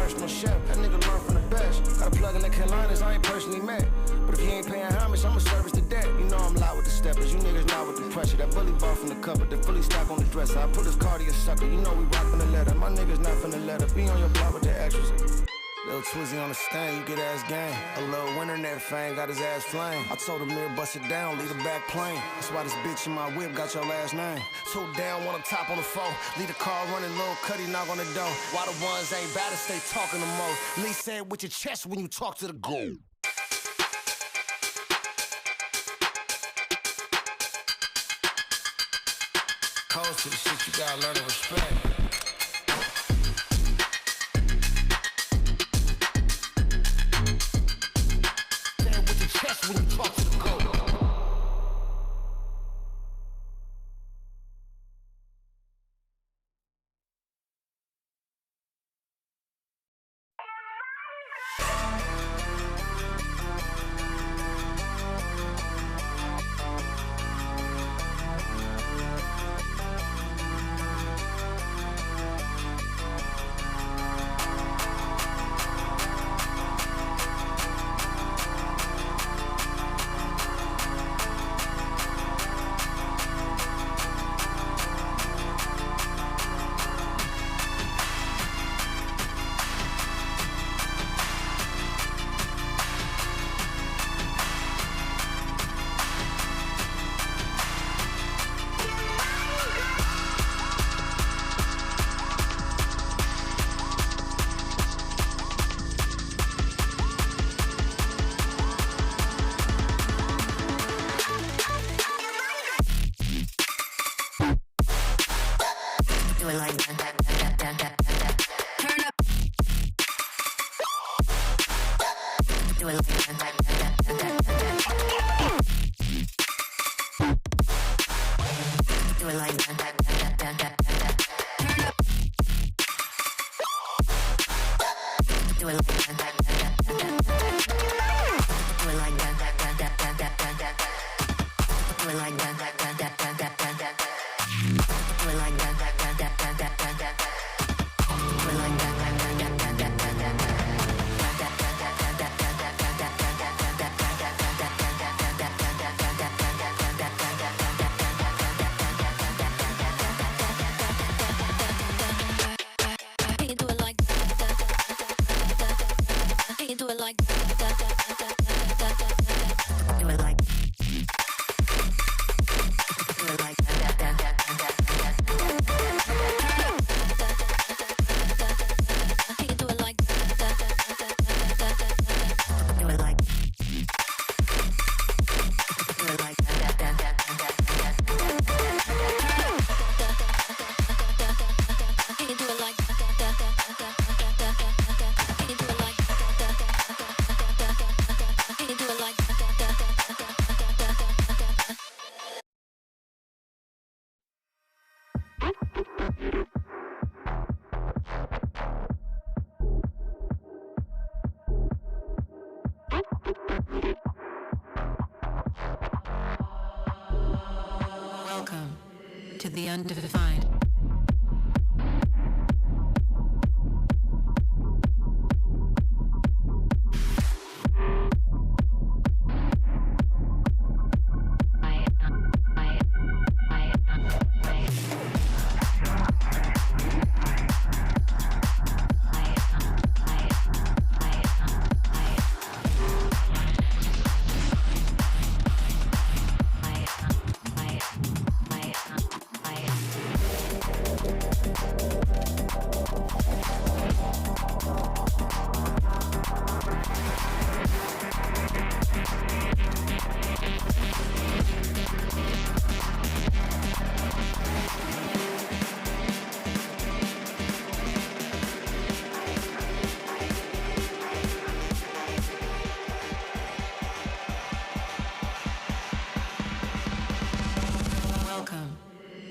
personal chef. That nigga learn from the best. Got a plug in the Carolinas, I ain't personally met. But if you ain't paying homage, I'ma service the debt. You know I'm loud with the steppers, you niggas not with the pressure. That bully bar from the cupboard, the fully stock on the dresser. I put his cardio sucker, you know we rockin' the letter. My niggas not finna let her be on your block with the extras. Little Twizzy on the stand, you get ass gang. A little winter net fang, got his ass flame. I told him mirror bust it down, leave the back plain. That's why this bitch in my whip got your last name. Two down, one up top on the four. Leave the car running, little Cuddy knock on the door. Why the ones ain't bad to stay talking the most. Lee said with your chest when you talk to the goal. Codes to the shit, you gotta learn to respect. When you talk to the code. Welcome to the undefined.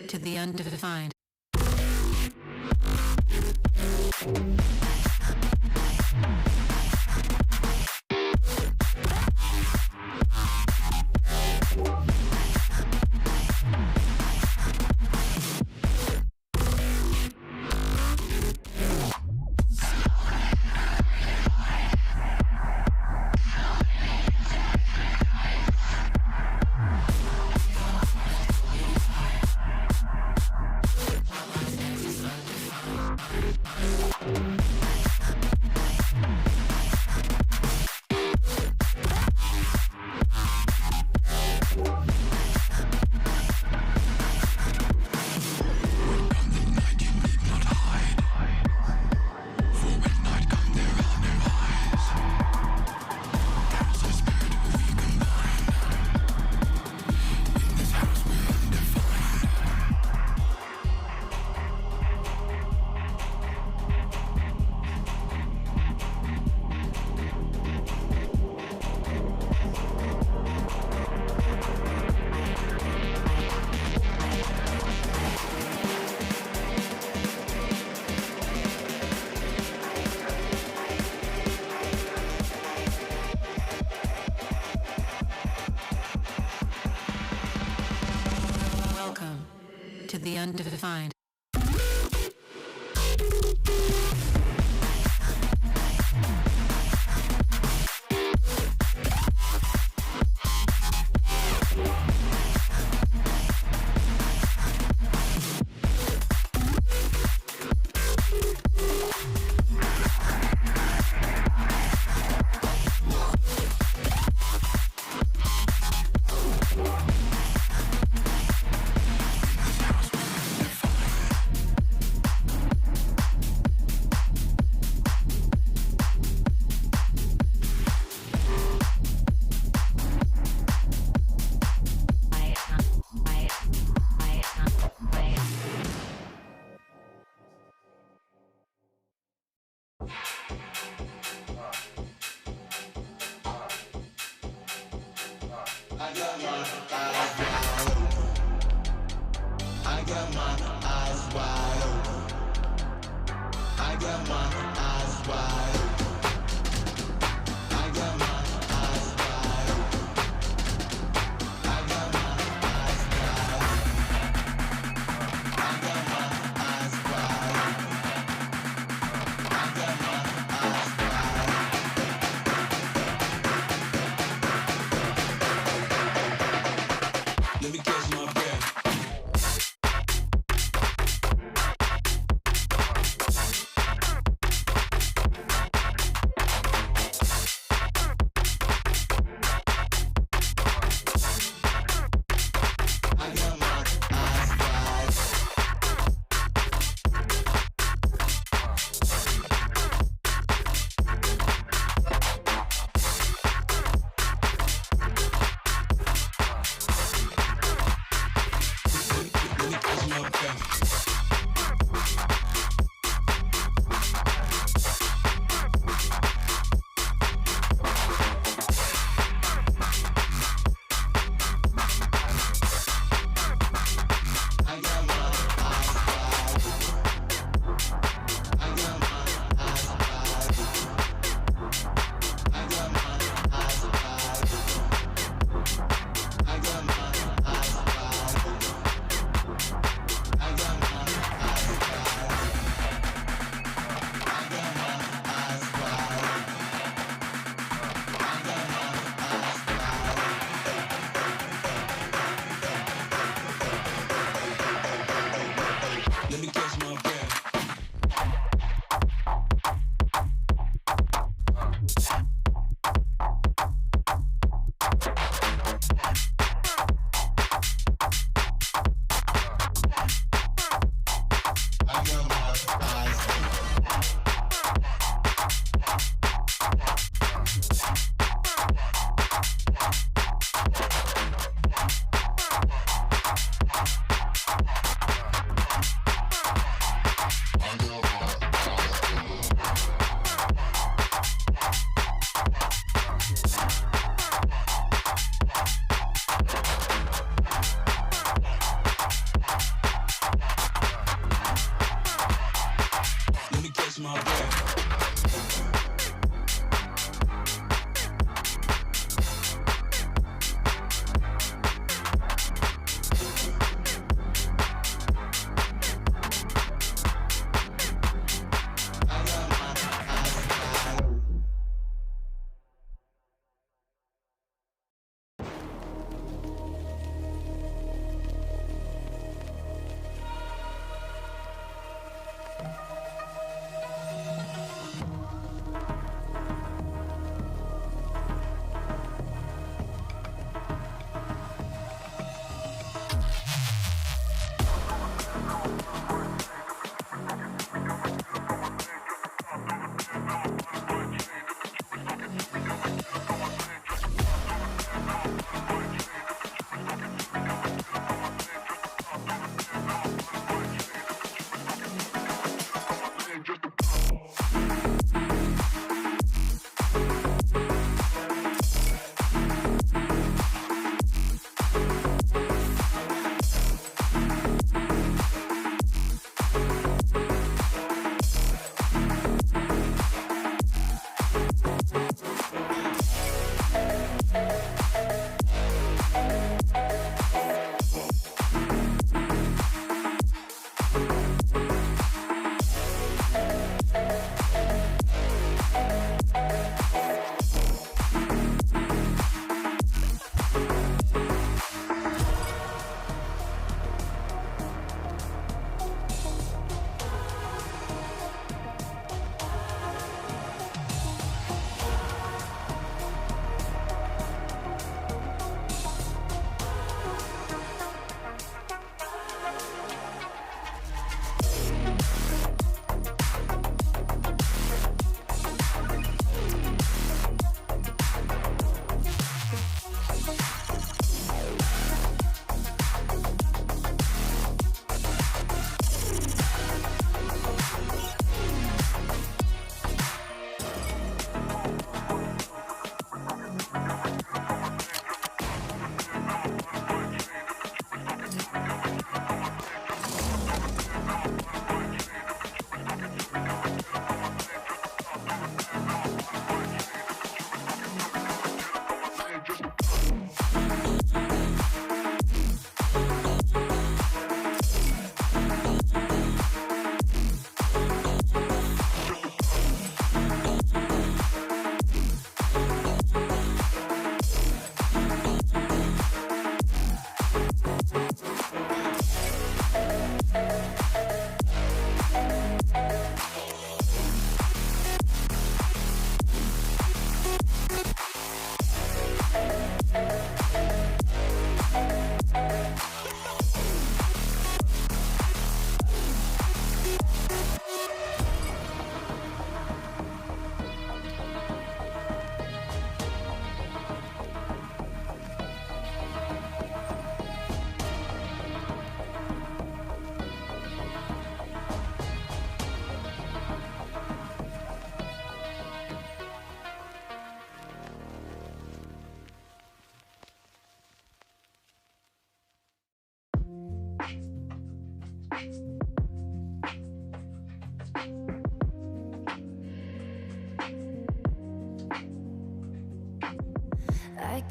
To the undefined. to the undefined.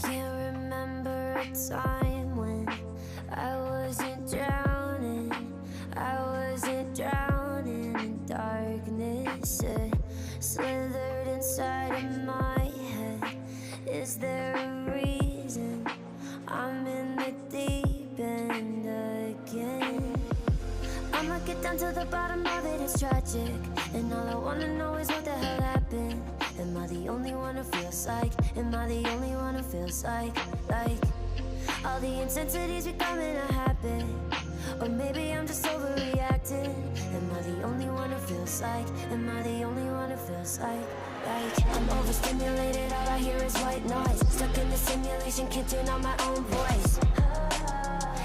can't remember a time when I wasn't drowning. I wasn't drowning in darkness. It slithered inside of my head. Is there a reason I'm in the deep end again? I'ma get down to the bottom of it, it's tragic. And all I wanna know is what the hell happened. Am I the only one who feels like? Am I the only one who feels like all the intensity's becoming a habit? Or maybe I'm just overreacting. Am I the only one who feels like? Am I the only one who feels like I'm overstimulated, all I hear is white noise. Stuck in the simulation, can't turn on my own voice.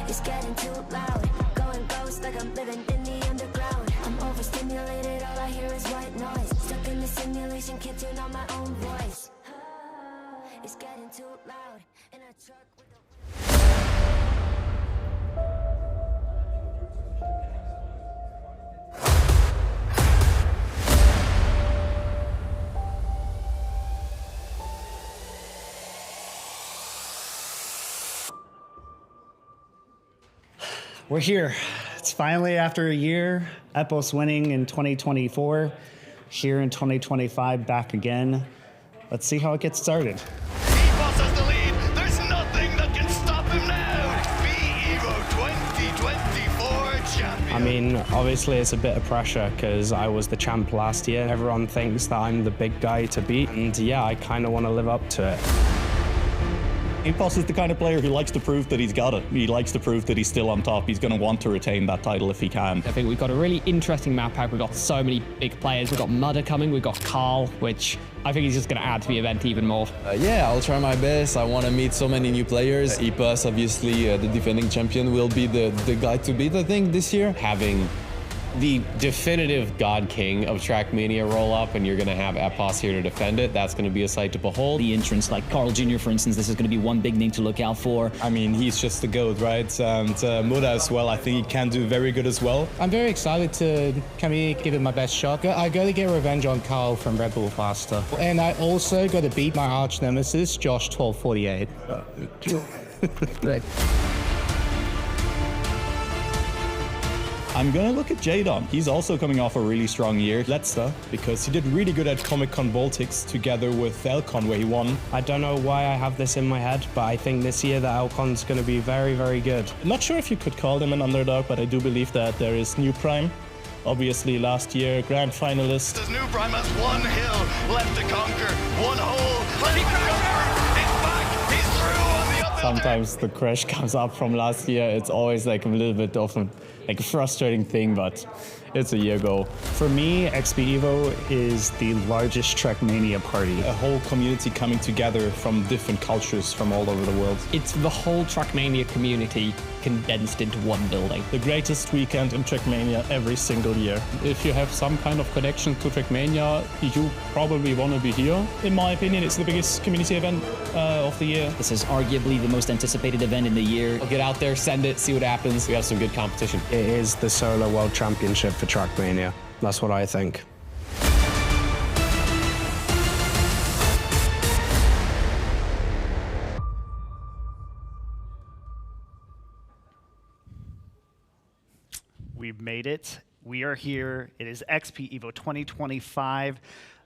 It's getting too loud, going ghost like I'm living in the underground. I'm overstimulated, all I hear is white noise. Stuck in the simulation, can't turn on my own voice. It's getting too loud in a truck with a... We're here. It's finally after a year. Epos winning in 2024. Here in 2025, back again. Let's see how it gets started. Epos has the lead. There's nothing that can stop him now. XPEvo 2024 champion. I mean, obviously it's a bit of pressure because I was the champ last year. Everyone thinks that I'm the big guy to beat. And yeah, I kind of want to live up to it. Epos is the kind of player who likes to prove that he's got it. He likes to prove that he's still on top. He's going to want to retain that title if he can. I think we've got a really interesting map pack. We've got so many big players. We've got Mudder coming. We've got Carl, which I think he's just going to add to the event even more. Yeah, I'll try my best. I want to meet so many new players. Epos, obviously, the defending champion, will be the guy to beat, I think, this year. Having the definitive God King of Trackmania roll up, and you're going to have Epos here to defend it. That's going to be a sight to behold. The entrance, like Carl Jr., for instance, this is going to be one big name to look out for. I mean, he's just the GOAT, right? And Muda as well, I think he can do very good as well. I'm very excited to give it my best shot. I got to get revenge on Carl from Red Bull Faster. And I also got to beat my arch nemesis, Josh 1248. I'm going to look at Jadon. He's also coming off a really strong year. Letzter, because he did really good at Comic-Con Baltics together with Elcon, where he won. I don't know why I have this in my head, but I think this year that Alcon's going to be very, very good. Not sure if you could call them an underdog, but I do believe that there is New Prime. Obviously, last year, grand finalist. This New Prime has one hill left to conquer, one hole. Let him go! It's back! He's through on the other. Sometimes the crash comes up from last year. It's always like a little bit of a frustrating thing, but it's a year ago. For me, XPEvo is the largest Trackmania party. A whole community coming together from different cultures from all over the world. It's the whole Trackmania community condensed into one building. The greatest weekend in Trackmania every single year. If you have some kind of connection to Trackmania, you probably want to be here. In my opinion, it's the biggest community event of the year. This is arguably the most anticipated event in the year. I'll get out there, send it, see what happens. We have some good competition. It is the solo world championship for Trackmania. That's what I think. We've made it. We are here. It is XPEvo 2025.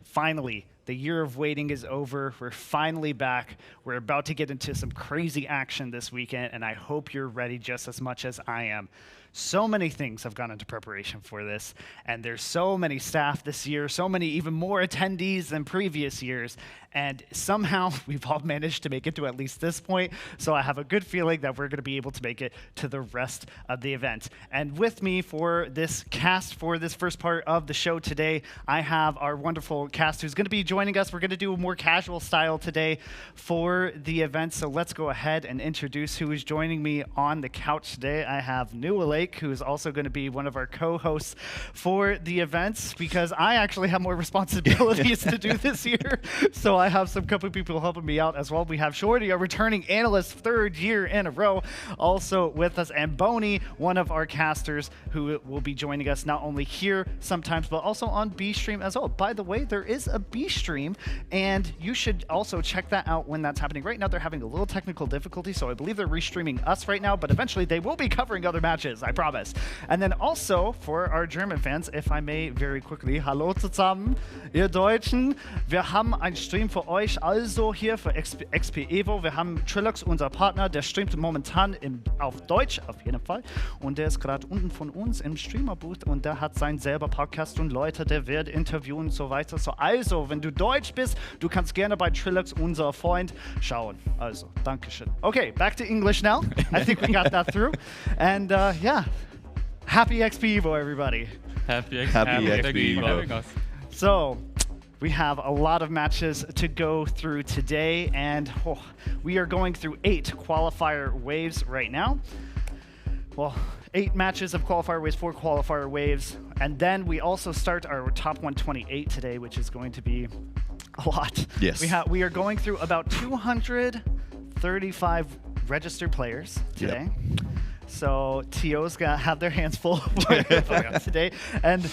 Finally, the year of waiting is over. We're finally back. We're about to get into some crazy action this weekend, and I hope you're ready just as much as I am. So many things have gone into preparation for this, and there's so many staff this year, so many even more attendees than previous years, and somehow we've all managed to make it to at least this point, so I have a good feeling that we're going to be able to make it to the rest of the event. And with me for this cast, for this first part of the show today, I have our wonderful cast who's going to be joining us. We're going to do a more casual style today for the event, so let's go ahead and introduce who is joining me on the couch today. I have New Lake, who is also going to be one of our co-hosts for the events, because I actually have more responsibilities to do this year. So I have some couple people helping me out as well. We have Shorty, a returning analyst, third year in a row, also with us, and Boney, one of our casters who will be joining us not only here sometimes, but also on B-Stream as well. By the way, there is a B-Stream stream, and you should also check that out when that's happening. Right now, they're having a little technical difficulty, so I believe they're restreaming us right now, but eventually they will be covering other matches, I promise. And then also, for our German fans, if I may very quickly, hallo zusammen, ihr Deutschen, wir haben einen Stream für euch, also hier für XPEvo. Wir haben Trilux, unser Partner, der streamt momentan auf Deutsch, auf jeden Fall. Und der ist gerade unten von uns im Streamer-Booth und der hat seinen selber Podcast und Leute, der wird interviewen und so weiter. So, also, wenn du Deutsch bist, du kannst gerne bei Trilux, unser Freund, schauen. Also, Dankeschön. Okay, back to English now. I think we got that through. And yeah, happy XPEvo, everybody. Happy XPEvo. So, we have a lot of matches to go through today, and we are going through 8 qualifier waves right now. Well, 8 matches of qualifier waves, 4 qualifier waves, and then we also start our top 128 today, which is going to be a lot. Yes. We are going through about 235 registered players today. Yep. So TO's gonna have their hands full for today. And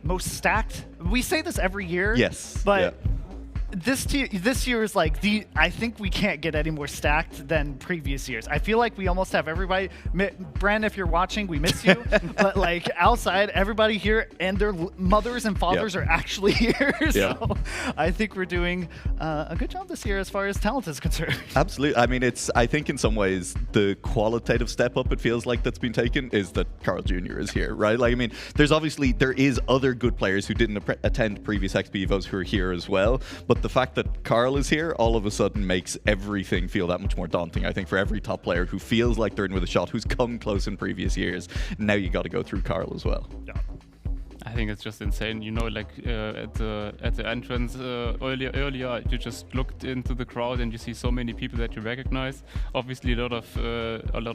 most stacked. We say this every year. Yes. But yeah. This year is like I think we can't get any more stacked than previous years. I feel like we almost have everybody. Bren, if you're watching, we miss you. But like outside, everybody here and their mothers and fathers are actually here. So I think we're doing a good job this year as far as talent is concerned. Absolutely. I mean, I think in some ways the qualitative step up it feels like that's been taken is that Carl Jr. is here, right? Like, I mean, there is other good players who didn't attend previous XPEvos who are here as well, but the fact that Carl is here all of a sudden makes everything feel that much more daunting. I think for every top player who feels like they're in with a shot, who's come close in previous years, now you got to go through Carl as well. Yeah. I think it's just insane. You know, like at the entrance earlier, you just looked into the crowd and you see so many people that you recognize. Obviously, a lot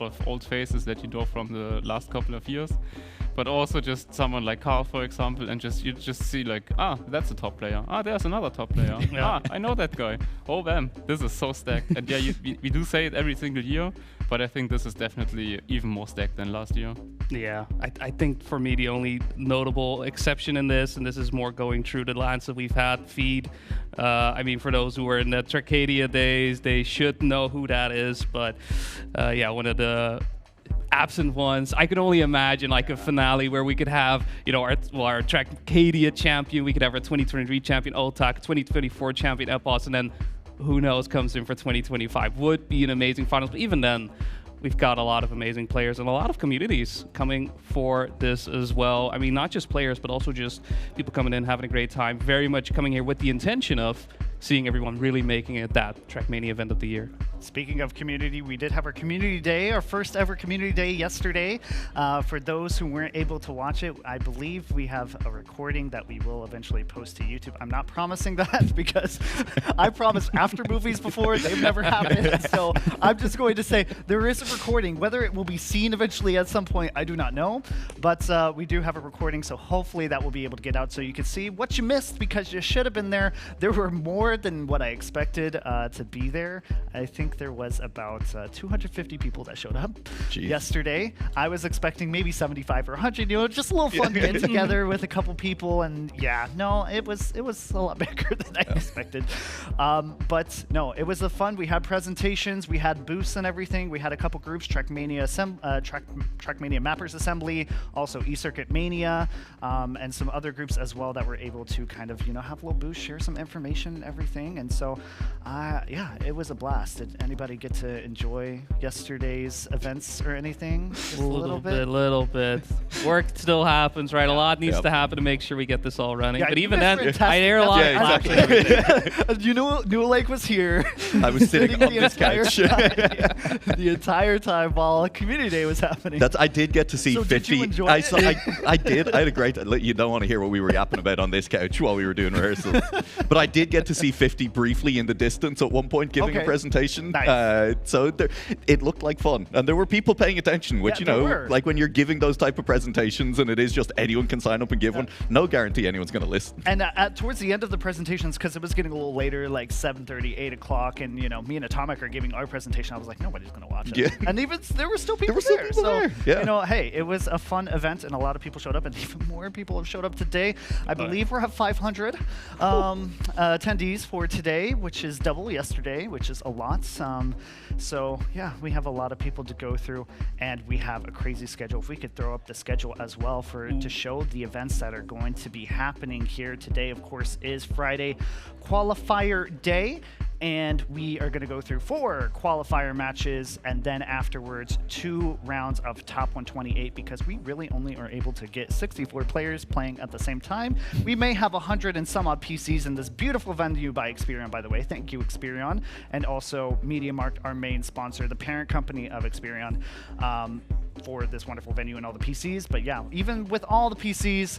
of old faces that you know from the last couple of years. But also just someone like Carl, for example, and you just see like, that's a top player. There's another top player. I know that guy. Oh, bam, this is so stacked. And yeah, we do say it every single year, but I think this is definitely even more stacked than last year. Yeah, I think for me the only notable exception in this, and this is more going through the lines that we've had, Feed. I mean, for those who were in the Tracadia days, they should know who that is. But yeah, one of the absent ones. I could only imagine like a finale where we could have, you know, our Tracadia champion, we could have our 2023 champion Otak, 2024 champion Epos, and then who knows comes in for 2025. Would be an amazing finals, but even then, we've got a lot of amazing players and a lot of communities coming for this as well. I mean, not just players, but also just people coming in, having a great time. Very much coming here with the intention of seeing everyone really making it that Trackmania event of the year. Speaking of community, we did have our community day, our first ever community day yesterday. For those who weren't able to watch it, I believe we have a recording that we will eventually post to YouTube. I'm not promising that because I promised after movies before, they've never happened. So I'm just going to say there is a recording. Whether it will be seen eventually at some point, I do not know. But we do have a recording, so hopefully that will be able to get out so you can see what you missed because you should have been there. There were more than what I expected to be there. I think there was about 250 people that showed up yesterday. I was expecting maybe 75 or 100, you know, just a little fun to get together with a couple people, and yeah, no, it was a lot bigger than I expected. But no, it was fun. We had presentations, we had booths and everything. We had a couple groups, Trackmania Mappers Assembly, also eCircuit Mania, and some other groups as well that were able to kind of, you know, have a little booth, share some information and everything. And so, yeah, it was a blast. Did anybody get to enjoy yesterday's events or anything? Just a little bit. Work still happens, right? A lot needs to happen to make sure we get this all running. Yeah, but even then, I hear a lot. Yeah, exactly. You know, New Lake was here. I was sitting on this couch. The entire time while Community Day was happening. I did get to see 50. Did you enjoy it? I did. I had a great. You don't want to hear what we were yapping about on this couch while we were doing rehearsals. But I did get to see 50 briefly in the distance at one point giving a presentation. again. Nice. So it looked like fun. And there were people paying attention, which, like when you're giving those type of presentations and it is just anyone can sign up and give one, no guarantee anyone's going to listen. And towards the end of the presentations, because it was getting a little later, like 7:30, 8 o'clock, and me and Atomic are giving our presentation, I was like, nobody's going to watch it. Yeah. And even there were still people there. Yeah. Hey, it was a fun event, and a lot of people showed up, and even more people have showed up today. I believe we're at 500 attendees for today, which is double yesterday, which is a lot. So yeah, we have a lot of people to go through, and we have a crazy schedule. If we could throw up the schedule as well to show the events that are going to be happening here today, of course, is Friday qualifier day. And we are going to go through 4 qualifier matches, and then afterwards 2 rounds of top 128, because we really only are able to get 64 players playing at the same time. We may have 100 and some odd PCs in this beautiful venue by XPERION, by the way. Thank you, XPERION. And also MediaMarkt, our main sponsor, the parent company of XPERION, for this wonderful venue and all the PCs. But yeah, even with all the PCs,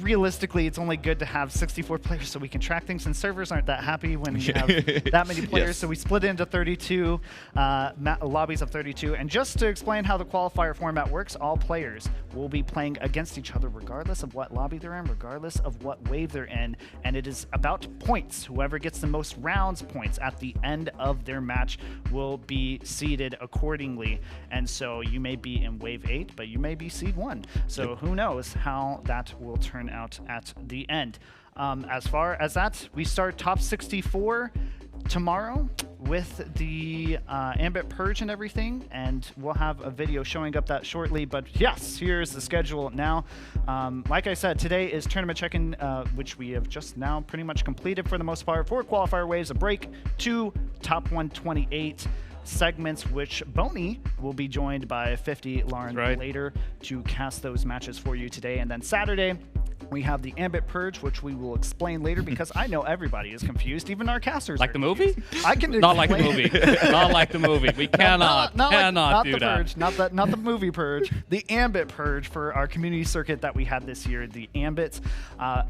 realistically, it's only good to have 64 players so we can track things, and servers aren't that happy when you have that many players. Yes. So we split into 32 lobbies of 32. And just to explain how the qualifier format works, all players will be playing against each other regardless of what lobby they're in, regardless of what wave they're in. And it is about points. Whoever gets the most rounds points at the end of their match will be seeded accordingly. And so you may be in wave 8, but you may be seed 1. So who knows how that will turn out at the end. As far as that, we start top 64 tomorrow with the Ambit Purge and everything, and we'll have a video showing up that shortly. But yes, here's the schedule now. Like I said, today is tournament check-in, which we have just now pretty much completed for the most part. 4 qualifier waves, a break, 2 top 128 segments, which Boney will be joined by 50 Lauren later to cast those matches for you today. And then Saturday, we have the Ambit Purge, which we will explain later, because I know everybody is confused. Even our casters. Like the movie? I can not like the movie. Not like the movie. We cannot not do the that. Purge, not the movie Purge. The Ambit Purge for our community circuit that we had this year. The Ambit.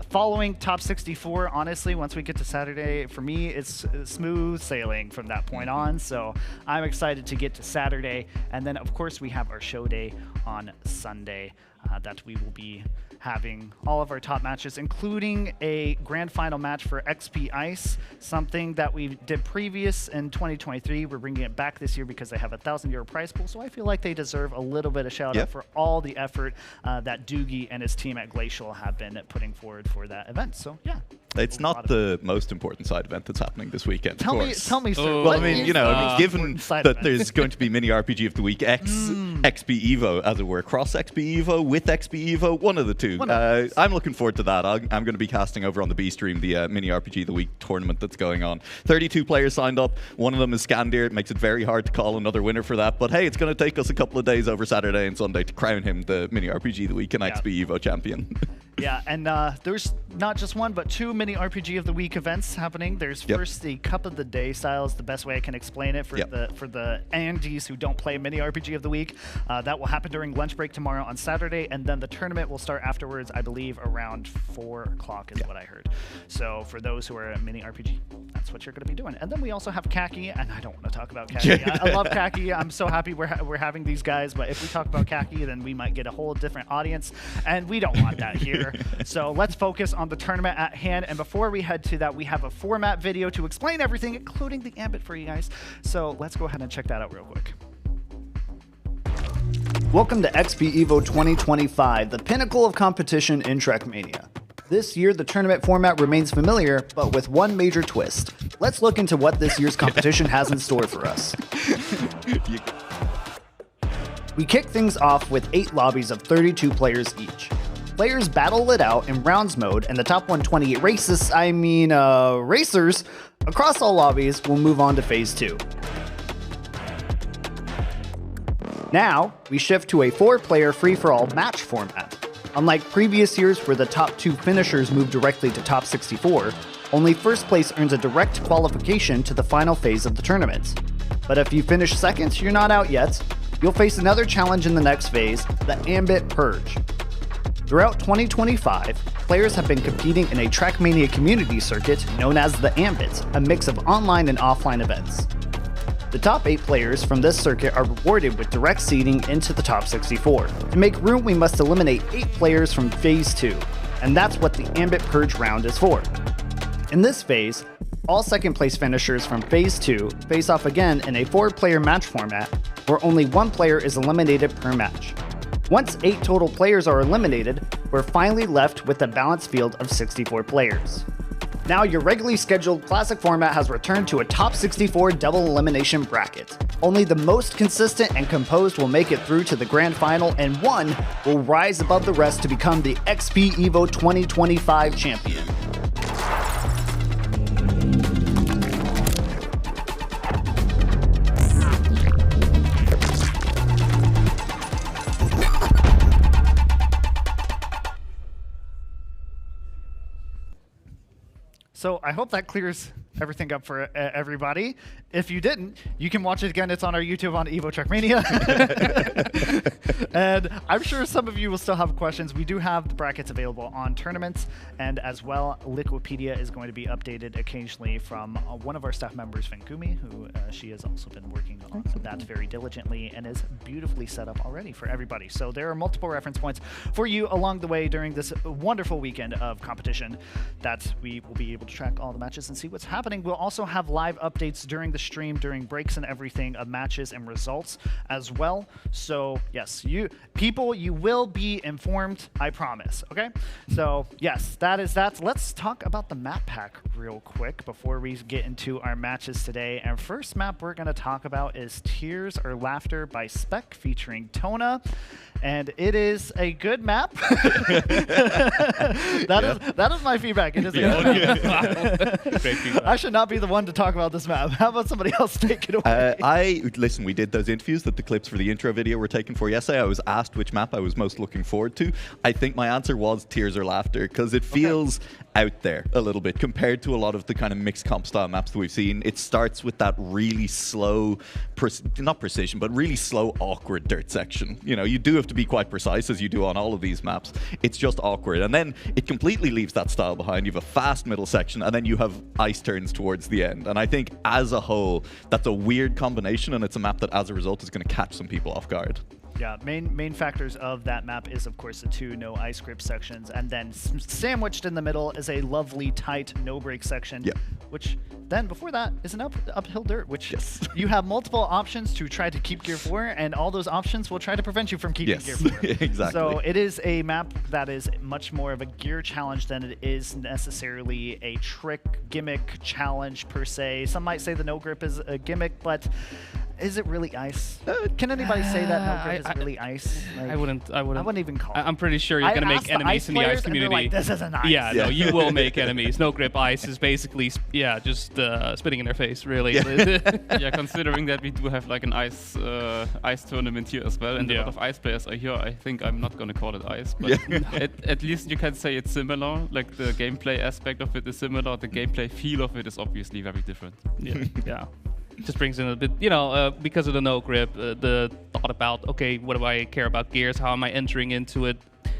Following top 64, honestly, once we get to Saturday, for me, it's smooth sailing from that point on. So I'm excited to get to Saturday, and then of course we have our show day on Sunday. That we will be having all of our top matches, including a grand final match for XP Ice, something that we did previous in 2023. We're bringing it back this year because they have a €1,000 prize pool, so I feel like they deserve a little bit of shout out for all the effort that Doogie and his team at Glacial have been putting forward for that event. So yeah. It's not the most important side event that's happening this weekend. Tell me, sir. Well, I mean, given that there's going to be mini RPG of the week, XPEvo, as it were, cross XPEvo with XPEvo, one of the two. I'm looking forward to that. I'm going to be casting over on the B stream the mini RPG of the week tournament that's going on. 32 players signed up. One of them is Scandir. It makes it very hard to call another winner for that. But hey, it's going to take us a couple of days over Saturday and Sunday to crown him the mini RPG of the week and XPEvo champion. Yeah, and there's not just one, but 2 mini RPG of the week events happening. There's first the Cup of the Day style is the best way I can explain it for the Andes who don't play mini RPG of the week. That will happen during lunch break tomorrow on Saturday, and then the tournament will start afterwards, I believe, around 4 o'clock is what I heard. So for those who are a mini RPG, that's what you're going to be doing. And then we also have Khaki, and I don't want to talk about Khaki. I love Khaki. I'm so happy we're having these guys, but if we talk about Khaki, then we might get a whole different audience, and we don't want that here. So let's focus on the tournament at hand. And before we head to that, we have a format video to explain everything, including the Ambit for you guys. So let's go ahead and check that out real quick. Welcome to XPEvo 2025, the pinnacle of competition in Trackmania. This year, the tournament format remains familiar, but with one major twist. Let's look into what this year's competition has in store for us. We kick things off with 8 lobbies of 32 players each. Players battle it out in rounds mode, and the top 128 racers across all lobbies will move on to phase 2. Now, we shift to a 4-player free-for-all match format. Unlike previous years where the top 2 finishers move directly to top 64, only first place earns a direct qualification to the final phase of the tournament. But if you finish second, you're not out yet. You'll face another challenge in the next phase, the Ambit Purge. Throughout 2025, players have been competing in a Trackmania community circuit known as the Ambit, a mix of online and offline events. The top 8 players from this circuit are rewarded with direct seeding into the top 64. To make room, we must eliminate 8 players from Phase 2, and that's what the Ambit Purge round is for. In this phase, all second place finishers from Phase 2 face off again in a 4-player match format, where only 1 player is eliminated per match. Once 8 total players are eliminated, we're finally left with a balanced field of 64 players. Now your regularly scheduled Classic format has returned to a top 64 double elimination bracket. Only the most consistent and composed will make it through to the grand final, and one will rise above the rest to become the XPEvo 2025 champion. So I hope that clears everything up for everybody. If you didn't, you can watch it again. It's on our YouTube on Evo Trackmania. And I'm sure some of you will still have questions. We do have the brackets available on tournaments, and as well, Liquipedia is going to be updated occasionally from one of our staff members, Vankumi, who she has also been working on that very diligently and is beautifully set up already for everybody. So there are multiple reference points for you along the way during this wonderful weekend of competition that we will be able to track all the matches and see what's happening. We'll also have live updates during the stream, during breaks and everything, of matches and results as well. So yes, you will be informed, I promise. Okay, so yes, that is that. Let's talk about the map pack real quick before we get into our matches today. And first map we're going to talk about is Tears or Laughter by Spec featuring Tona. And it is a good map. That is my feedback. It is a good map. Great feedback. I should not be the one to talk about this map. How about somebody else take it away? Listen, we did those interviews that the clips for the intro video were taken for yesterday. I was asked which map I was most looking forward to. I think my answer was Tears or Laughter, because it feels out there a little bit compared to a lot of the kind of mixed comp style maps that we've seen. It starts with that really slow, not precision, but really slow, awkward dirt section. You know, you do have to be quite precise, as you do on all of these maps. It's just awkward. And then it completely leaves that style behind. You have a fast middle section, and then you have ice turns towards the end. And I think as a whole, that's a weird combination, and it's a map that as a result is going to catch some people off guard. Yeah, main factors of that map is, of course, the 2 no ice grip sections, and then sandwiched in the middle is a lovely, tight, no-break section, which then, before that, is an uphill dirt, which you have multiple options to try to keep Gear 4, and all those options will try to prevent you from keeping Gear 4. Exactly. So it is a map that is much more of a gear challenge than it is necessarily a trick, gimmick challenge, per se. Some might say the no-grip is a gimmick, but is it really ice? Can anybody say that no-grip is really ice? Like, I wouldn't even call it. I'm pretty sure you're going to make enemies in the ice community. Like, this isn't ice. Yeah, no, you will make enemies. No-grip ice is basically, just spitting in their face, really. Yeah, considering that we do have like an ice tournament here as well, and a lot of ice players are here, I think I'm not going to call it ice, but at least you can say it's similar. Like the gameplay aspect of it is similar. The gameplay feel of it is obviously very different. Yeah. Just brings in a bit, because of the no grip, the thought about, okay, what do I care about gears? How am I entering into it?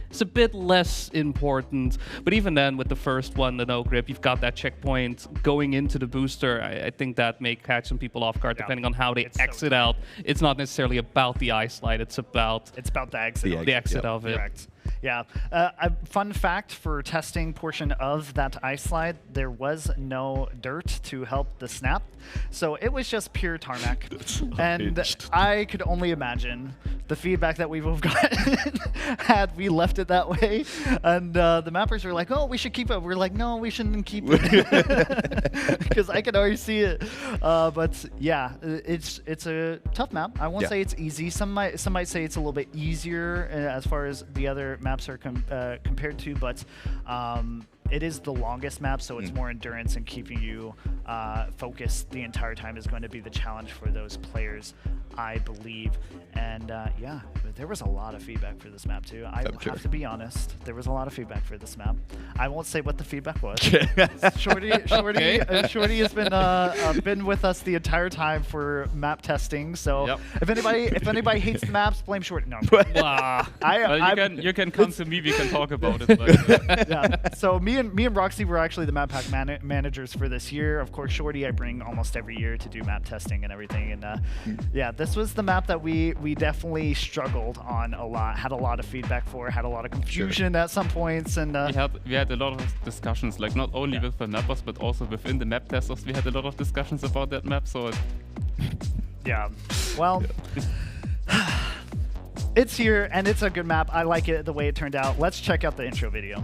It's a bit less important. But even then, with the first one, the no grip, you've got that checkpoint going into the booster. I think that may catch some people off guard, depending on how they exit out. It's not necessarily about the ice slide. It's about the exit. The exit of it. Correct. Yeah. A fun fact for testing portion of that ice slide, there was no dirt to help the snap. So it was just pure tarmac. And I could only imagine the feedback that we would have gotten had we left it that way. And the mappers were like, oh, we should keep it. We're like, no, we shouldn't keep it. Because I can already see it. But yeah, it's a tough map. I won't say it's easy. Some might say it's a little bit easier as far as the other maps are compared to, but it is the longest map, so it's more endurance, and keeping you focused the entire time is going to be the challenge for those players, I believe. And yeah, there was a lot of feedback for this map too. I have to be honest, there was a lot of feedback for this map. I won't say what the feedback was. Shorty has been with us the entire time for map testing. So if anybody hates the maps, blame Shorty. No, you can come to me. We can talk about it. Yeah. So me me and Roxy were actually the map pack managers for this year. Of course, Shorty I bring almost every year to do map testing and everything. And yeah, this was the map that we definitely struggled on a lot. Had a lot of feedback for. Had a lot of confusion at some points. And we had a lot of discussions, like not only with the mappers but also within the map testers. We had a lot of discussions about that map. So yeah, well. It's here, and it's a good map. I like it the way it turned out. Let's check out the intro video.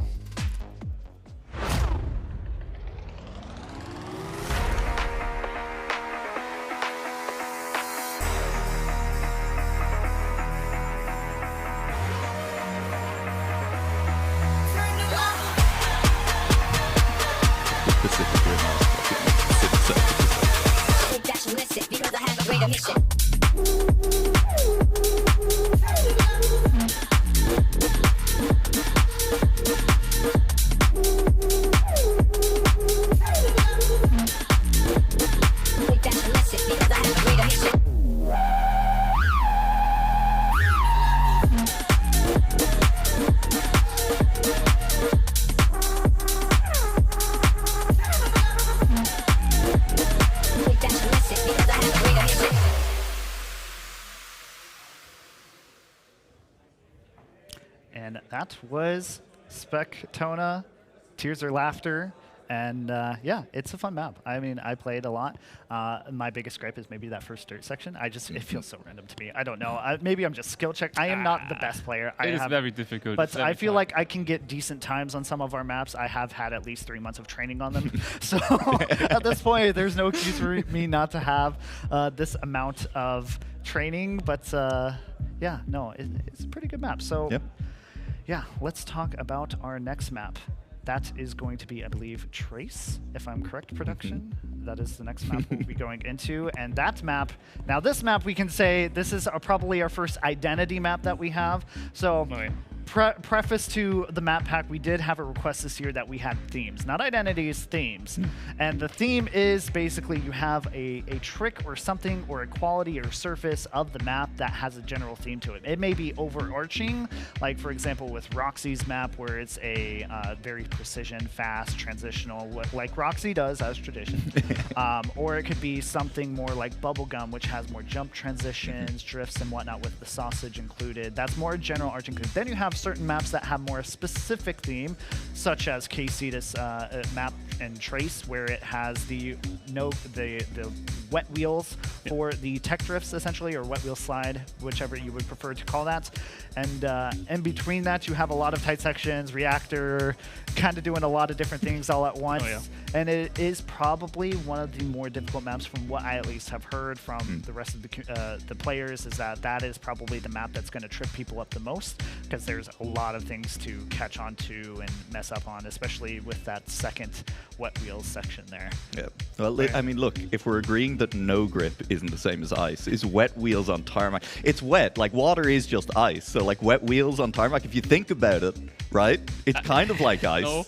And that was Spectona, Tears or Laughter. And yeah, it's a fun map. I mean, I played a lot. My biggest gripe is maybe that first dirt section. It feels so random to me. I don't know. Maybe I'm just skill checked. I am not the best player. It is very difficult. But I feel like I can get decent times on some of our maps. I have had at least 3 months of training on them. So at this point, there's no excuse for me not to have this amount of training. But yeah, no, it's a pretty good map. So yeah, let's talk about our next map. That is going to be, I believe, Trace, if I'm correct, production. That is the next map we'll be going into. And that map, now this map we can say, this is probably our first identity map that we have. So preface to the map pack, we did have a request this year that we had themes, not identities, themes. And the theme is basically you have a trick or something or a quality or surface of the map that has a general theme to it. It may be overarching, like for example with Roxy's map where it's a very precision, fast, transitional, like Roxy does as tradition. Or it could be something more like Bubblegum, which has more jump transitions, drifts and whatnot with the sausage included. That's more general arching. Then you have certain maps that have more specific theme, such as KC's map and Trace, where it has the wet wheels for the tech drifts, essentially, or wet wheel slide, whichever you would prefer to call that. And in between that, you have a lot of tight sections, reactor, kind of doing a lot of different things all at once. And it is probably one of the more difficult maps from what I at least have heard from the rest of the players, is that is probably the map that's going to trip people up the most, because there's a lot of things to catch on to and mess up on, especially with that second wet wheels section there. Yeah. Well, I mean, look, if we're agreeing that no grip isn't the same as ice, is wet wheels on tarmac. It's wet, like water is just ice. So like wet wheels on tarmac, if you think about it, right? It's kind of like ice. No.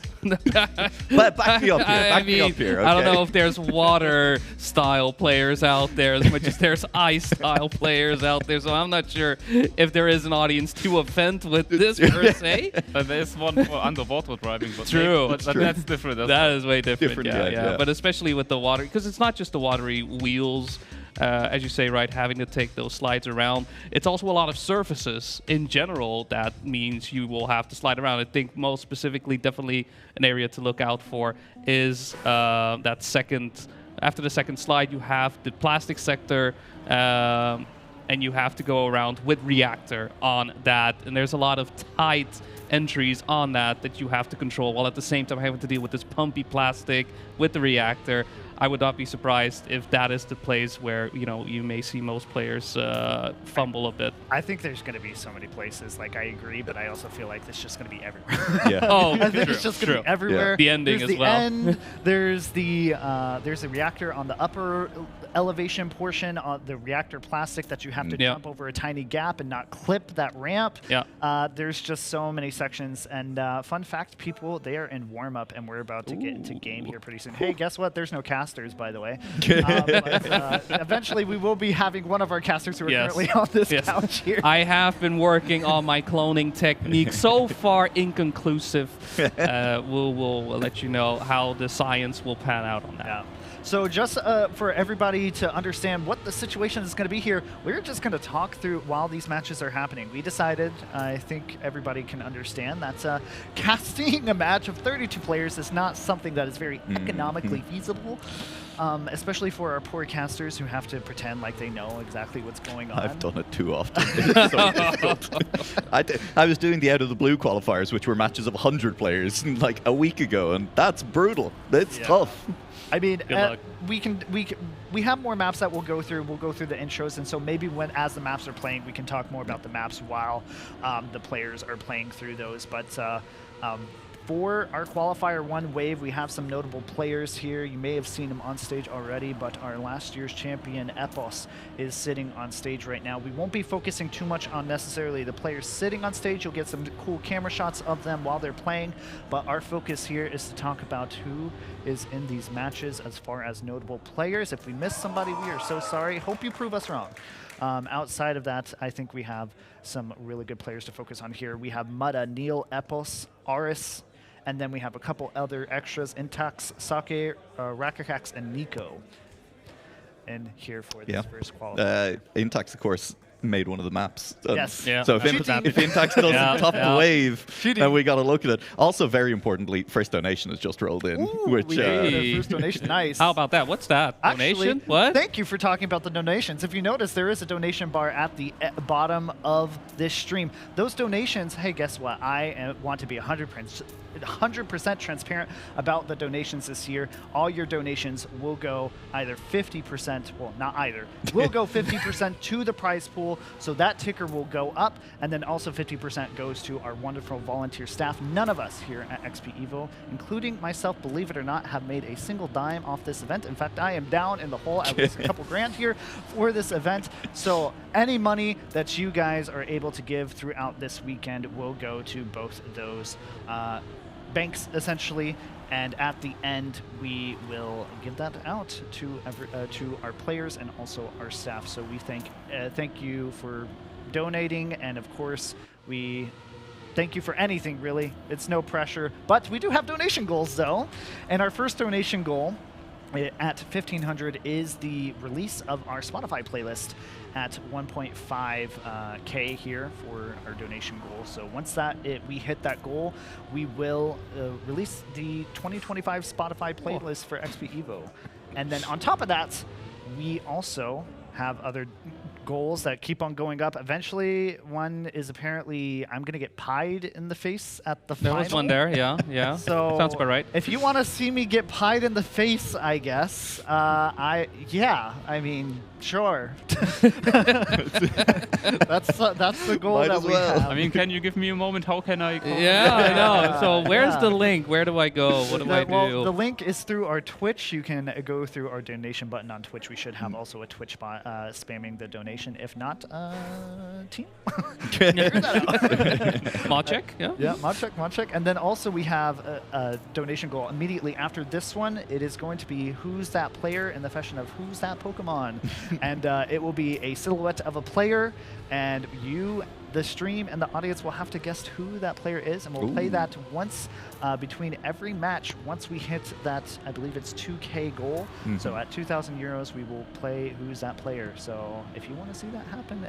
But back me up here. Back me up here. Okay? I don't know if there's water-style players out there as much as there's ice-style players out there. So I'm not sure if there is an audience to offend with this per se. There's one for underwater driving. But True. But that's different. That is way different. Yeah. But especially with the water, because it's not just the watery wheels. As you say, right, having to take those slides around. It's also a lot of surfaces in general that means you will have to slide around. I think most specifically, definitely an area to look out for is that after the second slide, you have the plastic sector, and you have to go around with reactor on that. And there's a lot of tight entries on that you have to control, while at the same time having to deal with this pumpy plastic with the reactor. I would not be surprised if that is the place where, you may see most players fumble a bit. I think there's going to be so many places. Like, I agree, but I also feel like it's just going to be everywhere. I think it's just going to be everywhere. The ending there's as well. There's the reactor on the upper elevation portion, the reactor plastic that you have to jump over a tiny gap and not clip that ramp. There's just so many sections. And fun fact, people, they are in warm-up, and we're about to get into game here pretty soon. Hey, guess what? There's no casters, by the way. But, eventually, we will be having one of our casters who are currently on this couch here. I have been working on my cloning technique. So far, inconclusive. We'll let you know how the science will pan out on that. So just for everybody to understand what the situation is going to be here, we're just going to talk through while these matches are happening. We decided, I think everybody can understand, that casting a match of 32 players is not something that is very economically feasible, especially for our poor casters who have to pretend like they know exactly what's going on. I've done it too often. It's so difficult. I was doing the out of the blue qualifiers, which were matches of 100 players, like a week ago, and that's brutal. It's tough. I mean, we have more maps that we'll go through. We'll go through the intros, and so maybe as the maps are playing, we can talk more about the maps while the players are playing through those. But for our qualifier 1 wave, we have some notable players here. You may have seen him on stage already, but our last year's champion, Epos, is sitting on stage right now. We won't be focusing too much on necessarily the players sitting on stage. You'll get some cool camera shots of them while they're playing, but our focus here is to talk about who is in these matches as far as notable players. If we missed somebody, we are so sorry. Hope you prove us wrong. Outside of that, I think we have some really good players to focus on here. We have Mutta, Neil, Epos, Aris, and then we have a couple other extras, Intax, Sake, Rakakax, and Nico. And here for this first qualifier. Intax, of course, made one of the maps. Yes. So if Intax doesn't top the wave, then we got to look at it. Also, very importantly, first donation has just rolled in. Which first donation, nice. How about that? What's that? Donation? Actually, what? Thank you for talking about the donations. If you notice, there is a donation bar at the bottom of this stream. Those donations, hey, guess what? I want to be 100% transparent about the donations this year. All your donations will go either 50%, well, not either, will go 50% to the prize pool, so that ticker will go up, and then also 50% goes to our wonderful volunteer staff. None of us here at XPEvo, including myself, believe it or not, have made a single dime off this event. In fact, I am down in the hole at least a couple grand here for this event. So any money that you guys are able to give throughout this weekend will go to both those banks, essentially, and at the end we will give that out to our players and also our staff. So we thank you for donating, and of course we thank you for anything, really. It's no pressure, but we do have donation goals though, and our first donation goal at 1,500 is the release of our Spotify playlist at 1.5K here for our donation goal. So once we hit that goal, we will release the 2025 Spotify playlist for XPEvo. And then on top of that, we also have other goals that keep on going up. Eventually, one is apparently I'm going to get pied in the face at the final. There was one there, yeah. So sounds about right. If you want to see me get pied in the face, I guess, I mean, sure. That's the goal that we have. I mean, can you give me a moment? How can I? Yeah, I know. So where's the link? Where do I go? What do I do? Well, the link is through our Twitch. You can go through our donation button on Twitch. We should have also a Twitch bot spamming the donation. If not, team. Mod check, yeah? Yeah, mod check. And then also we have a donation goal immediately after this one. It is going to be who's that player in the fashion of who's that Pokemon. And it will be a silhouette of a player, and you, the stream, and the audience will have to guess who that player is, and we'll play that once between every match. Once we hit that, I believe it's 2K goal. So at 2,000 euros, we will play who's that player. So if you want to see that happen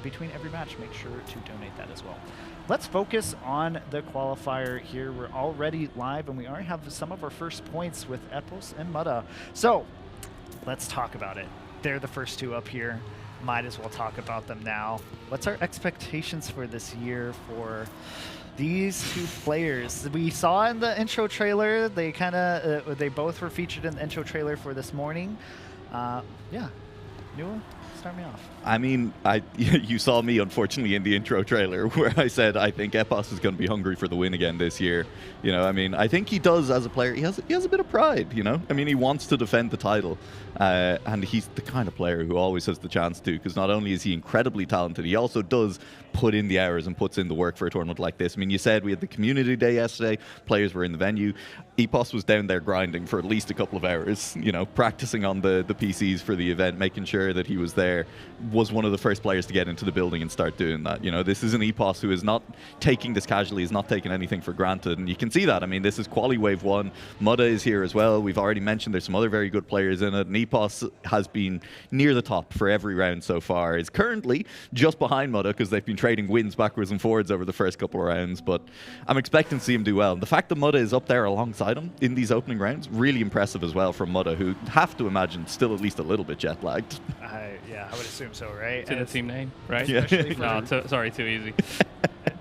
between every match, make sure to donate that as well. Let's focus on the qualifier here. We're already live, and we already have some of our first points with Epos and Mutta. So let's talk about it. They're the first two up here. Might as well talk about them now. What's our expectations for this year for these two players? We saw in the intro trailer, they both were featured in the intro trailer for this morning. Yeah, Newell, Start me off. I mean, you saw me, unfortunately, in the intro trailer where I said I think XPERION is going to be hungry for the win again this year. You know, I mean, I think he does as a player. He has a bit of pride, you know? I mean, he wants to defend the title. And he's the kind of player who always has the chance to, because not only is he incredibly talented, he also does put in the hours and puts in the work for a tournament like this. I mean, you said we had the community day yesterday, players were in the venue. XPERION was down there grinding for at least a couple of hours, you know, practicing on the PCs for the event, making sure that he was there. Was one of the first players to get into the building and start doing that. You know, this is an XPERION who is not taking this casually, is not taking anything for granted, and you can see that. I mean, this is Quali Wave 1. Mudda is here as well. We've already mentioned there's some other very good players in it, and XPERION has been near the top for every round so far. Is currently just behind Mudda because they've been trading wins backwards and forwards over the first couple of rounds, but I'm expecting to see him do well. And the fact that Mudda is up there alongside him in these opening rounds, really impressive as well from Mudda, who have to imagine still at least a little bit jet lagged. Yeah, I would assume so, right? To the team name, right? Yeah. Sorry, too easy.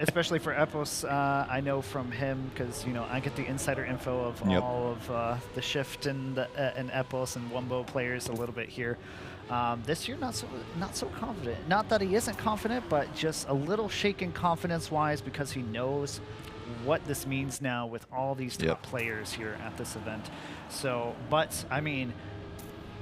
Especially for XPERION, I know from him because I get the insider info of all of the Shift and XPERION and Wumbo players a little bit here. This year, not so confident. Not that he isn't confident, but just a little shaken confidence-wise because he knows what this means now with all these top players here at this event. So, but I mean,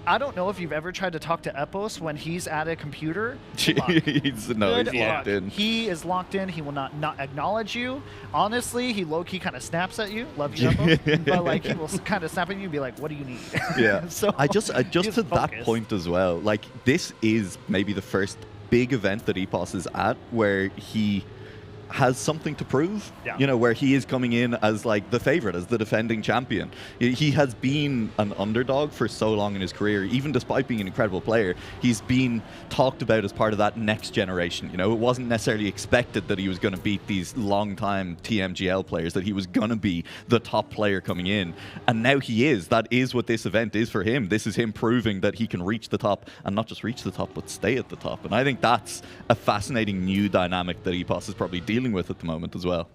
I don't know if you've ever tried to talk to XPERION when he's at a computer. he's locked in. He is locked in. He will not acknowledge you. Honestly, he low-key kind of snaps at you. Love you, XPERION. But like he will kind of snap at you and be like, "What do you need?" Yeah. So I just to that point as well. Like, this is maybe the first big event that XPERION is at where he has something to prove, you know, where he is coming in as like the favorite, as the defending champion. He has been an underdog for so long in his career. Even despite being an incredible player, he's been talked about as part of that next generation. You know, it wasn't necessarily expected that he was going to beat these long-time TMGL players, that he was going to be the top player coming in. And now he is. That is what this event is for him. This is him proving that he can reach the top, and not just reach the top, but stay at the top. And I think that's a fascinating new dynamic that XPERION is probably dealing with at the moment as well.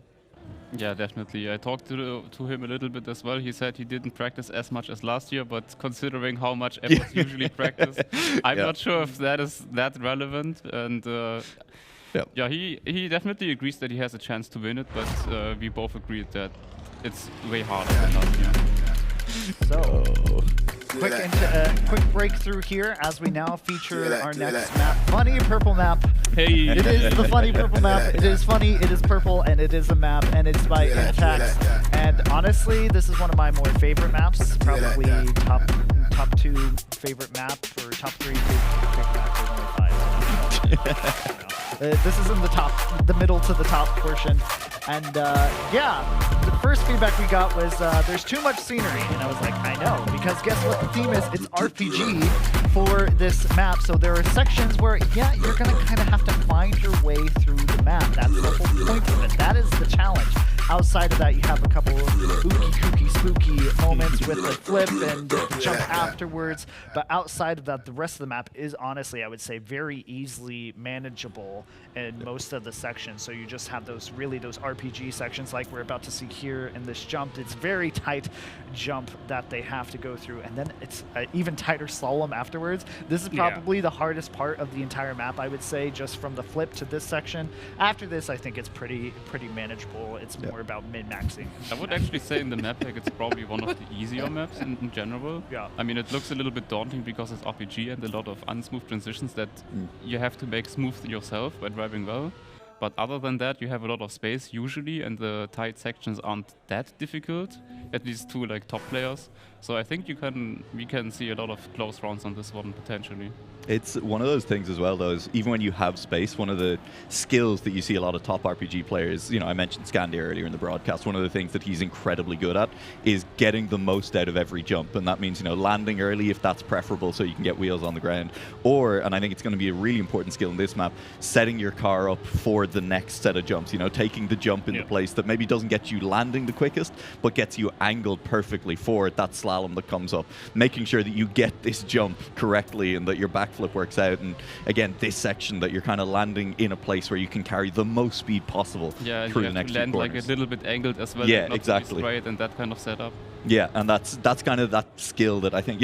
Yeah, definitely. I talked to him a little bit as well. He said he didn't practice as much as last year, but considering how much XPERION usually practice, I'm not sure if that is that relevant. And he definitely agrees that he has a chance to win it, but we both agreed that it's way harder than last year. So, quick breakthrough here as we now feature our next map. Funny purple map. Hey. It is the funny purple map. It is funny, it is purple, and it is a map, and it's by Intax. And honestly, this is one of my more favorite maps. Probably top 2 favorite map, or top 3 favorite map. There's only 5. This is in the middle to the top portion. And the first feedback we got was there's too much scenery. And I was like, I know, because guess what the theme is? It's RPG for this map. So there are sections where, you're going to kind of have to find your way through the map. That's the whole point of it. That is the challenge. Outside of that, you have a couple of ooky, kooky, spooky moments with the flip and the jump afterwards. But outside of that, the rest of the map is honestly, I would say, very easily manageable in most of the sections. So you just have those RPG sections like we're about to see here in this jump. It's very tight jump that they have to go through. And then it's an even tighter slalom afterwards. This is probably the hardest part of the entire map, I would say, just from the flip to this section. After this, I think it's pretty manageable. It's more about min-maxing. I would actually say in the map pack it's probably one of the easier maps in general. Yeah. I mean, it looks a little bit daunting because it's RPG and a lot of unsmooth transitions that you have to make smooth yourself by driving well. But other than that, you have a lot of space usually, and the tight sections aren't that difficult, at least to like top players. So I think we can see a lot of close rounds on this one potentially. It's one of those things as well, though, is even when you have space, one of the skills that you see a lot of top RPG players, I mentioned Scandi earlier in the broadcast, one of the things that he's incredibly good at is getting the most out of every jump. And that means, landing early if that's preferable so you can get wheels on the ground. Or, and I think it's going to be a really important skill in this map, setting your car up for the next set of jumps, taking the jump in the place that maybe doesn't get you landing the quickest, but gets you angled perfectly for that slalom that comes up. Making sure that you get this jump correctly and that your backflip works out. And again, this section that you're kind of landing in a place where you can carry the most speed possible through the next few land corners. Like a little bit angled as well. Yeah, not exactly. Straight and that kind of setup. Yeah, and that's kind of that skill that I think,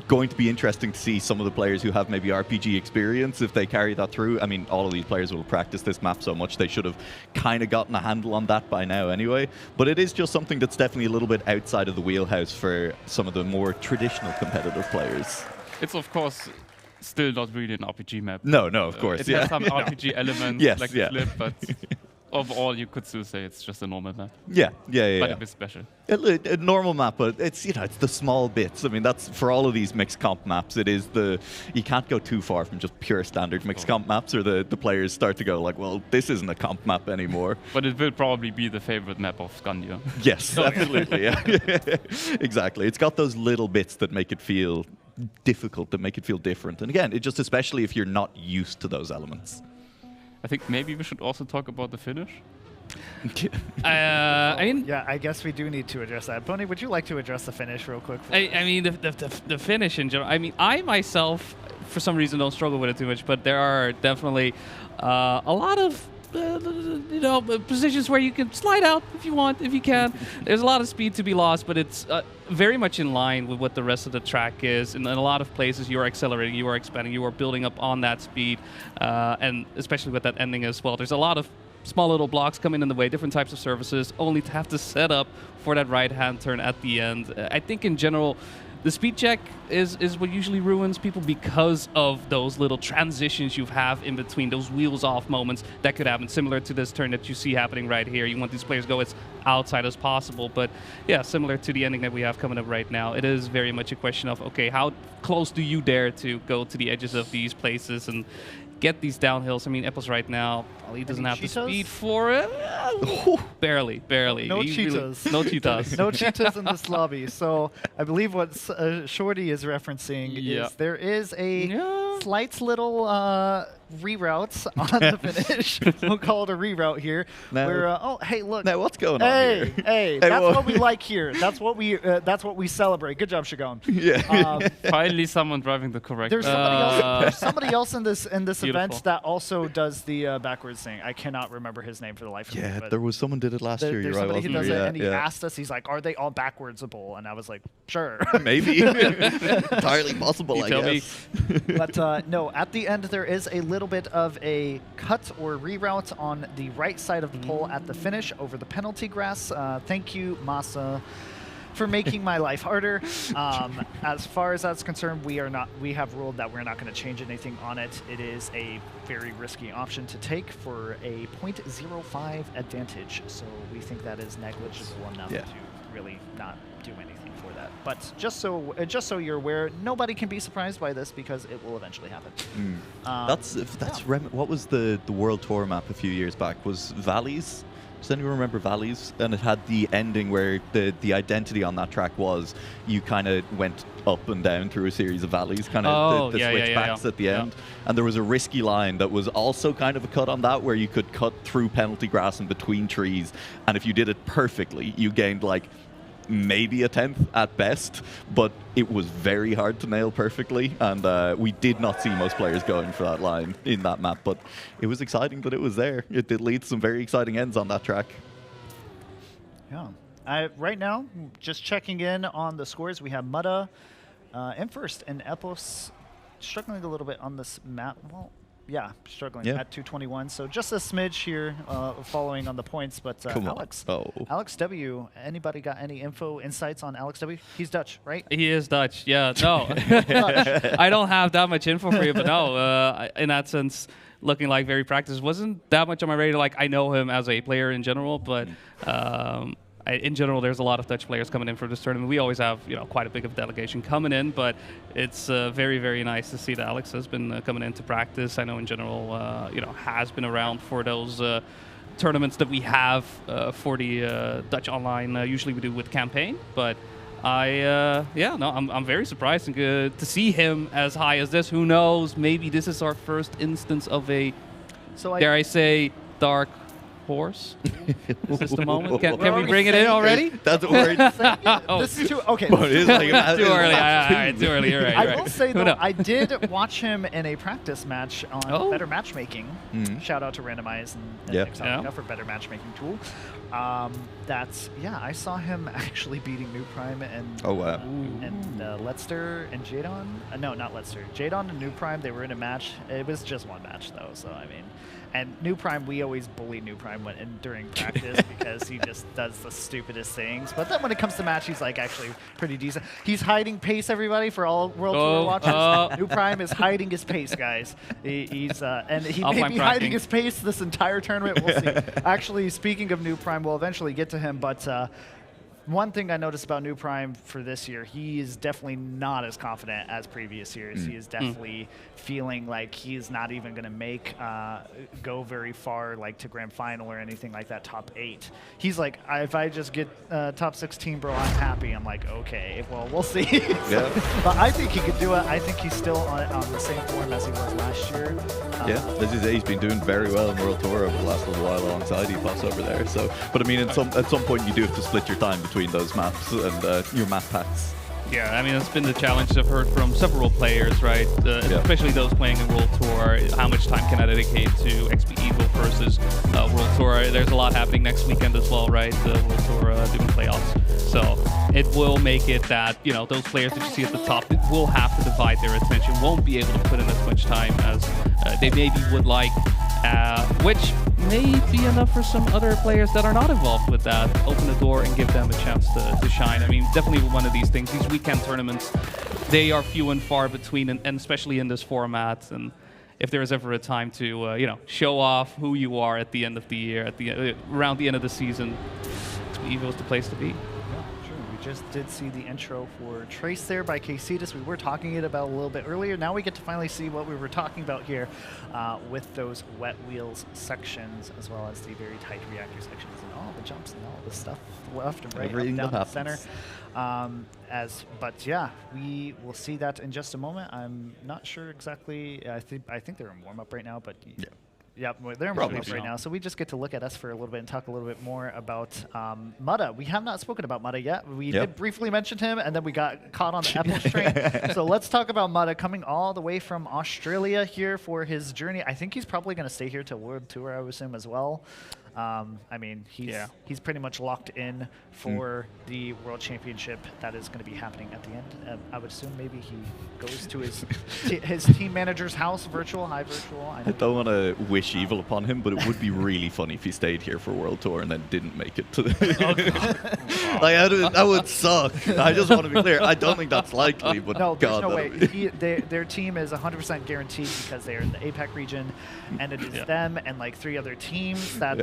going to be interesting to see some of the players who have maybe RPG experience, if they carry that through. I mean, all of these players will practice this map so much, they should have kind of gotten a handle on that by now anyway. But it is just something that's definitely a little bit outside of the wheelhouse for some of the more traditional competitive players. It's, of course, still not really an RPG map. No, of course. It has some RPG elements, yes, like the flip, but overall, you could still say it's just a normal map. Yeah. But a bit special. A normal map, but it's it's the small bits. I mean, that's for all of these mixed comp maps. It is you can't go too far from just pure standard mixed comp maps, or the players start to go like, well, this isn't a comp map anymore. But it will probably be the favorite map of Scandia. Yes, absolutely. Yeah. Exactly. It's got those little bits that make it feel difficult, that make it feel different. And again, it just especially if you're not used to those elements. I think maybe we should also talk about the finish. I mean, yeah, I guess we do need to address that. Bonnie, would you like to address the finish real quick? I mean, the finish in general. I mean, I myself, for some reason, don't struggle with it too much, but there are definitely a lot of positions where you can slide out if you want, if you can. There's a lot of speed to be lost, but it's very much in line with what the rest of the track is. And in a lot of places, you are accelerating, you are expanding, you are building up on that speed, and especially with that ending as well. There's a lot of small little blocks coming in the way, different types of surfaces, only to have to set up for that right-hand turn at the end. I think in general, the speed check is what usually ruins people because of those little transitions you have in between, those wheels off moments that could happen, similar to this turn that you see happening right here. You want these players to go as outside as possible, but yeah, similar to the ending that we have coming up right now, it is very much a question of, okay, how close do you dare to go to the edges of these places and get these downhills? I mean, Epos right now, he doesn't have the speed for it. Barely. No cheetahs. No cheetahs. No cheetahs in this lobby. So I believe what Shorty is referencing is there is a slight little reroutes on the finish. We'll call it a reroute here. Where hey, look. Now what's going on here? Hey, that's what we like here. That's what we celebrate. Good job, Shagon. Yeah. Finally, someone driving the correct. There's somebody else in this event that also does the backwards thing. I cannot remember his name for the life of me. Yeah, there was someone did it last year. There's You're somebody right, who does there? it, and he asked us. He's like, "Are they all backwardsable?" And I was like, "Sure, maybe, entirely possible." I guess. But no, at the end there is a little bit of a cut or reroute on the right side of the pole at the finish over the penalty grass. Thank you, Masa, for making my life harder. As far as that's concerned, we have ruled that we're not going to change anything on it. It is a very risky option to take for a 0.05 advantage. So we think that is negligible enough to really not do anything for that. But just so you're aware, nobody can be surprised by this because it will eventually happen. What was the World Tour map a few years back? Was Valleys? Does anyone remember Valleys? And it had the ending where the identity on that track was you kind of went up and down through a series of valleys, kind of the switchbacks at the end. And there was a risky line that was also kind of a cut on that where you could cut through penalty grass and between trees. And if you did it perfectly, you gained like maybe a 10th at best, but it was very hard to nail perfectly, and we did not see most players going for that line in that map, but it was exciting that it was there. It did lead to some very exciting ends on that track. Yeah. Right now, just checking in on the scores, we have Mutta in first, and Epos struggling a little bit on this map. Well, yeah, struggling at 221. So just a smidge here following on the points. But Alex W., anybody got any insights on Alex W? He's Dutch, right? He is Dutch, yeah. No, I don't have that much info for you, but no, in that sense, looking like very practiced. Wasn't that much on my radar. Like, I know him as a player in general, but in general, there's a lot of Dutch players coming in for this tournament. We always have, quite a big of delegation coming in, but it's very, very nice to see that Alex has been coming in to practice. I know in general, has been around for those tournaments that we have for the Dutch online. Usually we do with campaign, but I'm very surprised and good to see him as high as this. Who knows? Maybe this is our first instance of a, dare I say, dark horse. Is this the moment? Can we bring it in already? That's a word. This is too okay. But it is like, Too early. All right, too early. You're right. I will say though, I did watch him in a practice match on Better Matchmaking. Shout out to Randomize and Exotica for Better Matchmaking tool. I saw him actually beating New Prime and Letster and Jadon. No, not Letster. Jadon and New Prime. They were in a match. It was just one match though, so I mean. And New Prime, we always bully New Prime during practice because he just does the stupidest things. But then when it comes to match, he's like actually pretty decent. He's hiding pace, everybody, for all World Tour watchers. New Prime is hiding his pace, guys. He's and he may be hiding his pace this entire tournament. We'll see. Actually, speaking of New Prime, we'll eventually get to him, but one thing I noticed about New Prime for this year, he is definitely not as confident as previous years. He is definitely feeling like he's not even going to go very far, like to grand final or anything like that, top 8. He's like, if I just get top 16, bro, I'm happy. I'm like, okay, well, we'll see. But I think he could do it. I think he's still on the same form as he was last year. He's been doing very well in World Tour over the last little while alongside EPOS over there. So, but I mean, at some point, you do have to split your time between those maps and your map packs. Yeah, I mean, that's been the challenge I've heard from several players, right? Especially those playing in World Tour. How much time can I dedicate to XPEvo versus World Tour? There's a lot happening next weekend as well, right? The World Tour doing playoffs. So it will make it that, those players that you see at the top will have to divide their attention, won't be able to put in as much time as they maybe would like, which may be enough for some other players that are not involved with that. Open the door and give them a chance to shine. I mean, definitely one of these things, these weekend tournaments, they are few and far between, and especially in this format. And if there is ever a time to, show off who you are at the end of the year, around the end of the season, XPEvo is the place to be. Just did see the intro for Trace there by Kcetus. We were talking it about a little bit earlier. Now we get to finally see what we were talking about here with those wet wheels sections, as well as the very tight reactor sections and all the jumps and all the stuff left and right, everything up, down, that center. But yeah, we will see that in just a moment. I'm not sure exactly. I think they're in warm up right now, but yeah, they're in warm up right now. So we just get to look at us for a little bit and talk a little bit more about Mutta. We have not spoken about Mutta yet. We did briefly mention him, and then we got caught on the Apple train. So let's talk about Mutta coming all the way from Australia here for his journey. I think he's probably going to stay here to World Tour, I would assume, as well. I mean, he's pretty much locked in for the World Championship that is going to be happening at the end. I would assume maybe he goes to his team manager's house, high virtual. I don't want to wish evil upon him, but it would be really funny if he stayed here for World Tour and then didn't make it to the... that would suck. I just want to be clear. I don't think that's likely, but no, there's no way. Their team is 100% guaranteed because they are in the APAC region, and it is them and like 3 other teams that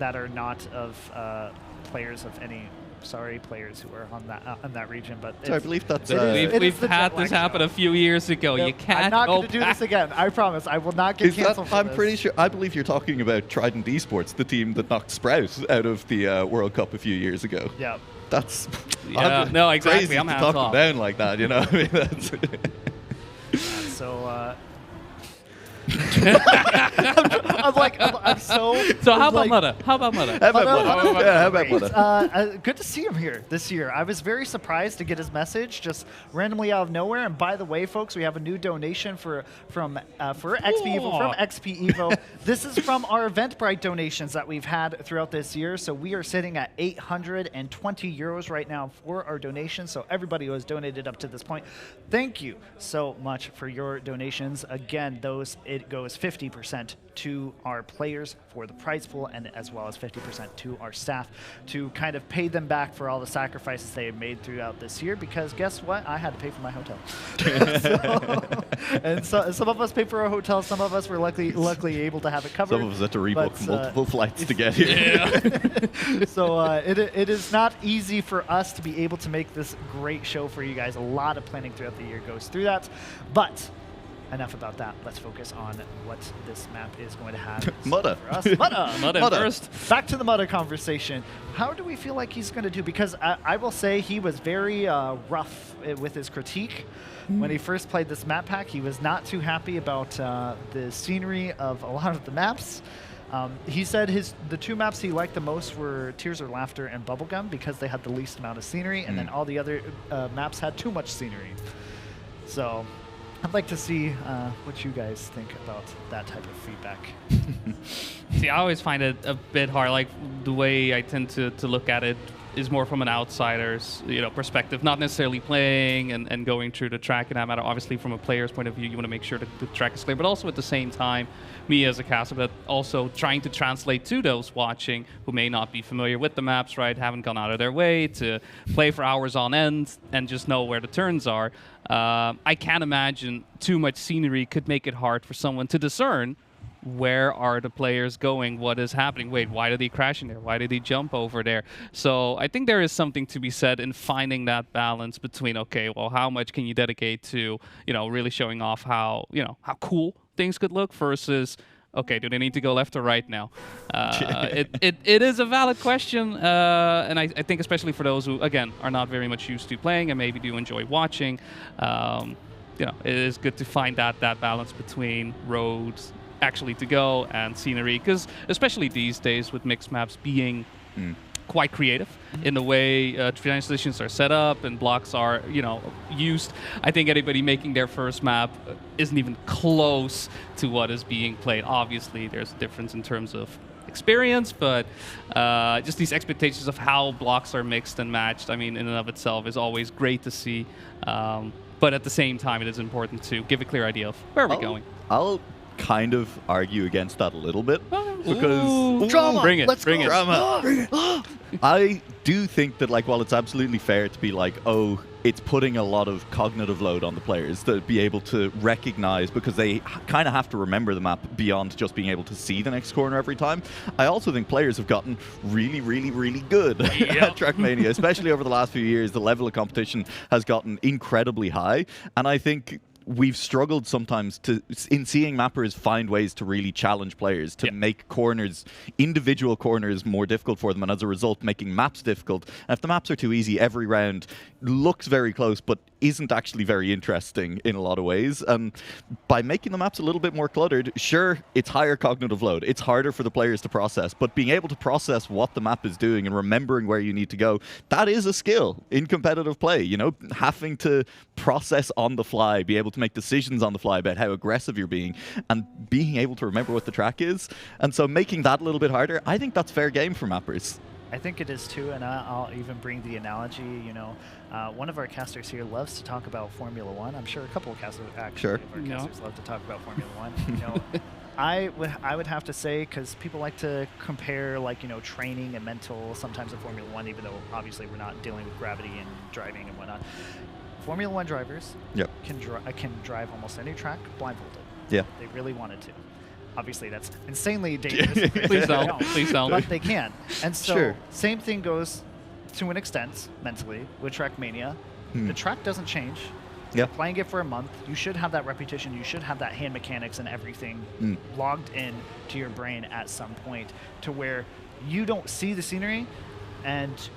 are not of players of any players who are on that region. But I believe that's we've had this happen a few years ago. You can't. I'm not going to do this again. I promise. I will not get canceled. I'm pretty sure. I believe you're talking about Trident Esports, the team that knocked Sprout out of the World Cup a few years ago. Yeah. That's no, exactly. Crazy I'm to talk them down like that, you know. I mean, that's I'm so. So how about Mutta? How about Mutta? How about Mutta? Good to see him here this year. I was very surprised to get his message just randomly out of nowhere. And by the way, folks, we have a new donation for XPEvo from XPEvo. This is from our Eventbrite donations that we've had throughout this year. So we are sitting at 820 euros right now for our donations. So everybody who has donated up to this point, thank you so much for your donations. Again, it goes 50% to our players for the prize pool, and as well as 50% to our staff to kind of pay them back for all the sacrifices they have made throughout this year, because guess what? I had to pay for my hotel. So some of us paid for our hotel, some of us were luckily able to have it covered. Some of us had to rebook multiple flights to get here. So it is not easy for us to be able to make this great show for you guys. A lot of planning throughout the year goes through that, but enough about that. Let's focus on what this map is going to have Mutta. for us. Mutta first. Back to the Mutta conversation. How do we feel like he's going to do? Because I will say he was very rough with his critique. When he first played this map pack, he was not too happy about the scenery of a lot of the maps. He said the 2 maps he liked the most were Tears of Laughter and Bubblegum because they had the least amount of scenery, and then all the other maps had too much scenery. So I'd like to see what you guys think about that type of feedback. See, I always find it a bit hard. Like, the way I tend to look at it is more from an outsider's perspective, not necessarily playing and going through the track in that matter. Obviously, from a player's point of view, you want to make sure that the track is clear, but also at the same time, me as a caster, but also trying to translate to those watching who may not be familiar with the maps, right, haven't gone out of their way to play for hours on end and just know where the turns are. I can't imagine too much scenery could make it hard for someone to discern where are the players going, what is happening, wait, why did he crash in there, why did he jump over there? So I think there is something to be said in finding that balance between, okay, well, how much can you dedicate to, really showing off how cool things could look versus, okay, do they need to go left or right now? It is a valid question, and I think especially for those who, again, are not very much used to playing and maybe do enjoy watching, it is good to find that balance between roads actually to go and scenery, because especially these days with mixed maps being quite creative in the way transitions are set up and blocks are used. I think anybody making their first map isn't even close to what is being played. Obviously there's a difference in terms of experience, but just these expectations of how blocks are mixed and matched, I mean, in and of itself is always great to see, but at the same time it is important to give a clear idea of where we're going. I'll kind of argue against that a little bit because drama. Bring it. Drama. I do think that, like, while it's absolutely fair to be like, oh, it's putting a lot of cognitive load on the players to be able to recognize, because they kind of have to remember the map beyond just being able to see the next corner every time. I also think players have gotten really, really, really good at Trackmania, especially over the last few years. The level of competition has gotten incredibly high, and I think we've struggled sometimes in seeing mappers find ways to really challenge players, to make corners, individual corners, more difficult for them, and as a result making maps difficult. And if the maps are too easy, every round looks very close but isn't actually very interesting in a lot of ways. And by making the maps a little bit more cluttered, sure, it's higher cognitive load, it's harder for the players to process, but being able to process what the map is doing and remembering where you need to go, that is a skill in competitive play. Having to process on the fly, be able to make decisions on the fly about how aggressive you're being, and being able to remember what the track is. And so making that a little bit harder, I think that's fair game for mappers. I think it is too, and I'll even bring the analogy, one of our casters here loves to talk about Formula One. I'm sure a couple of casters casters love to talk about Formula One. I would have to say, because people like to compare, training and mental sometimes in Formula One, even though obviously we're not dealing with gravity and driving and whatnot. Formula One drivers can drive almost any track blindfolded. Yeah, they really wanted to. Obviously, that's insanely dangerous. Please don't. Please don't. But they can. And so, same thing goes to an extent mentally with Trackmania. The track doesn't change. You're playing it for a month. You should have that repetition. You should have that hand mechanics and everything logged in to your brain at some point, to where you don't see the scenery, and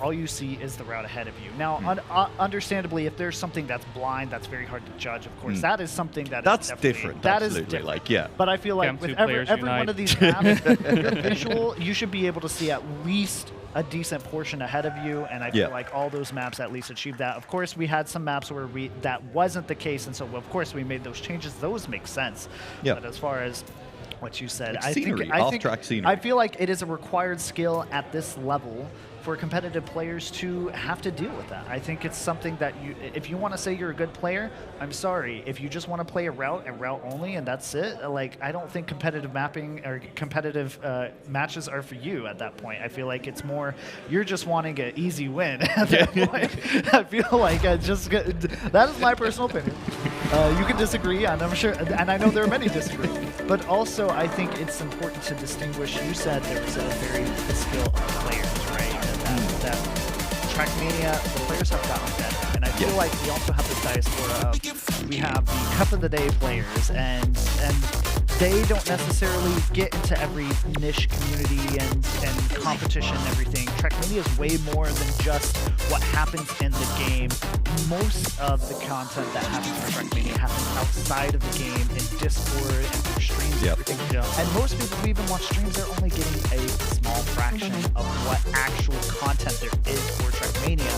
all you see is the route ahead of you. Now, understandably, if there's something that's blind, that's very hard to judge, of course. That is something that's different. That absolutely. is different. But I feel like with every one of these maps, your visual, you should be able to see at least a decent portion ahead of you, and I feel like all those maps at least achieve that. Of course, we had some maps where that wasn't the case, and so of course we made those changes. Those make sense. But as far as what you said, I feel like it is a required skill at this level for competitive players to have to deal with that. I think it's something that if you want to say you're a good player, I'm sorry. If you just want to play a route and route only and that's it, I don't think competitive mapping or competitive matches are for you at that point. I feel like it's more you're just wanting an easy win at that point. I feel like that is my personal opinion. You can disagree, and I'm sure, and I know there are many disagree. But also, I think it's important to distinguish. You said there was a skill of players, right? That Trackmania, the players have gotten better, and I feel like we also have this diaspora of we have the Cup of the Day players, and they don't necessarily get into every niche community and competition and everything. Trackmania is way more than just what happens in the game. Most of the content that happens for Trackmania happens outside of the game in Discord and through streams and everything. And most people who even watch streams, they're only getting a small fraction of what actual content there is for Trackmania.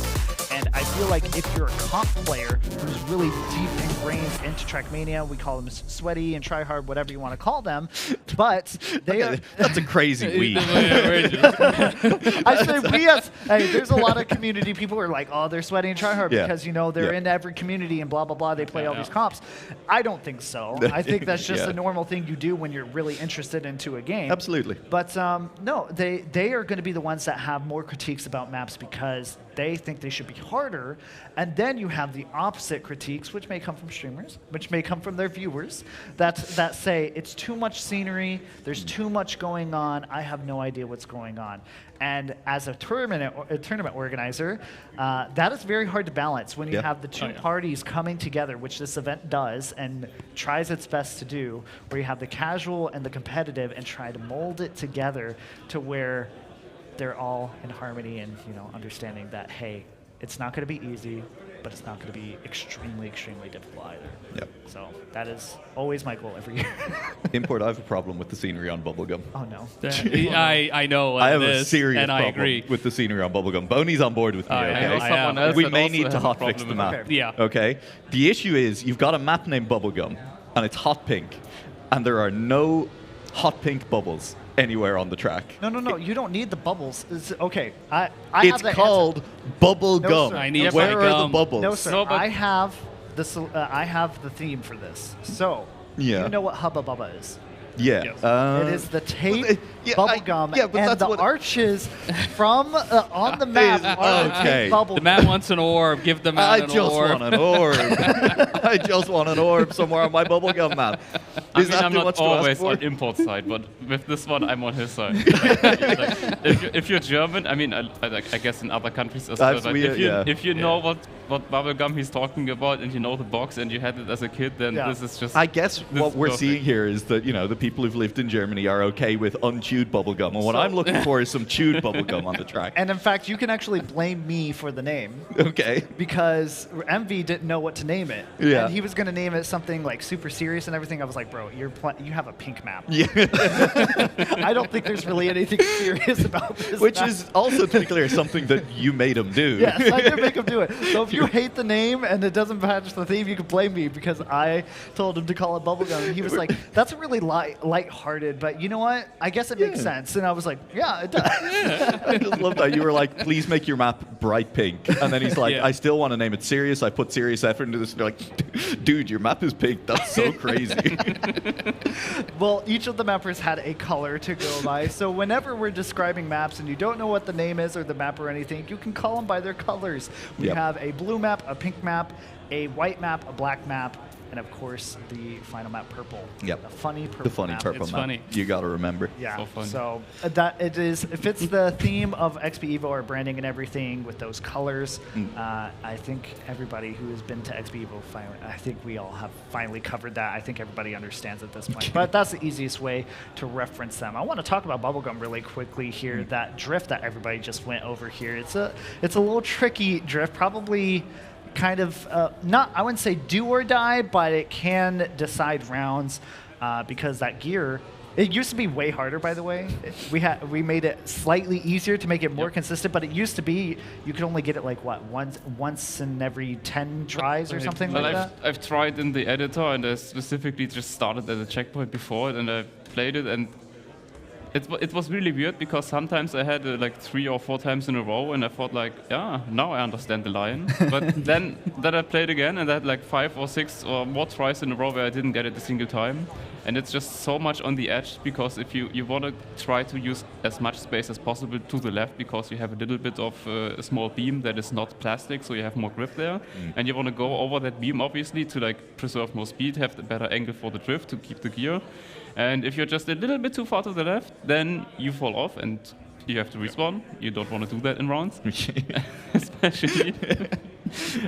And I feel like if you're a comp player who's really deep ingrained into Trackmania, we call them sweaty and tryhard, whatever you want to call them, but they are... That's a crazy week. I say we as... Hey, there's a lot of community people who are like, oh, they're sweaty and tryhard because, you know, they're in every community and blah, blah, blah. They play all these comps. I don't think so. I think that's just a normal thing you do when you're really interested into a game. Absolutely. But no, they are going to be the ones that have more critiques about maps because they think they should be harder. And then you have the opposite critiques, which may come from streamers, which may come from their viewers, that say it's too much scenery, there's too much going on, I have no idea what's going on. And as a tournament organizer, that is very hard to balance when you have the two parties coming together, which this event does and tries its best to do, where you have the casual and the competitive and try to mold it together to where they're all in harmony and, you know, understanding that, hey, it's not going to be easy, but it's not going to be extremely, extremely difficult either. Yep. So that is always my goal every year. Import, I have a problem with the scenery on Bubblegum. Oh, no. I know what I have it a is, serious and I problem agree. with the scenery on Bubblegum. Boney's on board with me, okay? We may need to hotfix the map. Yeah. Okay? The issue is you've got a map named Bubblegum, and it's hot pink, and there are no hot pink bubbles anywhere on the track. No, you don't need the bubbles. Okay, It's called Bubble Gum. Where are the bubbles? No, sir. I have the theme for this. So, you know what Hubba Bubba is? Yeah. It is the tape, bubblegum, and the arches from on the map are the tape bubble. The man wants an orb. Give the man an orb. I just want an orb. I just want an orb somewhere on my bubblegum map. I'm not always on import side, but with this one, I'm on his side. If you're German, I mean, I guess in other countries as well. If you know what bubblegum he's talking about, and you know the box, and you had it as a kid, then this is just. I guess what we're seeing here is that, you know, the people who've lived in Germany are okay with unchewed bubblegum, and what I'm looking for is some chewed bubblegum on the track. And in fact, you can actually blame me for the name. Okay. Because MV didn't know what to name it. Yeah. And he was going to name it something like super serious and everything. I was like, bro, you have a pink map. Yeah. I don't think there's really anything serious about this. Which is also, to be clear, something that you made him do. Yes, I did make him do it. So if you hate the name and it doesn't match the theme, you can blame me because I told him to call it bubblegum. And he was like, that's a really lighthearted, but you know what? I guess it makes sense. And I was like, yeah, it does. I just love that. You were like, please make your map bright pink. And then he's like, I still want to name it serious. I put serious effort into this. And you're like, dude, your map is pink. That's so crazy. Well, each of the mappers had a color to go by. So whenever we're describing maps and you don't know what the name is or the map or anything, you can call them by their colors. We have a blue map, a pink map, a white map, a black map, and of course the final map purple. Yep. A funny purple The funny map. purple It's map. funny. You got to remember. Yeah. So So that it fits the theme of XPEvo, our branding and everything with those colors. I think everybody who has been to XPEvo, I think we all have finally covered that. I think everybody understands at this point. But that's the easiest way to reference them. I want to talk about bubblegum really quickly here. That drift that everybody just went over here. It's a little tricky drift. Probably kind of not, I wouldn't say do or die, but it can decide rounds because that gear, it used to be way harder, by the way. We made it slightly easier to make it more consistent, but it used to be you could only get it like what, once in every 10 tries or something like that. I've tried in the editor, and I specifically just started at a checkpoint before it, and I played it, and it was really weird because sometimes I had like 3 or 4 times in a row, and I thought like, yeah, now I understand the line. But then I played again, and I had like 5 or 6 or more tries in a row where I didn't get it a single time. And it's just so much on the edge because if you want to try to use as much space as possible to the left because you have a little bit of a small beam that is not plastic, so you have more grip there. And you want to go over that beam obviously to like preserve more speed, have the better angle for the drift to keep the gear. And if you're just a little bit too far to the left, then you fall off and you have to respawn. You don't want to do that in rounds, especially.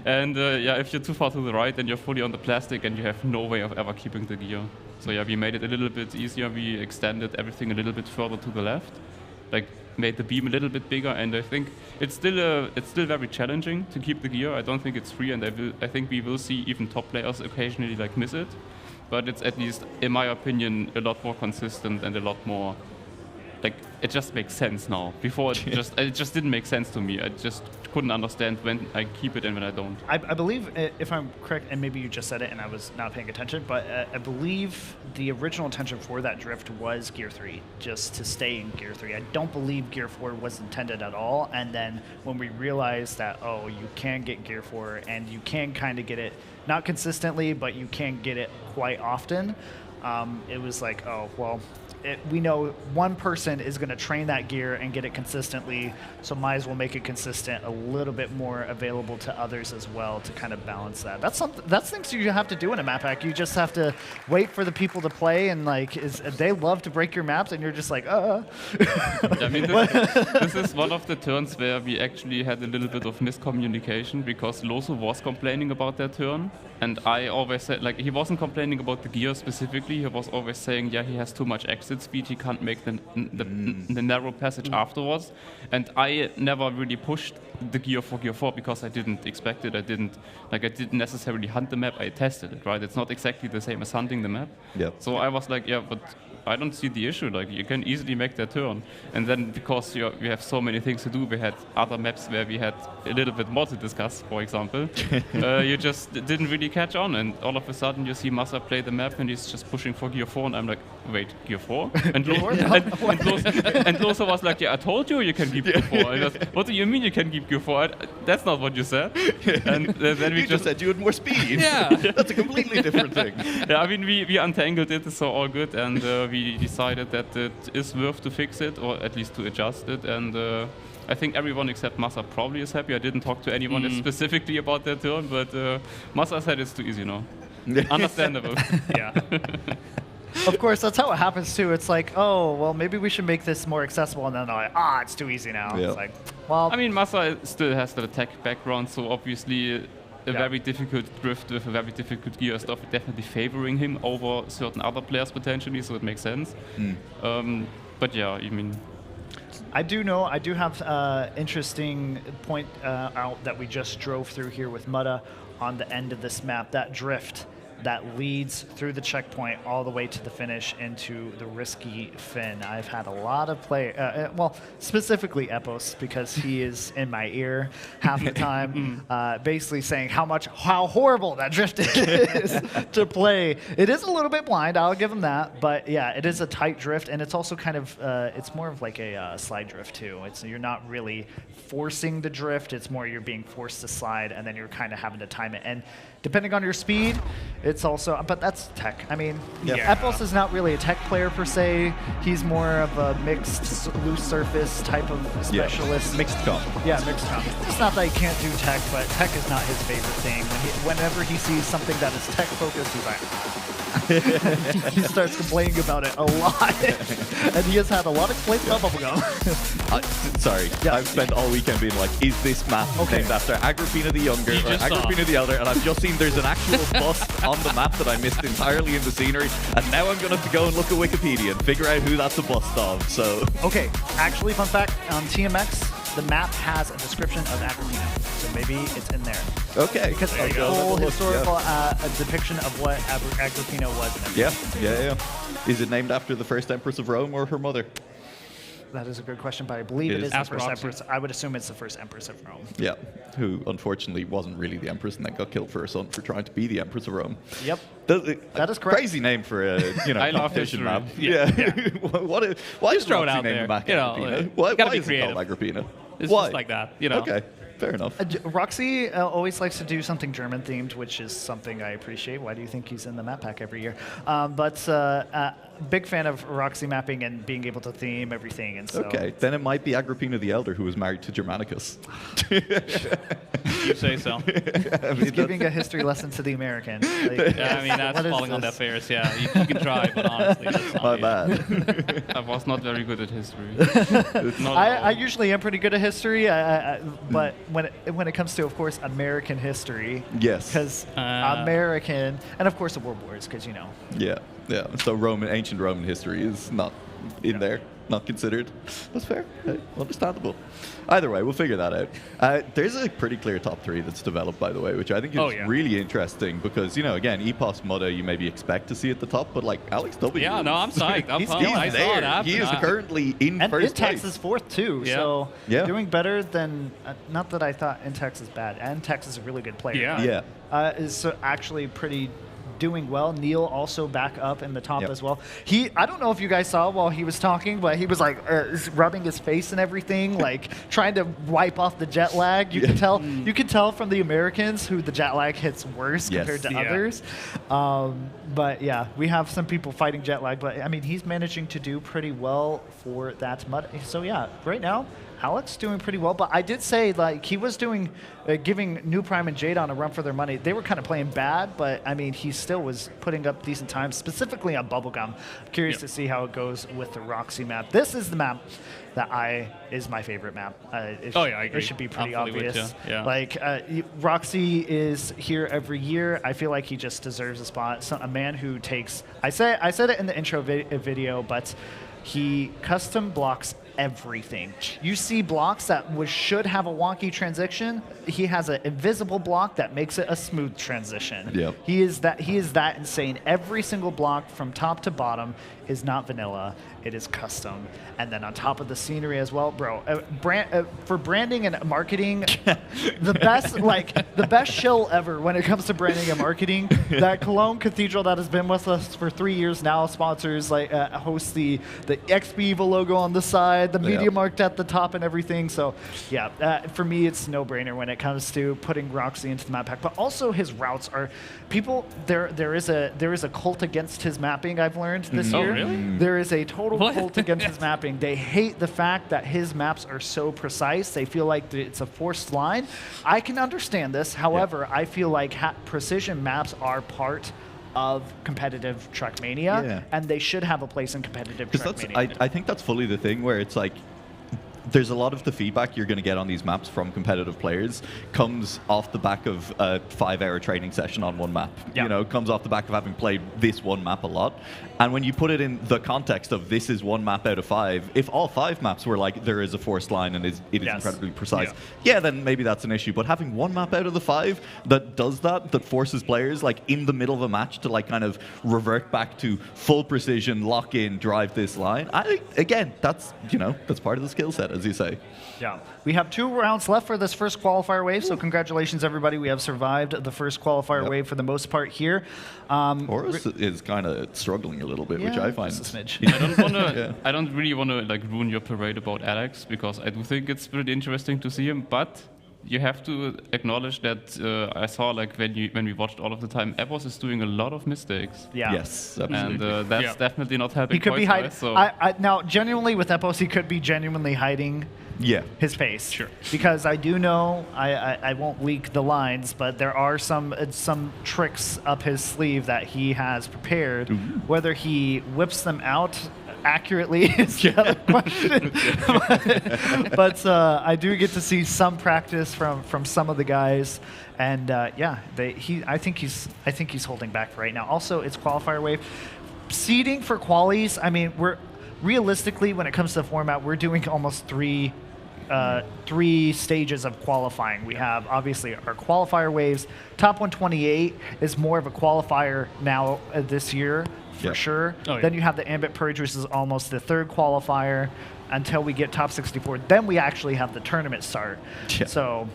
And yeah, if you're too far to the right, then you're fully on the plastic and you have no way of ever keeping the gear. So yeah, we made it a little bit easier. We extended everything a little bit further to the left, like made the beam a little bit bigger. And I think it's still very challenging to keep the gear. I don't think it's free, and I think we will see even top players occasionally like miss it. But it's at least, in my opinion, a lot more consistent and a lot more. Like, it just makes sense now. Before, it just didn't make sense to me. I just couldn't understand when I keep it and when I don't. I believe, if I'm correct, and maybe you just said it and I was not paying attention, but I believe the original intention for that drift was Gear 3, just to stay in Gear 3. I don't believe Gear 4 was intended at all. And then when we realized that, oh, you can get Gear 4 and you can kind of get it, not consistently, but you can get it quite often, it was like, oh, well, we know one person is going to train that gear and get it consistently, so might as well make it consistent, a little bit more available to others as well to kind of balance that. That's things you have to do in a map hack. You just have to wait for the people to play, and like they love to break your maps, and you're just like, I mean, this is one of the turns where we actually had a little bit of miscommunication, because Loso was complaining about that turn, and I always said, like, he wasn't complaining about the gear specifically, he was always saying, yeah, he has too much exit speed, he can't make the narrow passage afterwards. And I never really pushed the gear for Gear 4 because I didn't expect it. I didn't necessarily hunt the map, I tested it, right? It's not exactly the same as hunting the map. Yep. So I was like, yeah, but I don't see the issue. Like, you can easily make that turn. And then because we have so many things to do, we had other maps where we had a little bit more to discuss, for example. You just didn't really catch on, and all of a sudden you see Massa play the map and he's just pushing for Gear 4, and I'm like, wait, Gear 4? And Loso was like, yeah, I told you can keep Gear 4. And I was, what do you mean you can keep Gear 4? That's not what you said. And then we just said you had more speed. Yeah. That's a completely different thing. Yeah, I mean, we untangled it, so all good, and we decided that it is worth to fix it, or at least to adjust it, and I think everyone except Massa probably is happy. I didn't talk to anyone specifically about that turn, but Massa said it's too easy now. Understandable. Yeah. Of course, that's how it happens too. It's like, oh, well, maybe we should make this more accessible, and then they're like, it's too easy now. Yeah. It's like, well, I mean, Massa still has the tech background, so obviously a very difficult drift with a very difficult gear stuff definitely favoring him over certain other players potentially, so it makes sense. But yeah, I mean, I do have interesting point out that we just drove through here with Mutta on the end of this map, that drift that leads through the checkpoint all the way to the finish into the risky fin. I've had a lot of well, specifically Epos, because he is in my ear half the time, basically saying how horrible that drift is to play. It is a little bit blind, I'll give him that, but yeah, it is a tight drift, and it's also kind of, it's more of like a slide drift too. You're not really forcing the drift, it's more you're being forced to slide, and then you're kind of having to time it. And depending on your speed, it's also, but that's tech. I mean, Epos is not really a tech player per se. He's more of a mixed, loose surface type of specialist. Mixed comp. Yeah, mixed comp. It's not that he can't do tech, but tech is not his favorite thing. Whenever he sees something that is tech focused, he's like, he starts complaining about it a lot. And he has had a lot of complaints about bubblegum. Sorry, I've spent all weekend being like, is this map named after Agrippina the Younger or Agrippina the Elder? And I've just seen there's an actual bust on the map that I missed entirely in the scenery, and now I'm going to have to go and look at Wikipedia and figure out who that's a bust of. So okay, actually, fun fact, on TMX, the map has a description of Agrippina, so maybe it's in there. Okay. Because a full historical depiction of what Agrippina was. Yeah. Is it named after the first Empress of Rome or her mother? That is a good question, but I believe it is the first Empress. I would assume it's the first Empress of Rome. Yeah, who unfortunately wasn't really the Empress and then got killed for her son for trying to be the Empress of Rome. Yep. That is correct. Crazy name for a competition map. Yeah. Why is Roxy named back Agrippina? Why is it called Agrippina? It's just like that, Okay. Fair enough. Roxy always likes to do something German themed, which is something I appreciate. Why do you think he's in the map pack every year? But big fan of Roxy mapping and being able to theme everything. And so okay, then it might be Agrippina the Elder who was married to Germanicus. You say so. He's giving a history lesson to the American. Like, yeah, I mean, that's falling on deaf ears. Yeah, you can try, but honestly, that's not my bad. I was not very good at history. I usually am pretty good at history, but when it comes to, of course, American history. Yes. Because American, and of course the World Wars, because you know. Yeah, yeah. So ancient Roman history is not in there, not considered. That's fair. Hey, understandable. Either way, we'll figure that out. There's a pretty clear top 3 that's developed, by the way, which I think is really interesting because, you know, again, Epos, Mudda, you maybe expect to see at the top, but like Alex W. Yeah, no, I'm psyched. I'm pumped. He's I saw there. that. He is currently in first place. Intex is 4th too, so doing better than. Not that I thought Intex is bad. Intex is a really good player. Yeah. Is actually pretty. Doing well. Neil also back up in the top as well. I don't know if you guys saw while he was talking, but he was like rubbing his face and everything, like trying to wipe off the jet lag. You can tell. You can tell from the Americans who the jet lag hits worse compared to others. But yeah, we have some people fighting jet lag, but I mean he's managing to do pretty well for that mud. So yeah, right now. Alex doing pretty well, but I did say like he was doing, giving New Prime and Jadon a run for their money. They were kind of playing bad, but I mean he still was putting up decent times, specifically on Bubblegum. I'm curious to see how it goes with the Roxy map. This is the map that is my favorite map. I agree. It should be pretty obvious. Yeah. Like Roxy is here every year. I feel like he just deserves a spot. A man who takes. I said it in the intro video, but he custom blocks everything. You see blocks that should have a wonky transition. He has an invisible block that makes it a smooth transition. Yep. He is that insane. Every single block from top to bottom is not vanilla. It is custom. And then on top of the scenery as well, bro. For branding and marketing, the best shill ever when it comes to branding and marketing. That Cologne Cathedral that has been with us for 3 years now sponsors hosts the XPEvo logo on the side, the media marked at the top and everything. So yeah, for me it's no brainer when it comes to putting Roxy into the map pack. But also his routes are there is a cult against his mapping I've learned this year. Really? There is a total cult against his mapping. They hate the fact that his maps are so precise. They feel like it's a forced line. I can understand this. However, I feel like precision maps are part of competitive Trackmania, and they should have a place in competitive Trackmania. I think that's fully the thing where it's like, there's a lot of the feedback you're going to get on these maps from competitive players comes off the back of a 5-hour training session on one map. You know, comes off the back of having played this one map a lot. And when you put it in the context of this is one map out of 5, if all 5 maps were like there is a forced line and it is incredibly precise, then maybe that's an issue. But having one map out of the 5 that does that forces players like in the middle of a match to like kind of revert back to full precision, lock in, drive this line. I think again that's part of the skill set, as you say. Yeah. We have 2 rounds left for this first qualifier wave, so congratulations, everybody. We have survived the first qualifier wave for the most part here. Horus is kind of struggling a little bit, which I find. I don't really want to like ruin your parade about Alex, because I do think it's pretty interesting to see him, but you have to acknowledge that I saw like when we watched all of the time, Epos is doing a lot of mistakes. Yeah. Yes, absolutely. And that's definitely not helping. He could be hiding. So. Now, genuinely with Epos, he could be genuinely hiding his face. Sure. Because I do know, I won't leak the lines, but there are some tricks up his sleeve that he has prepared. Whether he whips them out accurately is the other question. but I do get to see some practice from some of the guys, and I think he's holding back right now. Also, it's qualifier wave. Seeding for qualies, I mean, we're realistically, when it comes to the format, we're doing almost three stages of qualifying. We have obviously our qualifier waves. Top 128 is more of a qualifier now this year for sure. Then you have the Ambit Purge, which is almost the 3rd qualifier until we get top 64. Then we actually have the tournament start. So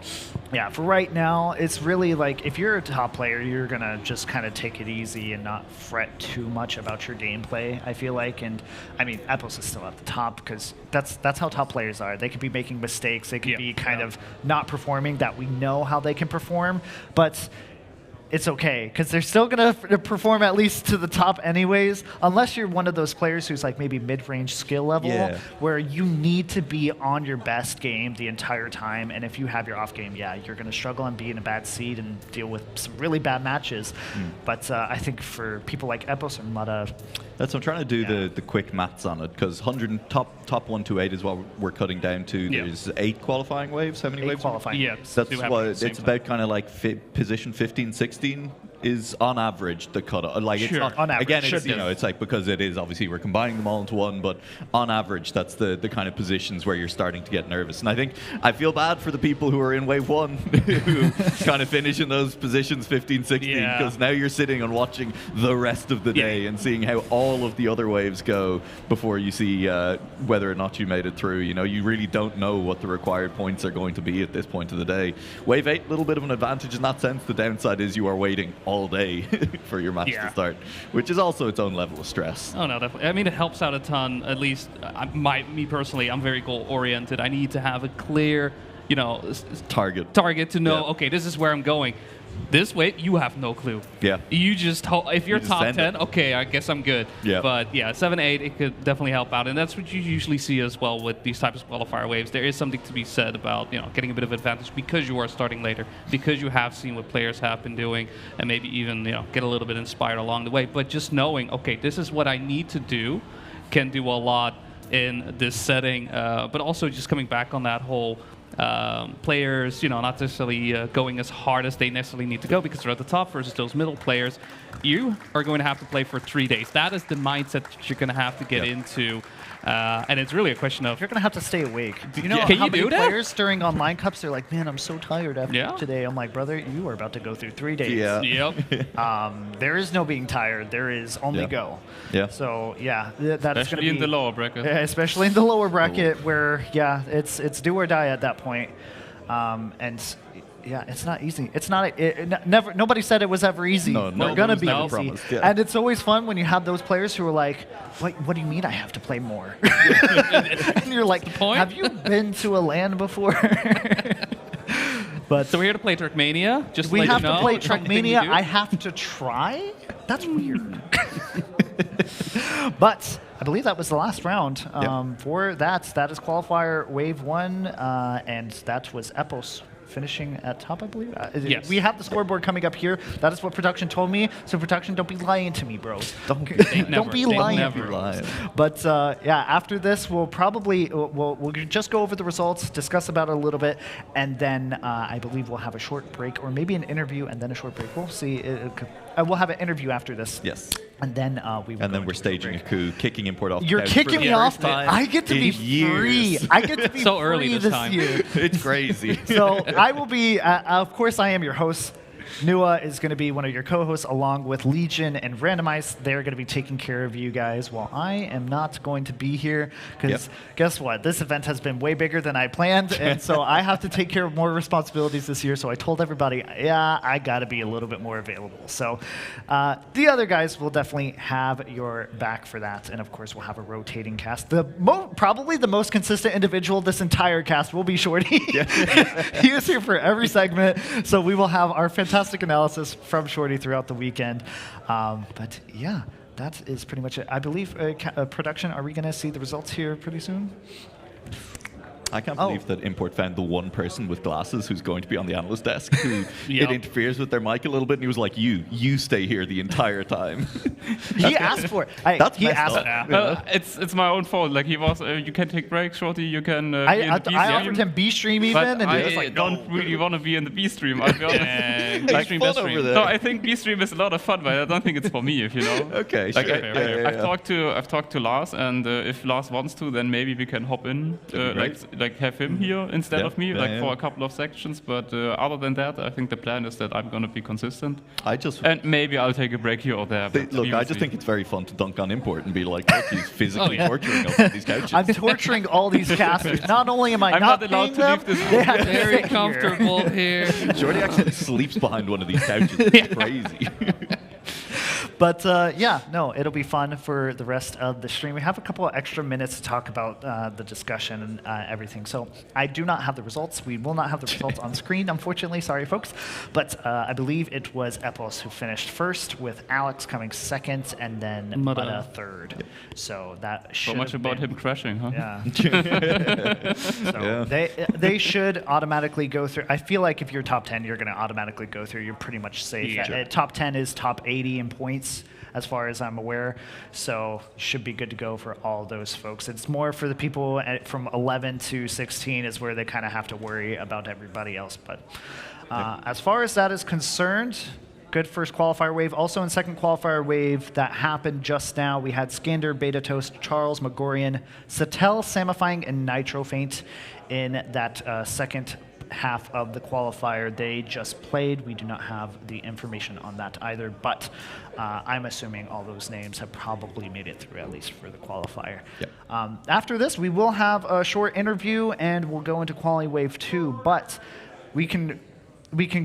yeah, for right now, it's really like if you're a top player, you're gonna just kind of take it easy and not fret too much about your gameplay, I feel like. And I mean, Epos is still at the top because that's how top players are. They could be making mistakes. They could be kind of not performing that we know how they can perform, but it's okay, because they're still going to perform at least to the top anyways, unless you're one of those players who's like maybe mid-range skill level, where you need to be on your best game the entire time, and if you have your off game, you're going to struggle and be in a bad seed and deal with some really bad matches. But I think for people like Epos or Mudda, That's I'm trying to do the quick maths on it, because top 128 is what we're cutting down to. There's 8 qualifying waves. How many 8 waves? qualifying. Yeah, That's what it's about. Kind of like position 15, 16 is on average the cutoff. Like it's not on average, again. It's it's like, because it is obviously we're combining them all into one, but on average that's the kind of positions where you're starting to get nervous. And I feel bad for the people who are in wave 1 who kind of finish in those positions 15, 16, because now you're sitting and watching the rest of the day and seeing how all of the other waves go before you see whether or not you made it through. You really don't know what the required points are going to be at this point of the day. Wave 8, a little bit of an advantage in that sense. The downside is you are waiting all day for your match to start, which is also its own level of stress. Oh no, definitely. I mean, it helps out a ton. At least me personally, I'm very goal oriented. I need to have a clear, target to know. Okay, this is where I'm going. This wave, you have no clue. Yeah. You just if you're top 10, it. okay, I guess I'm good. Yeah. But 7, 8, it could definitely help out, and that's what you usually see as well with these types of qualifier waves. There is something to be said about getting a bit of advantage because you are starting later, because you have seen what players have been doing, and maybe even get a little bit inspired along the way. But just knowing, okay, this is what I need to do, can do a lot in this setting. But also just coming back on that whole. Players, not necessarily going as hard as they necessarily need to go because they're at the top versus those middle players. You are going to have to play for 3 days. That is the mindset that you're going to have to get into. And it's really a question of... You're going to have to stay awake. Do you know Can how you many do that? players during online cups, they're like, man, I'm so tired after today. I'm like, brother, you are about to go through 3 days. Yeah. Yep. There is no being tired. There is only go. Yeah. So, that is going to be... Especially in the lower bracket. Especially in the lower bracket where, it's do or die at that point. And... Yeah, it's not easy. It's not. Never. Nobody said it was ever easy. No, We're gonna be easy. promised, And it's always fun when you have those players who are like, "What do you mean I have to play more?" And you're like, "Have you been to a LAN before?" But so we're here to play Trackmania. Just we have to play Trackmania. I have to try. That's weird. But I believe that was the last round for that. That is qualifier wave 1, and that was Epos finishing at top, I believe. Yes. We have the scoreboard coming up here. That is what production told me. So production, don't be lying to me, bros. Don't be lying. But after this, we'll probably we'll just go over the results, discuss about it a little bit, and then I believe we'll have a short break, or maybe an interview and then a short break. We'll see. We'll have an interview after this. Yes. And then we're staging a coup, kicking import off. You're kicking me off. I get to be free. I get to be so free early this year. It's crazy. So I will be. Of course, I am your host. Nua is going to be one of your co-hosts along with Legion and Randomized. They're going to be taking care of you guys while I am not going to be here because guess what? This event has been way bigger than I planned, and so I have to take care of more responsibilities this year. So I told everybody, I got to be a little bit more available. So the other guys will definitely have your back for that, and of course we'll have a rotating cast. Probably the most consistent individual this entire cast will be Shorty. He is here for every segment, so we will have our fantastic analysis from Shorty throughout the weekend. But yeah, that is pretty much it. I believe production, are we going to see the results here pretty soon? I can't believe that Import found the one person with glasses who's going to be on the analyst desk who it interferes with their mic a little bit, and he was like, you stay here the entire time. He asked for it. He asked it's my own fault. Like he was, you can take breaks, Shorty, you can I offered him B stream even, but and he was like, don't really want to be in the B stream, I'll be honest. B stream, best stream. No, I think B stream is a lot of fun, but I don't think it's for me, if you know. Okay, like sure. I've talked to Lars, and if Lars wants to, then maybe we can hop in, like have him here instead of me, for a couple of sections. But other than that, I think the plan is that I'm going to be consistent. And maybe I'll take a break here or there. Look, I just think it's very fun to dunk on Import and be like, look, he's physically torturing all these couches. I'm torturing all these casters. Not only am I not allowed to leave this room, very comfortable here. Shorty actually sleeps behind one of these couches. It's crazy. But it'll be fun for the rest of the stream. We have a couple of extra minutes to talk about the discussion and everything. So I do not have the results. We will not have the results on screen, unfortunately. Sorry, folks. But I believe it was Epos who finished first, with Alex coming second, and then Mutta third. Yep. So that should. So much about him crashing, huh? Yeah. So they should automatically go through. I feel like if you're top 10, you're going to automatically go through. You're pretty much safe. Yeah. Top 10 is top 80 in points. as far as I'm aware. So should be good to go for all those folks. It's more for the people from 11 to 16 is where they kind of have to worry about everybody else. But as far as that is concerned, good first qualifier wave. Also in second qualifier wave that happened just now, we had Skander, Beta Toast, Charles, Magorian, Satel, Samifying, and Nitro Faint in that second half of the qualifier. They just played. We do not have the information on that either, but I'm assuming all those names have probably made it through, at least for the qualifier. Yep. After this, we will have a short interview, and we'll go into quali wave 2, but we can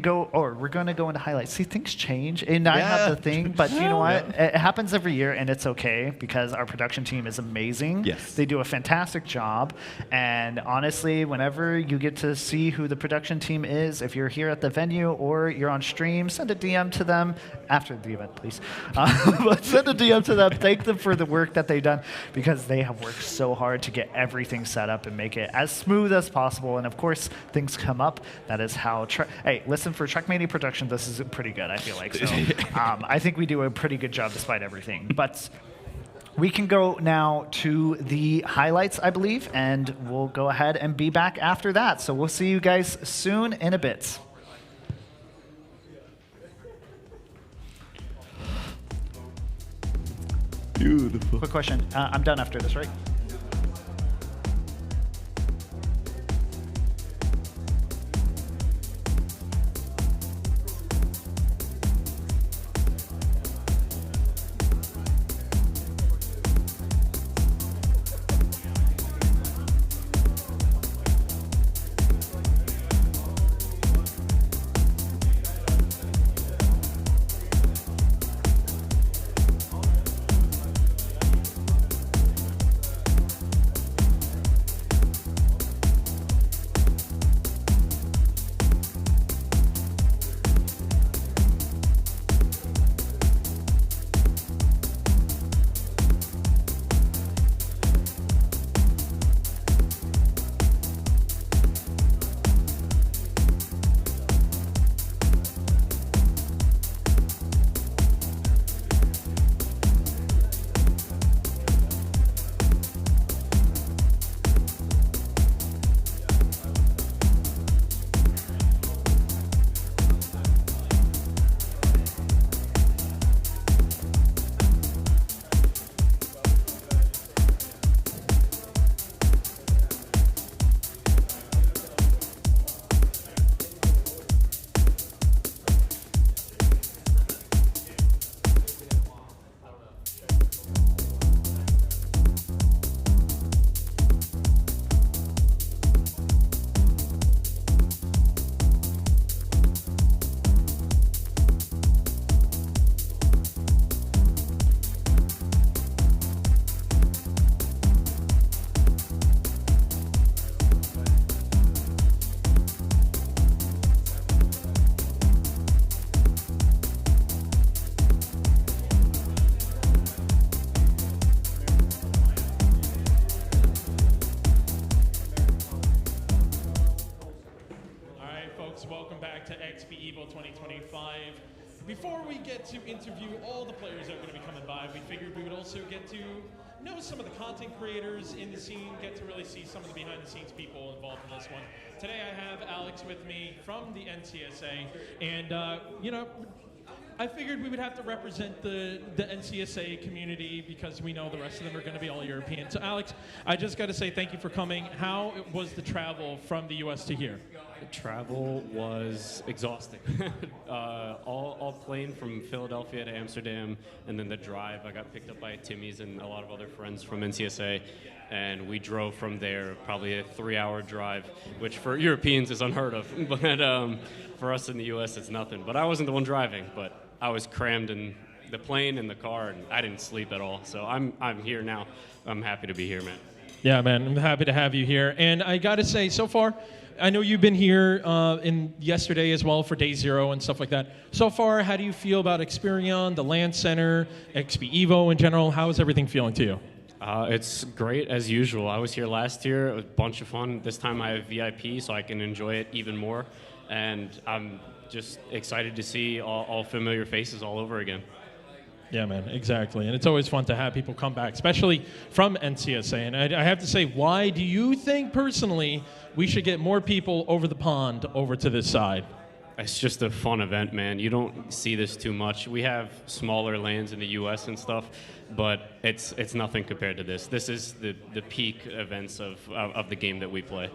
go, or we're going to go into highlights. See, things change, and I have the thing, but you know what? It happens every year, and it's okay, because our production team is amazing. Yes. They do a fantastic job, and honestly, whenever you get to see who the production team is, if you're here at the venue or you're on stream, send a DM to them, after the event, please. But send a DM to them, thank them for the work that they've done, because they have worked so hard to get everything set up and make it as smooth as possible, and of course, things come up. That is how... Hey, listen, for Trackmania production, this is pretty good, I feel like. So I think we do a pretty good job despite everything. But we can go now to the highlights, I believe, and we'll go ahead and be back after that. So we'll see you guys soon in a bit. Beautiful. Quick question. I'm done after this, right? to XPEvo 2025. Before we get to interview all the players that are going to be coming by, we figured we would also get to know some of the content creators in the scene, get to really see some of the behind-the-scenes people involved in this one. Today I have Alex with me from the NCSA, and you know, I figured we would have to represent the NCSA community because we know the rest of them are going to be all European. So Alex, I just got to say thank you for coming. How was the travel from the US to here? The travel was exhausting. all plane from Philadelphia to Amsterdam, and then the drive. I got picked up by Timmy's and a lot of other friends from NCSA, and we drove from there, probably a 3-hour drive, which for Europeans is unheard of, but for us in the US it's nothing. But I wasn't the one driving, but I was crammed in the plane and the car, and I didn't sleep at all. So I'm here now. I'm happy to be here, man. Yeah, man, I'm happy to have you here. And I got to say, so far, I know you've been here in yesterday as well for day 0 and stuff like that. So far, how do you feel about XPERION, the LAN Center, XPEvo in general? How is everything feeling to you? It's great as usual. I was here last year. It was a bunch of fun. This time I have VIP, so I can enjoy it even more. And I'm just excited to see all familiar faces all over again. Yeah, man, exactly. And it's always fun to have people come back, especially from NCSA. And I have to say, why do you think, personally, we should get more people over the pond over to this side? It's just a fun event, man. You don't see this too much. We have smaller lands in the U.S. and stuff, but it's nothing compared to this. This is the peak events of the game that we play.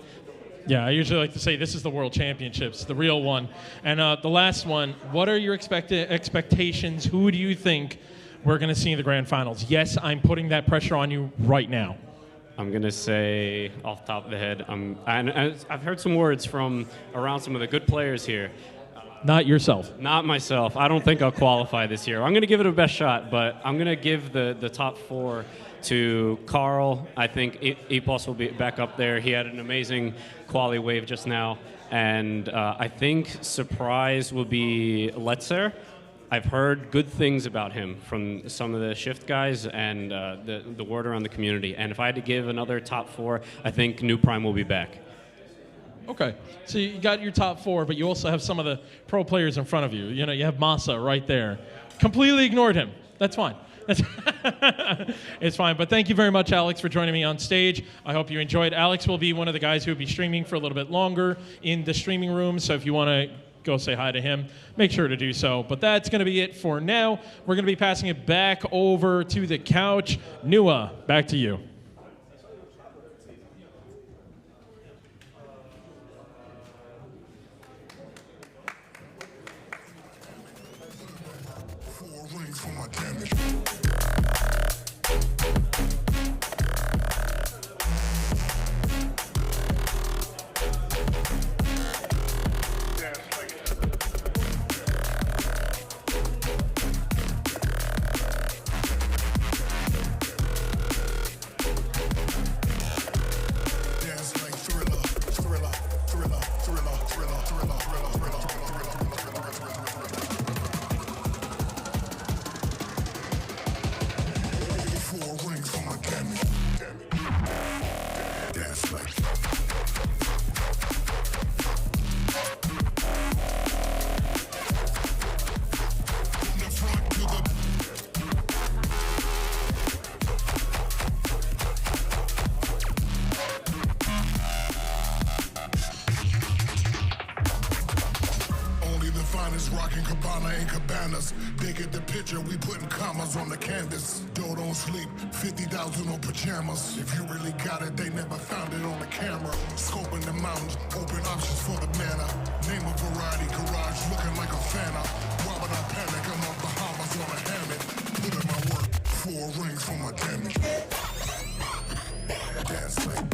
Yeah, I usually like to say this is the World Championships, the real one. And the last one, what are your expectations? Who do you think we're going to see in the grand finals? Yes, I'm putting that pressure on you right now. I'm going to say, off the top of the head, and I've heard some words from around some of the good players here. Not yourself. Not myself. I don't think I'll qualify this year. I'm going to give it a best shot, but I'm going to give the top 4 to Carl. I think Epos will be back up there. He had an amazing quali wave just now. And I think surprise will be Letzer. I've heard good things about him from some of the shift guys and the word around the community. And if I had to give another top 4, I think New Prime will be back. Okay, so you got your top 4, but you also have some of the pro players in front of you. You know, you have Massa right there. Completely ignored him. That's fine. It's fine. But thank you very much, Alex, for joining me on stage. I hope you enjoyed. Alex will be one of the guys who will be streaming for a little bit longer in the streaming room. So if you want to go say hi to him, make sure to do so. But that's going to be it for now. We're going to be passing it back over to the couch. Nua, back to you. Rocking cabana and cabanas. They get the picture, we putting commas on the canvas. Dough don't sleep, 50,000 on pajamas. If you really got it, they never found it on the camera. Scoping the mountains, open options for the manna. Name a variety, garage looking like a Fanta. Why would I panic? I'm on Bahamas on a hammock. Put in my work, 4 rings for my damage. Dance like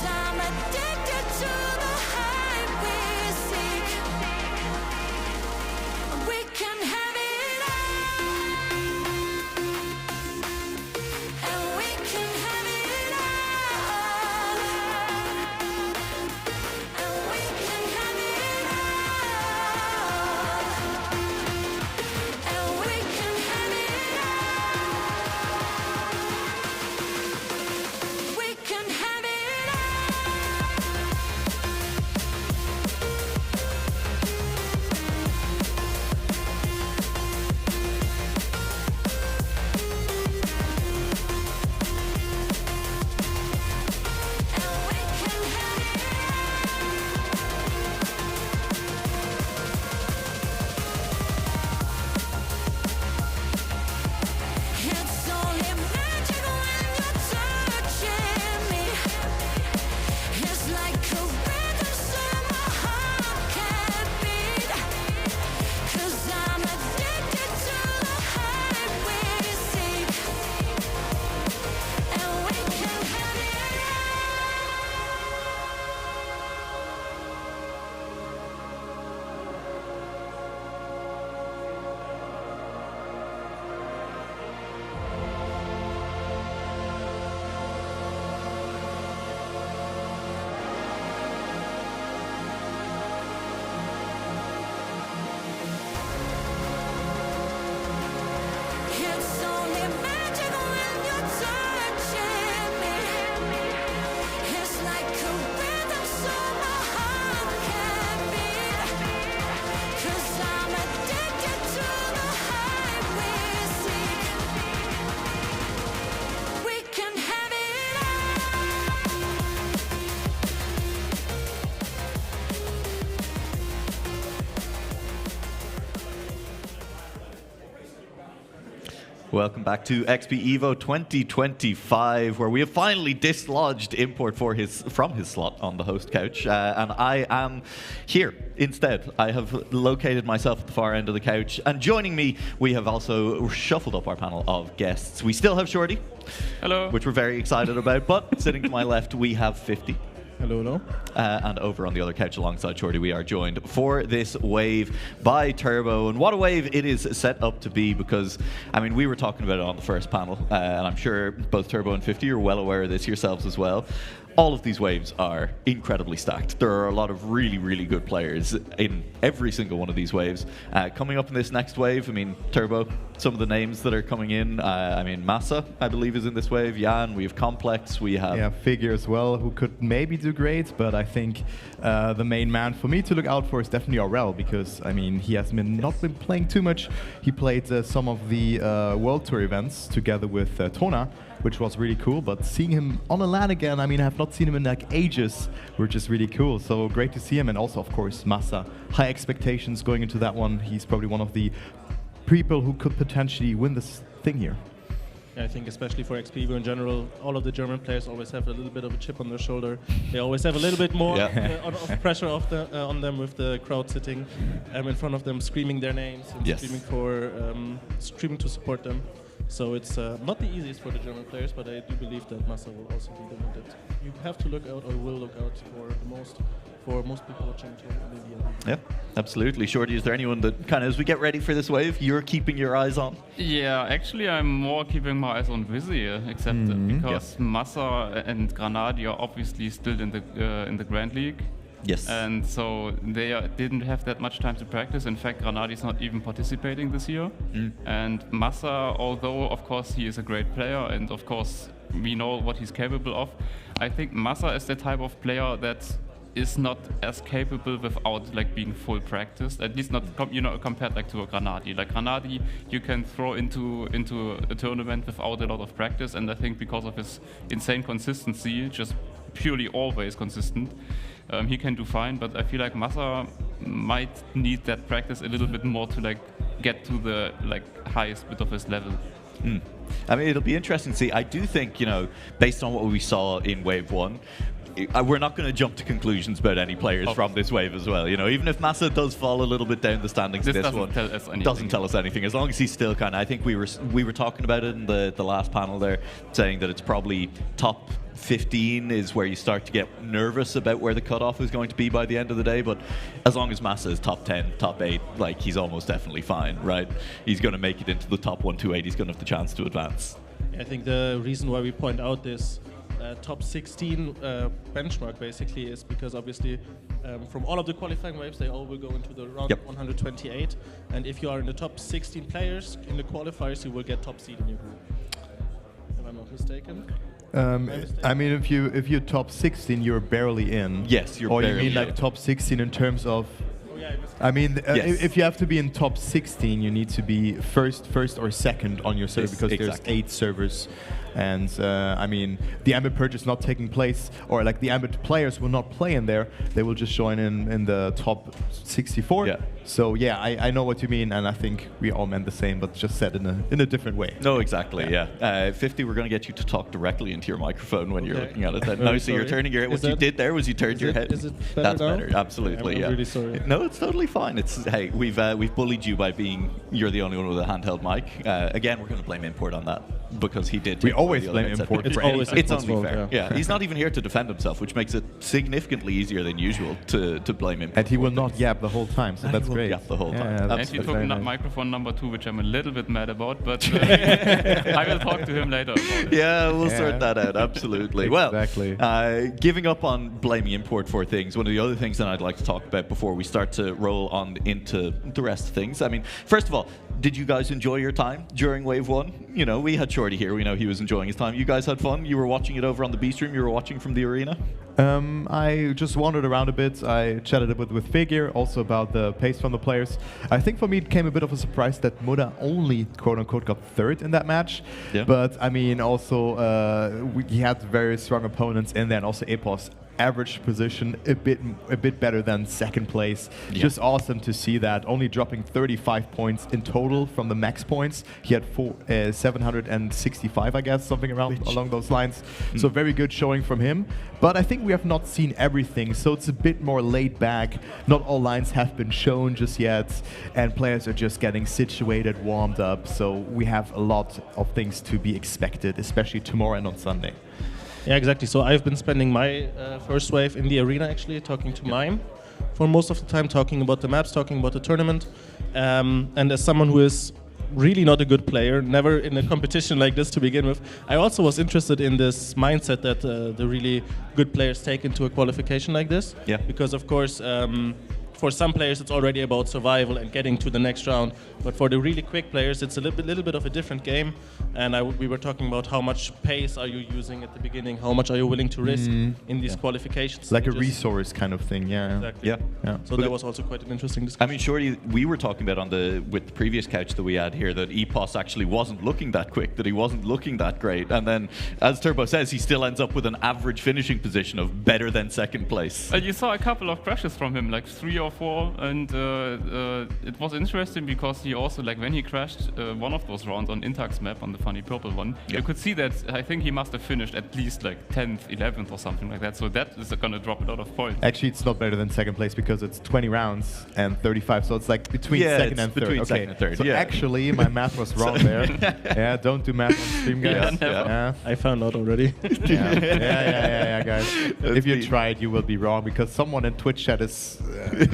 I'm addicted to the high we seek. Welcome back to XPEvo 2025, where we have finally dislodged Import from his slot on the host couch, and I am here instead. I have located myself at the far end of the couch, and joining me, we have also shuffled up our panel of guests. We still have Shorty, hello, which we're very excited about, but sitting to my left, we have 50. Hello, hello. And over on the other couch alongside Shorty, we are joined for this wave by Turbo. And what a wave it is set up to be, because, I mean, we were talking about it on the first panel, and I'm sure both Turbo and 50 are well aware of this yourselves as well. All of these waves are incredibly stacked. There are a lot of really, really good players in every single one of these waves. Coming up in this next wave, I mean, Turbo, some of the names that are coming in, I mean, Massa, I believe, is in this wave. Jan, we have Complex, we have... Yeah, Figure as well, who could maybe do great, but I think the main man for me to look out for is definitely Aurel, because, I mean, he has not been playing too much. He played some of the World Tour events together with Tona, which was really cool, but seeing him on a LAN again, I mean, I have not seen him in like ages, which is really cool. So great to see him, and also, of course, Massa. High expectations going into that one. He's probably one of the people who could potentially win this thing here. I think especially for XPEvo in general, all of the German players always have a little bit of a chip on their shoulder. They always have a little bit more of pressure on them with the crowd sitting in front of them, screaming their names and screaming to support them. So it's not the easiest for the German players, but I do believe that Massa will also be the one that you have to look out, or will look out for the most. For most people watching Olivia. Yeah, absolutely. Shorty, is there anyone that kind of, as we get ready for this wave, you're keeping your eyes on? Yeah, actually I'm more keeping my eyes on Vizzy, except because Massa and Granadi are obviously still in the Grand League. Yes. And so they didn't have that much time to practice. In fact, Granadi is not even participating this year. And Massa, although of course he is a great player, and of course we know what he's capable of, I think Massa is the type of player that is not as capable without like being full practiced, at least not compared like to a Granadi. Like Granadi you can throw into a tournament without a lot of practice, and I think because of his insane consistency, just purely always consistent, he can do fine. But I feel like Massa might need that practice a little bit more to like get to the like highest bit of his level. I mean, it'll be interesting to see. I do think, based on what we saw in Wave 1, we're not going to jump to conclusions about any players from this wave as well. Even if Massa does fall a little bit down the standings, this one doesn't tell us anything. As long as he's still kind of, I think we were talking about it in the last panel there, saying that it's probably top 15 is where you start to get nervous about where the cutoff is going to be by the end of the day. But as long as Massa is top 10, top 8, like he's almost definitely fine, right? He's going to make it into the top 128. He's going to have the chance to advance. I think the reason why we point out this top 16 benchmark basically is because obviously from all of the qualifying waves, they all will go into the round 128, and if you are in the top 16 players in the qualifiers, you will get top seed in your group, if I'm not mistaken. I mean, if you're top 16, you're barely in. Yes, you're barely in. Or you mean like in. top 16 in terms of... I mean, if you have to be in top 16, you need to be first or second on your server, because there's 8 servers. And I mean, the Ambit purge is not taking place, or like the Ambit players will not play in there. They will just join in the top 64. Yeah. So yeah, I know what you mean, and I think we all meant the same, but just said in a different way. No, exactly. Yeah. 50, we're going to get you to talk directly into your microphone when you're looking at it. Then. No, so you're turning your head. What you did there was you turned your head. Is it better That's now? better. Absolutely. I'm really sorry. No, it's totally fine. It's hey, we've bullied you by being you're the only one with a handheld mic. Again, we're going to blame Import on that because he did. We always blame Import. It's only fair. Yeah, he's not even here to defend himself, which makes it significantly easier than usual to blame him. And he will not yap the whole time, so that's great. Yap the whole time. And he took microphone number 2, which I'm a little bit mad about, but I will talk to him later about it. Yeah, we'll sort that out. Absolutely. Exactly. Well, giving up on blaming Import for things, one of the other things that I'd like to talk about before we start to roll on into the rest of things. I mean, first of all, did you guys enjoy your time during Wave 1? We had Shorty here. We know he was enjoying his time. You guys had fun? You were watching it over on the B stream? You were watching from the arena? I just wandered around a bit. I chatted a bit with Figure, also about the pace from the players. I think for me it came a bit of a surprise that Muda only, quote-unquote, got third in that match. Yeah. But, I mean, also, he had very strong opponents in there, and also Epos average position a bit better than second place. Yeah. Just awesome to see that. Only dropping 35 points in total from the max points. He had 765, I guess, something along those lines. So very good showing from him. But I think we have not seen everything, so it's a bit more laid back. Not all lines have been shown just yet, and players are just getting situated, warmed up. So we have a lot of things to be expected, especially tomorrow and on Sunday. Yeah, exactly. So I've been spending my first wave in the arena, actually, talking to Mime for most of the time, talking about the maps, talking about the tournament. And as someone who is really not a good player, never in a competition like this to begin with, I also was interested in this mindset that the really good players take into a qualification like this. Yeah. Because, of course, for some players it's already about survival and getting to the next round, but for the really quick players it's a little bit of a different game. And we were talking about how much pace are you using at the beginning, how much are you willing to risk in these qualifications. Like a resource kind of thing, yeah. Exactly. Yeah. So that was also quite an interesting discussion. I mean, surely we were talking about with the previous couch that we had here that EPOS actually wasn't looking that quick, that he wasn't looking that great, and then as Turbo says, he still ends up with an average finishing position of better than second place. You saw a couple of crashes from him, like 3 or 4, and it was interesting because he also, like when he crashed one of those rounds on Intac's map, on the funny purple one, you could see that I think he must have finished at least like 10th, 11th or something like that, so that is going to drop a lot of points. Actually, it's not better than second place because it's 20 rounds and 35, so it's like between second and third. Between second and third. So actually, my math was wrong there. Yeah, don't do math on stream, guys. Yeah. I found out already. Yeah, guys. If you tried, you will be wrong because someone in Twitch chat is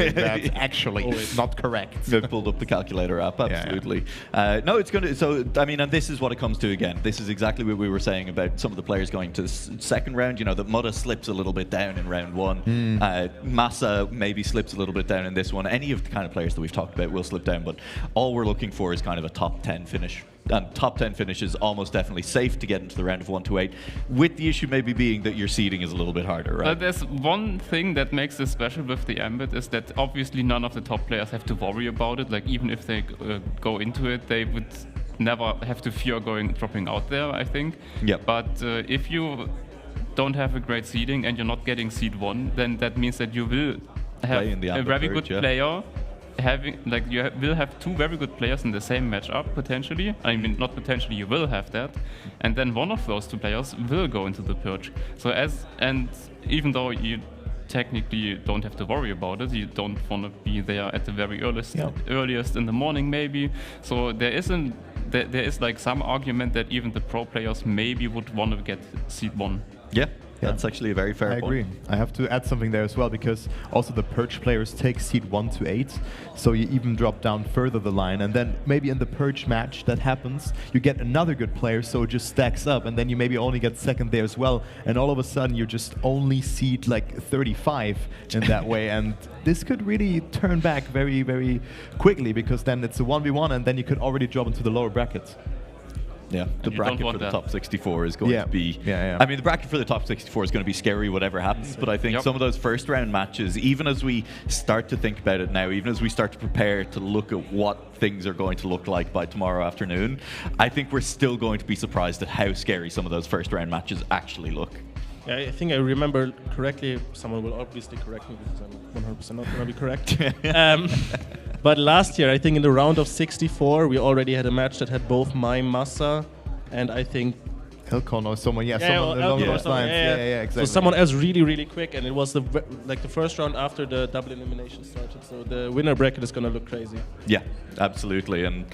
that's actually not correct. They've pulled up the calculator app, absolutely. No, it's going to. So I mean, and this is what it comes to again. This is exactly what we were saying about some of the players going to the second round. You know, that Mutta slips a little bit down in round 1. Massa maybe slips a little bit down in this one. Any of the kind of players that we've talked about will slip down, but all we're looking for is kind of a top 10 finish. And top 10 finish is almost definitely safe to get into the round of 1 to 8, with the issue maybe being that your seeding is a little bit harder, right? There's one thing that makes this special with the Ambit is that obviously none of the top players have to worry about it. Like even if they go into it, they would never have to fear dropping out there, I think. Yeah. But if you don't have a great seeding and you're not getting seed 1, then that means that you will have a very good player. You will have 2 very good players in the same matchup potentially. I mean, not potentially, you will have that, and then one of those 2 players will go into the purge. So even though you technically don't have to worry about it, you don't want to be there at the very earliest in the morning maybe. So there is like some argument that even the pro players maybe would want to get seed 1. Yeah. That's actually a very fair point. I agree. I have to add something there as well, because also the Purge players take seed 1 to 8, so you even drop down further the line, and then maybe in the Purge match that happens, you get another good player, so it just stacks up, and then you maybe only get second there as well, and all of a sudden you just only seed like 35 in that way, and this could really turn back very, very quickly, because then it's a 1v1, and then you could already drop into the lower brackets. Yeah, the bracket for the top 64 is going to be... I mean, the bracket for the top 64 is going to be scary whatever happens, but I think some of those first round matches, even as we start to think about it now, even as we start to prepare to look at what things are going to look like by tomorrow afternoon, I think we're still going to be surprised at how scary some of those first round matches actually look. Yeah, I think I remember correctly. Someone will obviously correct me because I'm 100% not going to be correct. But last year, I think in the round of 64, we already had a match that had both Massa and I think Elcon or someone, someone along those lines. Yeah, exactly. So someone else really, really quick, and it was the first round after the double elimination started. So the winner bracket is going to look crazy. Yeah, absolutely. And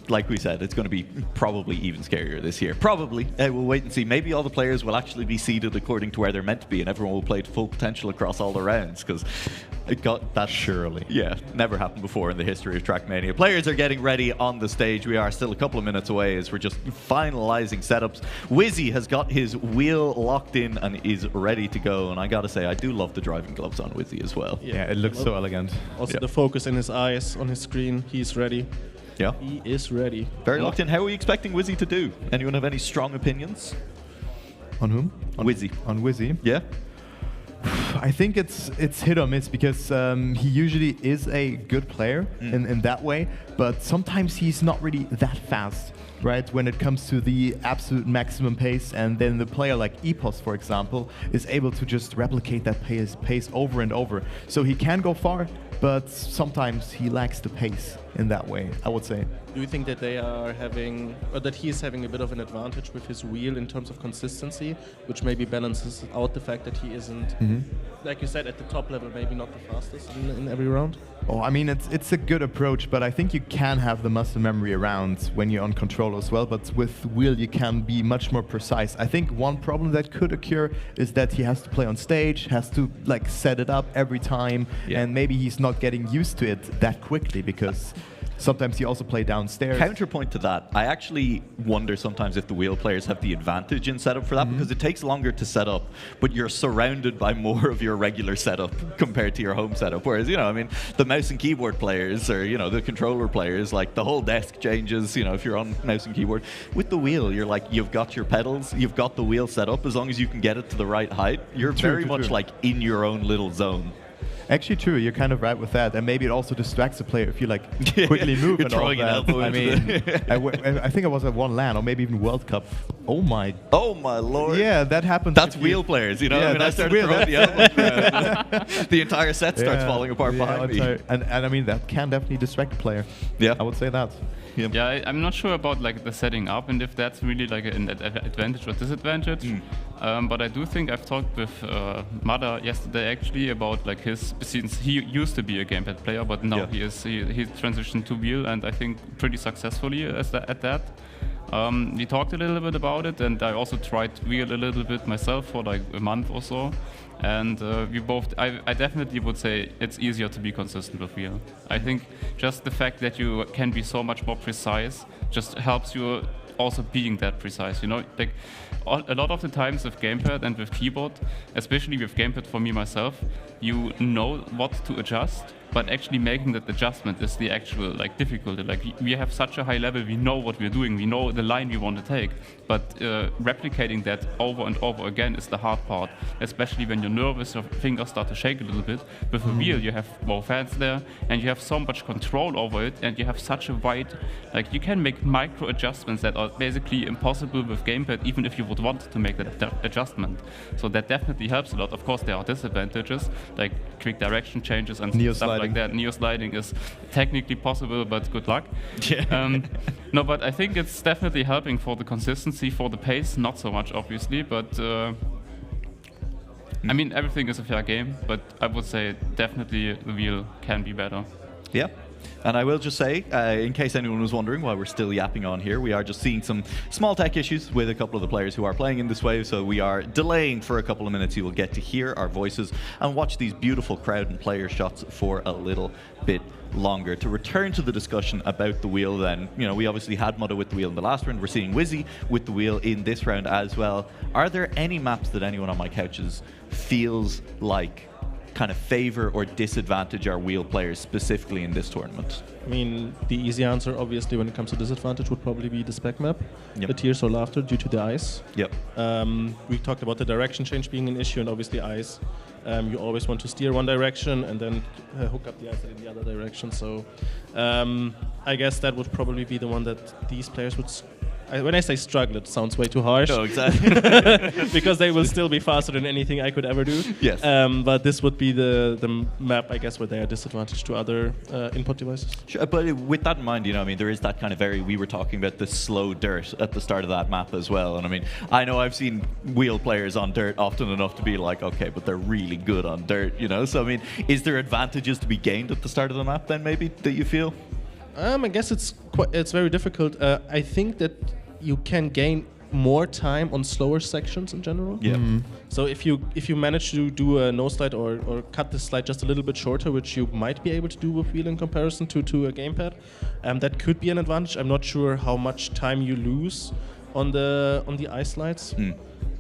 like we said, it's going to be probably even scarier this year. Probably. We'll wait and see. Maybe all the players will actually be seeded according to where they're meant to be, and everyone will play to full potential across all the rounds, because it got that. Surely. Yeah, never happened before in the history of Trackmania. Players are getting ready on the stage. We are still a couple of minutes away as we're just finalizing setups. Wizzy has got his wheel locked in and is ready to go, and I gotta say, I do love the driving gloves on Wizzy as well. Yeah, it looks so elegant. Also the focus in his eyes on his screen, he's ready. Yeah. He is ready. Very locked in. How are we expecting Wizzy to do? Anyone have any strong opinions? On whom? Wizzy. On Wizzy? Yeah. I think it's hit or miss, because he usually is a good player in that way, but sometimes he's not really that fast. right? When it comes to the absolute maximum pace, and then the player like XPEvo, for example, is able to just replicate that pace over and over. So he can go far, but sometimes he lacks the pace in that way, I would say. Do you think that they are having, or that he is having a bit of an advantage with his wheel in terms of consistency, which maybe balances out the fact that he isn't, like you said, at the top level, maybe not the fastest in every round? Oh, I mean, it's a good approach, but I think you can have the muscle memory around when you're on control as well, but with wheel you can be much more precise. I think one problem that could occur is that he has to play on stage, has to like set it up every time, and maybe he's not getting used to it that quickly because sometimes you also play downstairs. Counterpoint to that, I actually wonder sometimes if the wheel players have the advantage in setup for that, because it takes longer to set up, but you're surrounded by more of your regular setup compared to your home setup. Whereas, you know, I mean, the mouse and keyboard players, or, you know, the controller players, like the whole desk changes, you know, if you're on mouse and keyboard. With the wheel, you're like, you've got your pedals, you've got the wheel set up, as long as you can get it to the right height, you're very much like in your own little zone. Actually, true. You're kind of right with that, and maybe it also distracts the player if you like quickly move and all that. I mean, I think I was at one LAN or maybe even World Cup. Oh my lord! Yeah, that happens. That's wheel players, you know. Yeah, I mean, I started throwing the elbow. The entire set starts falling apart behind me. And I mean that can definitely distract the player. Yeah, I would say that. Yeah, I'm not sure about like the setting up and if that's really like an advantage or disadvantage. But I do think I've talked with Mada yesterday actually about like his, since he used to be a gamepad player, but now he transitioned to wheel, and I think pretty successfully at that. We talked a little bit about it, and I also tried wheel a little bit myself for like a month or so. And I definitely would say it's easier to be consistent with wheel. I think just the fact that you can be so much more precise just helps you also being that precise, you know? Like a lot of the times with gamepad and with keyboard, especially with gamepad for me myself, you know what to adjust, but actually making that adjustment is the actual like difficulty. Like we have such a high level, we know what we're doing, we know the line we want to take, but replicating that over and over again is the hard part, especially when you're nervous, your fingers start to shake a little bit. With a wheel, you have both hands there, and you have so much control over it, and you have such a wide, like you can make micro adjustments that are basically impossible with gamepad, even if you would want to make that adjustment. So that definitely helps a lot. Of course, there are disadvantages, like quick direction changes and stuff like that. Neo sliding is technically possible, but good luck. No, but I think it's definitely helping for the consistency, for the pace, not so much obviously, but I mean, everything is a fair game, but I would say definitely the wheel can be better. Yeah. And I will just say, in case anyone was wondering why we're still yapping on here, we are just seeing some small tech issues with a couple of the players who are playing in this wave, so we are delaying for a couple of minutes. You will get to hear our voices and watch these beautiful crowd and player shots for a little bit longer. To return to the discussion about the wheel then, you know, we obviously had Mudda with the wheel in the last round. We're seeing Wizzy with the wheel in this round as well. Are there any maps that anyone on my couches feels like kind of favor or disadvantage our wheel players specifically in this tournament? I mean, the easy answer, obviously, when it comes to disadvantage, would probably be the spec map, the Tears or Laughter, due to the ice. We talked about the direction change being an issue, and obviously ice. You always want to steer one direction and then hook up the ice in the other direction. So I guess that would probably be the one that these players would. When I say struggle, it sounds way too harsh. No, exactly. Because they will still be faster than anything I could ever do. Yes. But this would be the map, I guess, where they are disadvantaged to other input devices. Sure, but with that in mind, you know, I mean, there is that kind of we were talking about the slow dirt at the start of that map as well. And I mean, I know I've seen wheel players on dirt often enough to be like, okay, but they're really good on dirt, you know? So, I mean, is there advantages to be gained at the start of the map then, maybe, that you feel? I guess it's very difficult. I think that you can gain more time on slower sections in general. So if you manage to do a no slide or cut the slide just a little bit shorter, which you might be able to do with wheel in comparison to a gamepad, that could be an advantage. I'm not sure how much time you lose on the ice slides.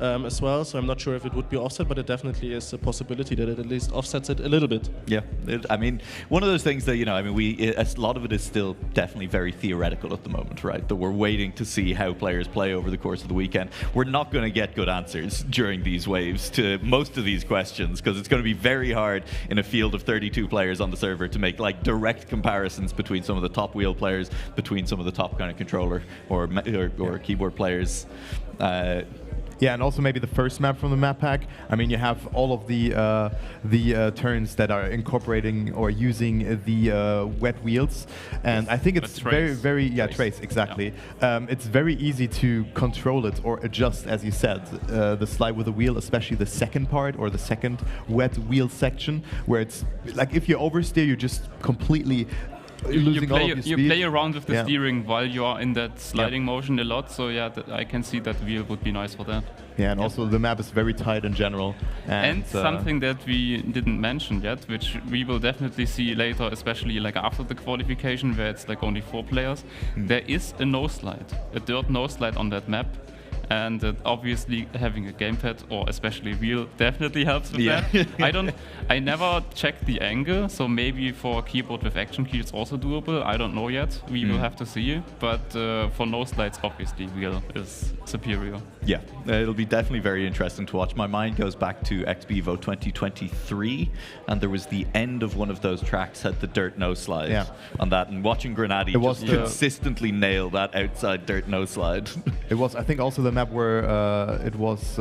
as well. So I'm not sure if it would be offset, but it definitely is a possibility that it at least offsets it a little bit. Yeah, I mean, one of those things that, I mean, a lot of it is still definitely very theoretical at the moment, right? That we're waiting to see how players play over the course of the weekend. We're not going to get good answers during these waves to most of these questions, because it's going to be very hard in a field of 32 players on the server to make like direct comparisons between some of the top wheel players, between some of the top kind of controller or keyboard players. Yeah, and also maybe the first map from the map pack. I mean, you have all of the turns that are incorporating or using the wet wheels, and I think it's very trace exactly. Yeah. It's very easy to control it or adjust, as you said, the slide with the wheel, especially the second part or the second wet wheel section, where it's like if you oversteer, you're just completely you play around with the steering while you are in that sliding motion a lot, so yeah, I can see that wheel would be nice for that. Yeah, and also the map is very tight in general. And something that we didn't mention yet, which we will definitely see later, especially like after the qualification where it's like only 4 players, there is a no slide, a dirt no slide on that map. And obviously having a gamepad or especially wheel definitely helps with that. I never checked the angle, so maybe for a keyboard with action key it's also doable. I don't know yet. We will have to see. But for no slides, obviously wheel is superior. Yeah, it'll be definitely very interesting to watch. My mind goes back to XPEvo 2023, and there was the end of one of those tracks had the dirt no slide on that, and watching Grenady just consistently nail that outside dirt no slide. It was, I think, also the map where it was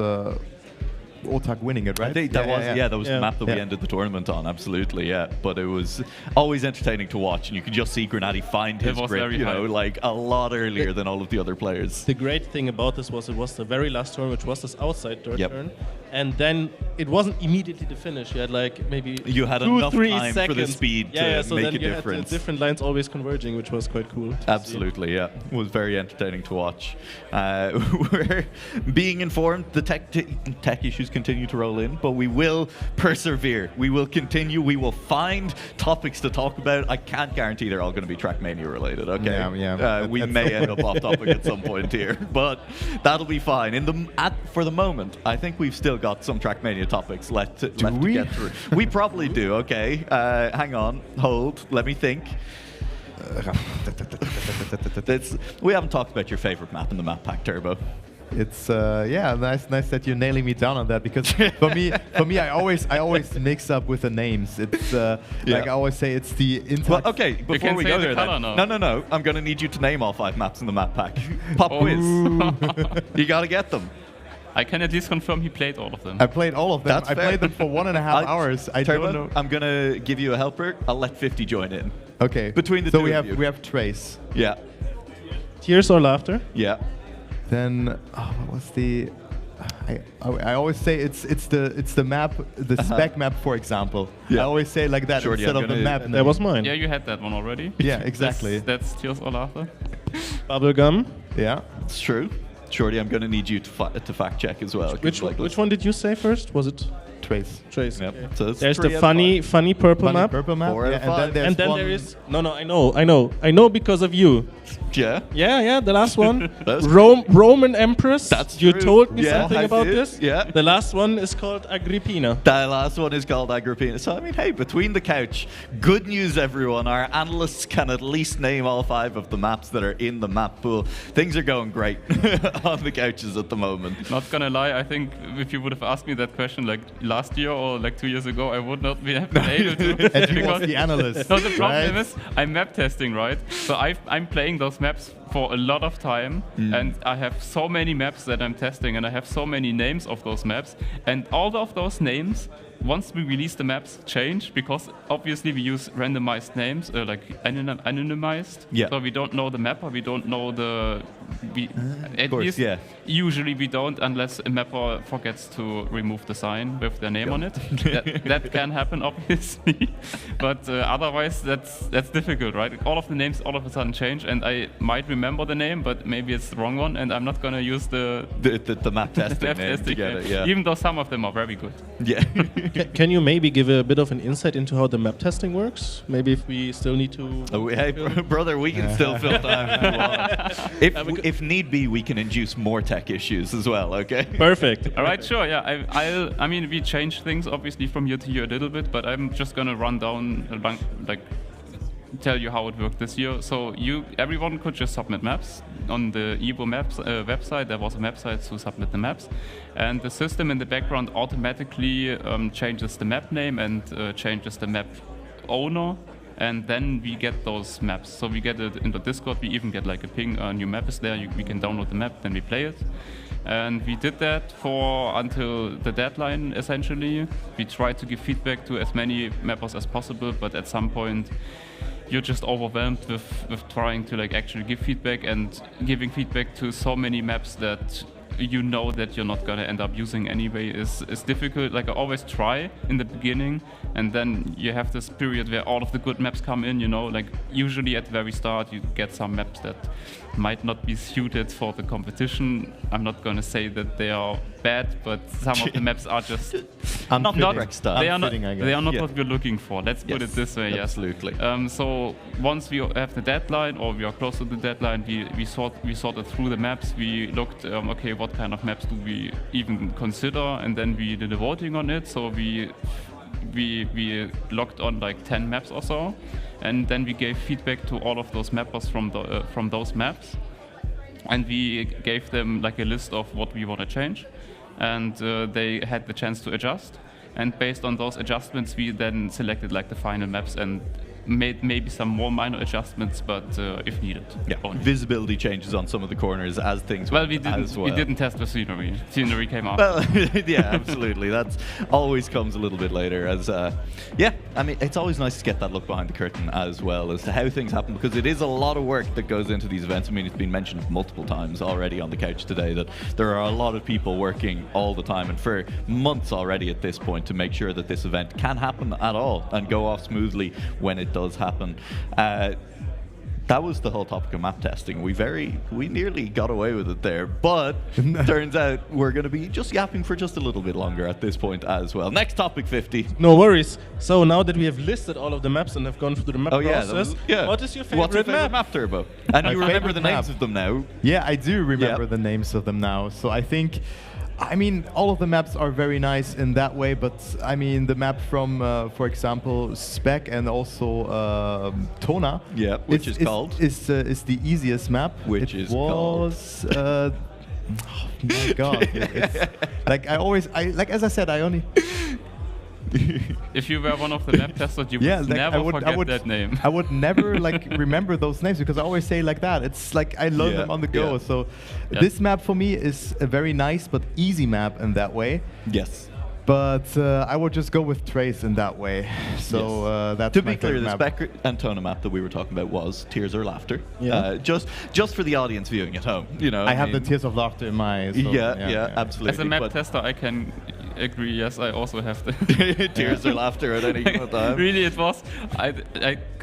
Otak winning it, right? That was the map that we ended the tournament on, absolutely, yeah. But it was always entertaining to watch, and you could just see Grenady find his grip, like a lot earlier than all of the other players. The great thing about this was it was the very last turn, which was this outside dirt turn, and then it wasn't immediately the finish. You had like maybe you had 2-3 time seconds for the speed to so make then a you difference. Had different lines always converging, which was quite cool. Absolutely, yeah. It was very entertaining to watch. We're being informed the tech issues continue to roll in, but we will persevere. We will continue. We will find topics to talk about. I can't guarantee they're all going to be Trackmania related, okay? We may end up off topic at some point here, but that'll be fine. For the moment, I think we've still got some Trackmania topics left to get through. We probably do, okay. Hang on, hold, let me think. We haven't talked about your favorite map in the map pack, Turbo. It's nice that you're nailing me down on that, because for me I always mix up with the names. It's like I always say it's the Well, okay, before we go there, no, I'm gonna need you to name all 5 maps in the map pack. Pop quiz. You gotta get them. I can at least confirm he played all of them. I played all of them. That's I played them for 1.5 hours. I don't know. I'm gonna give you a helper. I'll let 50 join in. Okay. Between the two of you. we have Trace. Yeah. Tears or Laughter? Yeah. Then what was the? I always say it's the map, the spec map, for example. I always say like that instead of the map. That was mine. Yeah, you had that one already. Yeah, exactly. That's Tears or Laughter. Bubblegum. Yeah, it's true. Shorty, I'm going to need you to fact check as well. Which one did you say first? Was it Trace? Trace. Yep. Okay. So there's the funny purple map. Purple map. Yeah, and then there is I know because of you. Yeah. Yeah. The last one, Roman Empress. That's you true. told me something about this. Yeah. The last one is called Agrippina. The last one is called Agrippina. So I mean, hey, between the couch, good news, everyone. Our analysts can at least name all 5 of the maps that are in the map pool. Things are going great on the couches at the moment. Not gonna lie, I think if you would have asked me that question like last year or like 2 years ago, I would not have been able to. And you was the analyst. No, the problem is I'm map testing, right? So I'm playing those maps for a lot of time, and I have so many maps that I'm testing, and I have so many names of those maps, and all of those names, once we release the maps, change, because obviously we use randomized names, like anonymized. Yeah. So we don't know the mapper, we don't know the. Usually we don't, unless a mapper forgets to remove the sign with their name on it. that can happen, obviously, but otherwise that's difficult, right? All of the names all of a sudden change, and I might remember the name, but maybe it's the wrong one, and I'm not gonna use the map testing name to get it. Yeah. Even though some of them are very good. Yeah. Can you maybe give a bit of an insight into how the map testing works? Maybe if we still need to... Hey, brother, we can still fill time. If need be, we can induce more tech issues as well, okay? Perfect. All right, sure, yeah. I mean, we change things, obviously, from year to year a little bit, but I'm just going to run down, tell you how it worked this year. So everyone could just submit maps. On the Evo Maps website, there was a map site to submit the maps. And the system in the background automatically changes the map name and changes the map owner. And then we get those maps. So we get it in the Discord. We even get like a ping, a new map is there. We can download the map, then we play it. And we did that until the deadline, essentially. We tried to give feedback to as many mappers as possible, but at some point, you're just overwhelmed with trying to actually give feedback, and giving feedback to so many maps that you know that you're not gonna end up using anyway is difficult. I always try in the beginning, and then you have this period where all of the good maps come in, usually at the very start you get some maps that might not be suited for the competition. I'm not gonna say that they are bad, but some of the maps are just not what we're looking for. Let's put it this way. Absolutely. So once we have the deadline, or we are close to the deadline, we sorted through the maps. We looked, okay, what kind of maps do we even consider, and then we did a voting on it. So we locked on 10 maps or so, and then we gave feedback to all of those mappers from those maps, and we gave them a list of what we want to change, and they had the chance to adjust. And based on those adjustments, we then selected the final maps and made maybe some more minor adjustments, but if needed. Yeah, visibility changes on some of the corners as things we didn't test the scenery. Scenery came out. Well, yeah, absolutely. That always comes a little bit later. It's always nice to get that look behind the curtain as well as to how things happen, because it is a lot of work that goes into these events. It's been mentioned multiple times already on the couch today that there are a lot of people working all the time and for months already at this point to make sure that this event can happen at all and go off smoothly when it does happen. That was the whole topic of map testing. We nearly got away with it there, but turns out we're going to be just yapping for just a little bit longer at this point as well. Next topic, 50. No worries. So now that we have listed all of the maps and have gone through the map process, what is your favorite map, Turbo? And you remember the names of them now? Yeah, I do remember the names of them now. So I think, all of the maps are very nice in that way, but the map from, for example, Spec and also Tona, which is the easiest map. Oh my God! As I said, I only. If you were one of the map testers, you would never forget that name. I would never remember those names because I always say like that. It's I learn them on the go. So this map for me is a very nice but easy map in that way. Yes. But I would just go with Trace in that way. So that's to be clear, the Spec and Tona map that we were talking about was Tears or Laughter. Yeah. Just for the audience viewing at home, I have the Tears of Laughter in my. So, absolutely. As a map tester, I can agree. Yes, I also have the Tears or Laughter at any time. Really, it was.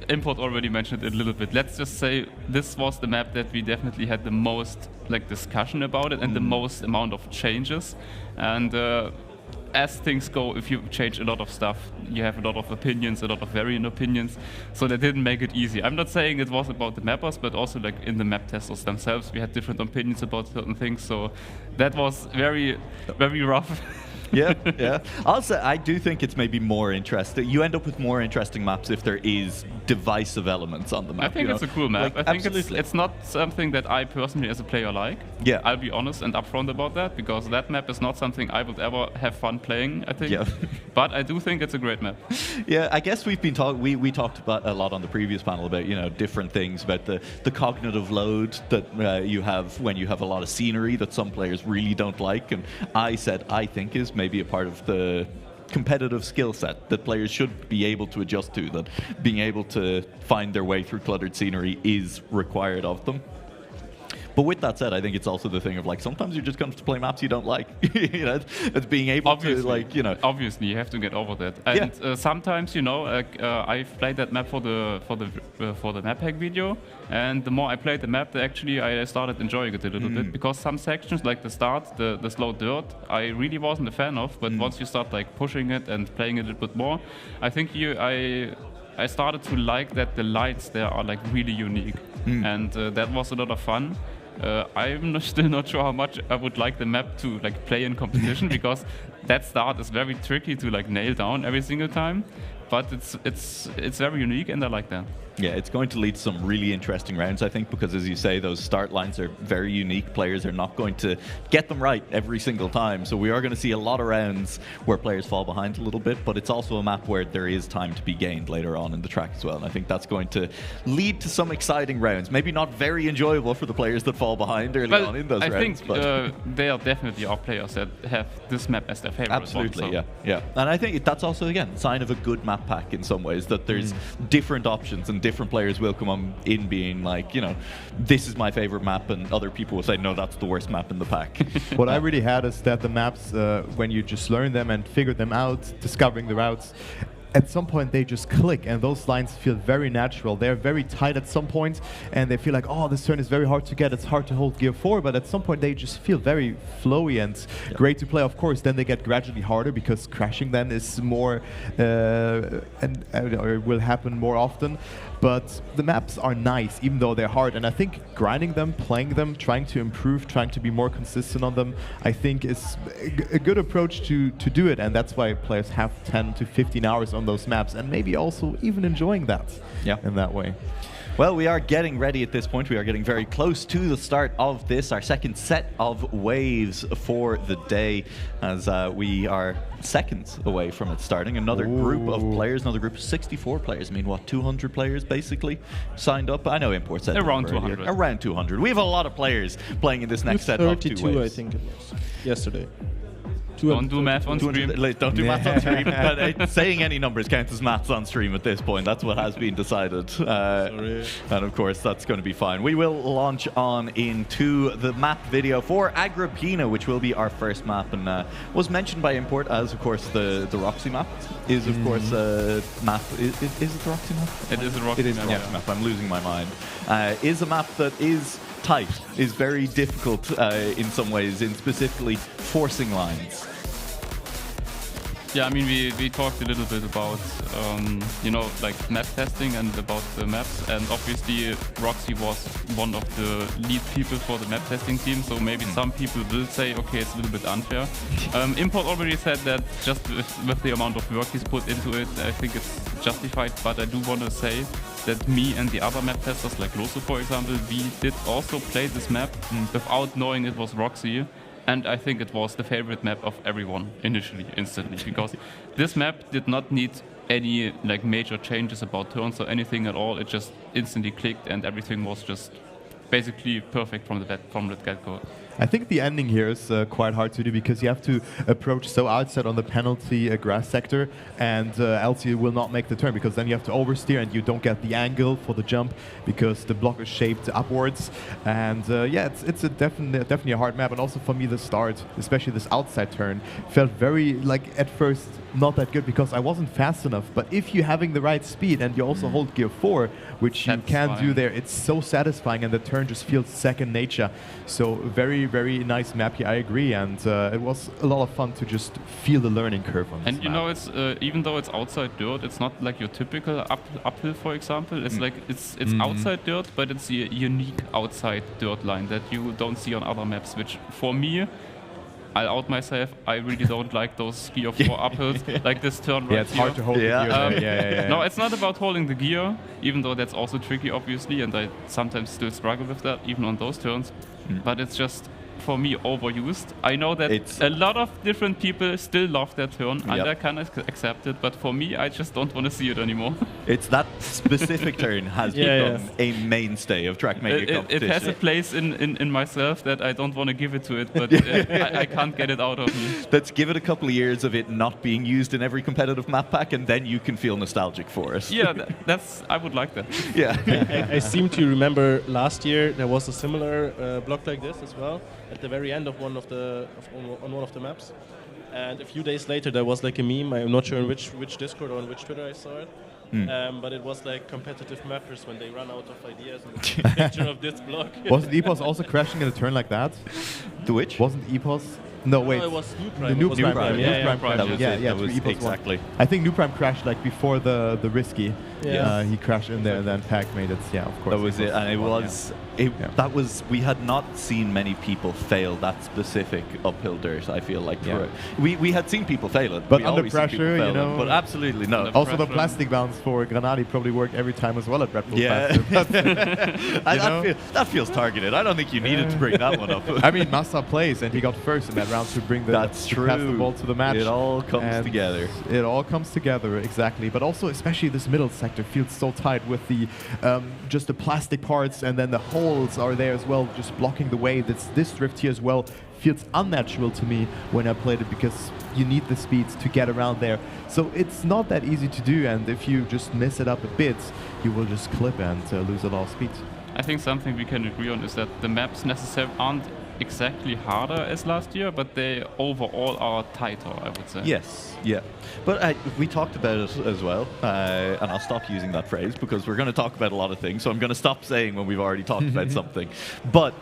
Import already mentioned it a little bit. Let's just say this was the map that we definitely had the most discussion about it and the most amount of changes. And as things go, if you change a lot of stuff, you have a lot of opinions, a lot of varying opinions. So that didn't make it easy. I'm not saying it was about the mappers, but also in the map testers themselves, we had different opinions about certain things. So that was very, very rough. Yeah. Also, I do think it's maybe more interesting. You end up with more interesting maps if there is divisive elements on the map. I think it's a cool map. I think it's not something that I personally as a player like. Yeah. I'll be honest and upfront about that, because that map is not something I would ever have fun playing, I think. Yeah. But I do think it's a great map. Yeah, I guess we've been we talked about a lot on the previous panel about different things about the cognitive load that you have when you have a lot of scenery that some players really don't like, and I think is maybe a part of the competitive skill set that players should be able to adjust to, that being able to find their way through cluttered scenery is required of them. But with that said, I think it's also the thing of like sometimes you just come to play maps you don't like. You know, it's being able to like, you know. Obviously, you have to get over that. And sometimes, you know, I've played that map for the map hack video, and the more I played the map, actually I started enjoying it a little bit, because some sections like the start, the slow dirt, I really wasn't a fan of. But once you start like pushing it and playing it a little bit more, I think I started to like that the lights there are like really unique, and that was a lot of fun. I'm still not sure how much I would like the map to like play in competition, because that start is very tricky to like nail down every single time. But it's very unique, and I like that. Yeah, it's going to lead to some really interesting rounds, I think, because as you say, those start lines are very unique. Players are not going to get them right every single time. So we are going to see a lot of rounds where players fall behind a little bit, but it's also a map where there is time to be gained later on in the track as well. And I think that's going to lead to some exciting rounds. Maybe not very enjoyable for the players that fall behind early on in those rounds. I think there definitely are players that have this map as their favorite. Absolutely, one, so. yeah. And I think that's also, again, a sign of a good map pack in some ways, that there's different options and different players will come on in being like, you know, this is my favorite map, and other people will say, no, that's the worst map in the pack. What I really had is that the maps, when you just learn them and figure them out, discovering the routes, at some point they just click, and those lines feel very natural. They're very tight at some point, and they feel like, oh, this turn is very hard to get, it's hard to hold gear 4, but at some point they just feel very flowy and great to play. Of course, then they get gradually harder, because crashing then is more, or will happen more often. But the maps are nice, even though they're hard. And I think grinding them, playing them, trying to improve, trying to be more consistent on them, I think is a good approach to do it. And that's why players have 10 to 15 hours on those maps, and maybe also even enjoying that in that way. Well, we are getting ready at this point. We are getting very close to the start of this, our second set of waves for the day, as we are seconds away from it starting. Another group of players, another group of 64 players. I mean, what, 200 players basically signed up? I know Imports said around 200. Earlier. Around 200. We have a lot of players playing in this next set of 2 waves. I think it was yesterday. Don't do math on stream. Don't do math on stream. But saying any numbers counts as maths on stream at this point. That's what has been decided. And of course, that's going to be fine. We will launch on into the map video for Agrippina, which will be our first map, and was mentioned by Import as, of course, the Roxy map is, of course, a map. Is it the Roxy map? It is a Roxy map. It is the Roxy map. I'm losing my mind. Is a map that is tight, is very difficult in some ways, in specifically forcing lines. Yeah, I mean, we talked a little bit about, you know, like map testing and about the maps, and obviously Roxy was one of the lead people for the map testing team, so maybe some people will say, okay, it's a little bit unfair. Import already said that just with the amount of work he's put into it, I think it's justified, but I do want to say that me and the other map testers, like Loso for example, we did also play this map without knowing it was Roxy. And I think it was the favorite map of everyone initially, instantly, because this map did not need any like major changes about turns or anything at all. It just instantly clicked, and everything was just basically perfect from the get-go. I think the ending here is quite hard to do, because you have to approach so outside on the penalty grass sector, and else you will not make the turn, because then you have to oversteer and you don't get the angle for the jump because the block is shaped upwards. And yeah, it's definitely a hard map. And also for me, the start, especially this outside turn, felt very, like, at first not that good, because I wasn't fast enough. But if you're having the right speed and you also hold gear 4, which you can do there, it's so satisfying, and the turn just feels second nature. So very nice map here, I agree, and it was a lot of fun to just feel the learning curve on this And you know, it's even though it's outside dirt, it's not like your typical uphill, for example. It's like it's outside dirt, but it's a unique outside dirt line that you don't see on other maps, which for me, I'll out myself, I really don't like those gear 4 uphills, like this turn right here. Yeah, it's hard to hold the gear. Yeah. No, it's not about holding the gear, even though that's also tricky, obviously, and I sometimes still struggle with that, even on those turns. But it's just, for me, overused. I know that a lot of different people still love that turn, and I can accept it, but for me, I just don't want to see it anymore. It's that specific turn has become a mainstay of Trackmania competition. It has a place in myself that I don't want to give it to it, but I can't get it out of me. Let's give it a couple of years of it not being used in every competitive map pack, and then you can feel nostalgic for it. Yeah, I would like that. Yeah. I seem to remember last year there was a similar block like this as well at the very end of on one of the maps. And a few days later there was like a meme. I'm not sure in which Discord or on which Twitter I saw it. But it was like competitive mappers when they run out of ideas and they take a picture of this block. Wasn't EPOS also crashing in a turn like that? The which? Wasn't EPOS? No, wait. No, it was New Prime. The New Prime. Prime. That was it. That was exactly. I think New Prime crashed like before the risky. Yeah. He crashed in there, and then Pac made it. Yeah, of course. That was it, and it was. That was. We had not seen many people fail that specific uphill dirt. I feel like we had seen people fail it, but we under pressure, you know. But absolutely no. Also, the plastic bounce for Granati probably worked every time as well at Red Bull. Yeah, that feels targeted. I don't think you needed to bring that one up. I mean, Massa plays, and he got first in that round to bring That's true. Pass the ball to the match. It all comes together. It all comes together, exactly. But also, especially this middle sector feels so tight with the just the plastic parts, and then the holes are there as well, just blocking the way. This drift here as well feels unnatural to me when I played it, because you need the speeds to get around there. So it's not that easy to do, and if you just miss it up a bit, you will just clip and lose a lot of speed. I think something we can agree on is that the maps necessarily aren't exactly harder as last year, but they overall are tighter, I would say. Yes, yeah. But we talked about it as well, and I'll stop using that phrase because we're going to talk about a lot of things, so I'm going to stop saying when we've already talked about something. But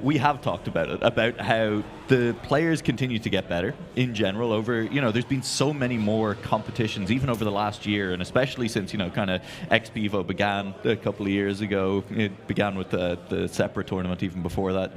we have talked about it, about how the players continue to get better in general over, there's been so many more competitions, even over the last year, and especially since, kind of XPEvo began a couple of years ago. It began with the separate tournament even before that,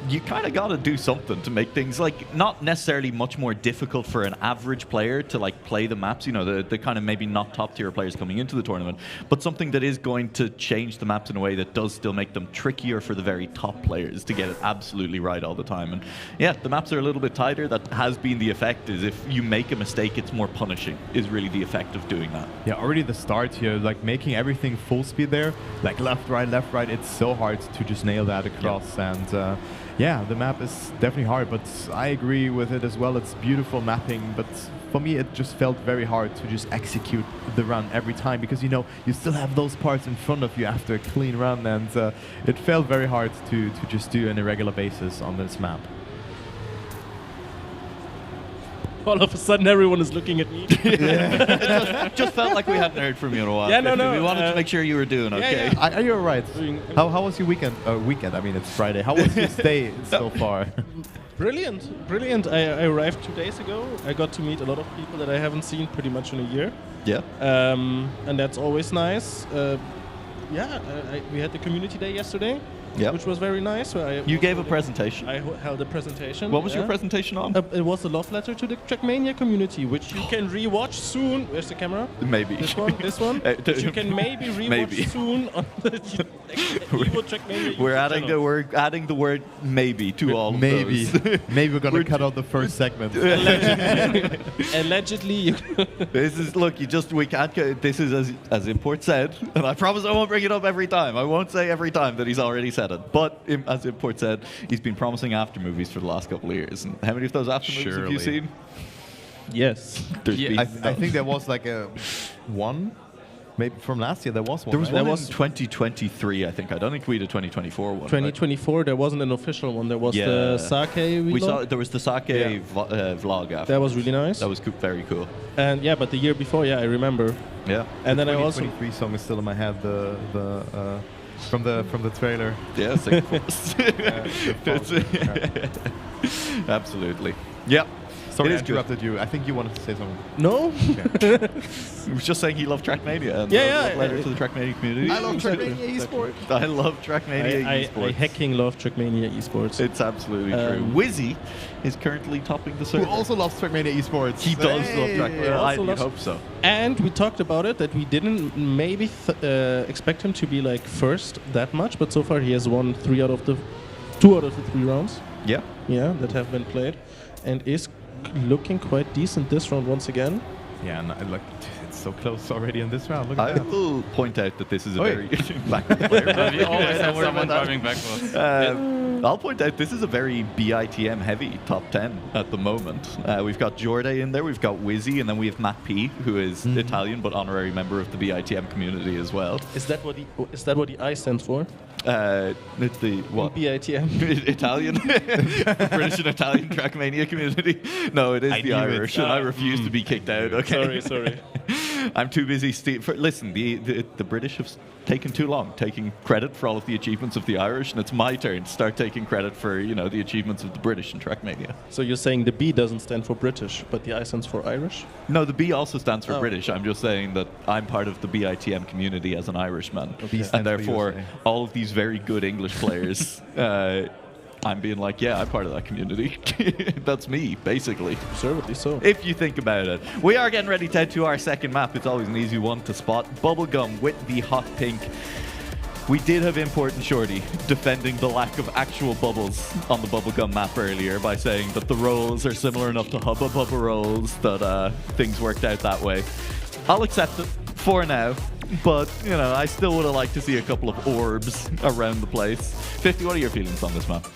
you kind of got to do something to make things not necessarily much more difficult for an average player to play the maps, the kind of maybe not top tier players coming into the tournament, but something that is going to change the maps in a way that does still make them trickier for the very top players to get it absolutely right all the time. And yeah, the maps are a little bit tighter. That has been the effect, is if you make a mistake, it's more punishing, is really the effect of doing that. Yeah, already the start here, making everything full speed there, left, right, it's so hard to just nail that across. And yeah, the map is definitely hard, but I agree with it as well. It's beautiful mapping, but for me it just felt very hard to just execute the run every time, because you still have those parts in front of you after a clean run, and it felt very hard to just do on a regular basis on this map. All of a sudden, everyone is looking at me. It just felt like we hadn't heard from you in a while. Yeah, no. We wanted to make sure you were doing okay. Are you alright? How was your weekend? I mean, it's Friday. How was your stay so far? Brilliant. I arrived 2 days ago. I got to meet a lot of people that I haven't seen pretty much in a year. Yeah. And that's always nice. We had the community day yesterday. Yep. Which was very nice. You gave a presentation. I held a presentation. What was your presentation on? It was a love letter to the Trackmania community, which you can rewatch soon. Where's the camera? Maybe. This one. Which you can maybe rewatch soon on the XPEvo Trackmania. We're adding the word maybe to all of those. Maybe we're gonna cut out the first segment. Allegedly. We can't. This is as Import said, and I promise I won't bring it up every time. I won't say every time that he's already said it. But as Import said, he's been promising after movies for the last couple of years. And how many of those after movies have you seen? Yes. I think there was a one. Maybe from last year there was one. There was one in 2023, I think. I don't think we did 2024 one. 2024, there wasn't an official one. There was the Sake vlog. There was the Sake vlog after. That was really nice. That was very cool. And but the year before, I remember. Yeah. And then I also 2023 song is still in my head. From the trailer. Yeah, absolutely. Yep. Sorry, I interrupted you. I think you wanted to say something. No. Okay. He was just saying he loved Trackmania. And letter to the Trackmania community. I love Trackmania esports. I love Trackmania esports. I hecking love Trackmania esports. It's absolutely true. Wizzy is currently topping the server. Who also loves Trackmania esports. He does love Trackmania. I hope so. And we talked about it, that we didn't maybe expect him to be first that much, but so far he has won 3 out of the 2 out of the 3 rounds. Yeah. Yeah, that have been played, and is looking quite decent this round once again. Yeah, and like it's so close already in this round. Look I at that. will point out that this is a very We always have someone driving backwards. I'll point out this is a very BITM heavy top 10 at the moment. We've got Jordi in there, we've got Wizzy, and then we have Matt P, who is Italian but honorary member of the BITM community as well. Is that what the I stands for? It's the what? BITM. Italian, British and Italian Trackmania community. No, it is the Irish, and I refuse to be kicked out. Okay, sorry. I'm too busy. Listen, the British have taken too long taking credit for all of the achievements of the Irish, and it's my turn to start taking credit for the achievements of the British in Trackmania. So you're saying the B doesn't stand for British, but the I stands for Irish? No, the B also stands for British. I'm just saying that I'm part of the BITM community as an Irishman, and therefore all of these very good English players. I'm being like, yeah, I'm part of that community. That's me, basically. Certainly so. If you think about it. We are getting ready to head to our second map. It's always an easy one to spot. Bubblegum with the hot pink. We did have Import and Shorty defending the lack of actual bubbles on the Bubblegum map earlier by saying that the rolls are similar enough to Hubba Bubba rolls that things worked out that way. I'll accept it for now. But, I still would have liked to see a couple of orbs around the place. 50, what are your feelings on this map?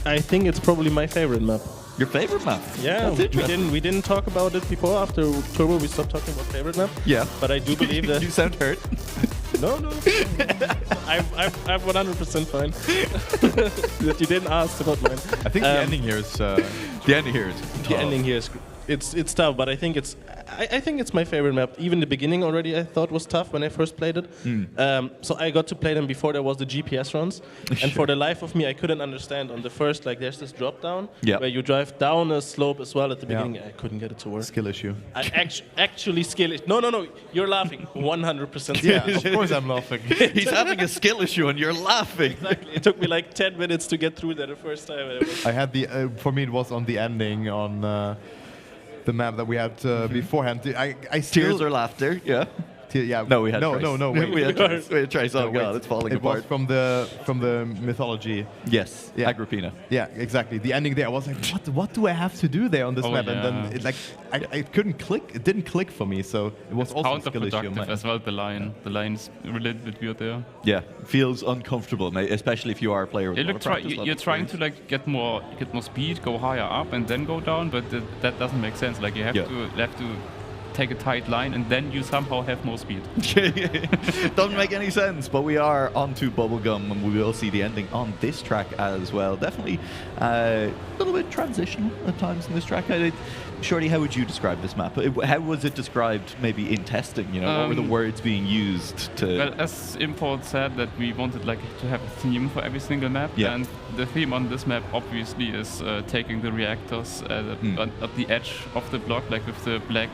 I think it's probably my favorite map. Your favorite map? Yeah, we didn't talk about it before. After Turbo, we stopped talking about favorite map. Yeah. But I do believe that... You sound hurt. No. I'm 100% fine. That you didn't ask about mine. I think the ending here is... The ending here is tough. The ending here is... It's tough, but I think it's my favorite map. Even the beginning already I thought was tough when I first played it. So I got to play them before there was the GPS runs. And for the life of me, I couldn't understand on the first, there's this drop down where you drive down a slope as well at the beginning. I couldn't get it to work. Skill issue. Actually skill issue. No. You're laughing. 100%. Yeah, of course I'm laughing. He's having a skill issue and you're laughing. Exactly. It took me 10 minutes to get through that the first time. I had for me it was on the ending on... the map that we had beforehand. I still... Tears or laughter, yeah. No, we had Trace. No, wait. we had Trace. Oh, God, it's falling apart. It was from the mythology. Yes, yeah. Agrippina. Yeah, exactly. The ending there, I was like, what do I have to do there on this map? Yeah. And then I couldn't click. It didn't click for me, so it was also a skill issue. Counterproductive as well, the line. The line is a little bit weird there. Yeah, feels uncomfortable, especially if you are a player with You're trying to get more speed, go higher up, and then go down, but that doesn't make sense. You have to take a tight line and then you somehow have more speed. Doesn't make any sense, but we are onto Bubblegum and we will see the ending on this track as well. Definitely a little bit transitional at times in this track. Shorty, how would you describe this map? How was it described maybe in testing? What were the words being used to... Well, as Import said, that we wanted to have a theme for every single map, and the theme on this map obviously is taking the reactors at the edge of the block, with the black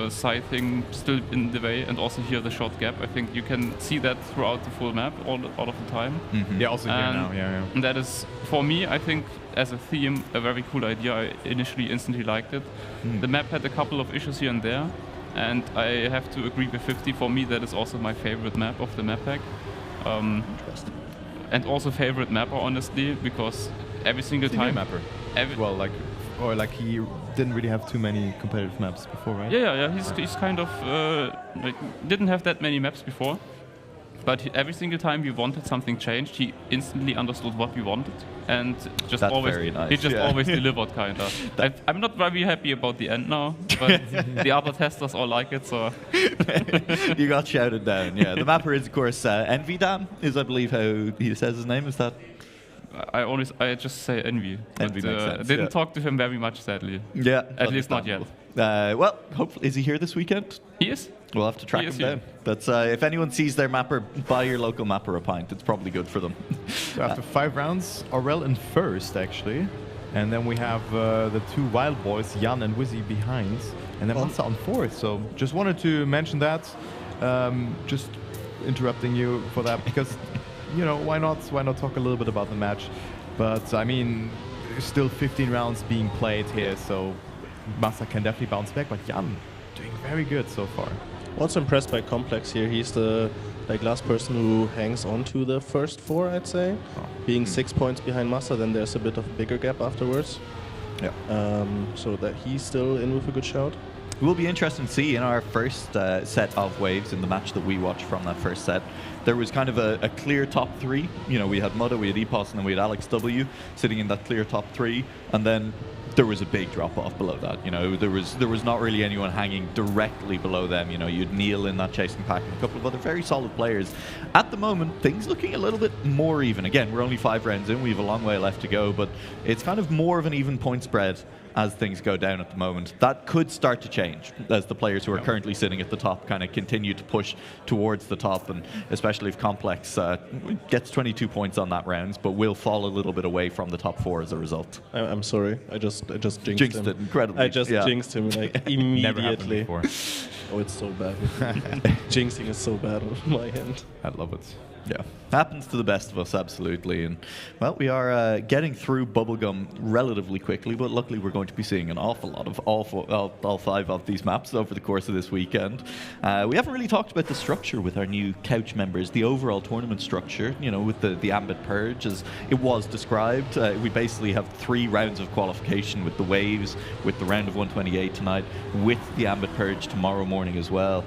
side thing still in the way, and also here the short gap. I think you can see that throughout the full map all of the time. Yeah, also here now, yeah. And that is, for me, I think, as a theme, a very cool idea. I initially instantly liked it. The map had a couple of issues here and there, and I have to agree with 50. For me, that is also my favorite map of the map pack. Interesting. And also favorite mapper, honestly, because every single time... mapper. He didn't really have too many competitive maps before, right? Yeah. He's kind of didn't have that many maps before, but every single time we wanted something changed, he instantly understood what we wanted, and just always delivered, kind of. I'm not very happy about the end now, but the other testers all like it, so you got shouted down. Yeah, the mapper is of course Envydam, is I believe how he says his name. Is that? I just say Envy. Envy makes sense. Didn't talk to him very much, sadly. Yeah, at least not yet. Well, hopefully, is he here this weekend? He is. We'll have to track him down. That's if anyone sees their mapper, buy your local mapper a pint. It's probably good for them. So after 5 rounds, Aurel in first actually, and then we have the 2 wild boys, Jan and Wizzy, behind, and then Massa on fourth. So just wanted to mention that. Just interrupting you for that because. Why not talk a little bit about the match? But I mean, still 15 rounds being played here, so Massa can definitely bounce back. But Jan doing very good so far. Also impressed by Complex here. He's the last person who hangs on to the first 4, I'd say. Being 6 points behind Massa, then there's a bit of a bigger gap afterwards. Yeah. So that he's still in with a good shout. It will be interesting to see in our first set of waves in the match that we watched from that first set. There was kind of a clear top 3. You know, we had Mudda, we had Epos, and then we had Alex W sitting in that clear top 3, and then there was a big drop off below that. You know, there was not really anyone hanging directly below them. You know, you'd Neil in that chasing pack and a couple of other very solid players. At the moment, things looking a little bit more even. Again, we're only 5 rounds in. We have a long way left to go, but it's kind of more of an even point spread as things go down at the moment. That could start to change as the players who are currently sitting at the top kind of continue to push towards the top, and especially if Complex gets 22 points on that round, but will fall a little bit away from the top 4 as a result. I'm sorry, I just jinxed him. It incredibly. I just jinxed him like immediately. Never happened before. Oh, it's so bad. Jinxing is so bad on my end. I love it. Yeah, happens to the best of us, absolutely. And, well, we are getting through Bubblegum relatively quickly, but luckily we're going to be seeing an awful lot of all 5 of these maps over the course of this weekend. We haven't really talked about the structure with our new couch members, the overall tournament structure, you know, with the Ambit Purge, as it was described. We basically have 3 rounds of qualification with the waves, with the round of 128 tonight, with the Ambit Purge tomorrow morning as well.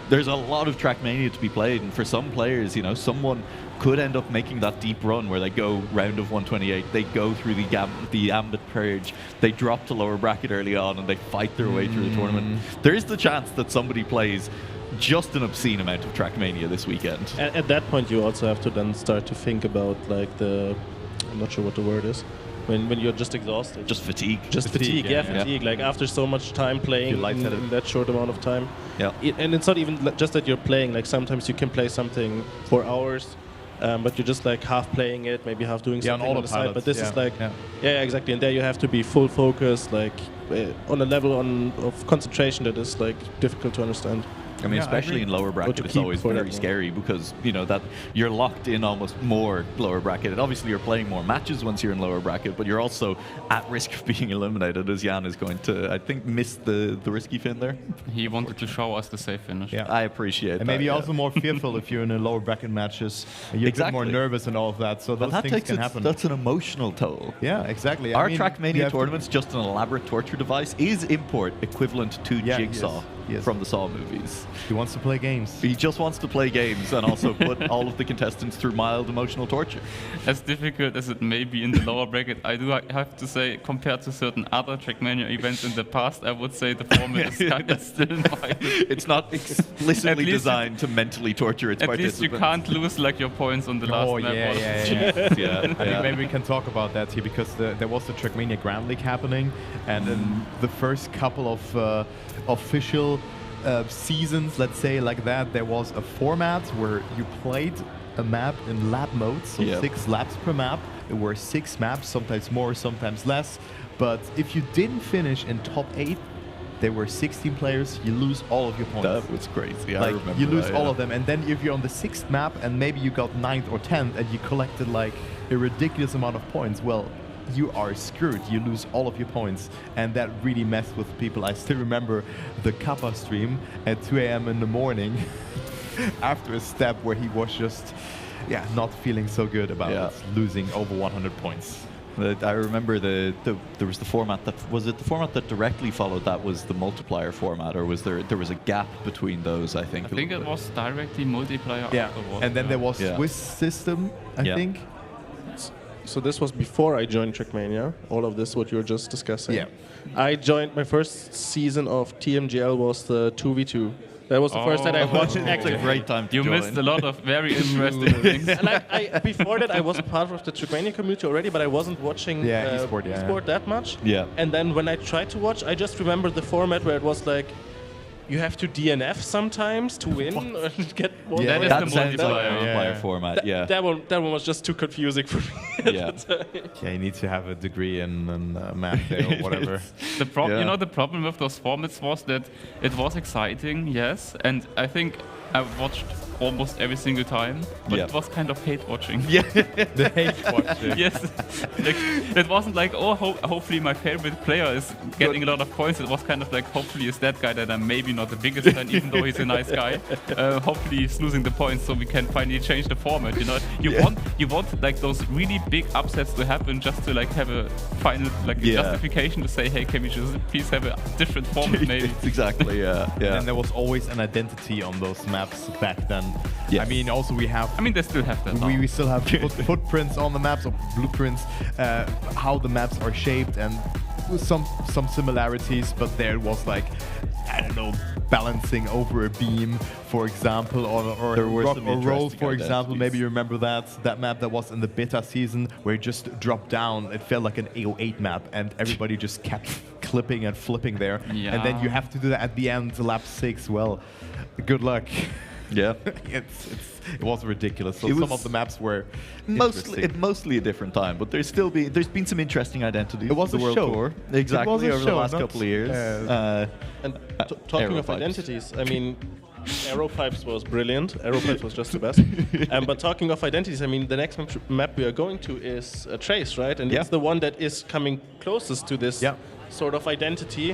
There's a lot of Trackmania to be played, and for some players, you know, someone could end up making that deep run where they go round of 128, they go through the Ambit Purge, they drop to lower bracket early on, and they fight their way through the tournament. There is the chance that somebody plays just an obscene amount of Trackmania this weekend. At that point, you also have to then start to think about like I'm not sure what the word is. When you're just exhausted. Just fatigue. Just fatigue, fatigue. Like after so much time playing in that short amount of time. Yeah. And it's not even just that you're playing. Like sometimes you can play something for hours, but you're just like half playing it, maybe half doing something on the side. But this is like, exactly. And there you have to be full focus, like on a level of concentration that is like difficult to understand. I mean, especially in lower bracket, it's always very scary because, you know, that you're locked in almost more lower bracket. And obviously you're playing more matches once you're in lower bracket, but you're also at risk of being eliminated, as Jan is going to, I think, miss the risky fin there. He wanted to show us the safe finish. Yeah. I appreciate that. And maybe also more fearful if you're in a lower bracket matches. You're a bit more nervous and all of that, so those things can happen. That's an emotional toll. Yeah, exactly. Our Trackmania tournament's just an elaborate torture device. Is Import equivalent to Jigsaw from the Saw movies? He wants to play games. He just wants to play games and also put all of the contestants through mild emotional torture. As difficult as it may be in the lower bracket, I do have to say, compared to certain other Trackmania events in the past, I would say the format is kind of still mild. It's not explicitly designed to mentally torture its participants. At least you can't lose like your points on the last map. I think maybe we can talk about that here because there was the Trackmania Grand League happening, and in the first couple of official seasons, let's say like that, there was a format where you played a map in lap mode, so 6 laps per map. There were 6 maps, sometimes more, sometimes less. But if you didn't finish in top 8, there were 16 players, you lose all of your points. That was crazy. Like, I remember you lose that, all of them, and then if you're on the 6th map and maybe you got 9th or 10th and you collected like a ridiculous amount of points, well, you are screwed. You lose all of your points, and that really messed with people. I still remember the Kappa stream at 2 a.m. in the morning after a step where he was just, not feeling so good about losing over 100 points. I remember there was the format that was it the format that directly followed that was the multiplier format, or was there was a gap between those? I think it was directly multiplier. Yeah, and then there was Swiss system. I think. So this was before I joined Trackmania. All of this, what you were just discussing. Yeah. I joined, my first season of TMGL was the 2v2. That was the first that I watched it. It's a great time to join. You missed a lot of very interesting things. Like before that, I was part of the Trackmania community already, but I wasn't watching esport that much. Yeah. And then when I tried to watch, I just remember the format where it was like, you have to DNF sometimes to win or get more. Yeah, that is the multiplayer format. That one was just too confusing for me. You need to have a degree in math there or whatever. The problem with those formats was that it was exciting, yes, and I think I watched almost every single time, but it was kind of hate watching. Yeah, the hate watching. Yes, like, it wasn't like, oh, hopefully my favorite player is getting a lot of points. It was kind of like, hopefully it's that guy that I'm maybe not the biggest fan, even though he's a nice guy. Hopefully he's losing the points so we can finally change the format. You know, you want like those really big upsets to happen just to like have a final like justification to say, hey, can we just please have a different format maybe? Exactly. Yeah. And there was always an identity on those maps back then. I mean, also we have. I mean, they still have that. We still have footprints on the maps or blueprints, how the maps are shaped, and some similarities. But there was like, I don't know, balancing over a beam, for example, or rock or roll, for example. Maybe you remember that map that was in the beta season where it just dropped down. It felt like an AO8 map, and everybody just kept clipping and flipping there. Yeah. And then you have to do that at the end, lap 6. Well, good luck. Yeah, it was ridiculous. So some of the maps were mostly a different time, but there's been some interesting identities. It was the a World show. Tour, exactly, over the last couple of years. And talking of identities, I mean, Aero Pipes was brilliant. Aero Pipes was just the best. But talking of identities, I mean, the next map we are going to is Trace, right? And it's the one that is coming closest to this sort of identity,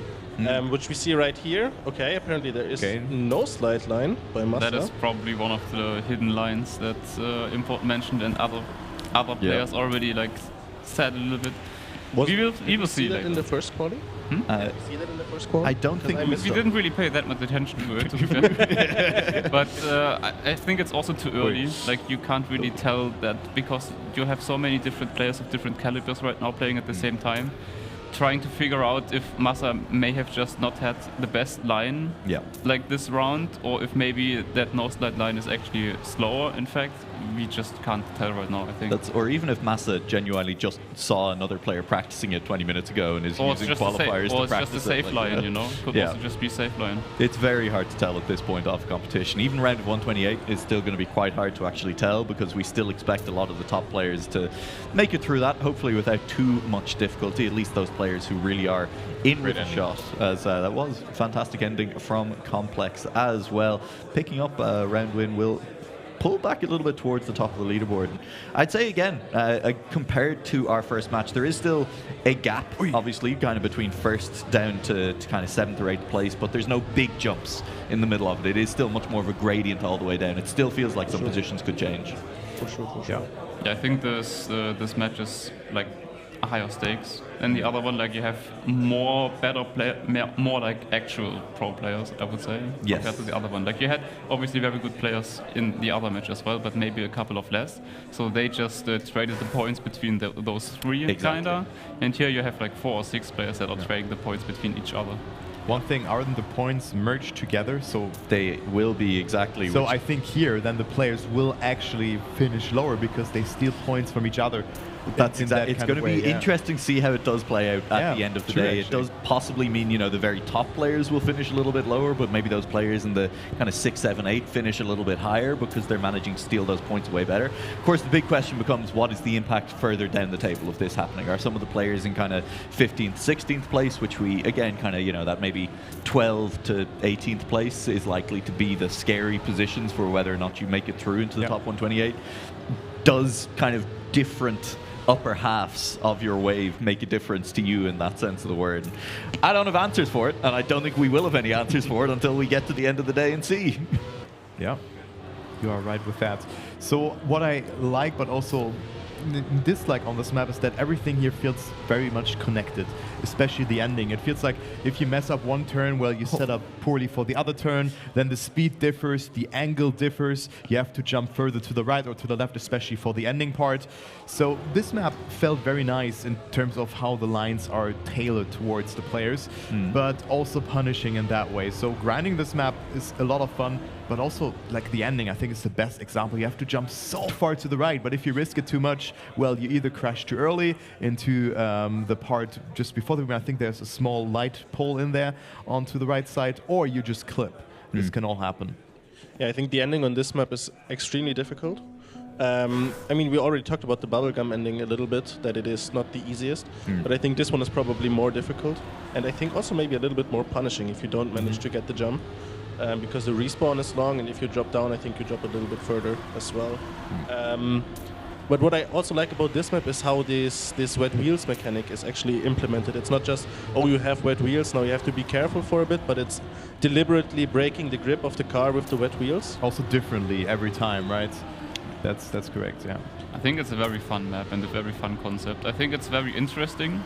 which we see right here. Okay, apparently there is no slide line by Master. That is probably one of the hidden lines that Import mentioned, and other players already like said a little bit. We will see that like in the first quality. Hmm? See that in the first quality? I don't think we didn't really pay that much attention to it, to be fair. But I think it's also too early. Like, you can't really tell that because you have so many different players of different calibers right now playing at the same time. Trying to figure out if Massa may have just not had the best line like this round, or if maybe that no slide line is actually slower. In fact, we just can't tell right now, I think. Or even if Massa genuinely just saw another player practicing it 20 minutes ago and is using qualifiers to practice it. Or it's just a safe line, you know? Could also just be safe line. It's very hard to tell at this point of competition. Even round of 128 is still going to be quite hard to actually tell, because we still expect a lot of the top players to make it through that, hopefully without too much difficulty, at least those players who really are in with the shot, as that was a fantastic ending from Complex as well. Picking up a round win will pull back a little bit towards the top of the leaderboard. I'd say again, compared to our first match, there is still a gap, obviously, kind of between first down to kind of 7th or 8th place, but there's no big jumps in the middle of it. It is still much more of a gradient all the way down. It still feels like some positions could change. For sure. Yeah, I think this match is like higher stakes than the other one. Like, you have more like actual pro players, I would say, compared to the other one. Like, you had obviously very good players in the other match as well, but maybe a couple of less. So they just traded the points between those three, kinda. And here you have like 4 or 6 players that are trading the points between each other. One thing, aren't the points merged together? So they will be, exactly. So I think here, then the players will actually finish lower because they steal points from each other. That's exactly. It's going to be interesting to see how it does play out at the end of the day. It does possibly mean, you know, the very top players will finish a little bit lower, but maybe those players in the kind of 6, 7, 8 finish a little bit higher because they're managing to steal those points way better. Of course, the big question becomes, what is the impact further down the table of this happening? Are some of the players in kind of 15th, 16th place, which we, again, kind of, you know, that maybe 12th to 18th place is likely to be the scary positions for whether or not you make it through into the top 128. Does kind of different upper halves of your wave make a difference to you in that sense of the word? I don't have answers for it, and I don't think we will have any answers for it until we get to the end of the day and see. Yeah, you are right with that. So what I like, but also dislike on this map, is that everything here feels very much connected, especially the ending. It feels like if you mess up one turn, well, you set up poorly for the other turn, then the speed differs, the angle differs, you have to jump further to the right or to the left, especially for the ending part. So this map felt very nice in terms of how the lines are tailored towards the players, but also punishing in that way. So grinding this map is a lot of fun, but also like the ending, I think it's the best example. You have to jump so far to the right, but if you risk it too much, well, you either crash too early into the part just before the win. I think there's a small light pole in there onto the right side, or you just clip. This can all happen. Yeah, I think the ending on this map is extremely difficult. I mean, we already talked about the bubblegum ending a little bit, that it is not the easiest, but I think this one is probably more difficult, and I think also maybe a little bit more punishing if you don't manage to get the jump. because the respawn is long, and if you drop down, I think you drop a little bit further as well. But what I also like about this map is how this wet wheels mechanic is actually implemented. It's not just, oh, you have wet wheels, now you have to be careful for a bit, but it's deliberately breaking the grip of the car with the wet wheels. Also differently every time, right? That's correct, yeah. I think it's a very fun map and a very fun concept. I think it's very interesting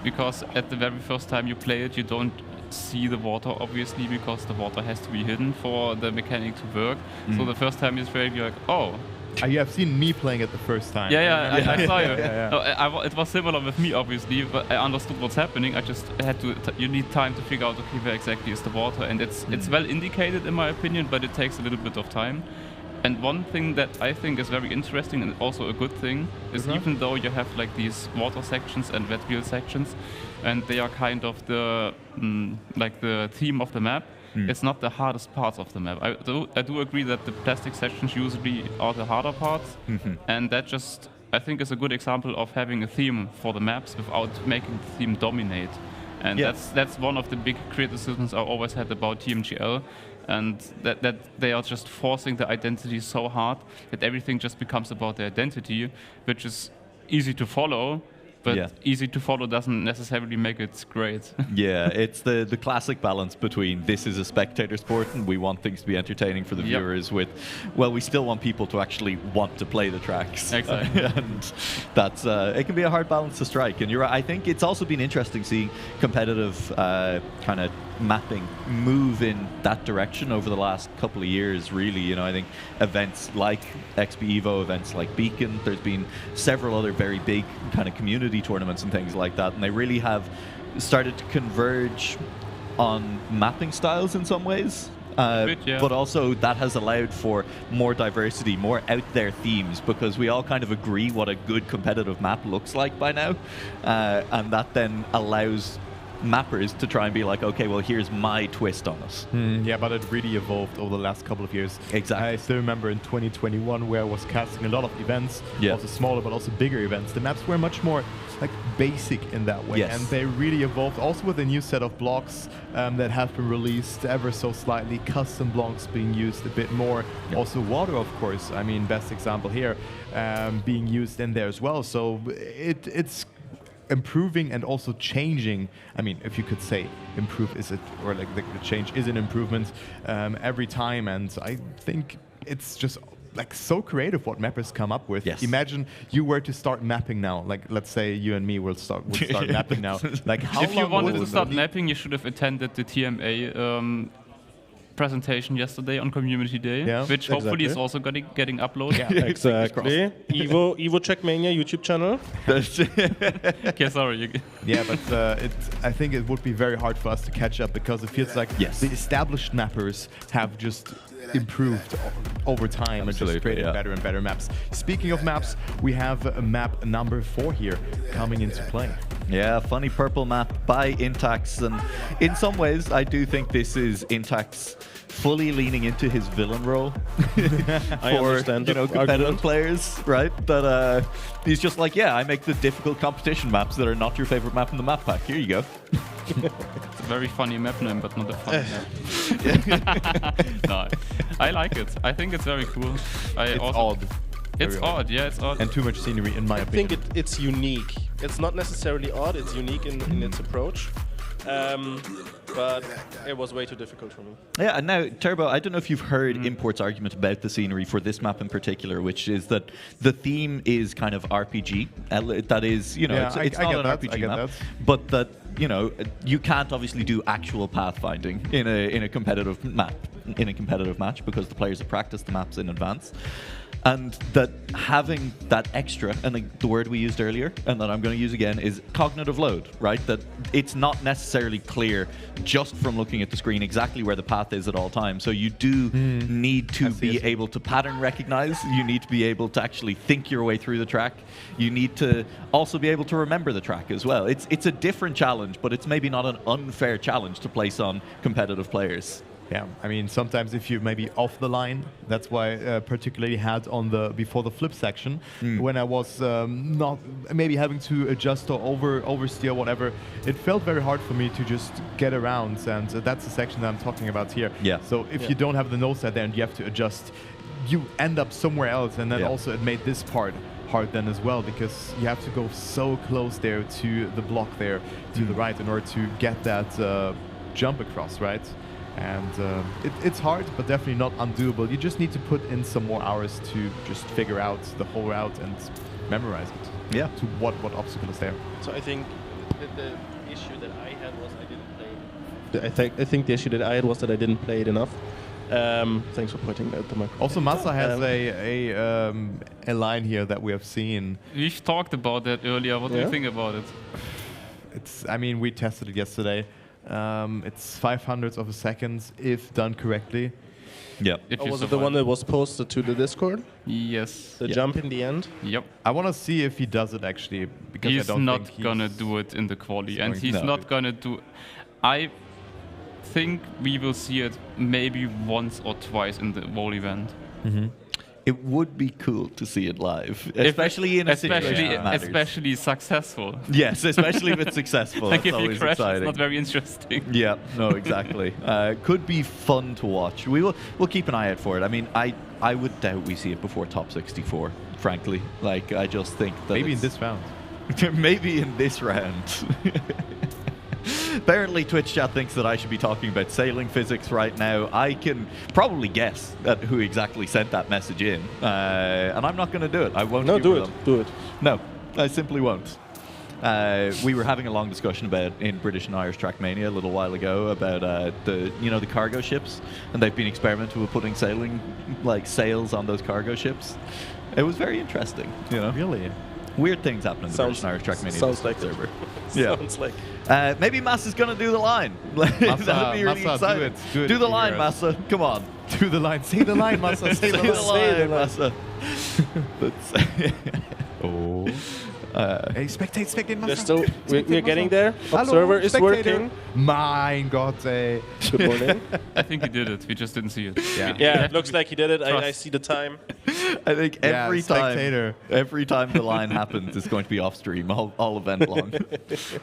because at the very first time you play it, you don't see the water, obviously, because the water has to be hidden for the mechanic to work. So the first time you play it, you're like, oh. You have seen me playing it the first time. I saw you. Yeah. No, it was similar with me, obviously, but I understood what's happening. I just had to. You need time to figure out, okay, where exactly is the water, and it's well indicated in my opinion, but it takes a little bit of time. And one thing that I think is very interesting and also a good thing is even though you have like these water sections and wet wheel sections, and they are kind of the like the theme of the map. It's not the hardest parts of the map. I do agree that the plastic sections usually are the harder parts, and that just, I think, is a good example of having a theme for the maps without making the theme dominate. And that's one of the big criticisms I always had about TMGL, and that they are just forcing the identity so hard that everything just becomes about the identity, which is easy to follow. But easy to follow doesn't necessarily make it great. Yeah, it's the classic balance between this is a spectator sport and we want things to be entertaining for the viewers with, well, we still want people to actually want to play the tracks. Exactly. And that's, it can be a hard balance to strike. And you're right, I think it's also been interesting seeing competitive kind of mapping move in that direction over the last couple of years, really. You know, I think events like XPEvo, events like Beacon, there's been several other very big kind of community tournaments and things like that, and they really have started to converge on mapping styles in some ways. But also that has allowed for more diversity, more out there themes, because we all kind of agree what a good competitive map looks like by now, and that then allows mappers to try and be like, okay, well, here's my twist on it. Yeah, but it really evolved over the last couple of years. Exactly. I still remember in 2021 where I was casting a lot of events, also smaller but also bigger events. The maps were much more like basic in that way, and they really evolved also with a new set of blocks that have been released ever so slightly, custom blocks being used a bit more. Also water, of course, I mean, best example here, being used in there as well. So it's improving and also changing. I mean, if you could say improve is it, or like the change is an improvement every time, and I think it's just like so creative what mappers come up with. Imagine you were to start mapping now, like let's say you and me would start mapping now. Like how if you wanted to start mapping, you should have attended the TMA presentation yesterday on Community Day, which hopefully is also getting uploaded. Yeah, exactly. Evo Trackmania YouTube channel. Okay, sorry. Yeah, but I think it would be very hard for us to catch up, because it feels like the established mappers have just improved over time and just created better and better maps. Speaking of maps, we have map number 4 here coming into play. Yeah, funny purple map by Intax, and in some ways I do think this is Intax fully leaning into his villain role for competitive players, right? That he's just like, yeah, I make the difficult competition maps that are not your favorite map in the map pack. Here you go. It's a very funny map name, but not a funny map. No, I like it. I think it's very cool. It's odd. It's odd, yeah, it's odd. And too much scenery, in my opinion. I think it's unique. It's not necessarily odd, it's unique in its approach. But it was way too difficult for me. Yeah, and now, Turbo, I don't know if you've heard Import's argument about the scenery for this map in particular, which is that the theme is kind of RPG. That is, you know, it's not an RPG map, but that, you know, you can't obviously do actual pathfinding in a competitive map, in a competitive match, because the players have practiced the maps in advance. And that having that extra, and the word we used earlier, and that I'm going to use again, is cognitive load, right? That it's not necessarily clear just from looking at the screen exactly where the path is at all times. So you do need to be able to pattern recognize. You need to be able to actually think your way through the track. You need to also be able to remember the track as well. It's a different challenge, but it's maybe not an unfair challenge to place on competitive players. Yeah, I mean, sometimes if you're maybe off the line, that's why particularly had on the before the flip section, when I was not maybe having to adjust or oversteer, whatever, it felt very hard for me to just get around, and that's the section that I'm talking about here. Yeah. So if you don't have the nose set there and you have to adjust, you end up somewhere else, and then also it made this part hard then as well, because you have to go so close there to the block there to the right in order to get that jump across, right? And it's hard, but definitely not undoable. You just need to put in some more hours to just figure out the whole route and memorize it. Yeah. To what obstacle is there. So I think that the issue that I had was I didn't play. I think the issue that I had was that I didn't play it enough. Thanks for pointing out the microphone. Also, Massa has a line here that we have seen. We've talked about that earlier. What do you think about it? I mean, we tested it yesterday. It's 0.05 of a second if done correctly. Yeah. Was it the one that was posted to the Discord? Yes. The jump in the end? Yep. I want to see if he does it actually, because he's I don't not think he's gonna do it in the quali, and he's not gonna do. I think we will see it maybe once or twice in the whole event. It would be cool to see it live, especially in a situation that matters. Especially successful. Yes, especially if it's successful. Like That's if you always crash, exciting. it's not very interesting. Yeah, no, exactly. Could be fun to watch. We'll keep an eye out for it. I mean, I would doubt we see it before top 64. Frankly, like I just think that maybe in this round. Maybe in this round. Apparently, Twitch chat thinks that I should be talking about sailing physics right now. I can probably guess at who exactly sent that message in, and I'm not going to do it. I won't. No, do it. Them. Do it. No, I simply won't. We were having a long discussion about in British and Irish Trackmania a little while ago about the cargo ships, and they've been experimenting with putting sailing sails on those cargo ships. It was very interesting. You know, really. Weird things happen in the British and Irish Trackmania Sounds like server. Yeah. Sounds like. Maybe Massa's gonna do the line. That'd be really exciting. Do the line, Massa. Come on. Do the line. Say the line, Massa. Say the line, Massa. Oh. Hey, spectate, Massa. We're getting there. Observer is working. Mein Gott, ey. Good morning. I think he did it. We just didn't see it. Yeah, it looks like he did it. I see the time. I think every time the line happens, it's going to be off stream all event long.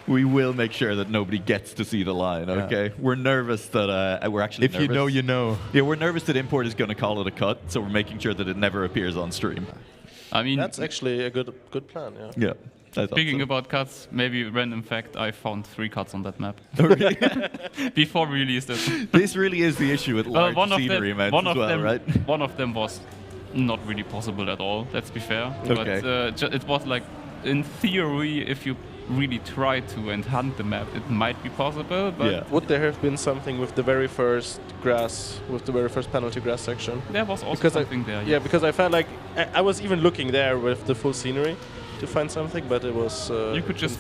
We will make sure that nobody gets to see the line. Okay, we're nervous that we're actually. If nervous. You know, you know. Yeah, we're nervous that Import is going to call it a cut, so we're making sure that it never appears on stream. I mean, that's actually a good plan. Yeah. Speaking about cuts, maybe random fact: I found 3 cuts on that map before we released it. This really is the issue with large scenery amounts as well, right? One of them was not really possible at all. Let's be fair. Okay. But it was like, in theory, if you really try to and hunt the map, it might be possible. But would there have been something with the very first grass, with the very first penalty grass section? There was also something there. Yeah, because I felt like I was even looking there with the full scenery to find something, but it was. You could just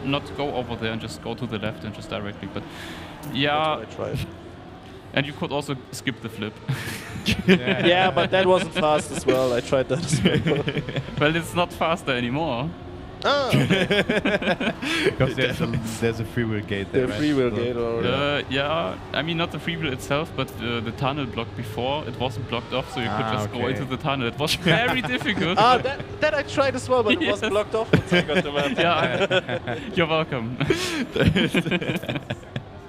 not go over there and just go to the left and just directly. But yeah. That's what I tried. And you could also skip the flip. Yeah, but that wasn't fast as well. I tried that as well. Well, it's not faster anymore. Oh, okay. Because there's a freewheel gate there. The freewheel gate, yeah, I mean not the freewheel itself, but the tunnel block before, it wasn't blocked off, so you could just go into the tunnel. It was very difficult. That I tried as well, but it was blocked off once I got the map. Yeah, you're welcome.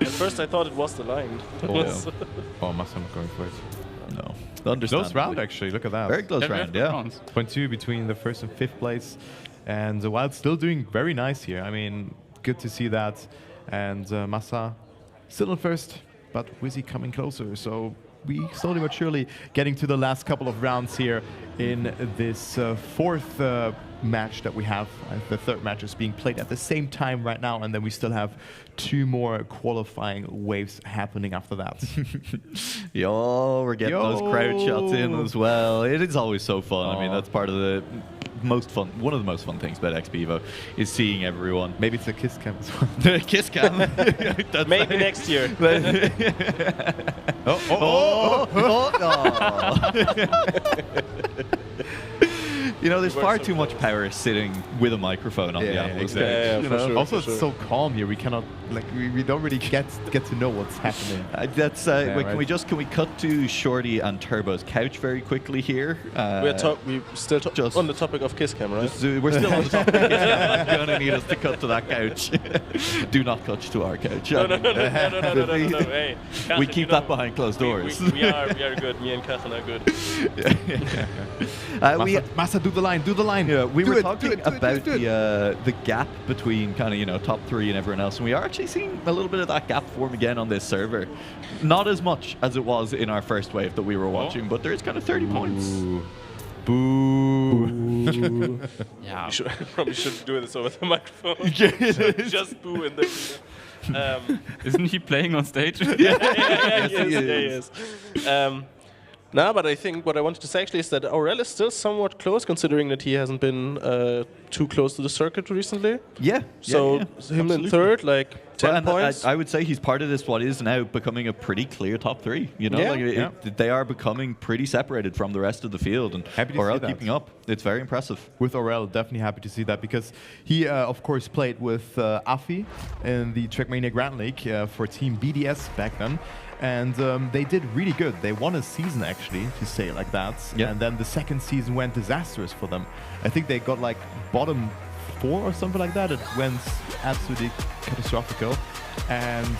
At first I thought it was the line. Oh, Massa not going for it. No. Close round actually, look at that. Very close round, yeah. 0.2 between the 1st and 5th place. And Wild still doing very nice here. I mean, good to see that. And Massa still in 1st, but Wizzy coming closer. So we slowly but surely getting to the last couple of rounds here in this 4th match that we have. The 3rd match is being played at the same time right now, and then we still have 2 more qualifying waves happening after that. We're getting those crowd shots in as well. It is always so fun. I mean, that's part of the one of the most fun things about XPEvo is seeing everyone. Maybe it's a kiss cam as well. Kiss cam. Maybe next year. You know, there's far too much power sitting with a microphone on the Analog stage. Yeah, you know? Also, it's so calm here. We cannot, like, we don't really get to know what's happening. That's wait, right. can we cut to Shorty and Turbo's couch very quickly here? We still just on the topic of Kiss Cam, right? We're still on the topic of Kiss Cam. You're gonna need us to cut to that couch. Do not cut to our couch. No. Hey, Catherine, we keep that behind closed doors. We are good. Me and Catherine are good. Massa, do the line. Yeah, we were talking about the gap between kind of top 3 and everyone else, and we are actually seeing a little bit of that gap form again on this server. Not as much as it was in our first wave that we were watching, but there's kind of 30 points. Boo. Yeah, you probably shouldn't do this over the microphone. Just boo in the. Isn't he playing on stage? Yeah, he is. No, but I think what I wanted to say actually is that Aurel is still somewhat close, considering that he hasn't been too close to the circuit recently. Yeah. So him absolutely. in third, like 10 points. I would say he's part of this. What is now becoming a pretty clear top 3. You know, they are becoming pretty separated from the rest of the field, and Aurel keeping up. It's very impressive. With Aurel, definitely happy to see that, because he, of course, played with Afi in the Trackmania Grand League for Team BDS back then. And they did really good. They won a season, actually, to say it like that. Yep. And then the second season went disastrous for them. I think they got like bottom 4 or something like that. It went absolutely catastrophical. And,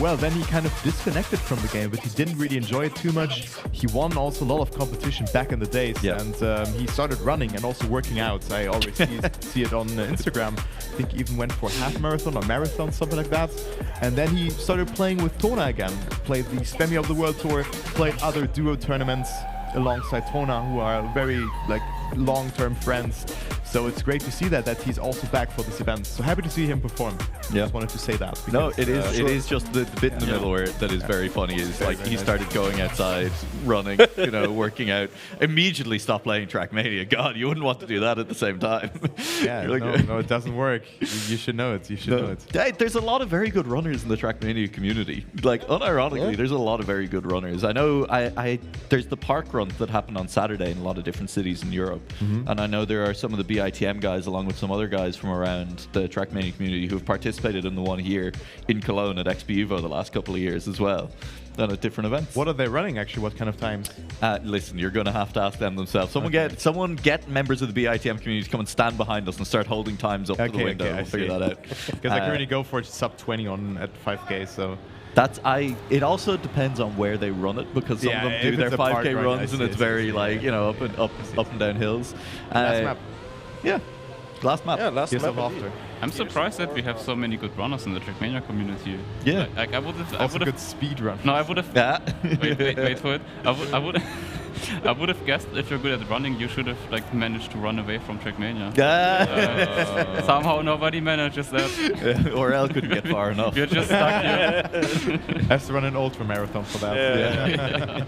well, then he kind of disconnected from the game, but he didn't really enjoy it too much. He won also a lot of competition back in the days, and he started running and also working out. I always see it on Instagram. I think he even went for half marathon or marathon, something like that. And then he started playing with Tona again, played the SPEMI of the World Tour, played other duo tournaments alongside Tona, who are very long-term friends. So it's great to see that he's also back for this event. So happy to see him perform. Just wanted to say that. Because, no, it is just the bit in the middle where that is very funny. Is he started going outside, running, working out, immediately stopped playing Trackmania. God, you wouldn't want to do that at the same time. Yeah, no, it doesn't work. You should know it. Yeah, there's a lot of very good runners in the Trackmania community. Like, unironically, there's a lot of very good runners. I know there's the park runs that happen on Saturday in a lot of different cities in Europe. And I know there are some of the BITM guys, along with some other guys from around the Trackmania community, who have participated in the one here in Cologne at XPEvo the last couple of years as well, and at different events. What are they running, actually? What kind of times? Listen, you're going to have to ask them themselves. Someone get members of the BITM community to come and stand behind us and start holding times up to the window. We'll figure that out. Because I can really go for sub 20 at 5K, so... It also depends on where they run it, because some of them do their 5K runs and it's very up and down hills. Last map. Yeah. Last map. Yeah, last map. After. I'm surprised that we have so many good runners in the Trackmania community. Yeah. Like I would have good speed run. No, I would have. Wait for it. I would have guessed if you're good at running, you should have managed to run away from Trackmania. Somehow nobody manages that. Aurel couldn't get far enough. You're just stuck here. Has to run an ultra marathon for that. Yeah.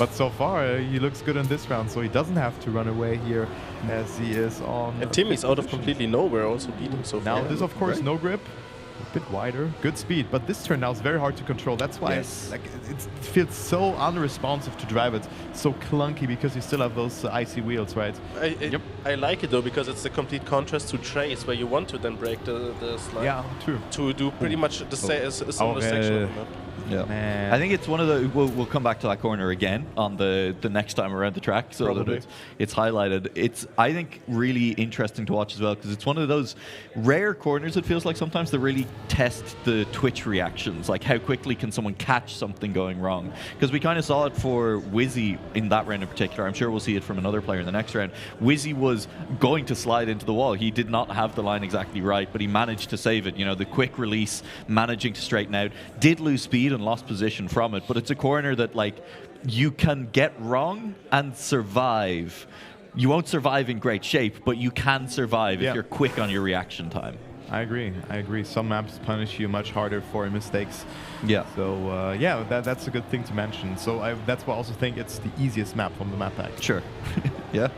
But so far, he looks good in this round, so he doesn't have to run away here as he is on... And Timmy's out of completely nowhere also beating so far. Now this, of course, no grip. A bit wider, good speed, but this turn now is very hard to control. That's why it feels so unresponsive to drive it, so clunky, because you still have those icy wheels, right? I like it though, because it's the complete contrast to Trace, where you want to then break the slide. Yeah, true. To do pretty much the same similar section of the map. Yeah, man. I think it's one of the. We'll come back to that corner again on the next time around the track, so that it's highlighted. It's, I think, really interesting to watch as well, because it's one of those rare corners. It feels like sometimes that really test the twitch reactions, like how quickly can someone catch something going wrong. Because we kind of saw it for Wizzy in that round in particular. I'm sure we'll see it from another player in the next round. Wizzy was going to slide into the wall. He did not have the line exactly right, but he managed to save it. The quick release, managing to straighten out, did lose speed and lost position from it, but it's a corner that you can get wrong and survive. You won't survive in great shape, but you can survive if you're quick on your reaction time. I agree. Some maps punish you much harder for mistakes. Yeah. So that's a good thing to mention. So that's why I also think it's the easiest map from the map pack. Sure. Yeah.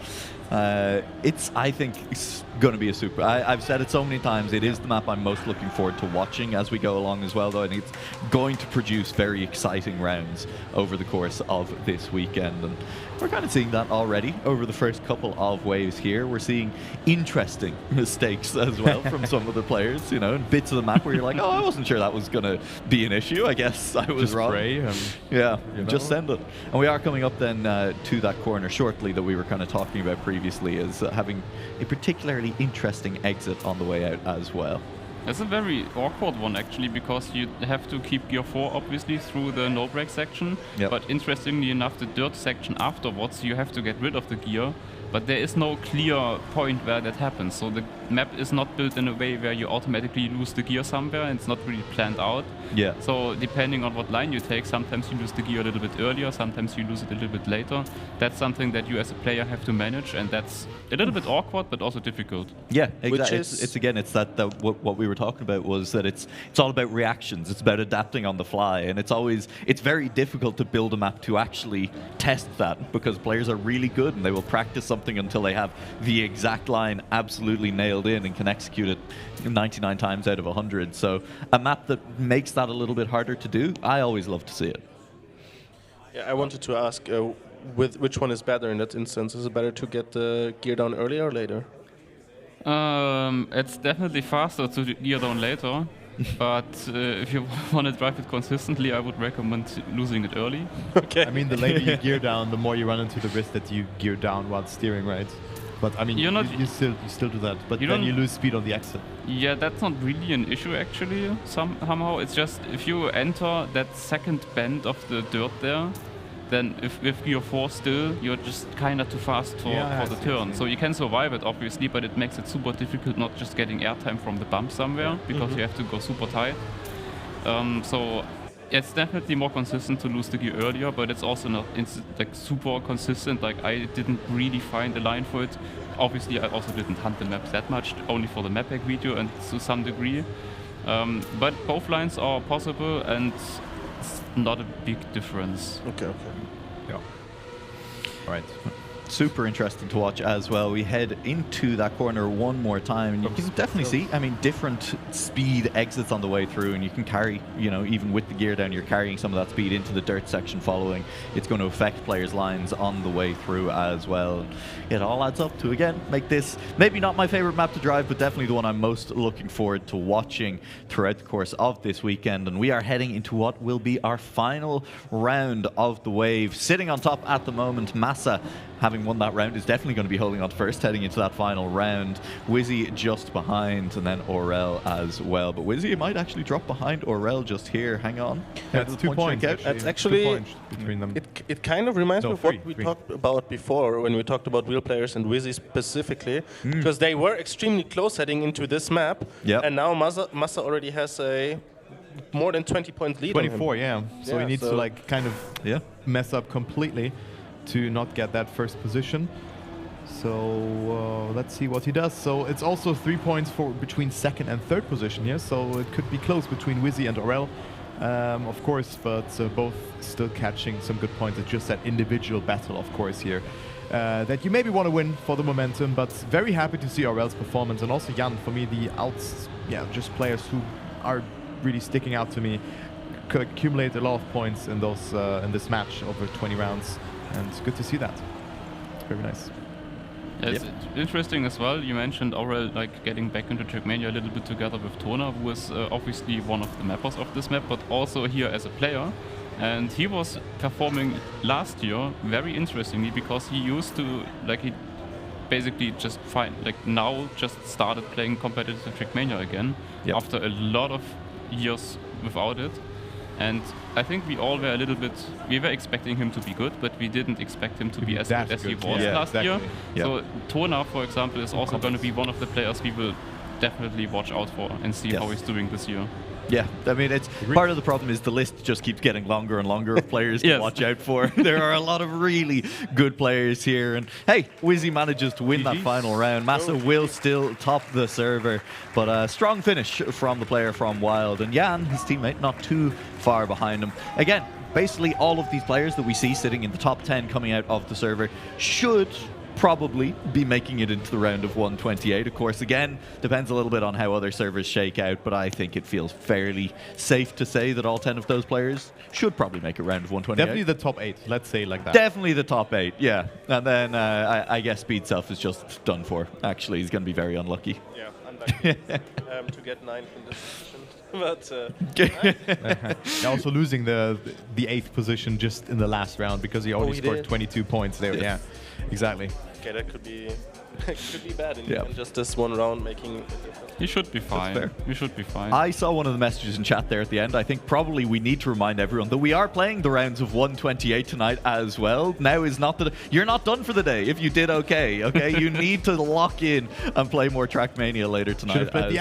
I think it's going to be a super. I've said it so many times. It is the map I'm most looking forward to watching as we go along as well, though. I think it's going to produce very exciting rounds over the course of this weekend. And we're kind of seeing that already over the first couple of waves here. We're seeing interesting mistakes as well from some of the players, you know, and bits of the map where you're like, oh, I wasn't sure that was going to be an issue. I guess I was just wrong. Pray and, yeah, you know. just send it. And we are coming up then to that corner shortly that we were kind of talking about previously as having a particularly interesting exit on the way out as well. It's a very awkward one actually, because you have to keep gear 4 obviously through the no brake section, but interestingly enough the dirt section afterwards you have to get rid of the gear, but there is no clear point where that happens, so the map is not built in a way where you automatically lose the gear somewhere, and it's not really planned out. Yeah. So depending on what line you take, sometimes you lose the gear a little bit earlier, sometimes you lose it a little bit later. That's something that you as a player have to manage, and that's a little bit awkward but also difficult. Yeah, exactly. It's that what we were talking about was that it's all about reactions. It's about adapting on the fly, and it's very difficult to build a map to actually test that, because players are really good and they will practice something until they have the exact line absolutely nailed in and can execute it 99 times out of 100. So a map that makes that a little bit harder to do, I always love to see it. Yeah, I wanted to ask, which one is better in that instance? Is it better to get the gear down earlier or later? It's definitely faster to gear down later, but if you want to drive it consistently, I would recommend losing it early. Okay. I mean, the later you gear down, the more you run into the risk that you gear down while steering, right? But I mean, you still do that, but then you lose speed on the exit. Yeah, that's not really an issue actually. Somehow it's just if you enter that second bend of the dirt there, then if gear 4 still, you're just kind of too fast for the turn. So you can survive it obviously, but it makes it super difficult not just getting airtime from the bump somewhere, because you have to go super tight. So it's definitely more consistent to lose the gear earlier, but it's also not like super consistent. Like I didn't really find a line for it. Obviously I also didn't hunt the maps that much, only for the map pack video and to some degree. But both lines are possible, and it's not a big difference. Okay. Yeah. All right. Super interesting to watch as well. We head into that corner one more time, and you can definitely see, I mean, different speed exits on the way through, and you can carry, you know, even with the gear down, you're carrying some of that speed into the dirt section following. It's going to affect players' lines on the way through as well. It all adds up to, again, make this maybe not my favorite map to drive, but definitely the one I'm most looking forward to watching throughout the course of this weekend. And we are heading into what will be our final round of the wave. Sitting on top at the moment, Massa, having won that round, is definitely going to be holding on first heading into that final round. Wizzy just behind, and then Aurel as well. But Wizzy might actually drop behind Aurel just here. Hang on. That's 2 points. That's actually 2 points between them. It kind of reminds me of what we talked about before when we talked about wheel players and Wizzy specifically, because they were extremely close heading into this map, and now Massa already has a more than 20 point lead. 24, yeah. So he needs to like kind of mess up completely to not get that first position. So let's see what he does. So it's also 3 points for between second and third position here. So it could be close between Wizzy and Aurel, of course, but both still catching some good points. It's just that individual battle, of course, here that you maybe want to win for the momentum. But very happy to see Aurel's performance, and also Jan, for me, the just players who are really sticking out to me, could accumulate a lot of points in those in this match over 20 rounds. And it's good to see that. It's very nice. It's interesting as well. You mentioned Aurel like getting back into Trackmania a little bit together with Tona, who was obviously one of the mappers of this map, but also here as a player. And he was performing last year very interestingly, because he used to he basically just now just started playing competitive Trackmania again after a lot of years without it. And I think we all were we were expecting him to be good, but we didn't expect him to be as good as he was last year. So Tona, for example, is also going to be one of the players we will definitely watch out for and see how he's doing this year. Yeah, I mean, it's part of the problem is the list just keeps getting longer and longer of players to watch out for. There are a lot of really good players here, and hey, Wizzy manages to win that final round. Massa will still top the server, but a strong finish from the player from Wild, and Jan, his teammate, not too far behind him. Again, basically all of these players that we see sitting in the top 10 coming out of the server should probably be making it into the round of 128. Of course, again, depends a little bit on how other servers shake out, but I think it feels fairly safe to say that all 10 of those players should probably make a round of 128. Definitely the top 8, let's say like that. Definitely the top 8, yeah. And then I guess Speed Self is just done for. Actually, he's going to be very unlucky. Yeah, unlucky to get 9th in this position. But also losing the 8th position just in the last round because he only scored 22 points there. Yeah, exactly. Okay, that could be bad in just this one round making a difference. He should be fine. We should be fine. I saw one of the messages in chat there at the end. I think probably we need to remind everyone that we are playing the rounds of 128 tonight as well. Now is not the you're not done for the day if you did okay. You need to lock in and play more Trackmania later tonight. Should have played the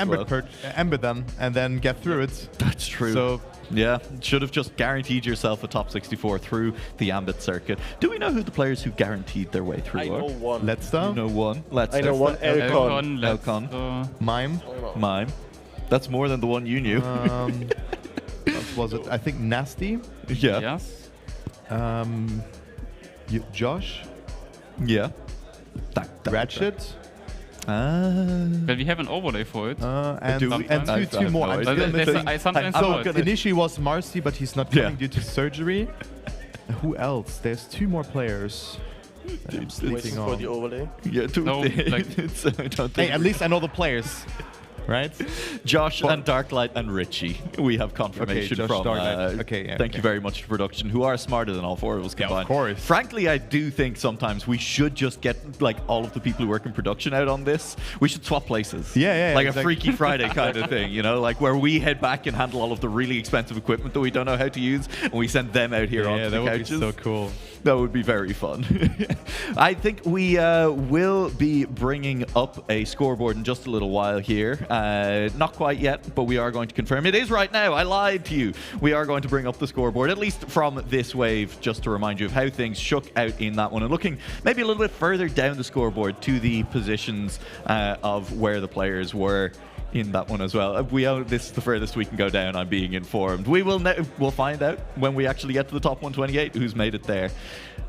Ember then and then get through it. That's true. So yeah, should have just guaranteed yourself a top 64 through the Ambit circuit. Do we know who the players who guaranteed their way through I are? know one. Let's start. You know one. Let's I know one. Elcon. Mime. That's more than the one you knew. What was it? I think Nasty. Yeah. Yes. Josh. Yeah. Ratchet. But we have an overlay for it. And two more. I sometimes initially was Marcy, but he's not coming due to surgery. Who else? There's 2 more players. Waiting for the overlay. Yeah, hey, at least I know the players. Right? Josh and Darklight and Richie. We have confirmation from. Thank you very much to production, who are smarter than all 4 of us combined. Yeah, of course. Frankly, I do think sometimes we should just get like all of the people who work in production out on this. We should swap places. Yeah. Like a Freaky Friday kind of thing, like where we head back and handle all of the really expensive equipment that we don't know how to use, and we send them out here onto the couches. Yeah, that would be so cool. That would be very fun. I think we will be bringing up a scoreboard in just a little while here. Not quite yet, but we are going to confirm. It is right now. I lied to you. We are going to bring up the scoreboard, at least from this wave, just to remind you of how things shook out in that one. And looking maybe a little bit further down the scoreboard to the positions of where the players were in that one as well. This is the furthest we can go down, I'm being informed. We'll find out when we actually get to the top 128 who's made it there.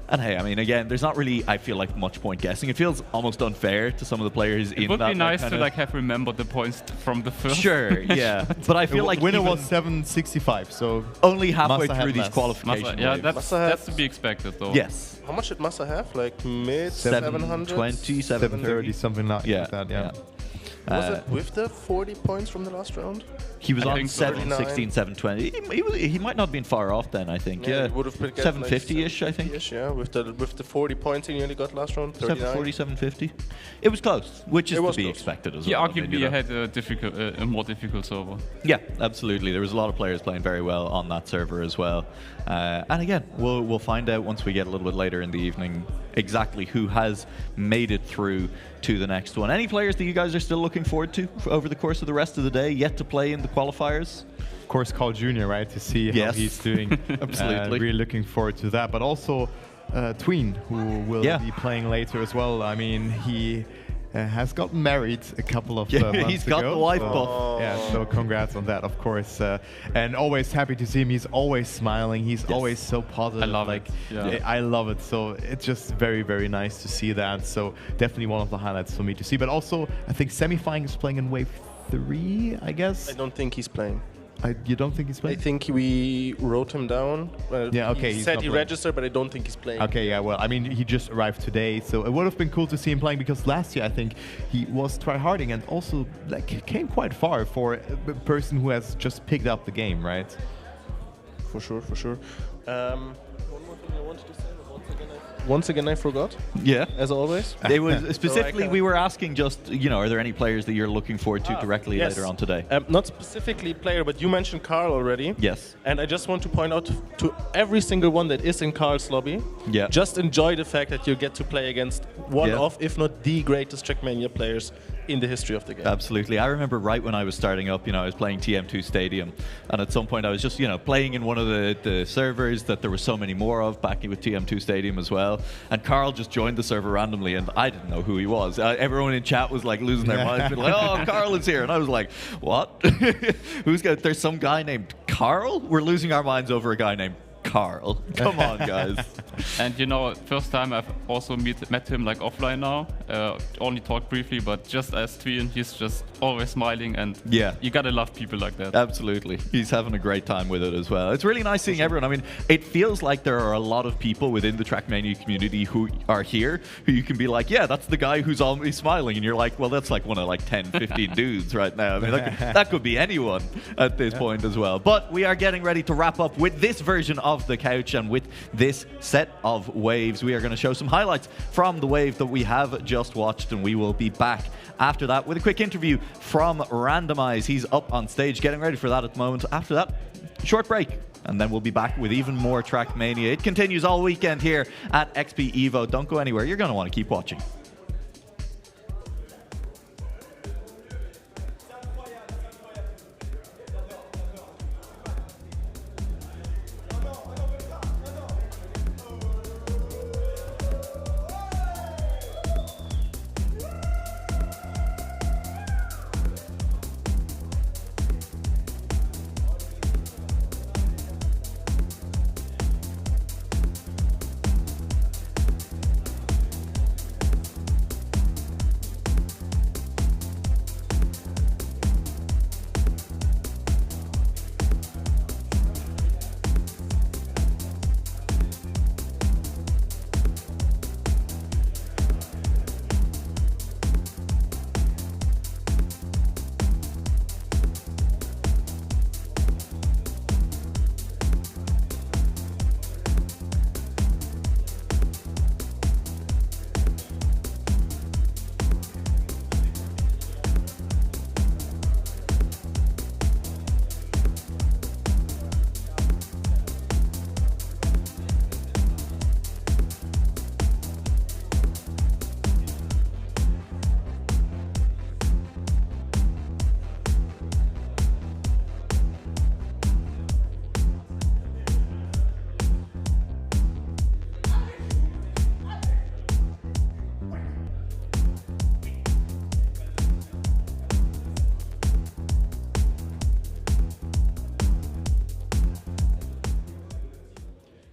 And hey, I mean, again, there's not really, I feel like, much point guessing. It feels almost unfair to some of the players in that. It would be nice to have remembered the points from the first. Sure, yeah. But I feel like winner was 765, so only halfway through these qualifications. Yeah, that's to be expected, though. Yes. How much did Massa have? Like mid 700? 720, 730, something like that. Yeah. Was it with the 40 points from the last round? He was on 716, 720. He might not have been far off then, I think. Yeah, would have been 750-ish, I think. Yeah, with the 40 points he nearly got last round. 740, 750. It was close, which is to be expected as well. Yeah, arguably had a more difficult server. Yeah, absolutely. There was a lot of players playing very well on that server as well. And again, we'll find out once we get a little bit later in the evening exactly who has made it through to the next one. Any players that you guys are still looking forward to over the course of the rest of the day, yet to play in the qualifiers? Of course, Carl Jr., right, to see how he's doing. Absolutely. Really looking forward to that. But also Tween, who will be playing later as well. I mean, he has gotten married a couple of months ago. He's got the wife buff. Yeah, so congrats on that, of course. And always happy to see him. He's always smiling. He's always so positive. I love it. Yeah. I love it. So it's just very, very nice to see that. So definitely one of the highlights for me to see. But also, I think Semifying is playing in Wave 3, I guess. I don't think he's playing. You don't think he's playing? I think we wrote him down. Okay. He said he registered, but I don't think he's playing. Okay, yeah, well, I mean, he just arrived today, so it would have been cool to see him playing because last year I think he was tryharding and also came quite far for a person who has just picked up the game, right? For sure. One more thing I wanted to say. Once again, I forgot. Yeah. As always. They was specifically, we were asking just, are there any players that you're looking forward to directly later on today? Not specifically player, but you mentioned Carl already. Yes. And I just want to point out to every single one that is in Carl's lobby, just enjoy the fact that you get to play against one of, if not the greatest Trackmania players in the history of the game. Absolutely. I remember right when I was starting up, I was playing TM2 Stadium, and at some point I was just, playing in one of the servers that there were so many more of back with TM2 Stadium as well, and Carl just joined the server randomly, and I didn't know who he was. Everyone in chat was like losing their minds, like, oh, Carl is here, and I was like, what? There's some guy named Carl? We're losing our minds over a guy named Carl. Come on, guys. And you know, first time I've also met him like offline now. Only talked briefly, but just as Tween, he's just always smiling, and yeah, you gotta love people like that. Absolutely. He's having a great time with it as well. It's really nice seeing everyone. I mean, it feels like there are a lot of people within the Trackmania community who are here, who you can be like, yeah, that's the guy who's always smiling. And you're like, well, that's like one of like 10, 15 dudes right now. I mean, that could be anyone at this point as well. But we are getting ready to wrap up with this version of the couch, and with this set of waves, we are going to show some highlights from the wave that we have just watched, and we will be back after that with a quick interview from Randomize. He's up on stage getting ready for that at the moment. After that, short break, and then we'll be back with even more Trackmania. It continues all weekend here at XPEvo. Don't go anywhere. You're going to want to keep watching.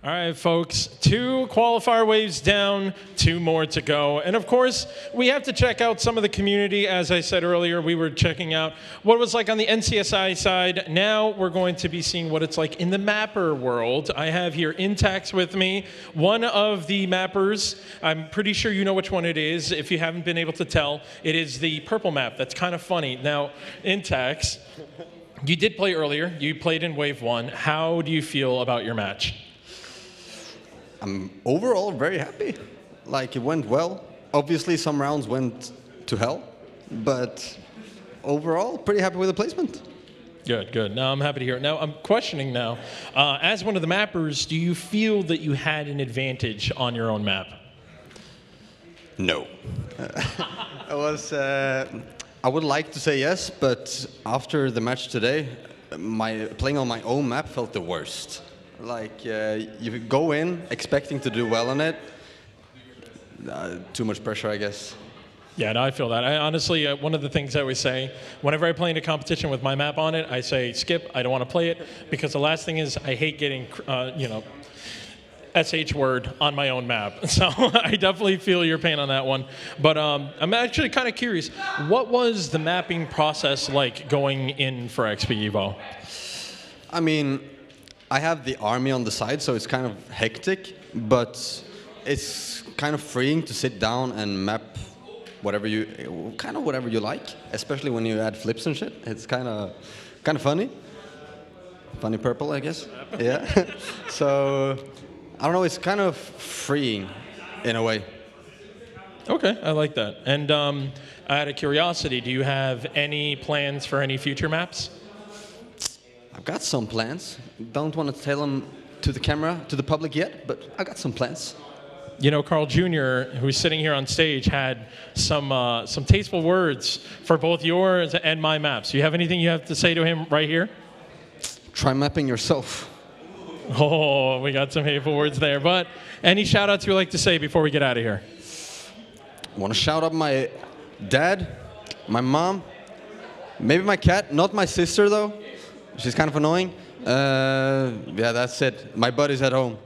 All right, folks, 2 qualifier waves down, 2 more to go. And of course, we have to check out some of the community. As I said earlier, we were checking out what it was like on the NCSI side. Now we're going to be seeing what it's like in the mapper world. I have here Intax with me, one of the mappers. I'm pretty sure you know which one it is. If you haven't been able to tell, it is the purple map. That's kind of funny. Now, Intax, you did play earlier. You played in Wave 1. How do you feel about your match? I'm overall very happy. Like, it went well. Obviously, some rounds went to hell, but overall, pretty happy with the placement. Good, good. Now I'm happy to hear it. Now I'm questioning now, as one of the mappers, do you feel that you had an advantage on your own map? No. I would like to say yes, but after the match today, playing on my own map felt the worst. Like, you go in expecting to do well on it. Too much pressure, I guess. Yeah, no, I feel that. I honestly, one of the things I always say, whenever I play in a competition with my map on it, I say, skip, I don't want to play it, because the last thing is I hate getting, SH word on my own map. So I definitely feel your pain on that one. But I'm actually kind of curious, what was the mapping process like going in for XPEvo? I mean, I have the army on the side, so it's kind of hectic, but it's kind of freeing to sit down and map whatever you like, especially when you add flips and shit. It's kind of funny. Funny purple, I guess. Yeah. So I don't know, it's kind of freeing in a way. Okay, I like that. And out of curiosity, do you have any plans for any future maps? I've got some plans. Don't want to tell them to the camera, to the public yet, but I got some plans. You know, Carl Jr., who's sitting here on stage, had some tasteful words for both yours and my maps. Do you have anything you have to say to him right here? Try mapping yourself. Oh, we got some hateful words there. But any shout-outs you would like to say before we get out of here? I want to shout out my dad, my mom, maybe my cat, not my sister, though. She's kind of annoying. Yeah, that's it. My buddy's at home.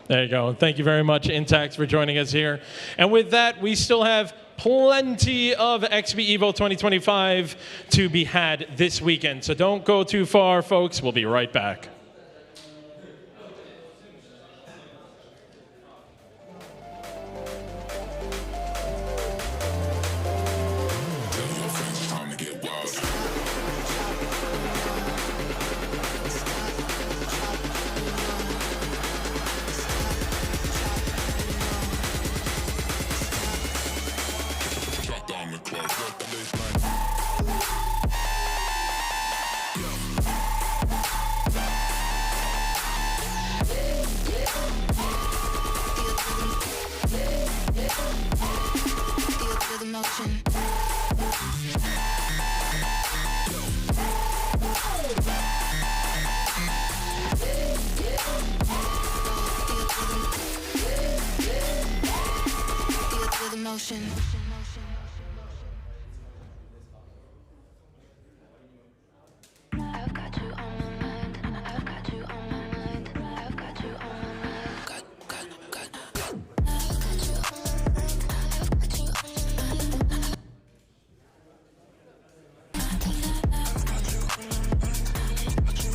There you go. Thank you very much, Intact, for joining us here. And with that, we still have plenty of XPEvo 2025 to be had this weekend. So don't go too far, folks. We'll be right back. Motion. I've got you on my mind. I've got you on my mind. I've got you on my mind. I've got you on my mind. I've got you on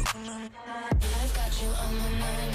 my mind. I've got you on my mind.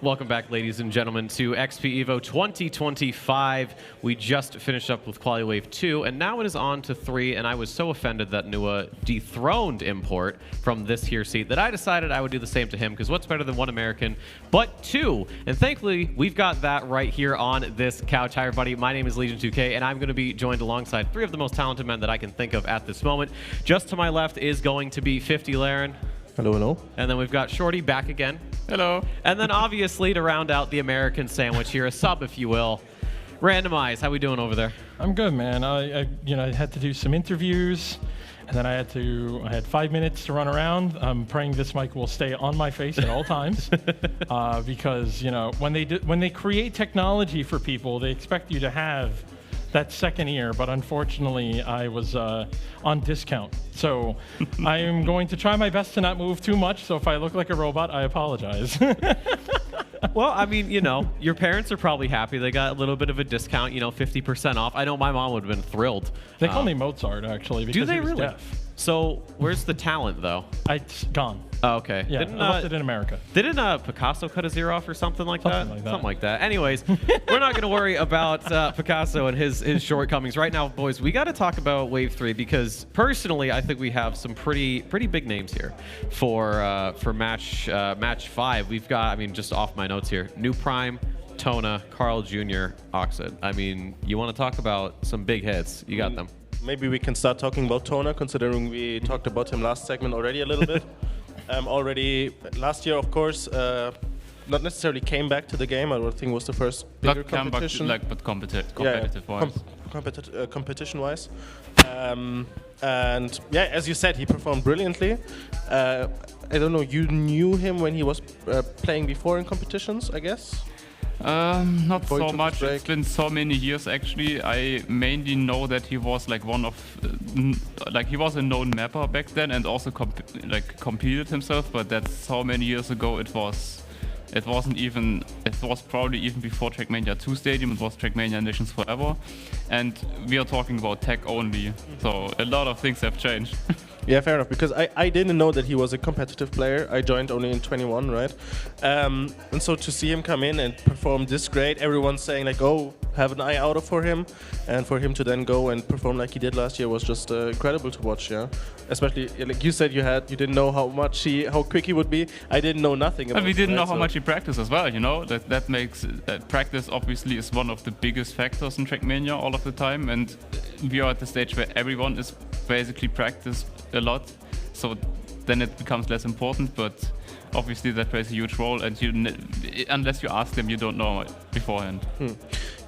Welcome back, ladies and gentlemen, to XPEvo 2025. We just finished up with Quali Wave 2, and now it is on to 3, and I was so offended that Nua dethroned Import from this here seat that I decided I would do the same to him, because what's better than 1 American but 2? And thankfully, we've got that right here on this couch. Hi, everybody. My name is Legion2K, and I'm going to be joined alongside 3 of the most talented men that I can think of at this moment. Just to my left is going to be 50 Laren. Hello, hello. And then we've got Shorty back again. Hello. And then obviously to round out the American sandwich here, a sub, if you will, Randomize. How we doing over there? I'm good, man. I had to do some interviews, and then I had 5 minutes to run around. I'm praying this mic will stay on my face at all times, because when they create technology for people, they expect you to have that second ear, but unfortunately I was on discount. So I am going to try my best to not move too much, so if I look like a robot, I apologize. Well, I mean, your parents are probably happy. They got a little bit of a discount, 50% off. I know my mom would have been thrilled. They call me Mozart, actually, because do they he was really? deaf. So where's the talent, though? It's gone. Oh, okay. Yeah, I left it in America. Didn't Picasso cut his ear off or something like that? Something like that. Anyways, we're not going to worry about Picasso and his shortcomings. Right now, boys, we got to talk about Wave 3 because personally, I think we have some pretty big names here for match 5. We've got, just off my notes here, New Prime, Tona, Carl Jr., Oxid. You want to talk about some big hits? You got them. Maybe we can start talking about Tona, considering we talked about him last segment already a little bit. Already last year, of course, not necessarily came back to the game. I don't think it was the first bigger competition. But competitive-wise. Competition-wise. And yeah, as you said, he performed brilliantly. I don't know, you knew him when he was playing before in competitions, I guess? Not so much. It's been so many years actually. I mainly know that he was like one of, he was a known mapper back then and also competed himself. But that's so many years ago. It was probably even before Trackmania 2 Stadium. It was Trackmania Nations Forever, and we are talking about tech only. So a lot of things have changed. Yeah, fair enough, because I didn't know that he was a competitive player. I joined only in 21, right? And so to see him come in and perform this great, everyone's saying like, oh, have an eye out for him. And for him to then go and perform like he did last year was just incredible to watch, yeah? Especially, like you said, you didn't know how quick he would be. I didn't know nothing about him. And we didn't know how much he practiced as well, That makes, practice obviously is one of the biggest factors in Trackmania all of the time. And we are at the stage where everyone is basically practice a lot, so then it becomes less important, but obviously that plays a huge role, and unless you ask them, you don't know beforehand.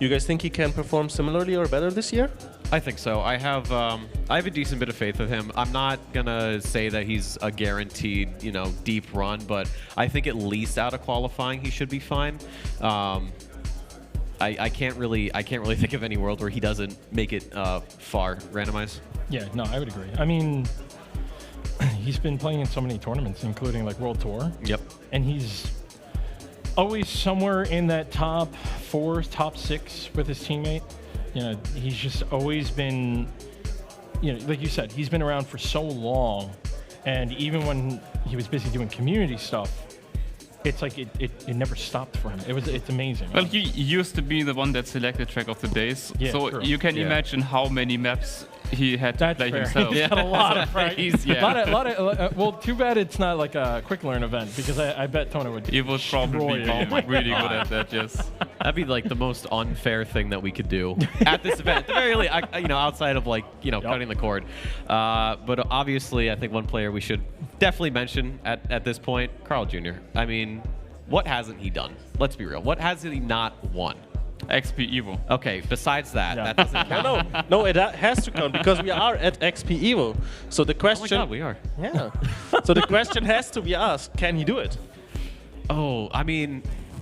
You guys think he can perform similarly or better this year? I think so. I have a decent bit of faith with him. I'm not gonna say that he's a guaranteed, deep run, but I think at least out of qualifying he should be fine. I can't really think of any world where he doesn't make it far. Randomize. Yeah, no, I would agree. He's been playing in so many tournaments, including like World Tour. Yep. And he's always somewhere in that top 4, top 6 with his teammate. He's just always been, like you said, he's been around for so long. And even when he was busy doing community stuff, it's like it never stopped for him. It's amazing. Well, he used to be the one that selected Track of the Days. Yeah, so true. you can imagine how many maps he had to play himself. He's got a lot of practice. Well, too bad it's not like a quick learn event, because I bet Tona would. He would probably be really good at that. Yes. That'd be like the most unfair thing that we could do at this event. At the very least, outside of cutting the cord. But obviously, I think one player we should definitely mention at this point, Carl Jr. What hasn't he done? Let's be real. What has he not won? XPEvo. Okay, besides that, that doesn't count. No, it has to count, because we are at XPEvo. So the question... Oh my God, we are. Yeah. So the question has to be asked, can he do it? Oh,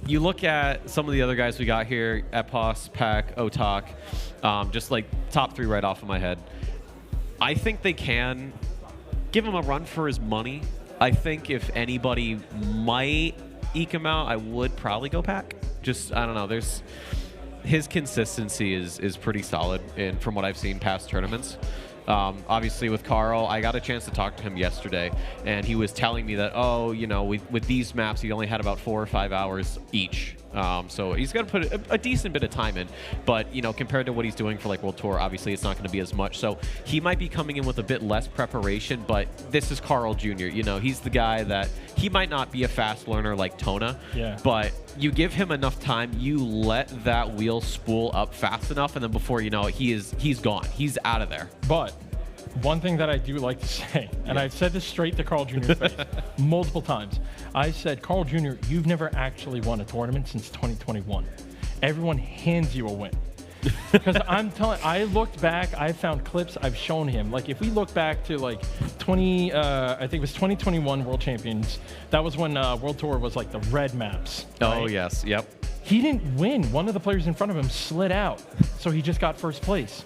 you look at some of the other guys we got here, Epos, Pack, Otak, just like top 3 right off of my head. I think they can give him a run for his money. I think if anybody might eke him out, I would probably go Pack. Just, I don't know, his consistency is pretty solid from what I've seen past tournaments. Obviously with Carl, I got a chance to talk to him yesterday, and he was telling me that, oh, you know, with these maps, he only had about 4 or 5 hours each. So he's got to put a decent bit of time in, but, you know, compared to what he's doing for like World Tour, obviously it's not going to be as much. So he might be coming in with a bit less preparation, but this is Carl Jr. You know, he's the guy that he might not be a fast learner like Tona, but you give him enough time, you let that wheel spool up fast enough, and then before you know it, he's gone. He's out of there. But one thing that I do like to say, and I've said this straight to Carl Jr.'s face multiple times. I said, Carl Jr., you've never actually won a tournament since 2021. Everyone hands you a win. Because I looked back, I found clips I've shown him. Like, if we look back to like I think it was 2021 World Champions, that was when World Tour was like the red maps. Right? Oh, yes. Yep. He didn't win. One of the players in front of him slid out, so he just got first place.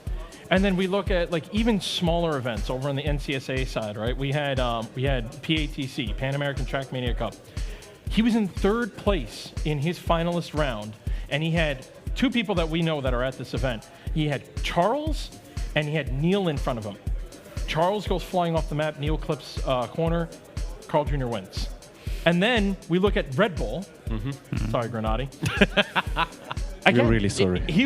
And then we look at like even smaller events over on the NCSA side, right? We had PATC, Pan American Trackmania Cup. He was in 3rd place in his finalist round, and he had 2 people that we know that are at this event. He had Charles, and he had Neil in front of him. Charles goes flying off the map, Neil clips corner, Carl Jr. wins. And then we look at Red Bull. Sorry, Granati. You're really sorry. He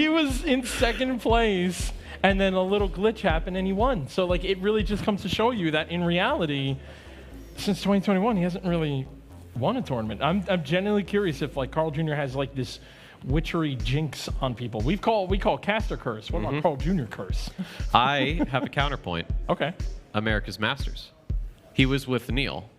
was in 2nd place, and then a little glitch happened, and he won. So, like, it really just comes to show you that in reality, since 2021, he hasn't really won a tournament. I'm genuinely curious if, like, Carl Jr. has, like, this witchery jinx on people. We call Caster curse. What about Carl Jr. curse? I have a counterpoint. Okay. America's Masters. He was with Neil.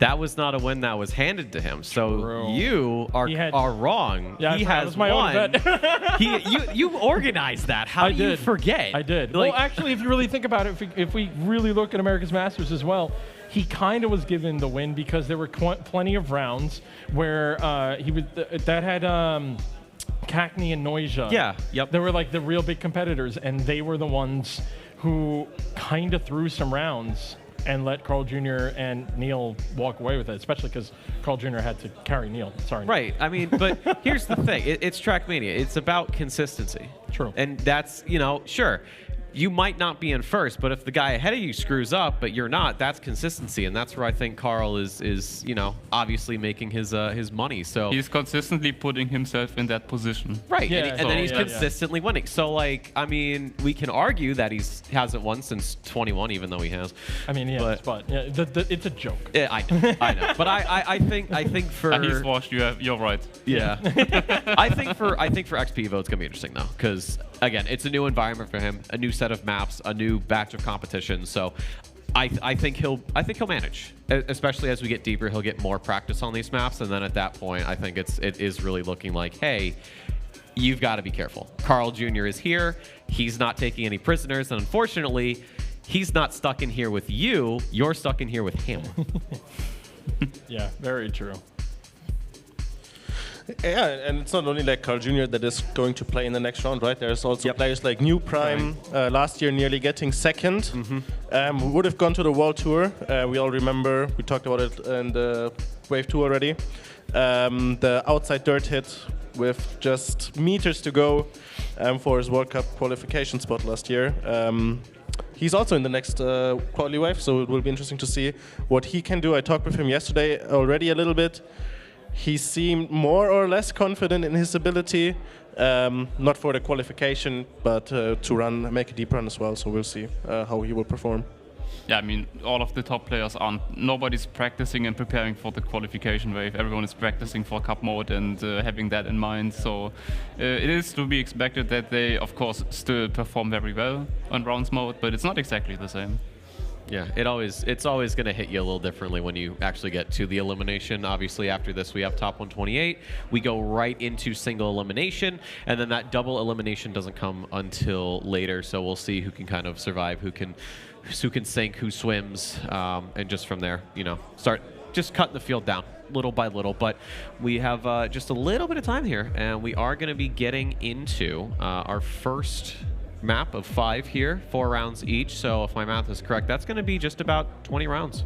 That was not a win that was handed to him. So you are wrong. Yeah, he that has was my won. own bet. You organized that. How do you forget? I did. Like, well, actually, if you really think about it, if we really look at America's Masters as well, he kind of was given the win because there were plenty of rounds where he was that had Cackney and Noisia. Yeah. Yep. They were like the real big competitors, and they were the ones who kind of threw some rounds and let Carl Jr. and Neil walk away with it, especially because Carl Jr. had to carry Neil. Sorry. Right. I mean, but here's the thing. It's Trackmania. It's about consistency. True. And that's, you know, sure, you might not be in first, but if the guy ahead of you screws up, but you're not, that's consistency. And that's where I think Carl is you know, obviously making his money. So he's consistently putting himself in that position. Right. And then he's consistently winning. So, like, I mean, we can argue that he hasn't won since 21, even though he has. I mean, but it's a joke. Yeah, I know. But I think for he's washed. You're right. Yeah. I think for XPEvo it's gonna be interesting though, because again, it's a new environment for him, a new set of maps, a new batch of competitions. So I think he'll manage, especially as we get deeper. He'll get more practice on these maps, and then at that point, I think it is really looking like, hey, you've got to be careful. Carl Jr. is here. He's not taking any prisoners, and unfortunately, he's not stuck in here with you. You're stuck in here with him. Yeah, very true. Yeah, and it's not only like Carl Jr. that is going to play in the next round, right? There's also players like New Prime, last year nearly getting 2nd, who would have gone to the World Tour. We all remember, we talked about it in the Wave 2 already. The outside dirt hit with just meters to go for his World Cup qualification spot last year. He's also in the next quality wave, so it will be interesting to see what he can do. I talked with him yesterday already a little bit. He seemed more or less confident in his ability, not for the qualification, but to make a deep run as well. So we'll see how he will perform. Yeah, I mean, all of the top players nobody's practicing and preparing for the qualification wave. Everyone is practicing for cup mode and having that in mind. So it is to be expected that they, of course, still perform very well on rounds mode, but it's not exactly the same. Yeah, it's always going to hit you a little differently when you actually get to the elimination. Obviously, after this, we have top 128. We go right into single elimination, and then that double elimination doesn't come until later. So we'll see who can kind of survive, who can sink, who swims, and just from there, you know, start just cutting the field down little by little. But we have just a little bit of time here, and we are going to be getting into our first map of 5 here, 4 rounds each. So if my math is correct, that's going to be just about 20 rounds.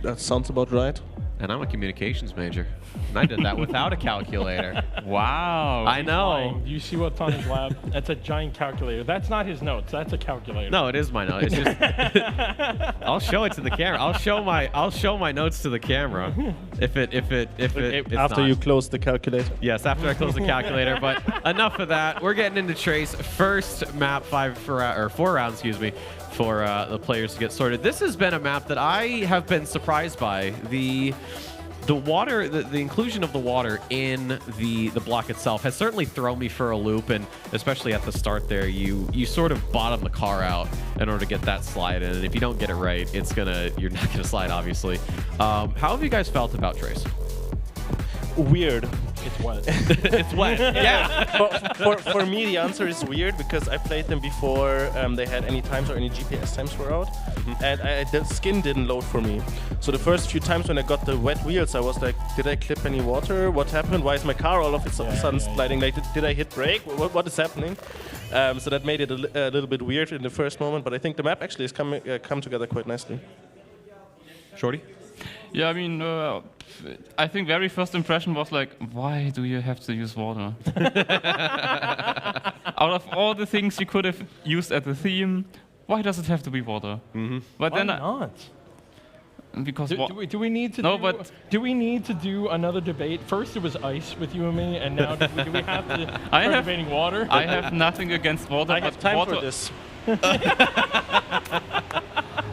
That sounds about right. And I'm a communications major, and I did that without a calculator. Wow. I know. Flying. Do you see what's on his lap? That's a giant calculator. That's not his notes. That's a calculator. No, it is my note. It's just I'll show it to the camera. I'll show my notes to the camera. If it's after not. you close the calculator. Yes, after I close the calculator. But enough of that. We're getting into Trace. First map 4 rounds, excuse me, for the players to get sorted. This has been a map that I have been surprised by. The water, the inclusion of the water in the block itself has certainly thrown me for a loop, and especially at the start there, you sort of bottom the car out in order to get that slide in, and if you don't get it right, you're not gonna slide, obviously. How have you guys felt about Trace? Weird. It's wet. It's wet. Yeah. For me, the answer is weird because I played them before they had any times or any GPS times were out, and the skin didn't load for me. So the first few times when I got the wet wheels, I was like, did I clip any water? What happened? Why is my car all of a sudden sliding? Like, did I hit brake? What is happening? So that made it a little bit weird in the first moment, but I think the map actually has come together quite nicely. Shorty? Yeah, I mean, I think very first impression was like, why do you have to use water? Out of all the things you could have used at the theme, why does it have to be water? But Why then not? Because do we need to do we need to do another debate? First it was ice with you and me, and now do we have to start debating water? I have nothing against water. I have time for this.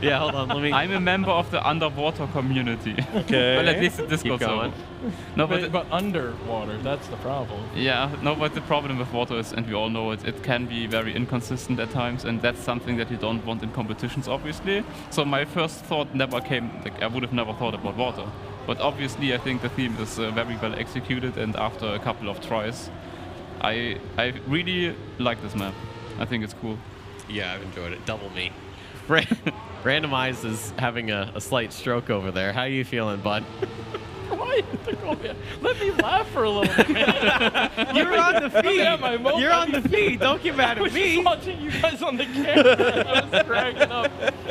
Yeah, hold on. Let me. I'm a member of the underwater community. Okay. Well, at least this Keep goes going. on. No, but underwater, that's the problem. Yeah, no, but the problem with water is, and we all know it, it can be very inconsistent at times, and that's something that you don't want in competitions, obviously. So my first thought never came, like I would have never thought about water. But obviously I think the theme is very well executed, and after a couple of tries, I really like this map. I think it's cool. Yeah, I've enjoyed it. Double me. Randomize is having a slight stroke over there. How are you feeling, bud? Why? Let me laugh for a little bit. You're on the feed. You're on the feed. Don't get mad at me. I was watching you guys on the camera. I was cracking up.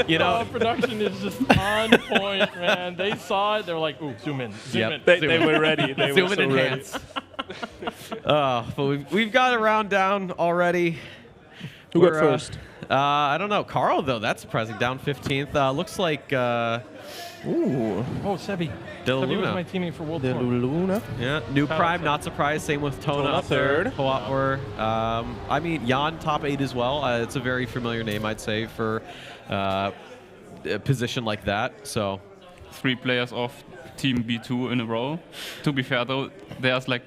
You know, production is just on point, man. They saw it. They were like, "Ooh, zoom in, zoom in." They were ready. They zoom were in, so enhance. But we've got a round down already. Who got first? I don't know. Carl, though, that's surprising. Down 15th. Looks like. Ooh. Oh, Sebi. De Sebi was Luna. my teammate for World De Tour. Luna. Yeah. New Prime, not surprised. Same with Tona up third. Hoat were. I mean, Jan top 8 as well. It's a very familiar name, I'd say, for a position like that. So, 3 players off Team B2 in a row. To be fair, though, there's like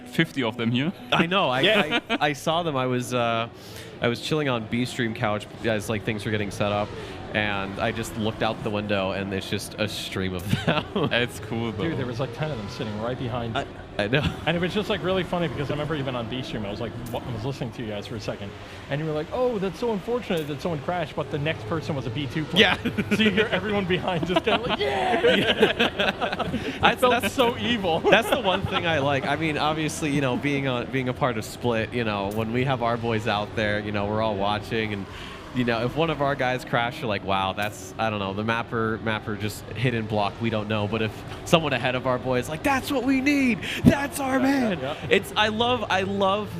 50 of them here. I know. I saw them. I was chilling on B stream couch as like things were getting set up, and I just looked out the window, and it's just a stream of them. It's cool, though. Dude, there was like 10 of them sitting right behind. I know. And it was just like really funny because I remember even on B stream, I was like, I was listening to you guys for a second, and you were like, "Oh, that's so unfortunate that someone crashed," but the next person was a B2 player. Yeah. So you hear everyone behind just kind of like, "Yeah." I felt so evil. That's the one thing I like. I mean, obviously, you know, being a part of Split, you know, when we have our boys out there, you know, we're all watching, and you know, if one of our guys crash, you're like, wow, that's, I don't know, the mapper just hit and block, we don't know. But if someone ahead of our boys, like, that's what we need, that's our man. Yeah. It's, I love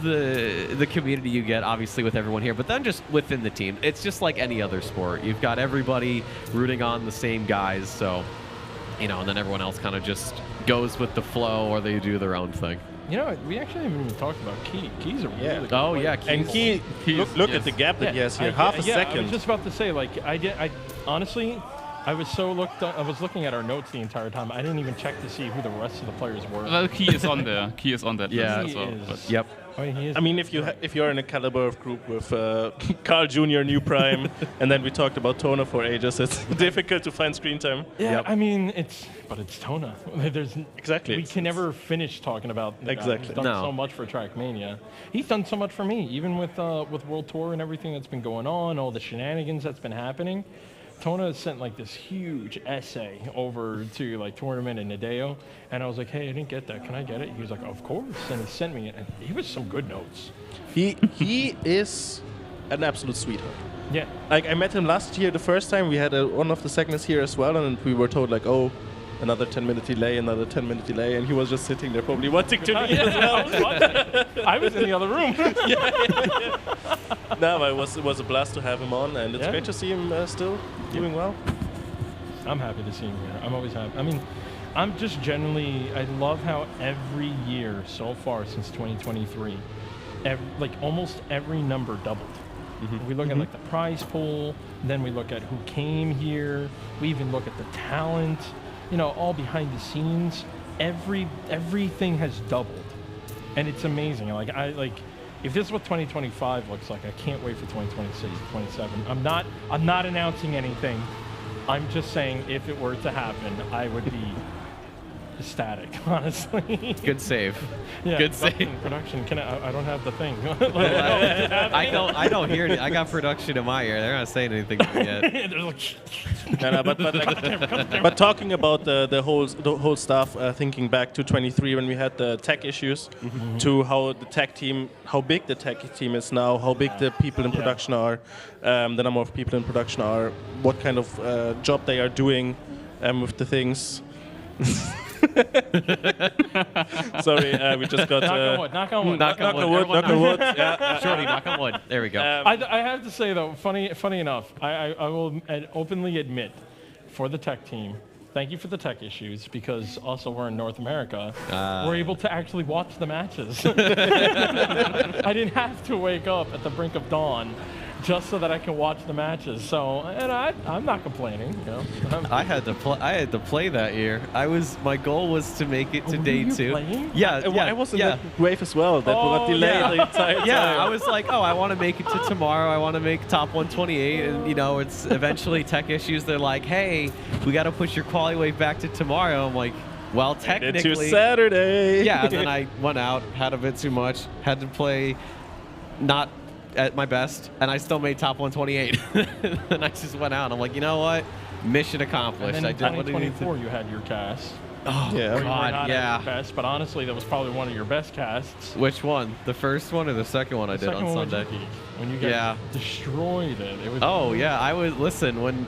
the community you get, obviously, with everyone here, but then just within the team, it's just like any other sport. You've got everybody rooting on the same guys, so, you know, and then everyone else kind of just goes with the flow, or they do their own thing. You know, we actually haven't even talked about Key. Key's a really good Oh, player. yeah, And Key, look at the gap that he has here. Half a second. I was just about to say, like, I honestly, I was looking at our notes the entire time. I didn't even check to see who the rest of the players were. Well, Key is on there. Key is on that Yeah. list as well. But Yep. I mean, he is. I mean, if you're in a caliber of group with Carl Jr., New Prime, and then we talked about Tona for ages, it's difficult to find screen time. Yeah, Yep. I mean, it's Tona. There's Exactly. We can never finish talking about the guy. Exactly. He's done No. so much for Trackmania. He's done so much for me, even with World Tour and everything that's been going on, all the shenanigans that's been happening. Tona has sent like this huge essay over to like Tournament and Nadeo, and I was like, hey, I didn't get that. Can I get it? He was like, of course, and he sent me it. And he was some good notes. He is an absolute sweetheart. Yeah. Like, I met him last year the first time. We had one of the seconds here as well, and we were told, like, oh, another 10-minute delay, another 10-minute delay, and he was just sitting there probably wanting to leave as well. I was in the other room. No, but it was a blast to have him on, and it's great to see him still doing well. I'm happy to see him here. I'm always happy. I mean, I'm just generally, I love how every year so far since 2023, like almost every number doubled. We look at like the prize pool, then we look at who came here, we even look at the talent, you know, all behind the scenes. Everything has doubled. And it's amazing. Like if this is what 2025 looks like, I can't wait for 2026, 27. I'm not announcing anything. I'm just saying if it were to happen, I would be ecstatic, honestly. Good save. Yeah, Good save. Production. I don't have the thing. I don't hear it. I got production in my ear. They're not saying anything to me yet. No, but talking about the whole stuff, thinking back to 23 when we had the tech issues, to how big the tech team is now, how big the people in production are, the number of people in production are, what kind of job they are doing with the things. Sorry, we just got knock on wood. Knock on wood. Yeah, Shorty, knock on wood. There we go. I have to say though, funny enough, I will openly admit, for the tech team, thank you for the tech issues, because also we're in North America, we're able to actually watch the matches. I didn't have to wake up at the brink of dawn just so that I can watch the matches. So, and I'm not complaining. You know? I had to play that year. My goal was to make it to day you 2. Playing? Yeah, I was in that wave as well. That got delayed the entire time. Yeah, I was like, I want to make it to tomorrow. I want to make top 128, and you know, it's eventually tech issues. They're like, hey, we got to push your quali wave back to tomorrow. I'm like, well, technically, to Saturday. Yeah, and then I went out, had a bit too much, had to play not at my best, and I still made top 128. And I just went out. I'm like, you know what? Mission accomplished. And then in I did what I needed 2024, you had your cast. Oh, yeah. God, you were not yeah. at your best, but honestly, that was probably one of your best casts. Which one? The first one or the second one I did on Sunday? When you guys destroyed it. It was yeah. I was listen when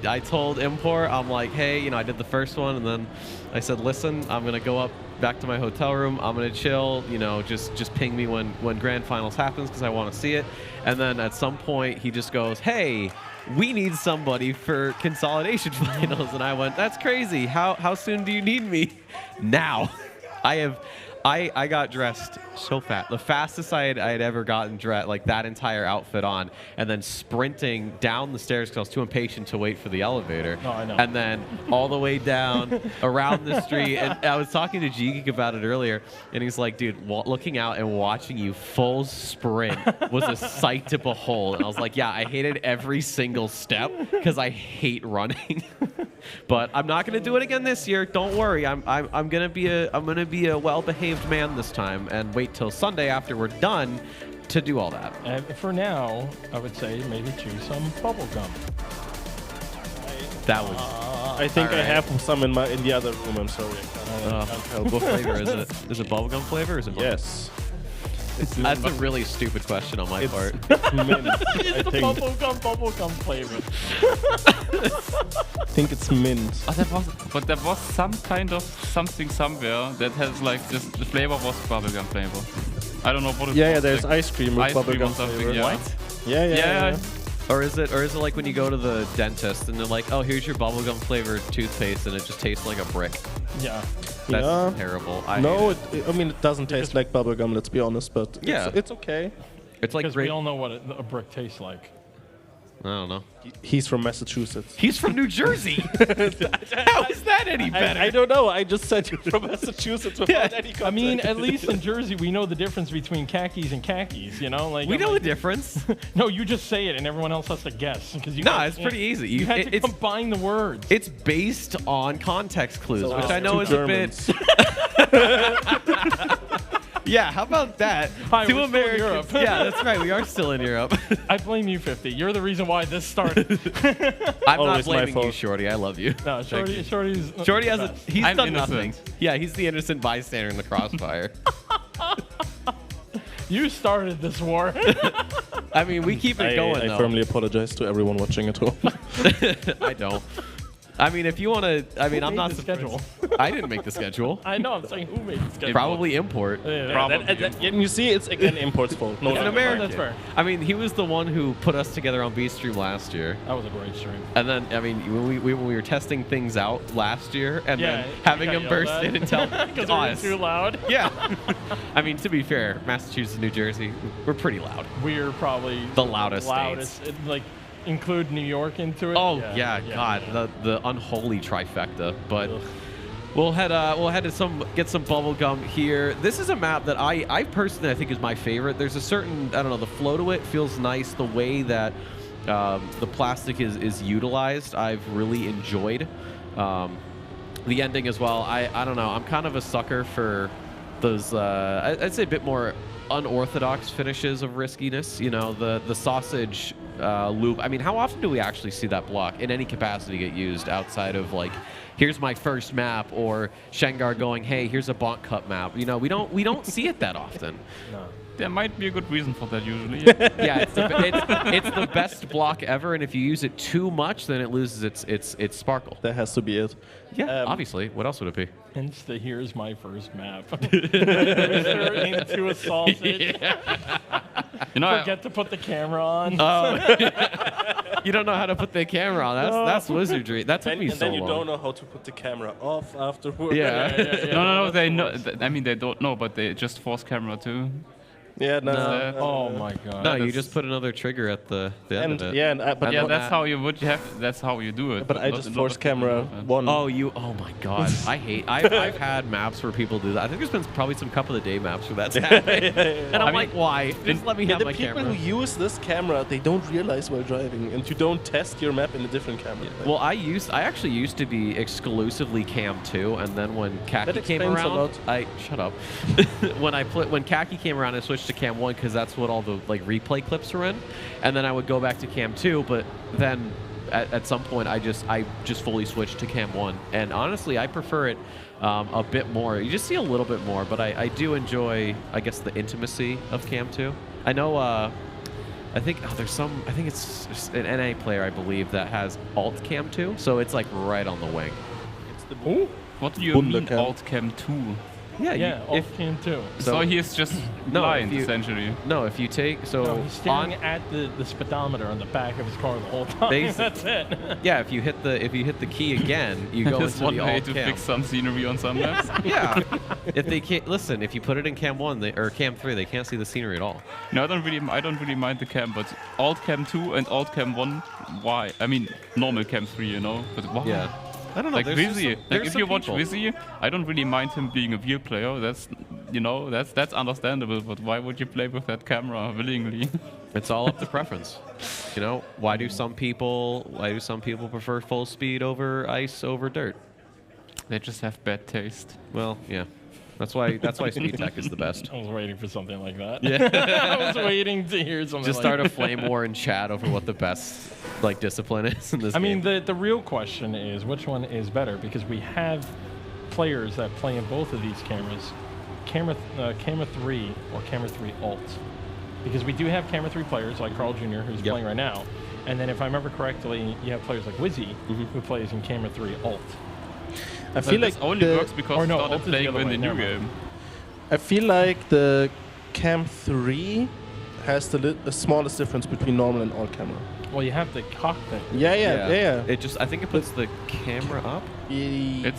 I told Import, I'm like, hey, you know, I did the first one, and then I said, listen, I'm gonna go up back to my hotel room. I'm gonna chill. You know, just ping me when grand finals happens because I want to see it. And then at some point he just goes, hey, we need somebody for consolidation finals. And I went, that's crazy. How soon do you need me? Now. I got dressed so fast. The fastest I had ever gotten dressed, like that entire outfit on, and then sprinting down the stairs because I was too impatient to wait for the elevator. Oh, I know. And then all the way down around the street. And I was talking to G-Geek about it earlier, and he's like, dude, looking out and watching you full sprint was a sight to behold. And I was like, yeah, I hated every single step because I hate running. But I'm not gonna do it again this year. Don't worry. I'm gonna be a well-behaved man this time and wait till Sunday after we're done to do all that. And for now, I would say maybe choose some bubble gum. That was. I think I have some in the other room. I'm sorry. What flavor is it? Is it bubblegum flavor or is it bubblegum? Yes. That's a really stupid question on my part. It's mint. I think. Bubblegum flavor. I think it's mint. But there was some kind of something somewhere that has like the flavor was bubblegum flavor. I don't know what it was. Yeah, there's ice cream with bubblegum flavor. Yeah. What? Yeah. Or is it like when you go to the dentist and they're like, oh, here's your bubblegum flavored toothpaste and it just tastes like a brick? Yeah. That's terrible. I mean, it doesn't taste like bubblegum, let's be honest, but it's okay. It's like because we all know what a brick tastes like. I don't know. He's from Massachusetts. He's from New Jersey. How is that any better? I don't know. I just said you're from Massachusetts without any context. I mean, at least in Jersey, we know the difference between khakis and khakis, you know? Like we know the difference. No, you just say it and everyone else has to guess. No, it's pretty easy. You had to combine the words. It's based on context clues, which I know is Germans. a bit... Yeah, how about that? Hi, Two we're still in Americans. Europe. Yeah, that's right. We are still in Europe. I blame you, 50. You're the reason why this started. I'm Always not my blaming fault. you, Shorty. I love you. No, Shorty has he's I'm done innocent. nothing. Yeah, he's the innocent bystander in the crossfire. You started this war. I mean, we keep it going, though. I firmly apologize to everyone watching at home. I don't. I mean, if you want to, I mean, Who I'm made not the schedule. I didn't make the schedule. I know. I'm saying who made the schedule? Probably import. And you see, it's again import's fault. No, It's an American. That's fair. I mean, he was the one who put us together on B Stream last year. That was a great stream. And then, I mean, when we were testing things out last year, and Yeah, then having you him got burst yelled in at. and tell 'Cause we were us. too loud. Yeah. I mean, to be fair, Massachusetts and New Jersey, we're pretty loud. We're probably The loudest states. Like, include New York into it. Oh yeah, God, the unholy trifecta. But we'll head to get some bubble gum here. This is a map that I personally I think is my favorite. There's a certain, I don't know, the flow to it feels nice. The way that the plastic is utilized, I've really enjoyed. The ending as well. I don't know. I'm kind of a sucker for those. I'd say a bit more unorthodox finishes of riskiness. You know, the sausage loop. I mean, how often do we actually see that block in any capacity get used outside of like, here's my first map, or Shengar going, hey, here's a Bonk Cup map. You know, we don't see it that often. No. There might be a good reason for that usually. Yeah, it's the best block ever, and if you use it too much, then it loses its sparkle. That has to be it. Yeah, obviously. What else would it be? Hence the here's my first map. Into a sausage. You know, Forget to put the camera on. Oh. You don't know how to put the camera on. That's wizardry. That took me so long. And then you don't know how to put the camera off afterwards. Yeah. No, they know. I mean, they don't know, but they just force camera too. Yeah, no. Oh my God. No, you just put another trigger at the end of it. Yeah, But yeah, that's how you would have. That's how you do it. But I just force camera one. Oh, oh my God. I've had maps where people do that. I think there's been probably some Cup of the Day maps where that's happening. And I'm like, why? Just let me have my camera. The people who use this camera, they don't realize while driving, and you don't test your map in a different camera. Well, I actually used to be exclusively Cam 2, and then when Khaki came around, shut up. when Khaki came around, I switched to Cam 1 because that's what all the like replay clips were in, and then I would go back to Cam 2, but then at some point I just fully switched to Cam 1, and honestly I prefer it a bit more. You just see a little bit more, but I do enjoy, I guess, the intimacy of Cam 2. I know I think it's an NA player, I believe, that has alt Cam 2, so it's like right on the wing. It's the What do you mean alt Cam 2? Yeah, alt Cam 2. So he is just blind, essentially. No, if you take he's staring at the speedometer on the back of his car the whole time. That's it. Yeah, if you hit the key again, you go into one the way alt to cam. fix some scenery on some maps. Yeah. If they can't listen, if you put it in Cam 1 or Cam 3, they can't see the scenery at all. No, I don't really mind the cam, but alt Cam 2 and alt Cam 1, why? I mean, normal Cam 3, you know, but why? Yeah. I don't know. Like Vizzy, if you watch people. Vizzy, I don't really mind him being a wheel player. That's understandable. But why would you play with that camera willingly? It's all up to preference. You know, why do some people prefer full speed over ice over dirt? They just have bad taste. Well, yeah. That's why Speed Tech is the best. I was waiting for something like that. Yeah. I was waiting to hear something Just like start a that. flame war in chat over what the best discipline is in this I game. mean, the real question is which one is better, because we have players that play in both of these cameras, camera 3 or camera 3 alt. Because we do have camera 3 players like Carl Jr. who's playing right now, and then if I remember correctly, you have players like Wizzy who plays in camera 3 alt. I feel like only works because no, started playing in the new game. I feel like the Cam 3 has the smallest difference between normal and alt camera. Well, you have the cockpit. Yeah. It just, I think it puts the camera up. I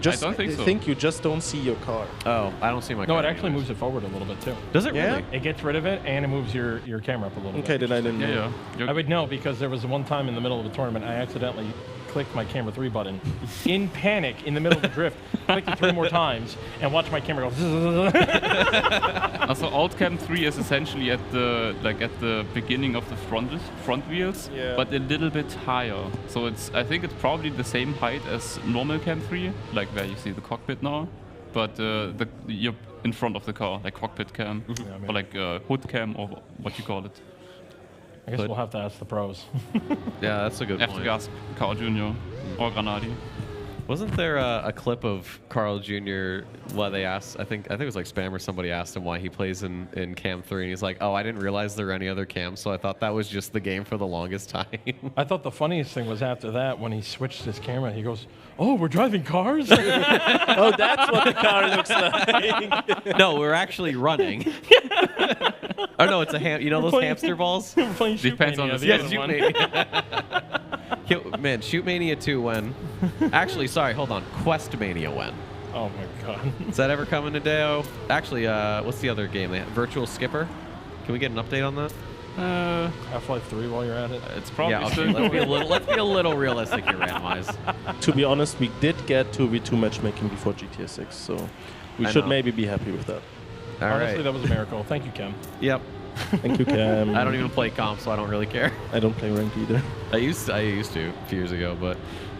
don't think so. I think you just don't see your car. Oh, I don't see my No, car. it actually moves it forward a little bit too. Does it really? It gets rid of it and it moves your camera up a little bit. Okay, then I didn't know. I would know because there was one time in the middle of the tournament I accidentally clicked my camera 3 button in panic in the middle of the drift, clicked it 3 more times, and watched my camera go. Also, alt Cam 3 is essentially at the beginning of the front wheels, but a little bit higher. So I think it's probably the same height as normal Cam 3, like where you see the cockpit now, but you're in front of the car, like cockpit cam, or like hood cam, or what you call it. I guess we'll have to ask the pros. Yeah, that's a good point. Have to ask Carl Jr. or Granadi. Wasn't there a clip of Carl Jr. why they asked? I think it was like Spam or somebody asked him why he plays in Cam 3, and he's like, "Oh, I didn't realize there were any other cams, so I thought that was just the game for the longest time." I thought the funniest thing was after that when he switched his camera, he goes, "Oh, we're driving cars." Oh, that's what the car looks like. No, we're actually running. Oh no, it's a you know those hamster balls? Depends on the Shoot Mania. Man, Shoot Mania 2 when? Actually, sorry, hold on. Quest Mania when? Oh my god. Is that ever coming to Deo? Actually, what's the other game they have? Virtual Skipper? Can we get an update on that? Half-Life 3 while you're at it. It's probably yeah, okay, let's be a little realistic here, randomize. To be honest, we did get 2v2 matchmaking before GTA 6, so we should maybe be happy with that. Honestly, that was a miracle. Thank you, Kem. Yep. Thank you, Cam. I don't even play comp, so I don't really care. I don't play ranked either. I used to a few years ago, but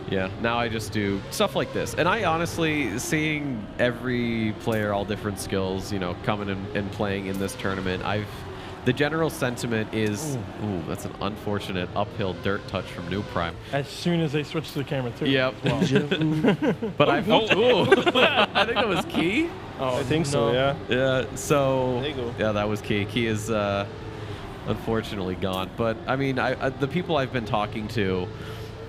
yeah, now I just do stuff like this. And I honestly, seeing every player, all different skills, you know, coming and playing in this tournament, the general sentiment is, ooh, that's an unfortunate uphill dirt touch from New Prime. As soon as they switched to the camera, too. Yep. But I think it was Key. Oh, I think so, yeah. Yeah, so There you go. yeah, that was Key. Key is unfortunately gone. But I mean, the people I've been talking to,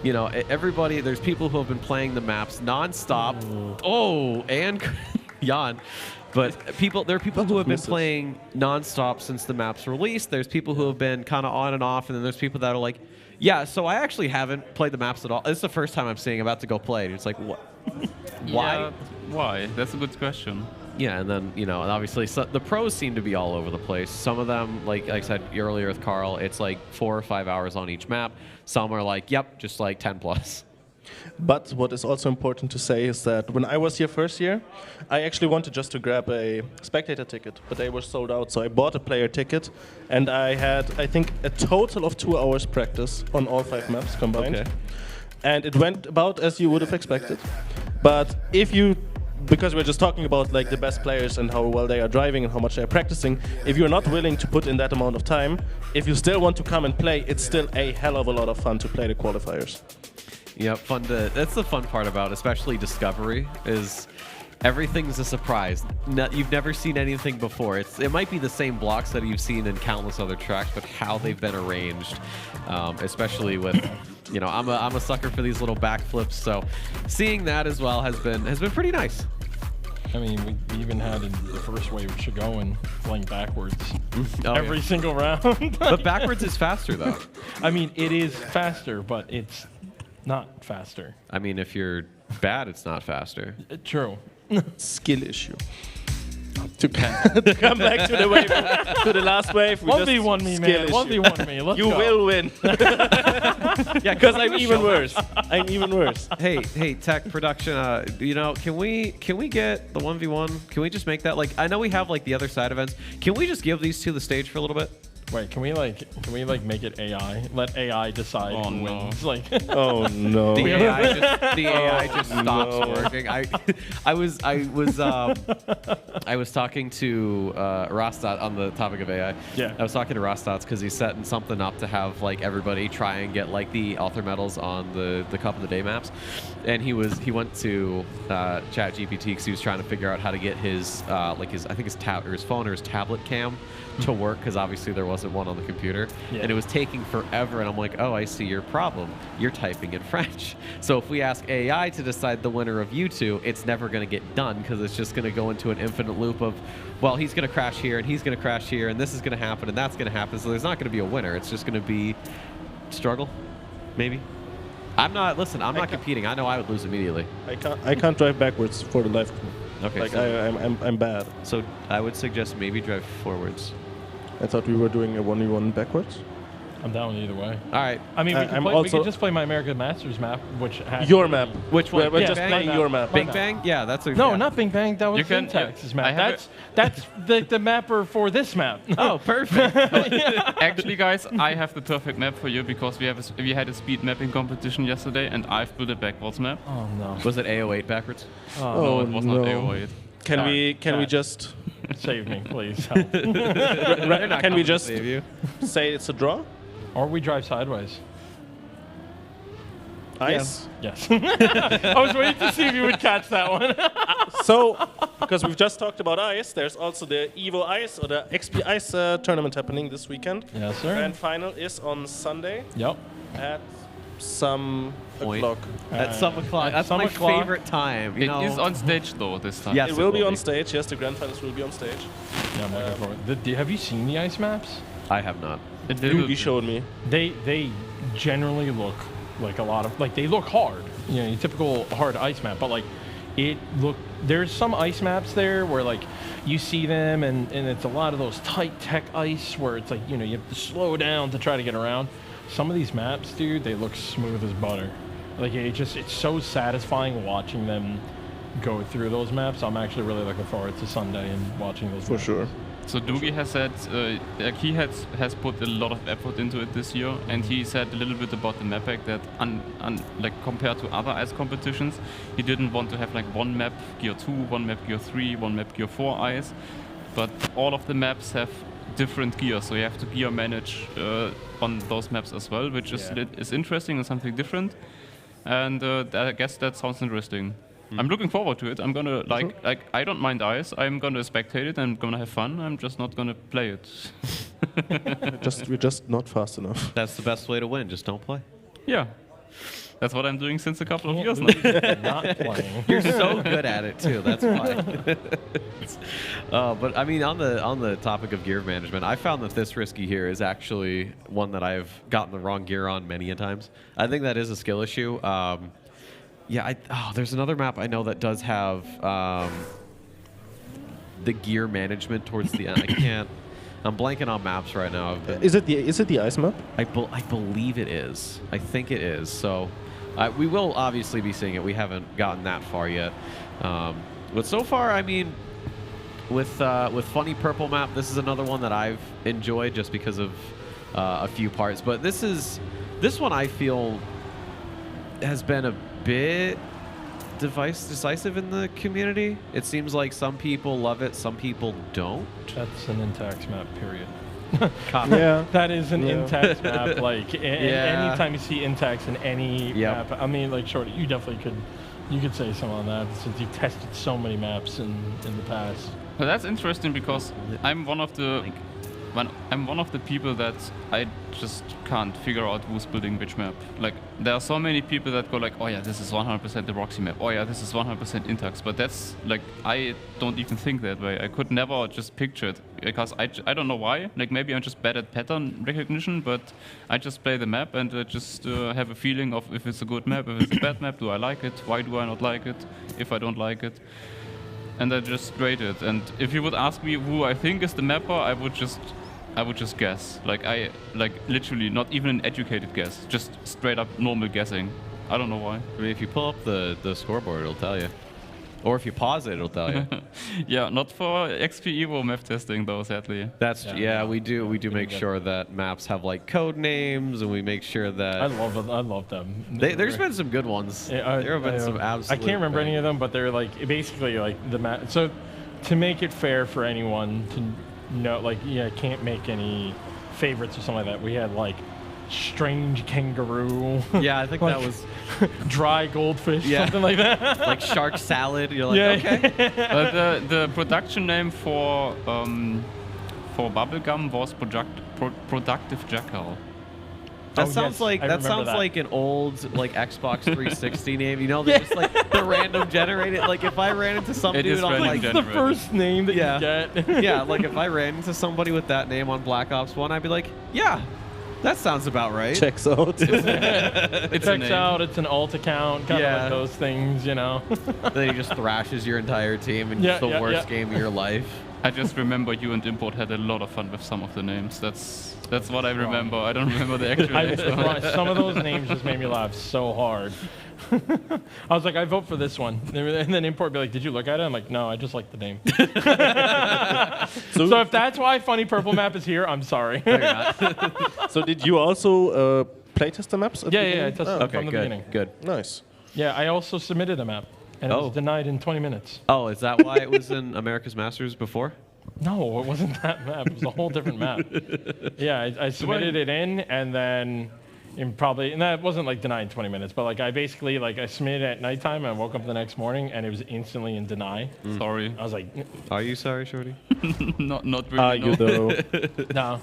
you know, everybody, there's people who have been playing the maps nonstop. Oh, and Jan. But there are people who have been playing nonstop since the map's released. There's people who have been kind of on and off, and then there's people that are like, yeah, so I actually haven't played the maps at all. It's the first time I'm seeing about to go play. And it's like, what? Why? Yeah, why? That's a good question. Yeah, and then, you know, and obviously the pros seem to be all over the place. Some of them, like I said earlier with Carl, it's like 4 or 5 hours on each map. Some are like, yep, just like 10 plus. But what is also important to say is that when I was here first year, I actually wanted just to grab a spectator ticket, but they were sold out, so I bought a player ticket, and I had, I think, a total of 2 hours practice on all 5 maps combined. Okay. And it went about as you would have expected. But because we're just talking about like the best players and how well they are driving and how much they are practicing, if you're not willing to put in that amount of time, if you still want to come and play, it's still a hell of a lot of fun to play the qualifiers. Yeah, that's the fun part about especially Discovery is everything's a surprise. You've never seen anything before. It might be the same blocks that you've seen in countless other tracks, but how they've been arranged, especially with, you know, I'm a sucker for these little backflips, so seeing that as well has been pretty nice. I mean, we even had in the first wave Shigoin playing backwards every single round. But backwards is faster, though. I mean, it is faster, but it's not faster. I mean, if you're bad, it's not faster. True. Skill issue. To come back to the wave, to the last wave. 1v1 me, man. 1v1 me. Let's you go. will win. Yeah, because I'm even worse. I'm even worse. Hey, tech production. You know, can we get the 1v1? Can we just make that like? I know we have like the other side events. Can we just give these two the stage for a little bit? Wait, can we make it AI? Let AI decide who wins. Like, oh no. The AI just stops working. I was talking to Rostat on the topic of AI. Yeah. I was talking to Rostat because he's setting something up to have like everybody try and get like the author medals on the Cup of the Day maps, and he went to ChatGPT because he was trying to figure out how to get his I think his phone or his tablet cam to work because obviously there wasn't one on the computer, and it was taking forever. And I'm like, oh, I see your problem. You're typing in French. So if we ask AI to decide the winner of you two, it's never going to get done because it's just going to go into an infinite loop of, well, he's going to crash here and he's going to crash here and this is going to happen and that's going to happen. So there's not going to be a winner. It's just going to be struggle, maybe. I'm not competing. I know I would lose immediately. I can't drive backwards for the life crew. Okay, like so I'm bad. So I would suggest maybe drive forwards. I thought we were doing a 1v1 backwards. I'm down either way. All right. I mean, we could just play my American Masters map, which has your map. Which one? We're just playing your map. Bing Bang? Yeah, that's a not Bing Bang. That was Syntax's map. That's the mapper for this map. Oh, perfect. Actually, guys, I have the perfect map for you because we had a speed mapping competition yesterday, and I've built a backwards map. Oh no. Was it AO8 backwards? No, it was not AO8. Can we just save me, please? Can we just say it's a draw? Or we drive sideways. Ice? Yes. I was waiting to see if you would catch that one. So, because we've just talked about ice, there's also the EVO Ice or the XP Ice tournament happening this weekend. Yes, sir. Grand final is on Sunday. Yep. At some o'clock. At some o'clock. That's my favorite time. It is on stage though this time. Yes, it will be on stage. Yes, the grand finals will be on stage. Yeah, I'm looking forward. Have you seen the ice maps? I have not. You showed me. They generally look like a lot of they look hard. You know, your typical hard ice map, but there's some ice maps there where you see them and it's a lot of those tight tech ice where it's you have to slow down to try to get around. Some of these maps, dude, they look smooth as butter. It's so satisfying watching them go through those maps. I'm actually really looking forward to Sunday and watching those. For sure. So Doogie has said he has put a lot of effort into it this year, and he said a little bit about the map pack that, compared to other ice competitions, he didn't want to have one map gear 2, one map gear 3, one map gear 4 ice, but all of the maps have different gears, so you have to gear manage on those maps as well, which is interesting and something different, and I guess that sounds interesting. I'm looking forward to it. I'm gonna I don't mind ice. I'm gonna spectate it. I'm gonna have fun. I'm just not gonna play it. We're just not fast enough. That's the best way to win. Just don't play. Yeah. That's what I'm doing since a couple of years now. Not playing. You're so good at it too. That's why. But I mean, on the topic of gear management, I found that this risky here is actually one that I've gotten the wrong gear on many a times. I think that is a skill issue. There's another map I know that does have the gear management towards the end. I'm blanking on maps right now. Is it the ice map? I believe it is. I think it is. So we will obviously be seeing it. We haven't gotten that far yet. But so far, I mean, with Funny Purple map, this is another one that I've enjoyed just because of a few parts. But this one I feel has been a bit decisive in the community. It seems like some people love it, some people don't. That's an Intax map, period. Yeah. That is an Intax map. Anytime you see Intax in any map, I mean, Shorty, you definitely could say something on that since you've tested so many maps in the past. Well, that's interesting because I'm one of the people that I just can't figure out who's building which map. There are so many people that go oh yeah, this is 100% the Roxy map. Oh yeah, this is 100% Intax. But that's I don't even think that way. I could never just picture it because I don't know why. Maybe I'm just bad at pattern recognition, but I just play the map and just have a feeling of if it's a good map, if it's a bad map, do I like it? Why do I not like it? If I don't like it. And I just rate it. And if you would ask me who I think is the mapper, I would just guess. Literally not even an educated guess. Just straight up normal guessing. I don't know why. I mean, if you pull up the scoreboard, it'll tell you. Or if you pause it, it'll tell you. Yeah, not for XPEvo map testing though, sadly. We do make sure that maps have code names, and we make sure that I love them. There's been some good ones. There have been some absolute. I can't remember any of them, but they're basically the map. So to make it fair for anyone to know, can't make any favorites or something like that. We had strange kangaroo. Yeah, I think that was dry goldfish, something like that. Shark salad. You're okay. But the production name for bubblegum was Productive Jackal. That sounds like an old Xbox 360 name. You know, they're just the random generated. If I ran into some dude on the first name that you get. Yeah, if I ran into somebody with that name on Black Ops 1, I'd be like, yeah. That sounds about right. Checks out. It checks out. It's an alt account, kind of those things, you know. Then he just thrashes your entire team, and it's the worst game of your life. I just remember you and Import had a lot of fun with some of the names. That's what I remember. I don't remember the actual names. Some of those names just made me laugh so hard. I was like, I vote for this one. And then Import would be like, did you look at it? I'm like, no, I just like the name. So if that's why Funny Purple Map is here, I'm sorry. So did you also playtest the maps? Yeah, I tested them from the beginning. Good. Nice. Yeah, I also submitted a map, and it was denied in 20 minutes. Oh, is that why it was in America's Masters before? No, it wasn't that map. It was a whole different map. Yeah, I submitted it in, and then and that wasn't like denied in 20 minutes, but like I basically like I submitted at nighttime and I woke up the next morning and it was instantly in deny. Sorry. I was like, are you sorry, Shorty? Not really. you though. No.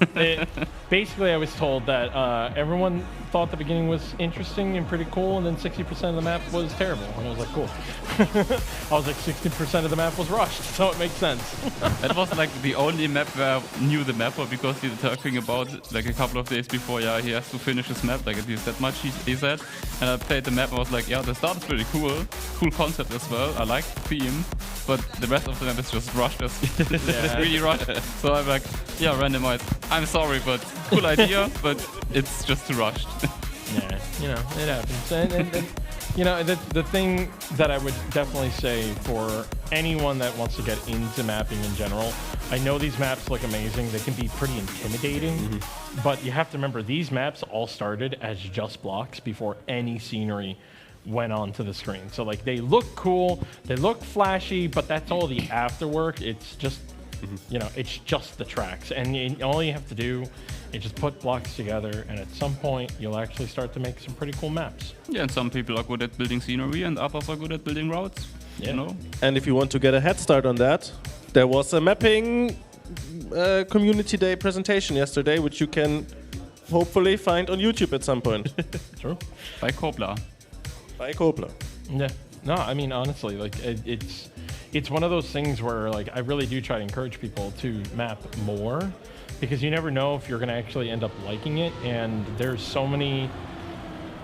Basically, I was told that everyone thought the beginning was interesting and pretty cool, and then 60% of the map was terrible. And I was like, cool. I was like, 60% of the map was rushed, so it makes sense. It was like the only map where I knew the mapper because he was talking about like a couple of days before, yeah, he has to finish his map, like at least that much he said. And I played the map and I was like, yeah, the start is pretty cool. Cool concept as well. I like the theme, but the rest of the map is just rushed. It's really rushed. So I'm like, yeah, randomized. I'm sorry, but cool idea, but it's just too rushed. Yeah, you know, it happens. And you know, the thing that I would definitely say for anyone that wants to get into mapping in general, I know these maps look amazing. They can be pretty intimidating, but you have to remember these maps all started as just blocks before any scenery went onto the screen. So like they look cool, they look flashy, but that's all the afterwork. It's just, you know, it's just the tracks. And all you have to do is just put blocks together, and at some point you'll actually start to make some pretty cool maps. Yeah, and some people are good at building scenery and others are good at building routes. Yeah. You know? And if you want to get a head start on that, there was a mapping community day presentation yesterday, which you can hopefully find on YouTube at some point. True. By Kopla. By Kopla. Yeah. No, I mean, honestly, like it's one of those things where like I really do try to encourage people to map more, because you never know if you're going to actually end up liking it. And there's so many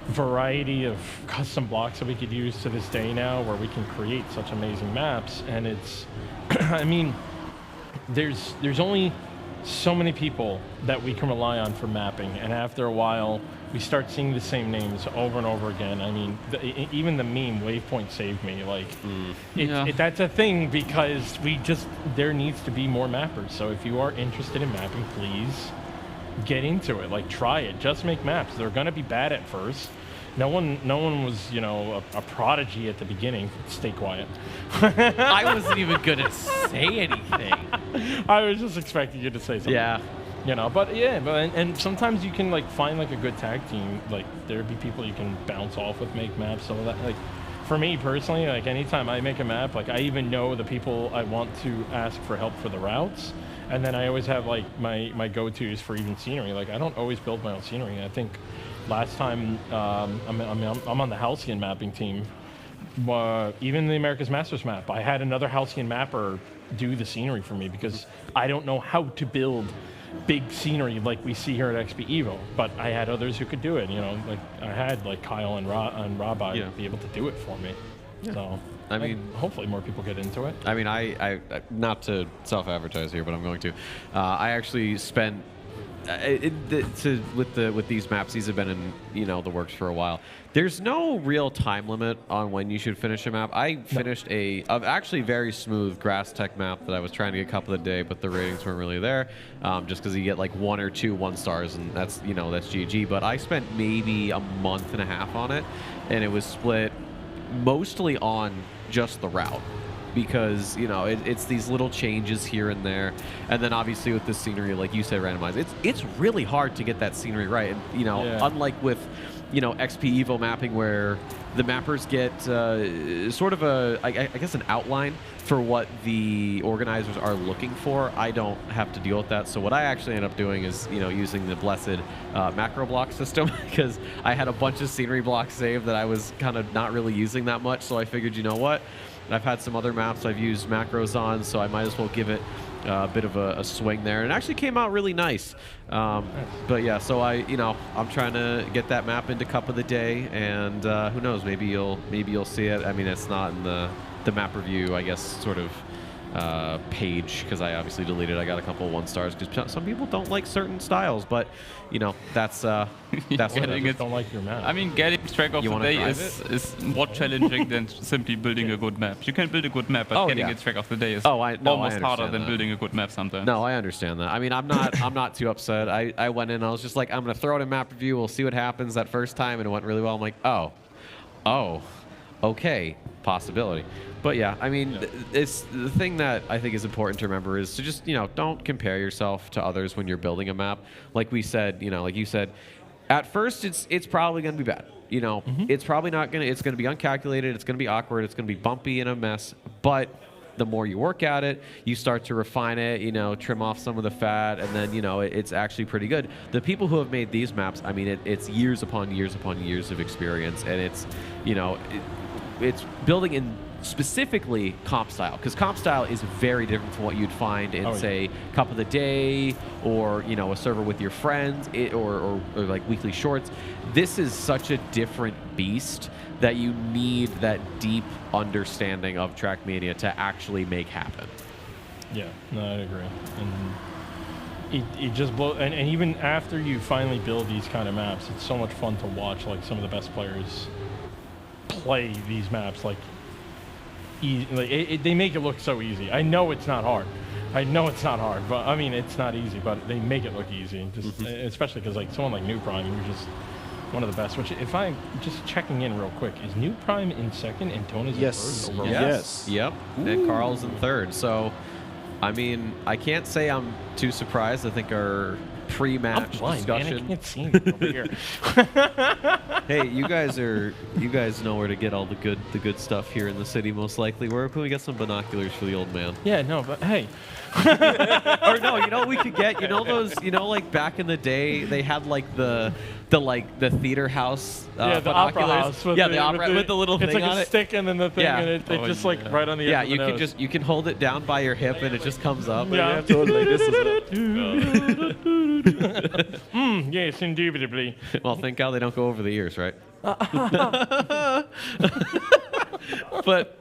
variety of custom blocks that we could use to this day now where we can create such amazing maps. And it's, I mean, there's only so many people that we can rely on for mapping. And after a while, we start seeing the same names over and over again. I mean, even the meme Waypoint saved me. Like, that's a thing because there needs to be more mappers. So if you are interested in mapping, please get into it. Like, try it. Just make maps. They're going to be bad at first. No one was, you know, a prodigy at the beginning. Stay quiet. I wasn't even going to say anything. I was just expecting you to say something. Yeah. You know, but yeah, and sometimes you can like find like a good tag team. Like there'd be people you can bounce off with, make maps. So that, like, for me personally, like anytime I make a map, like I even know the people I want to ask for help for the routes, and then I always have like my go-tos for even scenery. Like I don't always build my own scenery. I think last time I'm on the Halcyon mapping team. Even the America's Masters map, I had another Halcyon mapper do the scenery for me because I don't know how to build big scenery like we see here at XPEvo, but I had others who could do it. You know, like I had like Kyle and Rabbi be able to do it for me. Yeah. So I mean, hopefully more people get into it. I mean, I not to self-advertise here, but I'm going to. I actually spent with these maps. These have been in, you know, the works for a while. There's no real time limit on when you should finish a map. I finished a actually very smooth grass tech map that I was trying to get a couple of the day, but the ratings weren't really there, just because you get like 1 or 2 1-stars, and that's, you know, that's GG. But I spent maybe a month and a half on it, and it was split mostly on just the route. Because, you know, it's these little changes here and there, and then obviously with the scenery, like you said, randomized. It's really hard to get that scenery right, and you know, unlike with, you know, XPEvo mapping, where the mappers get sort of I guess an outline for what the organizers are looking for. I don't have to deal with that. So what I actually end up doing is, you know, using the blessed macro block system, because I had a bunch of scenery blocks saved that I was kind of not really using that much. So I figured, you know what? I've had some other maps I've used macros on, so I might as well give it a bit of a swing there. And it actually came out really nice. But yeah, so I'm trying to get that map into Cup of the Day, and who knows, maybe you'll see it. I mean, it's not in the map review, I guess, sort of page, because I obviously deleted. I got a couple of 1-stars because some people don't like certain styles, but you know, that's getting it. Don't like your map. I mean, getting track of the day is more challenging than simply building a good map. You can build a good map, but getting a track of the day is almost harder than building a good map sometimes. No, I understand that. I mean, I'm not too upset. I went in, I was just like, I'm gonna throw it in map review. We'll see what happens that first time, and it went really well. I'm like, oh, okay, possibility. But yeah, I mean, it's the thing that I think is important to remember is to just, you know, don't compare yourself to others when you're building a map. Like we said, you know, like you said, At first, it's probably going to be bad. You know, it's probably not going to. It's going to be uncalculated. It's going to be awkward. It's going to be bumpy and a mess. But the more you work at it, you start to refine it. You know, trim off some of the fat, and then it's actually pretty good. The people who have made these maps, I mean, it's years upon years upon years of experience, and it's it's building in specifically comp style, because comp style is very different from what you'd find in say Cup of the Day or a server with your friends or like weekly shorts. This is such a different beast that you need that deep understanding of Trackmania to actually make happen. Yeah, no, I agree. And it just blows. And even after you finally build these kind of maps, it's so much fun to watch like some of the best players play these maps. Like they make it look so easy. I know it's not hard. But I mean, it's not easy, but they make it look easy. Just especially because like someone like New Prime, you're just one of the best. Which, if I'm just checking in real quick, is New Prime in second and Tona's in first? Overall? Yes. Yep. And Carl's in third. So, I mean, I can't say I'm too surprised. I think our pre-match discussion. Man, I can't see me over here. Hey, you guys know where to get all the good stuff here in the city, most likely. Where can we get some binoculars for the old man? Yeah, no, but hey. Or no, what we could get? Those, like back in the day, they had like the theater house. The opera house. With the opera with the little thing on it. It's like a stick and then the thing, and it just like right on the edge of the nose. You can hold it down by your hip and it just comes up. Yeah, you have to hold it like this. Yes, indubitably. Well, thank God they don't go over the ears, right? But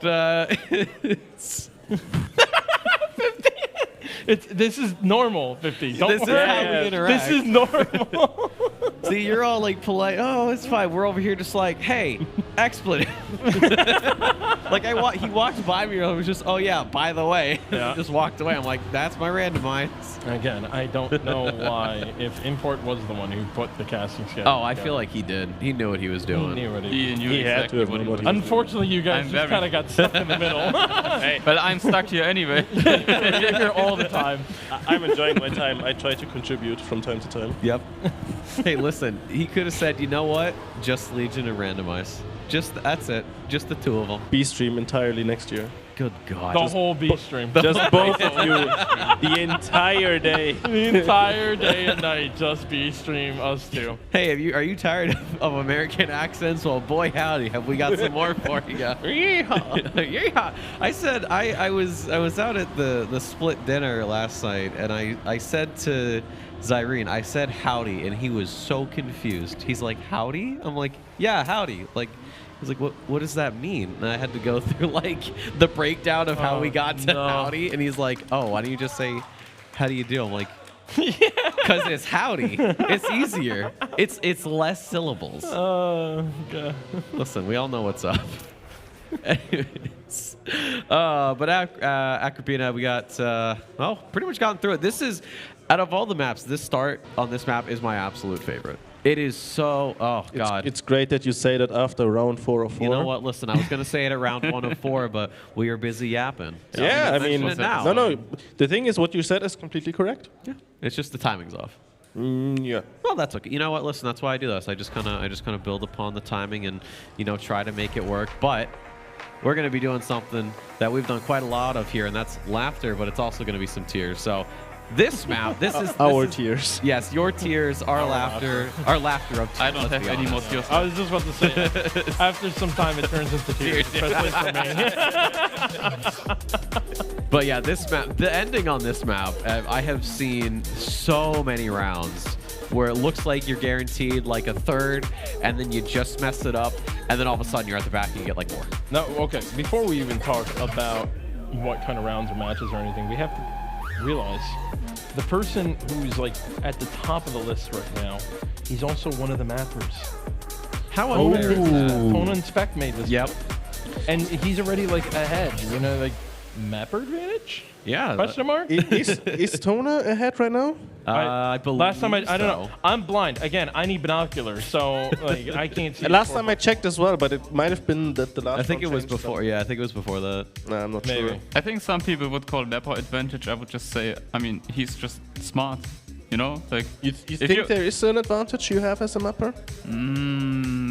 this is normal, 50. This is how we interact. This is normal. See, you're all like polite. Oh, it's fine. We're over here just like, hey, expletive. Like he walked by me and I was just, oh yeah, by the way. Yeah. Just walked away. I'm like, that's my randomize. Again, I don't know why. If Import was the one who put the casting schedule. Oh, I feel like he did. He knew what he was doing. He knew what he had to have known what he was doing. Unfortunately, you guys just kind of got stuck in the middle. Hey, but I'm stuck here anyway. You're here all the time. I'm enjoying my time. I try to contribute from time to time. Yep. Hey, listen, he could have said, you know what? Just Legion and randomize. That's it. Just the two of them. B-stream entirely next year. Good God. The whole B-stream. Just both of you. The entire day. The entire day and night. Just B-stream, us two. Hey, are you tired of American accents? Well, boy, howdy, have we got some more for you. Yeehaw. Yeehaw. I said, I was out at the split dinner last night, and I said to Zyrene, I said howdy, and he was so confused. He's like, howdy? I'm like, yeah, howdy. Like, he's like, what does that mean? And I had to go through like the breakdown of how we got to howdy, and he's like, oh, why don't you just say, how do you do? I'm like, because it's howdy. It's easier. It's less syllables. Oh, God. Listen, we all know what's up. Anyways, but Agrippina, we got pretty much gotten through it. This is, out of all the maps, this start on this map is my absolute favorite. It is so, God. It's great that you say that after round 4 of 4. You know what? Listen, I was going to say it at round 1 of 4, but we are busy yapping. So yeah, I mean, now. No. The thing is, what you said is completely correct. Yeah. It's just the timing's off. Yeah. Well, that's okay. You know what? Listen, that's why I do this. I just kind of build upon the timing and, try to make it work. But we're going to be doing something that we've done quite a lot of here, and that's laughter, but it's also going to be some tears. So this map, this is tears. Yes, your tears, our laughter of tears. I don't have any more tears. I was just about to say, after some time, it turns into tears, especially for me. But yeah, this map, the ending on this map, I have seen so many rounds where it looks like you're guaranteed like a third, and then you just mess it up, and then all of a sudden you're at the back and you get like more. No, okay. Before we even talk about what kind of rounds or matches or anything, we have to realize the person who's like at the top of the list right now, he's also one of the mappers. How unfair is that? Kona and Spec made this. Yep. And he's already like ahead, like mapper advantage? Yeah. Question mark? Is Tona ahead right now? I believe last time I don't so. know. I'm blind. Again, I need binoculars, so like I can't see. Last time I checked as well, but it might have been that the last. I think it was before. Yeah, I think it was before that. No, I'm not Maybe. sure. I think some people would call Mapper advantage. I would just say, I mean, he's just smart. You know, like you think there is an advantage you have as a mapper?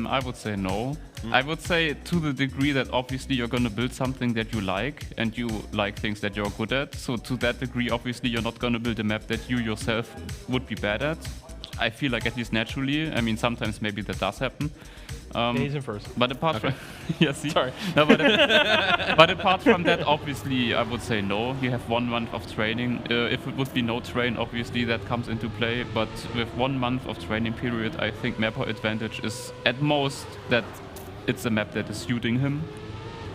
I would say no. I would say to the degree that obviously you're going to build something that you like and you like things that you're good at. So to that degree, obviously you're not going to build a map that you yourself would be bad at. I feel like at least naturally. I mean, sometimes maybe that does happen. He's in first. But apart Okay. from yeah, see? Sorry. No, but apart from that, obviously, I would say no. You have 1 month of training. If it would be no train, obviously that comes into play. But with 1 month of training period, I think mapper advantage is at most that it's a map that is suiting him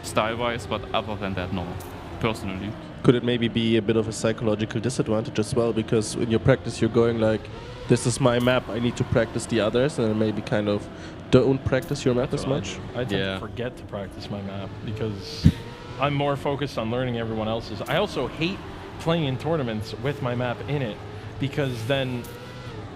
style-wise. But other than that, no. Personally. Could it maybe be a bit of a psychological disadvantage as well? Because in your practice, you're going like, this is my map, I need to practice the others, and then maybe kind of don't practice your map as much? I tend to forget to practice my map because I'm more focused on learning everyone else's. I also hate playing in tournaments with my map in it because then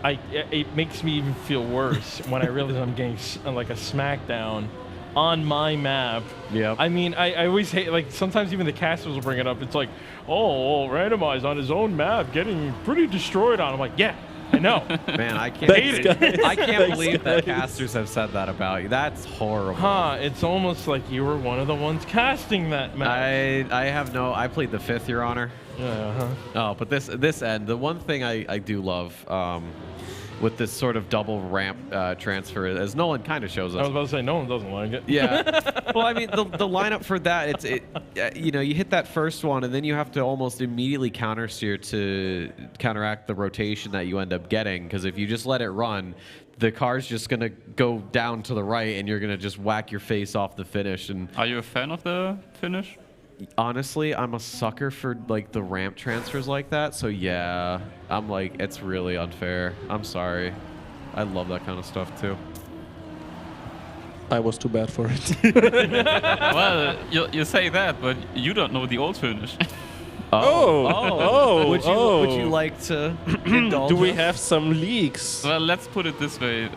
it makes me even feel worse when I realize I'm getting like a smackdown on my map. Yeah. I mean, I always hate, like, sometimes even the casters will bring it up. It's like, oh, randomized on his own map, getting pretty destroyed on. I'm like, yeah, I know. Man, I can't believe that casters have said that about you. That's horrible. Huh, it's almost like you were one of the ones casting that map. I played the 5th, Your Honor. Yeah, Oh, but this end, the one thing I do love with this sort of double ramp transfer, as Nolan kind of shows us. I was about to say, Nolan doesn't like it. Yeah. Well, I mean, the lineup for that, you know, you hit that first one, and then you have to almost immediately countersteer to counteract the rotation that you end up getting, because if you just let it run, the car's just going to go down to the right, and you're going to just whack your face off the finish. And Are you a fan of the finish? honestly, I'm a sucker for like the ramp transfers like that. So yeah, I'm like, it's really unfair. I'm sorry. I love that kind of stuff too. I was too bad for it. Well, you say that, but you don't know the old finish. Would you like to indulge Do we us? have some leaks? Well, let's put it this way.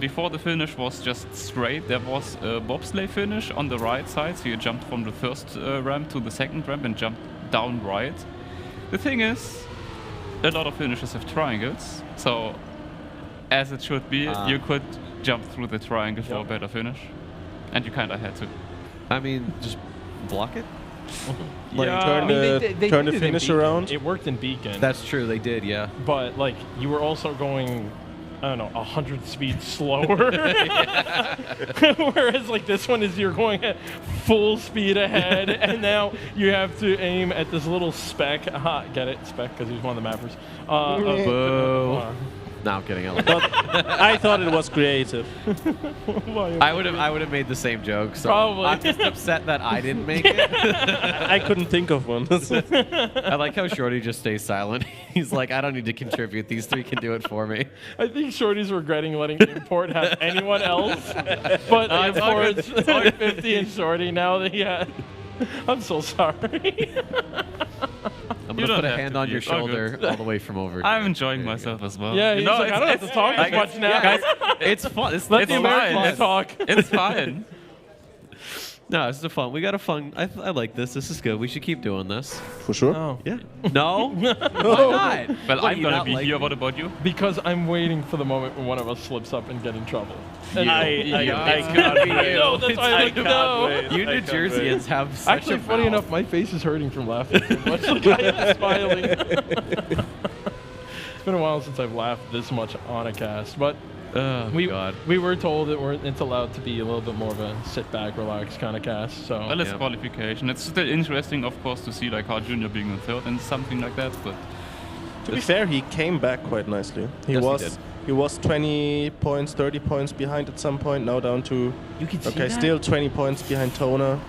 Before the finish was just straight, there was a bobsleigh finish on the right side. So you jumped from the first ramp to the second ramp and jumped down right. The thing is, a lot of finishes have triangles. So, as it should be, you could jump through the triangle for a better finish. And you kind of had to. I mean, just block it? Like turn the finish around? It worked in Beacon. That's true, they did, yeah. But like you were also going, I don't know, 100 speed slower. Whereas like this one is you're going at full speed ahead, and now you have to aim at this little speck. Aha, get it, speck, because he's one of the mappers. Boo. No, I'm kidding. I thought it was creative. I would have made the same joke. So Probably. I'm just upset that I didn't make it. I couldn't think of one. I like how Shorty just stays silent. He's like, I don't need to contribute. These three can do it for me. I think Shorty's regretting letting Import have anyone else. But Import's 50 and Shorty now that he had. I'm so sorry. I'm going to put a hand on your shoulder all the way from over. I'm enjoying myself as well. Yeah, he's like, I don't have to talk as much now. Guys, it's fun. Let the Americans talk. It's fine. No, this is fun. We got a fun. I like this. This is good. We should keep doing this. For sure? Oh. Yeah. No? Why not? Well, I'm going to be here. What about you? Because I'm waiting for the moment when one of us slips up and get in trouble. And I can't wait. No, that's why I like, no. You New Jerseyans have such Actually, a funny mouth. enough, my face is hurting from laughing too much. Like, I am smiling. It's been a while since I've laughed this much on a cast, but we were told that it's allowed to be a little bit more of a sit back, relax kind of cast. So Well, it's qualification. It's still interesting, of course, to see like Carl Jr. being in third and something like that. But to be fair, he came back quite nicely. He did. He was 20 points, 30 points behind at some point. Now down to still 20 points behind Toner.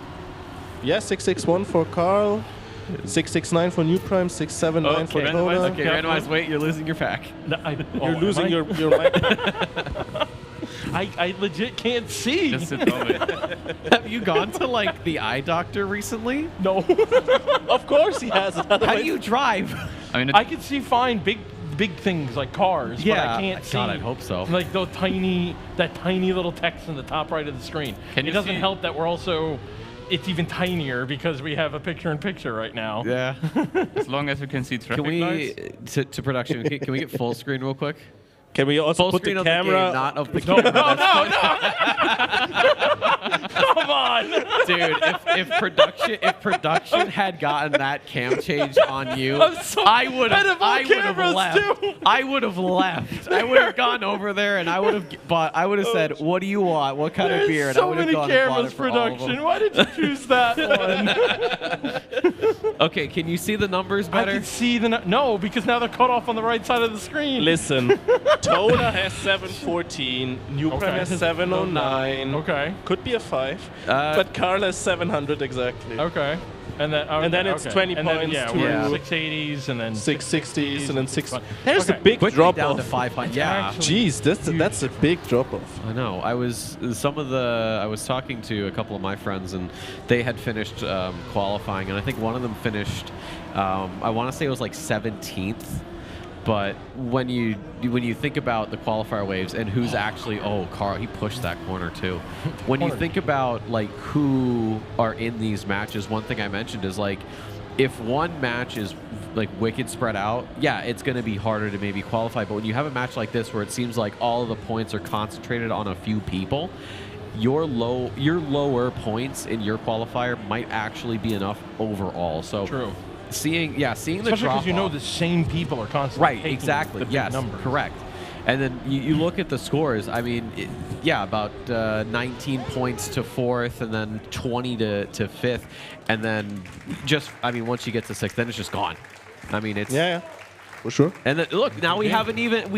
Yeah, 661 for Carl. 669 for New Prime, 679 for Toner. Okay, randomized. Wait, you're losing your pack. You're losing your mic. I legit can't see. Just sit down. Have you gone to like the eye doctor recently? No. Of course he has. How do you drive? I mean, I can see fine big things like cars, but I can't see. God, I hope so. Like that tiny little text in the top right of the screen. Can it you doesn't see- help that we're also it's even tinier because we have a picture-in-picture right now. Yeah. As long as we can see traffic Can we, lights. to production, can we get full screen real quick? Can we also Full put screen the of the camera? game, not of the No, camera. Come on, Dude, if production had gotten that cam change on you, I'm so I would bad have at cameras, left. too. I would have left. I would have gone over there and I would have said, "What do you want? What kind of There's beer?" And so I would have many gone and bought cameras, it for all of them. production. Why did you choose that one? Okay, can you see the numbers I better? can see the no, because now they're cut off on the right side of the screen. Listen, Tona has 714, Newprem Okay. has 709. Okay. Could be a 5. But Carl has 700 exactly. Okay. And then it's okay. 20 and then, points yeah, to we're 680s and then 660s and then 6. But- There's okay. a big Quickly drop down off. to 500. Yeah. Jeez, that's a big drop off. I know. I was talking to a couple of my friends, and they had finished qualifying, and I think one of them finished. I want to say it was like 17th. But when you think about the qualifier waves and who's actually Carl, he pushed that corner too. When you think about like who are in these matches, one thing I mentioned is like if one match is like wicked spread out, yeah, it's going to be harder to maybe qualify. But when you have a match like this where it seems like all of the points are concentrated on a few people, your lower points in your qualifier might actually be enough overall. So True. Seeing the Especially drop because you know off. the same people are constantly Right, taking exactly. the big Yes, number. correct. And then you look at the scores. I mean, about 19 points to 4th, and then 20 to 5th, and then once you get to 6th, then it's just gone. I mean, it's for sure. And then, look, now we have an even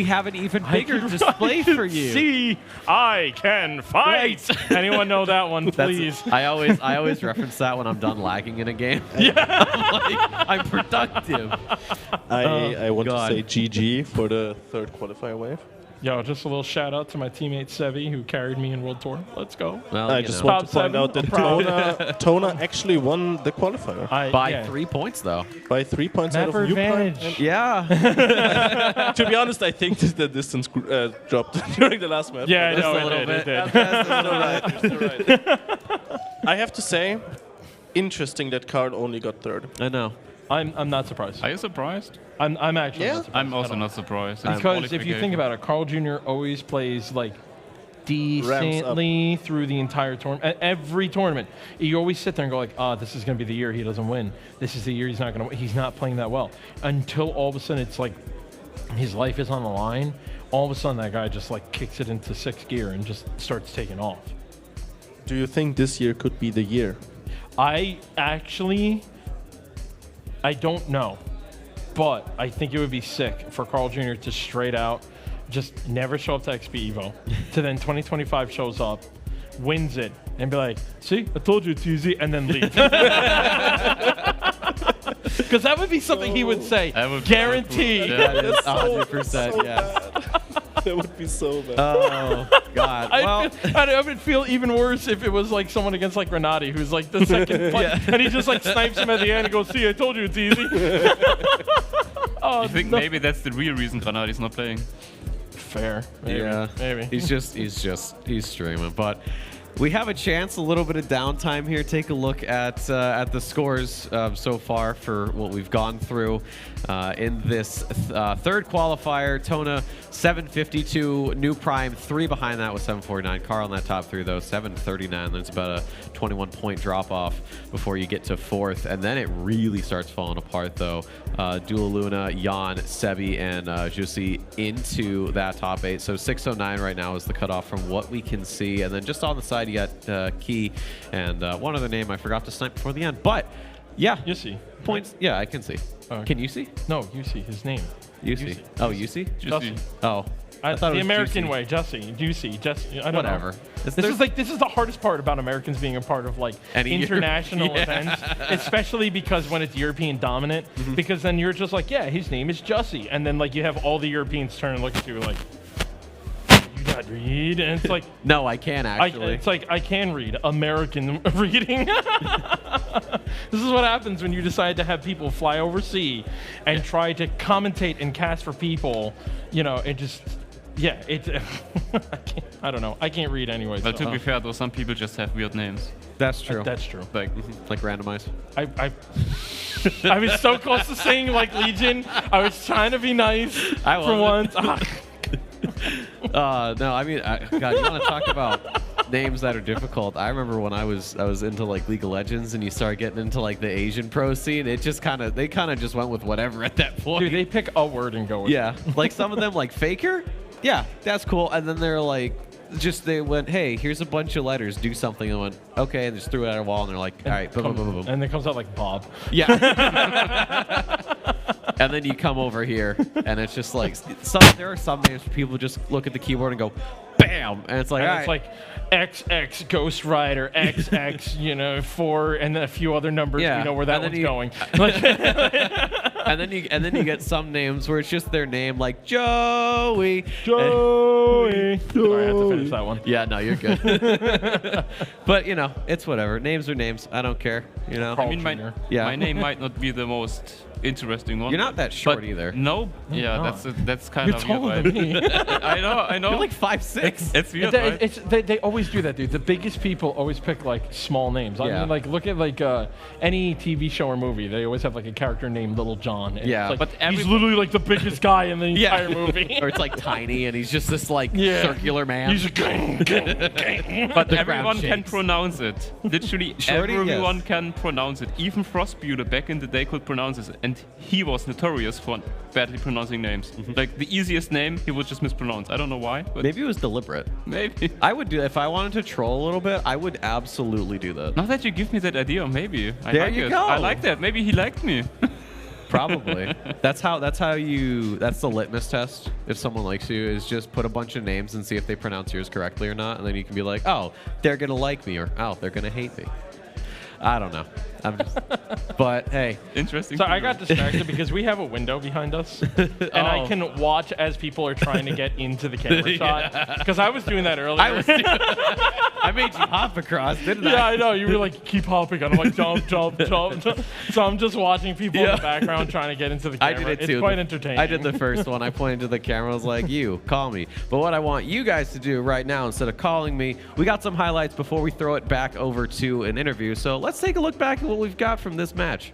bigger display for you. See, I can fight. Anyone know that one, please? I always reference that when I'm done lagging in a game. Yeah. I'm productive. I want God. to say GG for the 3rd qualifier wave. Yo, just a little shout out to my teammate Sevi who carried me in World Tour. Let's go. Well, I just want to point out that Tona actually won the qualifier. By 3 points, though. By 3 points out of Mapper Newprem. advantage. Yeah. To be honest, I think that the distance dropped during the last map. Yeah, Just no, a little it bit. did. I have to say, interesting that Carl only got 3rd. I know. I'm not surprised. Are you surprised? I'm actually not surprised. I'm also not surprised. It's Because if you think qualification. about it, Carl Jr. always plays like decently through the entire tournament. Every tournament, you always sit there and go like, this is going to be the year he doesn't win. This is the year he's not going to win. He's not playing that well. Until all of a sudden it's like his life is on the line. All of a sudden that guy just like kicks it into 6th gear and just starts taking off. Do you think this year could be the year? I don't know. But I think it would be sick for Carl Jr. to straight out just never show up to XPEvo, to then 2025 shows up, wins it, and be like, see, I told you it's easy, and then leave. Because that would be something he would say, guaranteed. That is 100%, yes. That would be so bad. Oh, God. I would feel even worse if it was like someone against like Renati, who's like the second punch, and he just like snipes him at the end and goes, see, I told you it's easy. You think maybe that's the real reason Granadi's not playing? Fair. Maybe. Yeah. Maybe. He's streaming. But we have a chance, a little bit of downtime here. Take a look at the scores so far for what we've gone through in this 3rd qualifier. Tona 752, New Prime 3 behind that with 749. Carl in that top 3 though 739. That's about a 21-point drop off before you get to 4th, and then it really starts falling apart though. Dula Luna, Jan, Sebi, and Jussi into that top 8. So 609 right now is the cutoff from what we can see, and then just on the side you got Key and one other name I forgot to snipe before the end, but yeah, Jussi. Points. Yeah, I can see. Can you see? No, you see his name. You see. Oh, you see? Jussi. Oh. I thought it The was American Jussi. way, Jussi. I don't Whatever. know. This is the hardest part about Americans being a part of like Any international yeah. events, especially because when it's European dominant, because then you're just like, yeah, his name is Jussi, and then like you have all the Europeans turn and look at you like, you not read, and it's like, no, I can actually. it's like I can read American reading. This is what happens when you decide to have people fly overseas and try to commentate and cast for people. You know, it just Yeah, it's. I don't know. I can't read anyway. But to be fair, though, some people just have weird names. That's true. That's true. Like randomize. I was so close to saying like Legion. I was trying to be nice for once. No, I mean, God, you want to talk about names that are difficult? I remember when I was into like League of Legends, and you start getting into like the Asian pro scene. It just they kind of just went with whatever at that point. Dude, they pick a word and go with it. Like some of them, like Faker. Yeah, that's cool. And then they're like, they went, hey, here's a bunch of letters, do something. And went, okay, and just threw it at a wall, and they're like, all right, boom, boom, boom, boom. And it comes out like Bob. Yeah. And then you come over here, and it's just like, there are some names where people just look at the keyboard and go, bam, and it's like, and it's like XX Ghost Rider, XX, 4, and then a few other numbers. We know where that one's going. And then you get some names where it's just their name, like Joey. Sorry, I have to finish that one. Yeah, no, you're good. But it's whatever. Names are names. I don't care. I mean, my name might not be the most interesting one. You're not that short either. No. Yeah, that's kind of taller weird. than me. I know. You're like 5'6". It's weird. Right? They always do that, dude. The biggest people always pick like small names. I mean, like look at like any TV show or movie. They always have like a character named Little John. And Yeah, it's like, but he's literally like the biggest guy in the entire movie. Or it's like tiny, and he's just this like circular man. He's a But everyone can pronounce it. Literally, everyone can pronounce it. Even Frostbuter back in the day could pronounce it, and he was notorious for badly pronouncing names. Like the easiest name, he would just mispronounce. I don't know why. But maybe it was deliberate. Maybe. I would do if I wanted to troll a little bit. I would absolutely do that. Now that you give me that idea, maybe. There you go. I like that. Maybe he liked me. Probably. That's the litmus test. If someone likes you, is just put a bunch of names and see if they pronounce yours correctly or not, and then you can be like, oh, they're gonna like me, or oh, they're gonna hate me. I don't know. But hey, interesting. So I got distracted because we have a window behind us, and I can watch as people are trying to get into the camera shot. Because I was doing that earlier. I made you hop across, didn't I? Yeah, I know. You were like, keep hopping. And I'm like, jump, jump, jump. So I'm just watching people in the background trying to get into the camera. I did it too. It's quite entertaining. I did the first one. I pointed to the camera. I was like, you, call me. But what I want you guys to do right now, instead of calling me, we got some highlights before we throw it back over to an interview. So let's take a look back at what we've got from this match.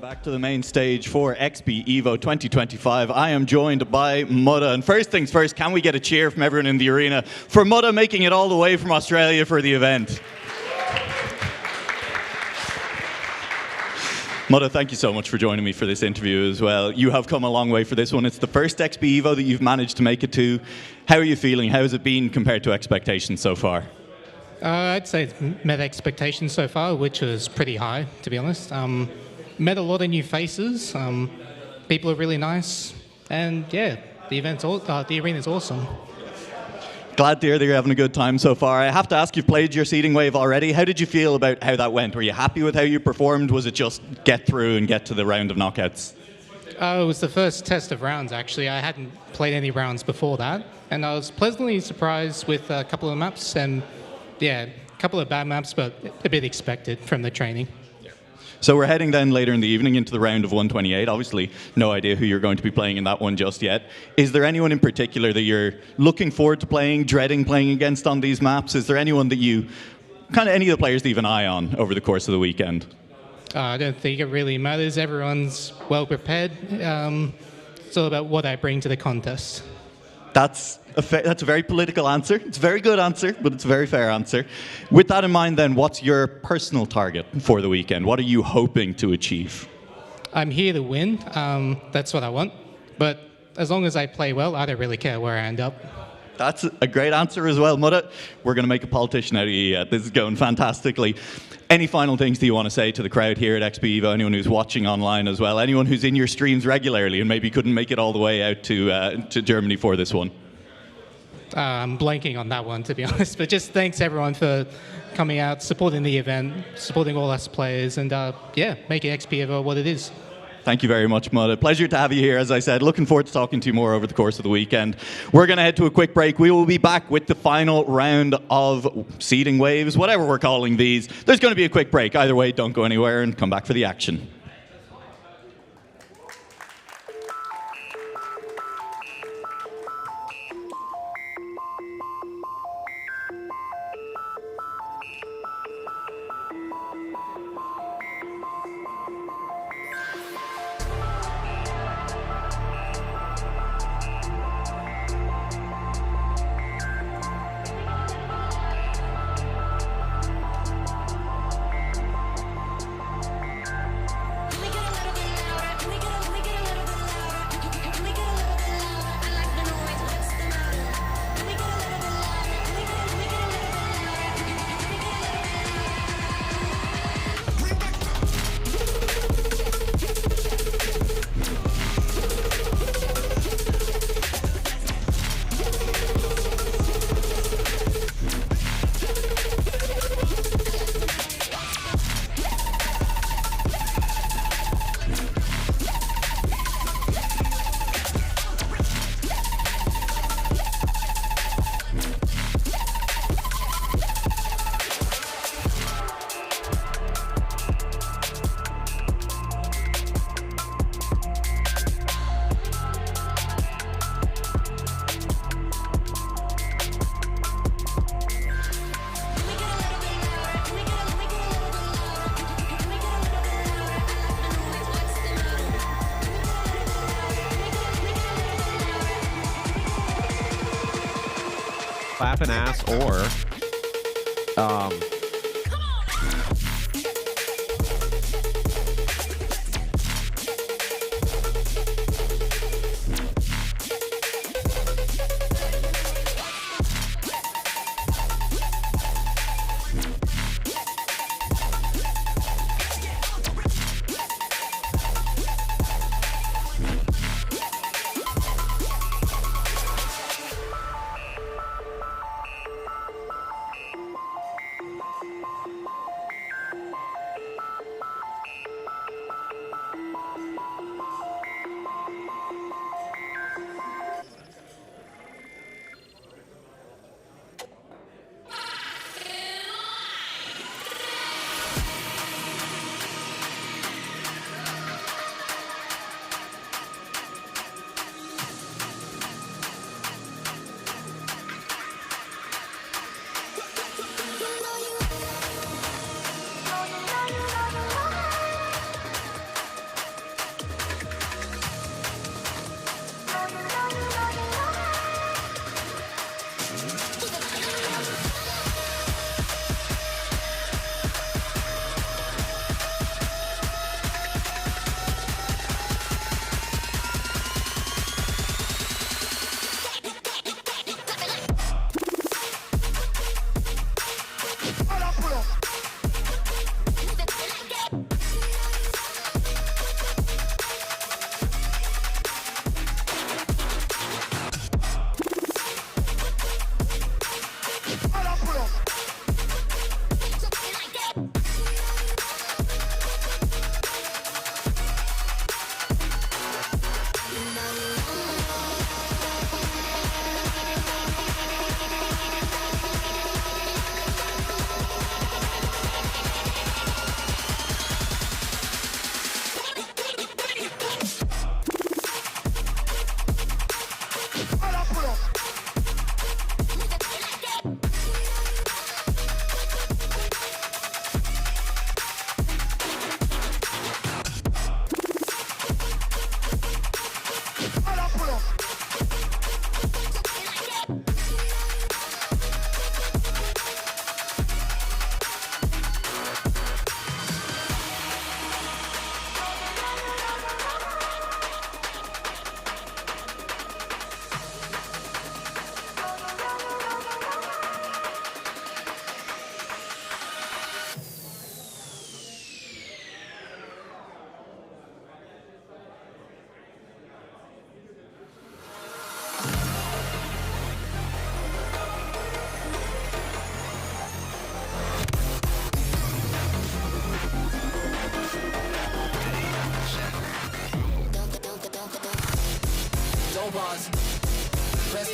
Back to the main stage for XPEvo 2025. I am joined by Mutta. And first things first, can we get a cheer from everyone in the arena for Mutta making it all the way from Australia for the event? Mutta, thank you so much for joining me for this interview as well. You have come a long way for this one. It's the first XPEvo that you've managed to make it to. How are you feeling? How has it been compared to expectations so far? I'd say it's met expectations so far, which is pretty high, to be honest. Met a lot of new faces. People are really nice, and yeah, the arena's awesome. Glad to hear that you're having a good time so far. I have to ask, you've played your seeding wave already. How did you feel about how that went? Were you happy with how you performed? Was it just get through and get to the round of knockouts? It was the first test of rounds, actually. I hadn't played any rounds before that, and I was pleasantly surprised with a couple of maps, and yeah, a couple of bad maps, but a bit expected from the training. So we're heading then later in the evening into the round of 128. Obviously, no idea who you're going to be playing in that one just yet. Is there anyone in particular that you're looking forward to playing, dreading playing against on these maps? Is there anyone that you, kind of any of the players to leave an eye on over the course of the weekend? I don't think it really matters. Everyone's well prepared. It's all about what I bring to the contest. That's a very political answer. It's a very good answer, but it's a very fair answer. With that in mind, then, what's your personal target for the weekend? What are you hoping to achieve? I'm here to win. That's what I want. But as long as I play well, I don't really care where I end up. That's a great answer as well, Mutta. We're going to make a politician out of you yet. This is going fantastically. Any final things that you want to say to the crowd here at XPEvo, anyone who's watching online as well, anyone who's in your streams regularly and maybe couldn't make it all the way out to Germany for this one? I'm blanking on that one, to be honest. But just thanks, everyone, for coming out, supporting the event, supporting all us players, and yeah, making XPEvo what it is. Thank you very much, Mutta. Pleasure to have you here, as I said. Looking forward to talking to you more over the course of the weekend. We're going to head to a quick break. We will be back with the final round of seeding waves, whatever we're calling these. There's going to be a quick break. Either way, don't go anywhere and come back for the action. Slap an ass or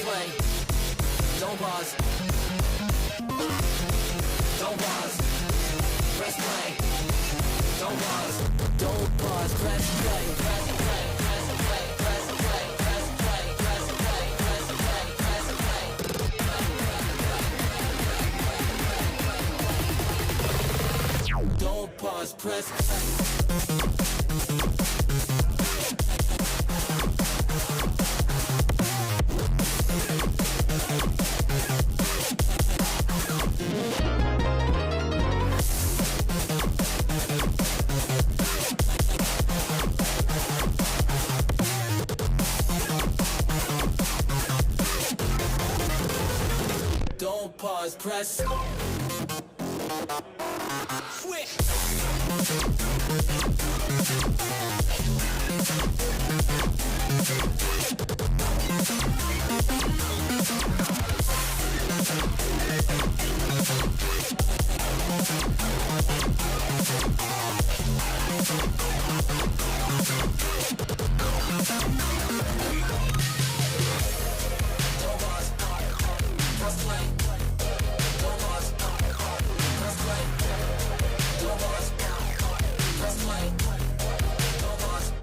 play. Don't pause. Don't pause. Press play. Don't pause. Don't pause. Press play. Press play. Press play. Press play. Press play. Press play. Press play. Press play. Don't pause. Press play. Don't pause, press. Switch.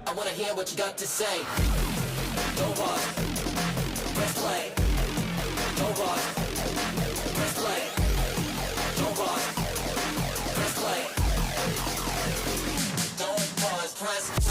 I wanna hear what you got to say. Don't pause. Press play. Don't pause. Press play. Don't pause. Press play. Don't pause. Press play.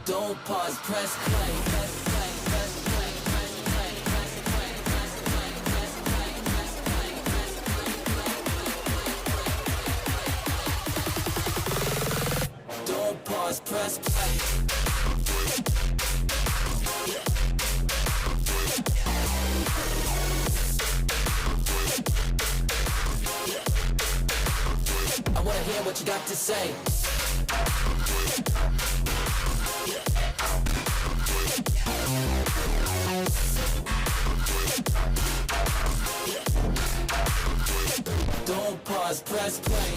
Don't pause, press play. Press play, press play, press play, press play, press play, press play, press play, press play. Don't pause, press play. I wanna hear what you got to say. Don't pause, press play.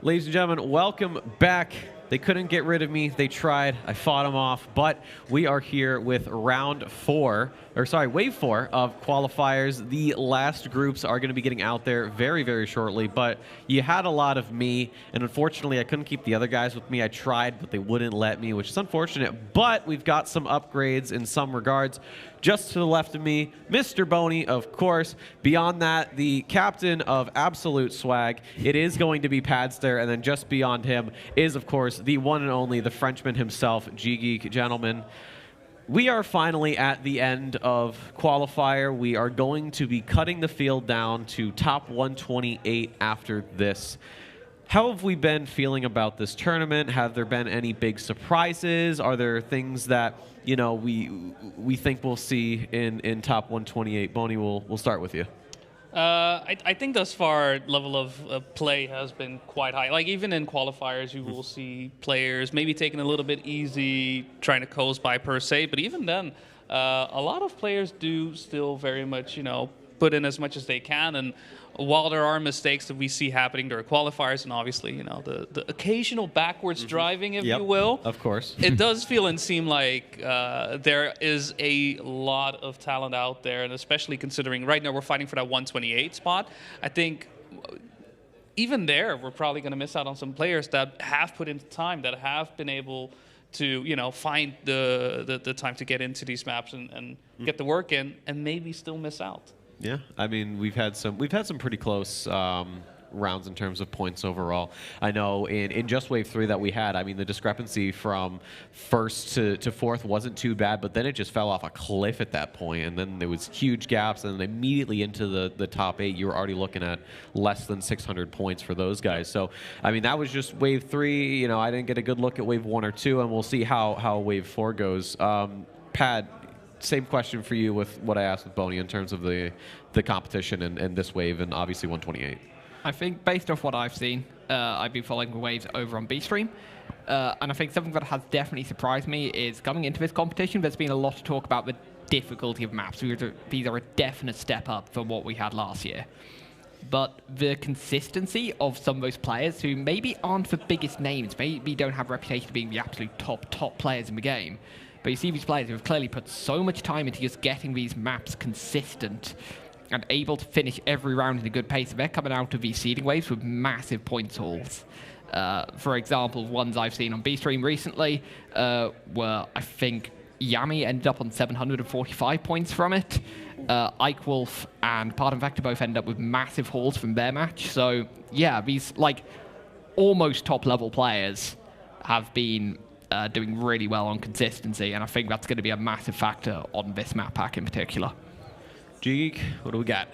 Ladies and gentlemen, welcome back. They couldn't get rid of me. They tried. I fought them off. But we are here with wave 4 of qualifiers. The last groups are going to be getting out there very, very shortly. But you had a lot of me, and unfortunately, I couldn't keep the other guys with me. I tried, but they wouldn't let me, which is unfortunate. But we've got some upgrades in some regards. Just to the left of me, Mr. Boney, of course. Beyond that, the captain of Absolute Swag. It is going to be Padster, and then just beyond him is, of course, the one and only, the Frenchman himself, G-Geek. Gentlemen, we are finally at the end of qualifier. We are going to be cutting the field down to top 128 after this. How have we been feeling about this tournament? Have there been any big surprises? Are there things that, you know, we think we'll see in top 128? Boney, we'll start with you. I think thus far, level of play has been quite high. Like, even in qualifiers, you will see players maybe taking a little bit easy, trying to coast by per se. But even then, a lot of players do still very much, you know, put in as much as they can. And while there are mistakes that we see happening during qualifiers, and obviously, you know, the occasional backwards driving, if you will. Of course. It does feel and seem like there is a lot of talent out there, and especially considering right now we're fighting for that 128 spot. I think even there, we're probably going to miss out on some players that have put in time, that have been able to, you know, find the time to get into these maps and get the work in, and maybe still miss out. Yeah, I mean, we've had some pretty close rounds in terms of points overall. I know in just wave 3 that we had, I mean, the discrepancy from first to fourth wasn't too bad, but then it just fell off a cliff at that point, and then there was huge gaps, and then immediately into the top 8, you were already looking at less than 600 points for those guys. So, I mean, that was just wave 3. You know, I didn't get a good look at wave 1 or 2, and we'll see how wave 4 goes. Pad, same question for you with what I asked with Boney in terms of the competition and this wave and obviously 128. I think based off what I've seen, I've been following the waves over on B-Stream, and I think something that has definitely surprised me is coming into this competition, there's been a lot of talk about the difficulty of maps. These are a definite step up from what we had last year. But the consistency of some of those players who maybe aren't the biggest names, maybe don't have a reputation of being the absolute top players in the game, but you see these players who have clearly put so much time into just getting these maps consistent and able to finish every round in a good pace. They're coming out of these seeding waves with massive points hauls. For example, ones I've seen on B-Stream recently were, I think, Yami ended up on 745 points from it. Ike Wolf and Pardon Vector both ended up with massive hauls from their match. So, yeah, these, like, almost top-level players have been doing really well on consistency, and I think that's going to be a massive factor on this map pack in particular. G-Geek, what do we got?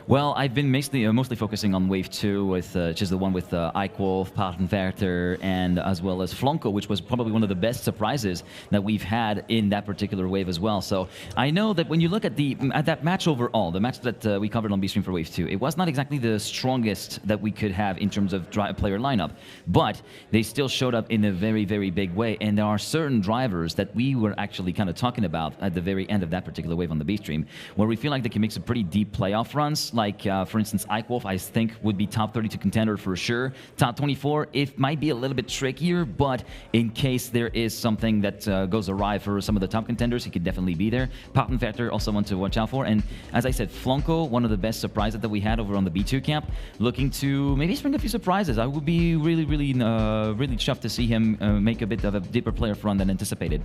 Well, I've been mostly focusing on Wave 2, with just the one with Ike Wolf, Paardenwerter, and as well as Flonko, which was probably one of the best surprises that we've had in that particular wave as well. So I know that when you look at that match overall, the match that we covered on B-Stream for Wave 2, it was not exactly the strongest that we could have in terms of player lineup, but they still showed up in a very, very big way, and there are certain drivers that we were actually kind of talking about at the very end of that particular wave on the B-Stream, where we feel like they can make some pretty deep playoff runs. Like, for instance, Ike Wolf, I think, would be top 32 contender for sure. Top 24, it might be a little bit trickier, but in case there is something that goes awry for some of the top contenders, he could definitely be there. Paardenwerter, also one to watch out for. And as I said, Flonko, one of the best surprises that we had over on the B2 camp, looking to maybe spring a few surprises. I would be really, really chuffed to see him make a bit of a deeper player run than anticipated.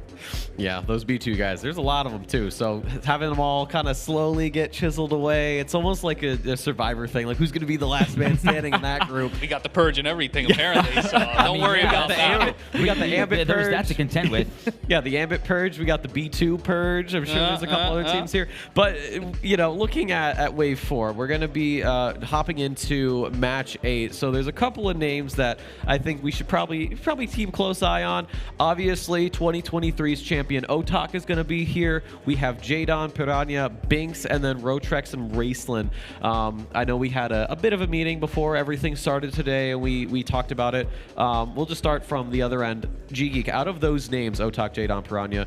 Yeah, those B2 guys, there's a lot of them too. So having them all kind of slowly get chiseled away, it's almost like a Survivor thing. Like, who's going to be the last man standing in that group? We got the Purge and everything, apparently, so don't worry about that. We got the Ambit Purge. There's that to contend with. Yeah, the Ambit Purge. We got the B2 Purge. I'm sure there's a couple other teams here. But, you know, looking at Wave 4, we're going to be hopping into Match 8. So there's a couple of names that I think we should probably keep close eye on. Obviously, 2023's champion Otak is going to be here. We have Jadon, Piranha, Binks, and then Rotrex and Raceland. I know we had a bit of a meeting before everything started today, and we talked about it. We'll just start from the other end. G-Geek, out of those names, Otak, Jadon, Piranha,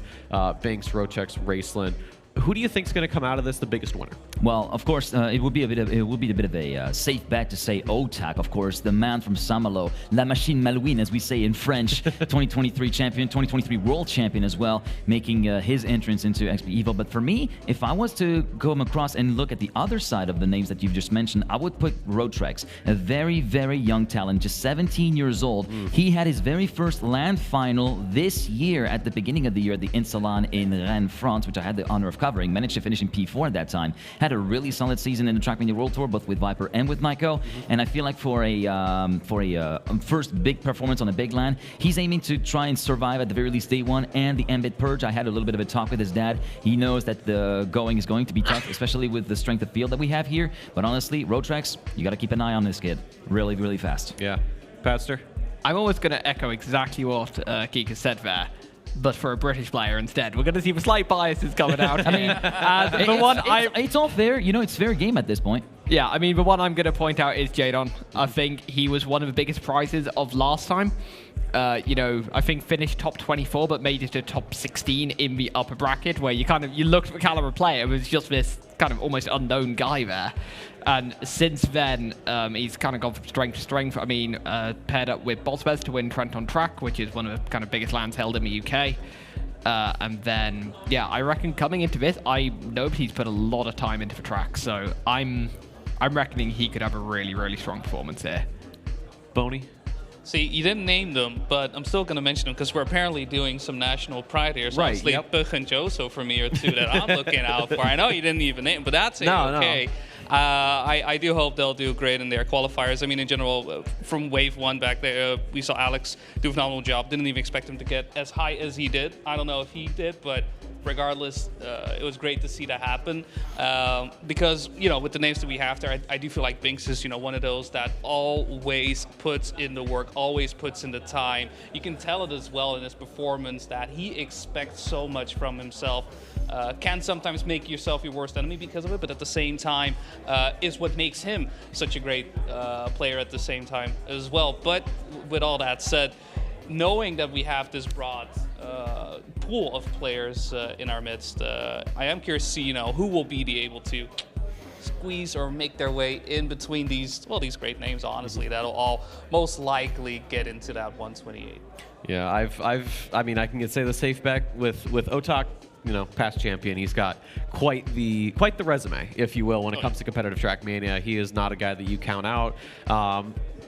Binks, Rotrex, Raceland, Who do you think is going to come out of this the biggest winner? Well, of course, it would be a bit of a safe bet to say Otak. Of course, the man from Saint-Malo, La Machine Malouine, as we say in French, 2023 champion, 2023 world champion as well, making his entrance into XPEvo. But for me, if I was to come across and look at the other side of the names that you've just mentioned, I would put Roadtrex, a very, very young talent, just 17 years old. He had his very first LAN final this year at the beginning of the year at the Insalon in Rennes, France, which I had the honor of covering. Managed to finish in P4 at that time. Had a really solid season in the Trackmania World Tour, both with Viper and with Maiko. And I feel like for a first big performance on a big LAN, he's aiming to try and survive at the very least day one and the Ambit Purge. I had a little bit of a talk with his dad. He knows that the going is going to be tough, especially with the strength of field that we have here. But honestly, Roadtrex, you got to keep an eye on this kid. Really, really fast. Yeah. Pastor? I'm almost going to echo exactly what Geek has said there, but for a British player instead. We're going to see slight biases coming out. I mean, it's all fair. You know, it's fair game at this point. Yeah, I mean, the one I'm going to point out is Jadon. I think he was one of the biggest prizes of last time. You know, I think finished top 24, but made it to top 16 in the upper bracket, where you looked at the caliber player, it was just this kind of almost unknown guy there. And since then, he's kind of gone from strength to strength. I mean, paired up with Bosbez to win Trent on Track, which is one of the kind of biggest lands held in the UK. And then, yeah, I reckon coming into this, I know he's put a lot of time into the track, so I'm reckoning he could have a really, really strong performance here. Boney? See, you didn't name them, but I'm still going to mention them because we're apparently doing some national pride here. So obviously, Pugh and Joso for me are two that I'm looking out for. I know you didn't even name them, but that's okay. No. I do hope they'll do great in their qualifiers. I mean, in general, from Wave 1 back there, we saw Alex do a phenomenal job. Didn't even expect him to get as high as he did. I don't know if he did, but regardless, it was great to see that happen. Because, you know, with the names that we have there, I do feel like Binks is, you know, one of those that always puts in the work, always puts in the time. You can tell it as well in his performance that he expects so much from himself. Can sometimes make yourself your worst enemy because of it, but at the same time is what makes him such a great player at the same time as well. But with all that said, knowing that we have this broad pool of players in our midst, I am curious to see, you know, who will be able to squeeze or make their way in between these great names, honestly, that'll all most likely get into that 128. Yeah, I mean, I can say the safe bet with Otak, you know, past champion. He's got quite the resume, if you will, when it comes to competitive Trackmania. He is not a guy that you count out.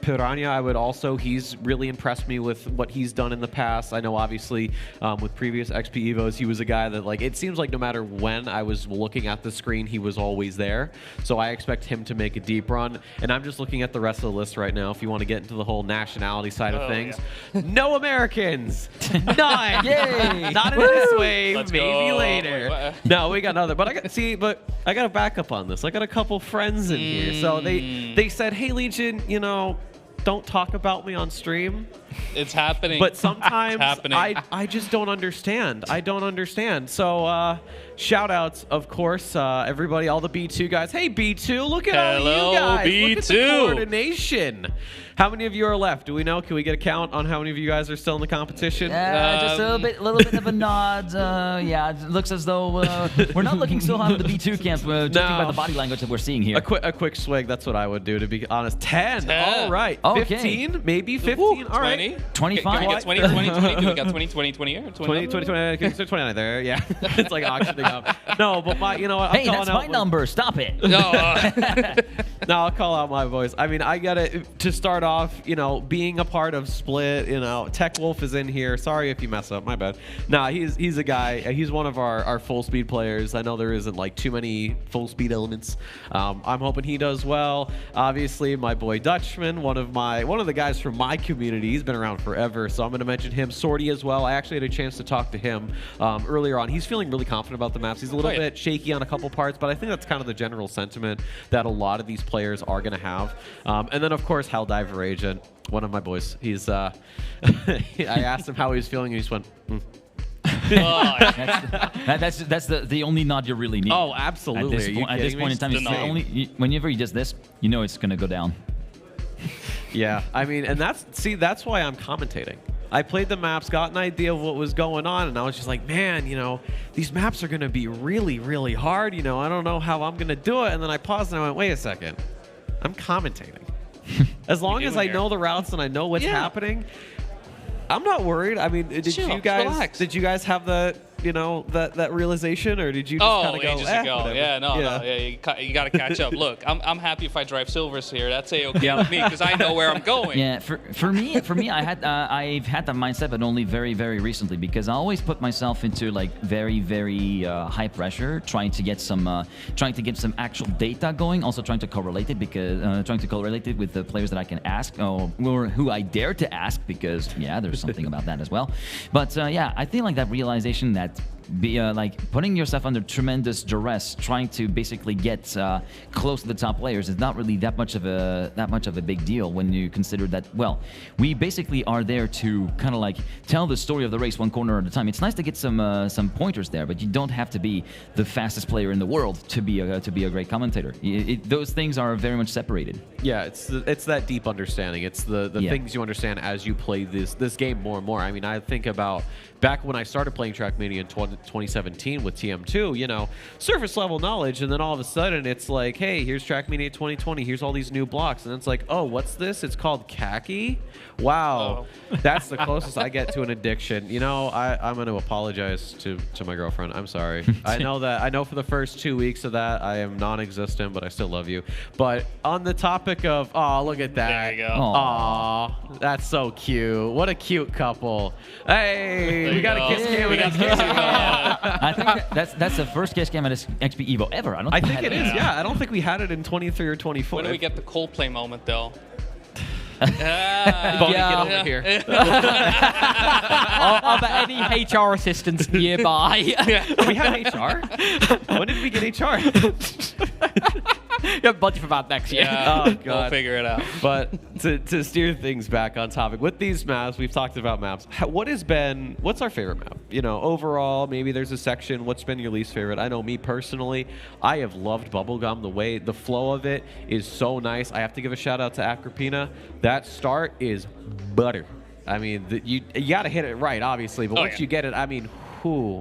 Piranha, I would also, he's really impressed me with what he's done in the past. I know, obviously, with previous XPEvos, he was a guy that, like, it seems like no matter when I was looking at the screen, he was always there. So I expect him to make a deep run. And I'm just looking at the rest of the list right now, if you want to get into the whole nationality side of things. Yeah. No Americans! None! Yay! Not in this wave, maybe later. No, we got another. But I got a backup on this. I got a couple friends in here. So they said, hey, Legion, you know, don't talk about me on stream. It's happening. But sometimes I just don't understand. I don't understand. So shout outs, of course, everybody, all the B2 guys. Hey, B2, look at all you guys. B2. Look at the coordination. How many of you are left? Do we know? Can we get a count on how many of you guys are still in the competition? Just a little bit of a nod. Yeah, it looks as though we're not looking so hot in the B2 camp, judging by the body language that we're seeing here. A quick swig, that's what I would do, to be honest. 10. All right. Okay. 15, maybe 15. All right. 25. Can we get 20, 20, 20? We got 20, 20, 20 here? 20, 29 there, yeah. It's like auctioning up. No, but you know what? Hey, that's my number. Stop it. No, I'll call out my voice. I mean, I got to start off, you know, being a part of Split, you know, Tech Wolf is in here. Sorry if you mess up, my bad. Nah, he's a guy, he's one of our full speed players. I know there isn't like too many full speed elements. I'm hoping he does well. Obviously, my boy Dutchman, one of the guys from my community. He's been around forever, so I'm going to mention him. Sorty as well. I actually had a chance to talk to him earlier on. He's feeling really confident about the maps. He's a little bit shaky on a couple parts, but I think that's kind of the general sentiment that a lot of these players are going to have. And then, of course, Helldiver Agent, one of my boys. He's I asked him how he was feeling, and he just went, That's the only nod you really need. Oh, absolutely. At this point in time, whenever he does this, you know it's going to go down. Yeah, I mean, and that's why I'm commentating. I played the maps, got an idea of what was going on, and I was just like, man, you know, these maps are going to be really, really hard. You know, I don't know how I'm going to do it. And then I paused and I went, wait a second. I'm commentating. As long as I know the routes and I know what's happening, I'm not worried. I mean, did you guys have that, you know, that realization, or did you just kind of go, ages ago. whatever? Yeah, you got to catch up. Look, I'm happy if I drive silvers here. That's okay with me because I know where I'm going. Yeah, for me, I've had that mindset, but only very, very recently, because I always put myself into like very, very high pressure, trying to get some actual data going, also trying to correlate it with the players that I can ask or who I dare to ask, because there's something about that as well. But I think like that realization that like putting yourself under tremendous duress, trying to basically get close to the top players is not really that much of a big deal when you consider that, well, we basically are there to kind of like tell the story of the race one corner at a time. It's nice to get some pointers there, but you don't have to be the fastest player in the world to be a great commentator. Those things are very much separated. Yeah, it's that deep understanding. It's the things you understand as you play this game more and more. I mean, I think about back when I started playing Trackmania in 2017 with TM2, you know, surface level knowledge, and then all of a sudden it's like, hey, here's Trackmania 2020, here's all these new blocks, and then it's like, oh, what's this? It's called khaki? Wow, that's the closest I get to an addiction. You know, I'm going to apologize to my girlfriend. I'm sorry. I know for the first 2 weeks of that I am non-existent, but I still love you. But on the topic of, oh, look at that. There you go. Aw, that's so cute. What a cute couple. Hey, we got a kiss cam. We got a kiss cam. I think that's the first kiss cam at XPEvo ever. I think it is. Yeah, I don't think we had it in 23 or 24. When do we get the Coldplay moment, though? Bonnie, get over here. Are there any HR assistants nearby? We have HR? When did we get HR? You have a budget for that next year. Yeah, oh, God. We'll figure it out. But to steer things back on topic, with these maps, we've talked about maps. What's our favorite map? You know, overall, maybe there's a section. What's been your least favorite? I know me personally, I have loved Bubblegum. The flow of it is so nice. I have to give a shout out to Agrippina. That start is butter. I mean, you got to hit it right, obviously. But once you get it, I mean,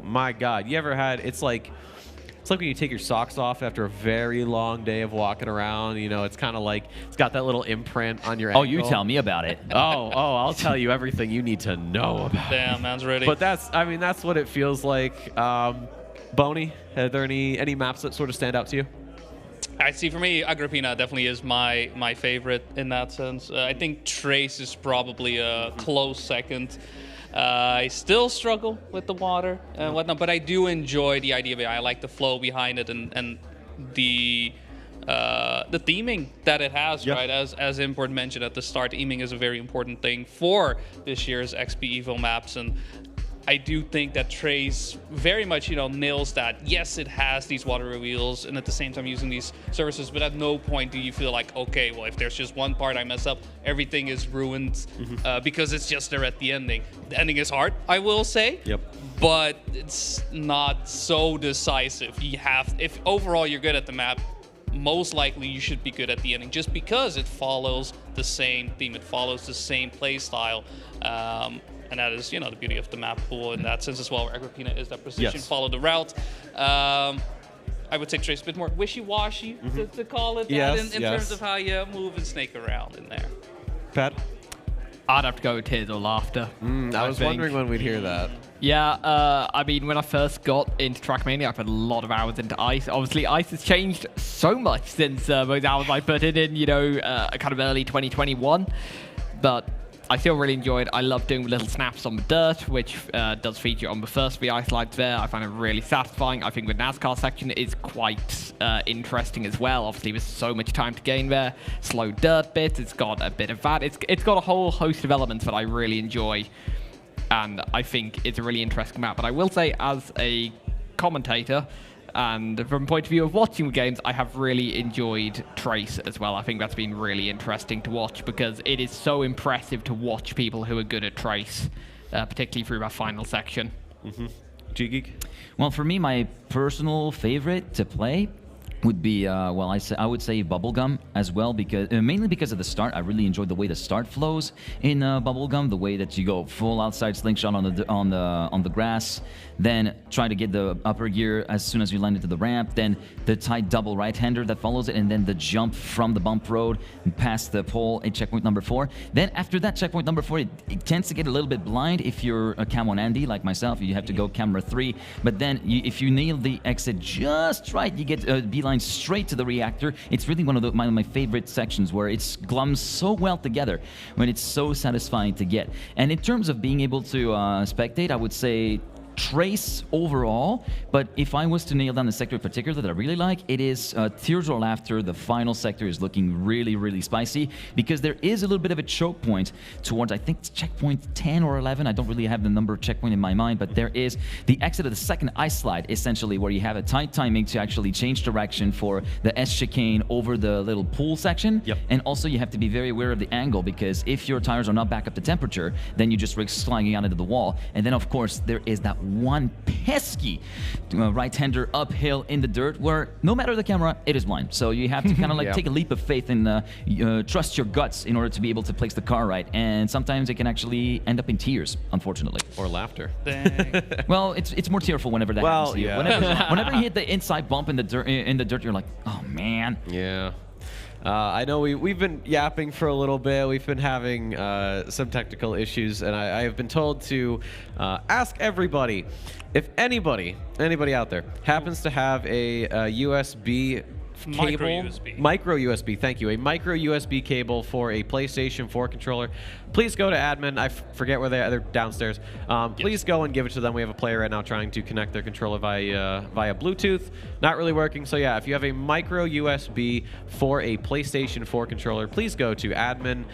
my God. You ever had, it's like when you take your socks off after a very long day of walking around. You know, it's kind of like it's got that little imprint on your ankle. Oh, you tell me about it. I'll tell you everything you need to know about it. Damn, man's ready. But that's what it feels like. Boney, are there any maps that sort of stand out to you? I see. For me, Agrippina definitely is my favorite in that sense. I think Trace is probably a close second. I still struggle with the water and whatnot, but I do enjoy the idea of it. I like the flow behind it and the theming that it has, right? As Import mentioned at the start, theming is a very important thing for this year's XPEvo maps, and I do think that Trace very much, nails that. Yes, it has these water reveals, and at the same time using these services, but at no point do you feel like, okay, well, if there's just one part I mess up, everything is ruined because it's just there at the ending. The ending is hard, I will say. Yep. But it's not so decisive. If overall you're good at the map, most likely you should be good at the ending, just because it follows the same theme, it follows the same play style. And that is, the beauty of the map pool in that sense as well, where Agrippina is that precision, follow the route. I would say Trace a bit more wishy-washy to call it that in terms of how you move and snake around in there. Pat? I'd have to go with Tears or Laughter. I was wondering when we'd hear that. Yeah, I mean, when I first got into Trackmania, I put a lot of hours into Ice. Obviously, Ice has changed so much since those hours I put it in, kind of early 2021. But I still really enjoyed. I love doing little snaps on the dirt, which does feature on the first of the ice slides there. I find it really satisfying. I think the NASCAR section is quite interesting as well. Obviously, there's so much time to gain there. Slow dirt bits, it's got a bit of that. It's got a whole host of elements that I really enjoy, and I think it's a really interesting map. But I will say, as a commentator, and from the point of view of watching the games, I have really enjoyed Trace as well. I think that's been really interesting to watch, because it is so impressive to watch people who are good at Trace, particularly through that final section. G-Geek? Well, for me, my personal favorite to play would be well, I would say bubblegum as well, because mainly because of the start. I really enjoyed the way the start flows in bubblegum, the way that you go full outside slingshot on the grass, then try to get the upper gear as soon as you land into the ramp, then the tight double right-hander that follows it, and then the jump from the bump road and past the pole at checkpoint number 4. Then after that checkpoint number 4, it tends to get a little bit blind if you're a Cam 1 Andy like myself. You have to go camera 3, but then if you nail the exit just right, you get a beeline straight to the reactor. It's really one of my favorite sections, where it's glums so well together, when it's so satisfying to get. And in terms of being able to spectate, I would say Trace overall, but if I was to nail down the sector in particular that I really like, it is Tears or Laughter. The final sector is looking really, really spicy, because there is a little bit of a choke point towards, I think, checkpoint 10 or 11. I don't really have the number of checkpoint in my mind, but there is the exit of the second ice slide, essentially, where you have a tight timing to actually change direction for the S chicane over the little pool section. Yep. And also you have to be very aware of the angle, because if your tires are not back up to temperature, then you just risk sliding out into the wall. And then, of course, there is that one pesky right-hander uphill in the dirt, where no matter the camera, it is blind. So you have to kind of like take a leap of faith and trust your guts in order to be able to place the car right. And sometimes it can actually end up in tears, unfortunately. Or laughter. Dang. Well, it's more tearful whenever that happens to you. Whenever you hit the inside bump in the dirt, you're like, oh man. Yeah. I know we've been yapping for a little bit. We've been having some technical issues, and I have been told to ask everybody, if anybody out there happens to have a USB cable, micro USB, thank you, a micro USB cable for a PlayStation 4 controller, please go to admin. I forget where they are. They're downstairs. Please go and give it to them. We have a player right now trying to connect their controller via Bluetooth. Not really working. So yeah, if you have a micro USB for a PlayStation 4 controller, please go to admin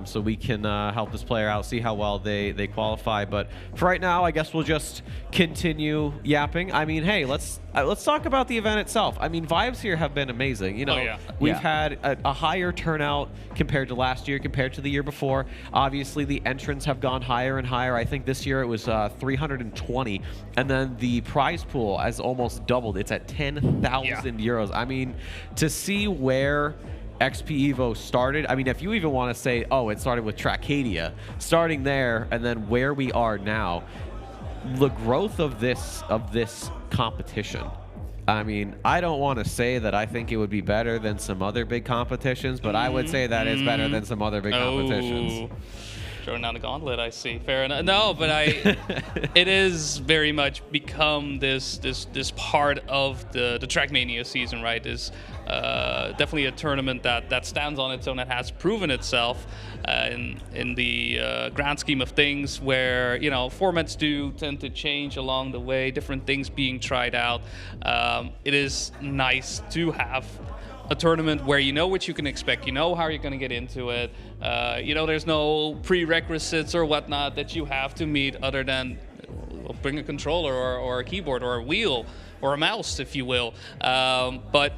so we can help this player out, see how well they qualify. But for right now, I guess we'll just continue yapping. I mean, hey, let's talk about the event itself. I mean, vibes here have been amazing. You know, we've had a higher turnout compared to last year, compared to the year before. Obviously, the entrants have gone higher and higher. I think this year it was 320, and then the prize pool has almost doubled. It's at 10,000 euros. I mean, to see where XPEvo started, I mean, if you even want to say, oh, it started with Tracadia, starting there, and then where we are now, the growth of this competition. I mean, I don't want to say that I think it would be better than some other big competitions, but I would say that it's better than some other big competitions. Throwing down the gauntlet, I see. Fair enough. No, but it is very much become this part of the Trackmania season, right? Is definitely a tournament that stands on its own and has proven itself in the grand scheme of things, where, you know, formats do tend to change along the way, different things being tried out. It is nice to have a tournament where you know what you can expect, you know how you're going to get into it, you know, there's no prerequisites or whatnot that you have to meet, other than bring a controller or a keyboard or a wheel or a mouse, if you will. But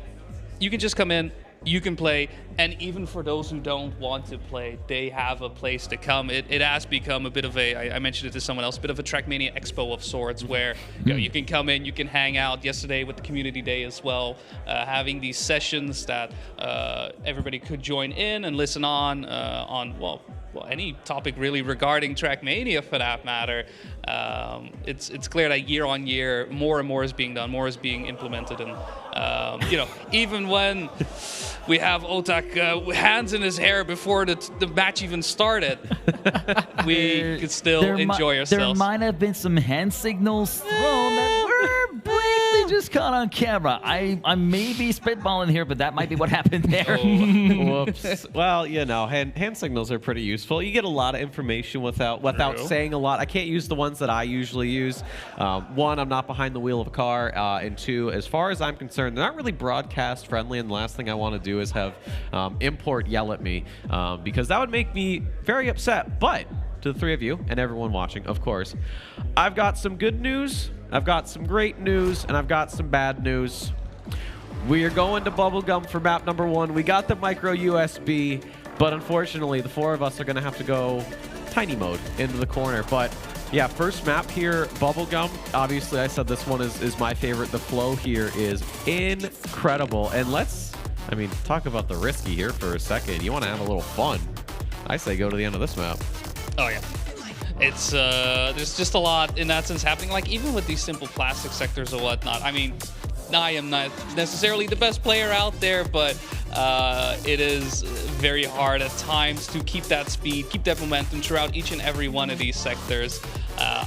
you can just come in, you can play, and even for those who don't want to play, they have a place to come. It has become a bit of I mentioned it to someone else, a bit of a Trackmania Expo of sorts, where you know, you can come in, you can hang out. Yesterday with the community day as well, having these sessions that everybody could join in and listen on well, any topic really regarding Trackmania, for that matter. It's clear that year on year, more and more is being done, more is being implemented, and you know, even when we have Otak hands in his hair before the match even started, we could still enjoy ourselves. There might have been some hand signals thrown that were briefly just caught on camera. I may be spitballing here, but that might be what happened there. Whoops. Well, you know, hand signals are pretty useful. You get a lot of information without saying a lot. I can't use the ones that I usually use. One, I'm not behind the wheel of a car, and two, as far as I'm concerned, they're not really broadcast friendly, and the last thing I want to do is have import yell at me, because that would make me very upset. But to the three of you and everyone watching, of course, I've got some good news, I've got some great news, and I've got some bad news. We are going to Bubblegum for map number 1. We got the micro USB, but unfortunately the 4 of us are going to have to go tiny mode into the corner. But Yeah, first map here, Bubblegum. Obviously, I said this one is my favorite. The flow here is incredible. And I mean, talk about the risky here for a second. You want to have a little fun. I say go to the end of this map. Oh, yeah. It's, there's just a lot in that sense happening. Like, even with these simple plastic sectors or whatnot, I mean, I am not necessarily the best player out there, but it is very hard at times to keep that speed, keep that momentum throughout each and every one of these sectors.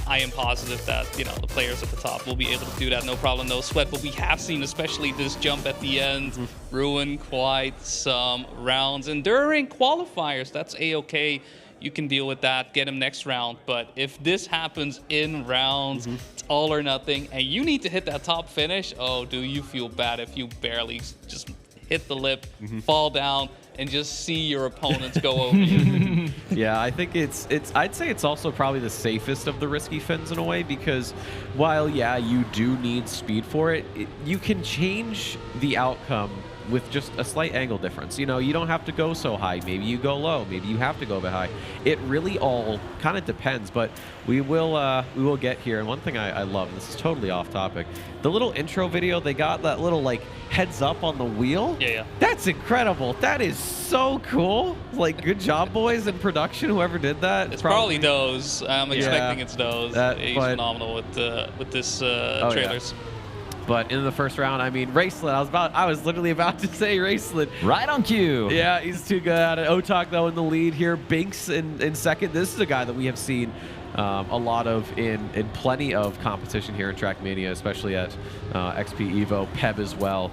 I am positive that, you know, the players at the top will be able to do that, no problem, no sweat. But we have seen, especially this jump at the end, ruin quite some rounds. And during qualifiers, that's A-okay. You can deal with that, get him next round. But if this happens in rounds, it's all or nothing, and you need to hit that top finish, oh, do you feel bad if you barely just hit the lip, fall down, and just see your opponents go over you. Yeah, I think I'd say it's also probably the safest of the risky fins in a way, because while, yeah, you do need speed for it, you can change the outcome with just a slight angle difference. You know, you don't have to go so high. Maybe you go low. Maybe you have to go a bit high. It really all kind of depends, but we will get here. And one thing I love, and this is totally off topic, the little intro video, they got that little like heads up on the wheel. Yeah. That's incredible. That is so cool. Like, good job, boys in production, whoever did that. It's probably those. I'm expecting it's those. He's phenomenal with this trailers. Yeah. But in the first round, I mean, Racelet, I was literally about to say Racelet. Right on cue. Yeah, he's too good at it. Otak, though, in the lead here. Binks in second. This is a guy that we have seen a lot of in plenty of competition here in Trackmania, especially at XPEvo. Peb as well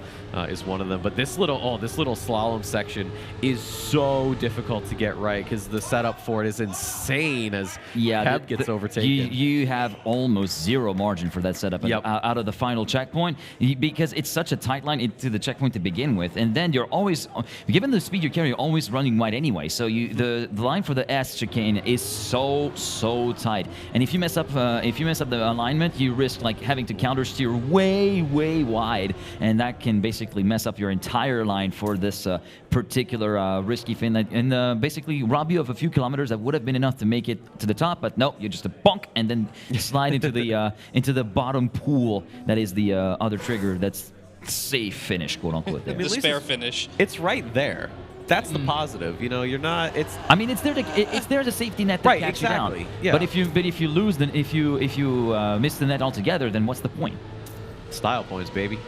is one of them. But this little slalom section is so difficult to get right because the setup for it is insane as Peb gets overtaken. You have almost zero margin for that setup out of the final checkpoint because it's such a tight line to the checkpoint to begin with, and then you're always, given the speed you carry, you're always running wide anyway. So the line for the S chicane is so tight, and if you mess up the alignment, you risk like having to counter steer way wide, and that can basically mess up your entire line for this particular risky fin and basically rob you of a few kilometers that would have been enough to make it to the top. But no, you're just a bonk and then slide into the bottom pool that is the other trigger. That's safe finish, quote unquote. The spare finish. It's right there. That's the positive. You know, you're not. I mean, it's there. It's there as a safety net to catch you down. Yeah. But if you lose, then if you miss the net altogether, then what's the point? Style points, baby.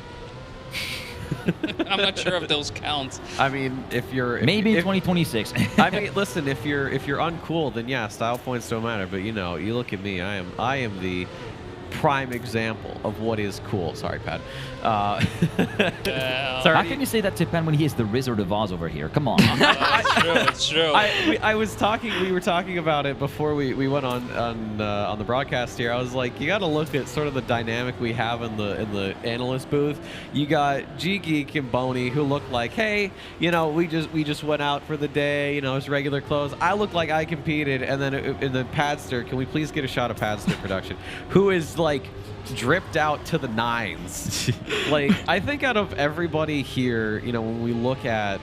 I'm not sure if those count. I mean, if you're maybe in 2026. I mean, listen, if you're uncool, then yeah, style points don't matter. But you know, you look at me. I am the prime example of what is cool. Sorry, Pat. How can you say that to Pan when he is the Wizard of Oz over here? Come on. It's true. We were talking about it before we went on the broadcast here. I was like, you got to look at sort of the dynamic we have in the analyst booth. You got G Geek and Boney who look like, hey, you know, we just went out for the day. You know, it's regular clothes. I look like I competed, and then in the Padster, can we please get a shot of Padster production, who is like dripped out to the nines. Like, I think out of everybody here, you know, when we look at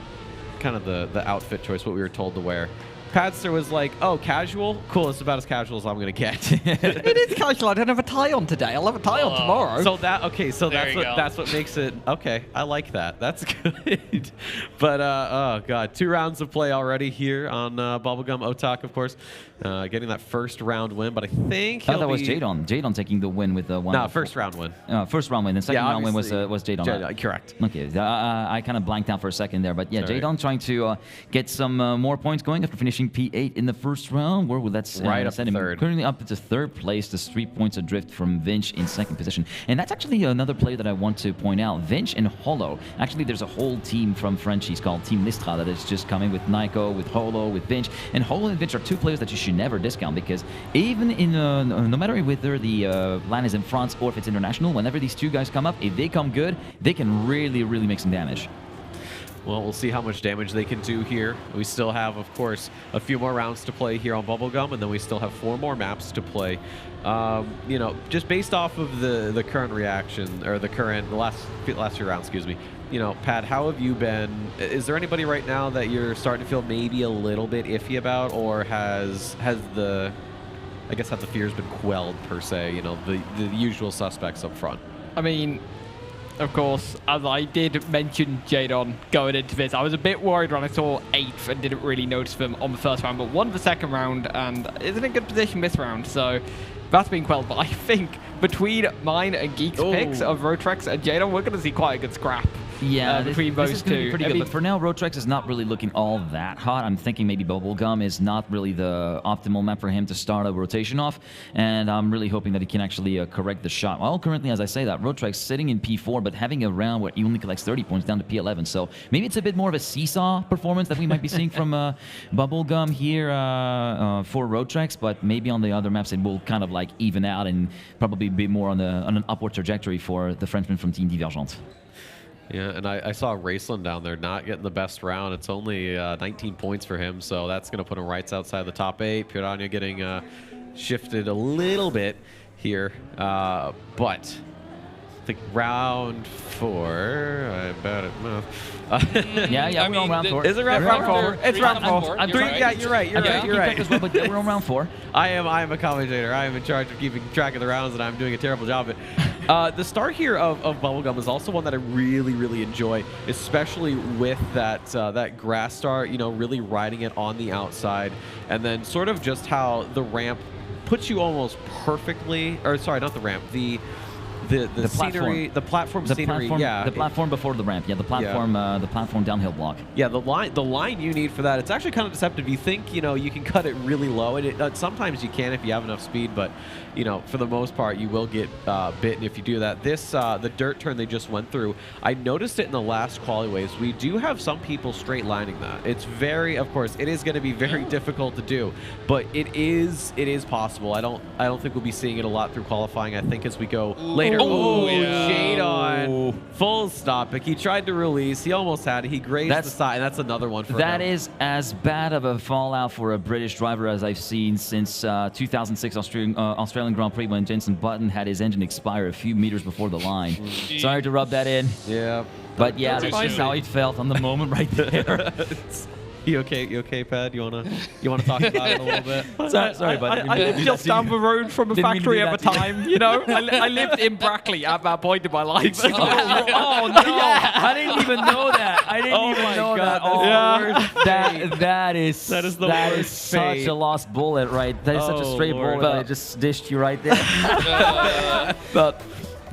kind of the outfit choice, what we were told to wear, Padster was like, oh, casual? Cool, it's about as casual as I'm going to get. It is casual. I don't have a tie on today. I'll have a tie on tomorrow. So that's what makes it, okay, I like that. That's good. But, oh, God, 2 rounds of play already here on Bubblegum. Otak, of course, getting that first round win, but I think that was Jadon. Jadon taking the win with the one. No, first round win. First round win. The second round win was Jadon. Correct. Okay, I kind of blanked out for a second there, but yeah, Jadon trying to get some more points going after finishing P8 in the first round. Where will that send him? Third. Currently up to third place, just 3 points adrift from Vinch in second position. And that's actually another player that I want to point out. Vinch and Holo. Actually, there's a whole team from Frenchies called Team Listra that is just coming with Nico, with Holo, with Vinch. And Holo and Vinch are 2 players that you should never discount, because even in no matter whether the LAN is in France or if it's international, whenever these 2 guys come up, if they come good, they can really make some damage. Well, we'll see how much damage they can do here. We still have, of course, a few more rounds to play here on Bubblegum, and then we still have 4 more maps to play. You know, just based off of the current reaction, or the last few rounds, excuse me. You know, Pat, how have you been? Is there anybody right now that you're starting to feel maybe a little bit iffy about, or has the I guess have the fears been quelled per se? You know, the usual suspects up front. I mean, of course, as I did mention Jadon going into this, I was a bit worried when I saw 8th and didn't really notice them on the first round, but won the second round and is in a good position this round, so that's been quelled. But I think between mine and Geek's picks of Rotrex and Jadon, we're going to see quite a good scrap. Yeah, between this those is gonna be two. pretty good. But for now, Rotrex is not really looking all that hot. I'm thinking maybe Bubblegum is not really the optimal map for him to start a rotation off, and I'm really hoping that he can actually correct the shot. Well, currently, as I say that, Rotrex sitting in P4, but having a round where he only collects 30 points down to P11. So maybe it's a bit more of a seesaw performance that we might be seeing from Bubblegum here for Rotrex, but maybe on the other maps it will kind of like even out and probably be more on an upward trajectory for the Frenchman from Team Divergent. Yeah, and I saw Raceland down there not getting the best round. It's only 19 points for him, so that's going to put him right outside the top 8. Piranha getting shifted a little bit here, but I think round 4. I'm bad at math. Yeah, we're on round 4. Is it round 4? It's round 4. Yeah, you're right. You're right. As well, but we're on round 4. I am a commentator. I am in charge of keeping track of the rounds, and I'm doing a terrible job of it. The start here of Bubblegum is also one that I really, really enjoy, especially with that grass start, you know, really riding it on the outside, and then sort of just how the ramp puts you almost perfectly, or sorry, not the ramp, the scenery, the platform scenery, the platform before the ramp, the platform downhill block. Yeah, the line you need for that, it's actually kind of deceptive. You think, you know, you can cut it really low, and sometimes you can if you have enough speed, but, you know, for the most part, you will get bitten if you do that. This, the dirt turn they just went through, I noticed it in the last quali waves. We do have some people straight lining that. It's very, of course, it is going to be very difficult to do, but it is possible. I don't think we'll be seeing it a lot through qualifying. I think as we go later. Jadon. Full stop. He tried to release. He almost had it. He grazed the side, and that's another one for him. That is as bad of a fallout for a British driver as I've seen since 2006 Australian Grand Prix when Jenson Button had his engine expire a few meters before the line. Sorry to rub that in. Yeah. But yeah, that's just how it felt on the moment right there. You okay, Pad? You wanna talk about it a little bit? Sorry, buddy. I lived just down the road from a factory at the time, you know? I lived in Brackley at that point in my life. Oh, no! I didn't even know that. I didn't even know that. Oh, that is such a lost bullet, right? That is such a straight bullet. I just dished you right there. But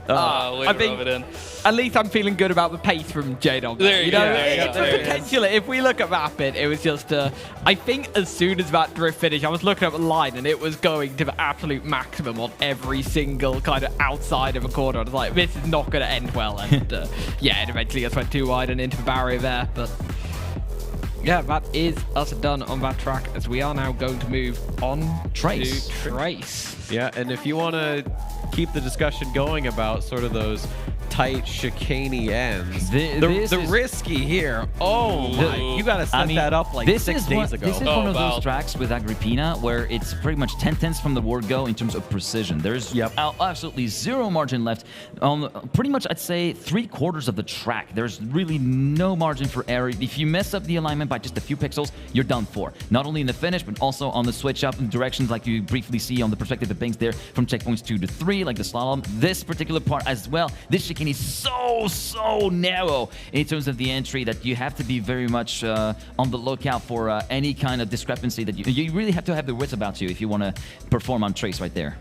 I think at least I'm feeling good about the pace from Jadon. There you go. Potentially, if we look at that bit, it was just, I think as soon as that drift finished, I was looking at the line and it was going to the absolute maximum on every single kind of outside of a corner. I was like, this is not going to end well. And yeah, it eventually just went too wide and into the barrier there. But yeah, that is us done on that track, as we are now going to move on to Trace. Yeah, and if you want to keep the discussion going about sort of those tight chicaney ends, the risky here. You got to set that up like 6 days ago. This is one of those tracks with Agrippina where it's pretty much 10/10 from the word go in terms of precision. There's absolutely zero margin left on pretty much, I'd say, 3/4 of the track. There's really no margin for error. If you mess up the alignment by just a few pixels, you're done for. Not only in the finish, but also on the switch up in directions like you briefly see on the perspective of things there from checkpoints 2 to 3, like the slalom. This particular part as well, this chicane is so narrow in terms of the entry that you have to be very much on the lookout for any kind of discrepancy that you really have to have the wits about you if you want to perform on Trace right there.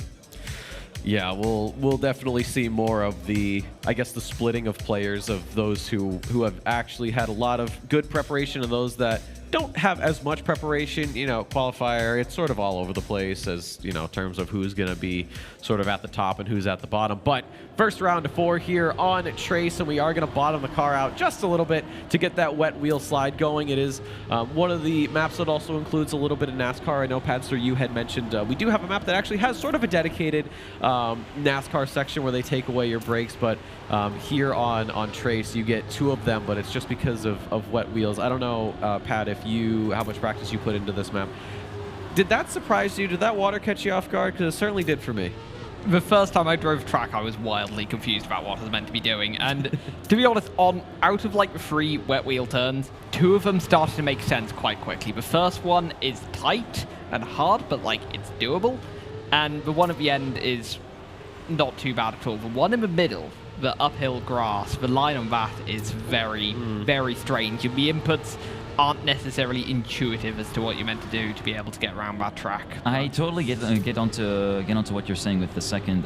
Yeah, we'll definitely see more of the, I guess, the splitting of players, of those who have actually had a lot of good preparation and those that don't have as much preparation. You know, qualifier, it's sort of all over the place as, you know, in terms of who's going to be sort of at the top and who's at the bottom. But first round of 4 here on Trace, and we are going to bottom the car out just a little bit to get that wet wheel slide going. It is one of the maps that also includes a little bit of NASCAR. I know, Padster, you had mentioned we do have a map that actually has sort of a dedicated NASCAR section where they take away your brakes, but here on Trace you get 2 of them, but it's just because of wet wheels. I don't know, Pat, if how much practice you put into this map. Did that surprise you? Did that water catch you off guard? Because it certainly did for me. The first time I drove track, I was wildly confused about what I was meant to be doing. And to be honest, out of like the 3 wet wheel turns, 2 of them started to make sense quite quickly. The first one is tight and hard, but like it's doable. And the one at the end is not too bad at all. The one in the middle, the uphill grass, the line on that is very, very strange. The inputs aren't necessarily intuitive as to what you're meant to do to be able to get around that track. I totally get onto what you're saying with the second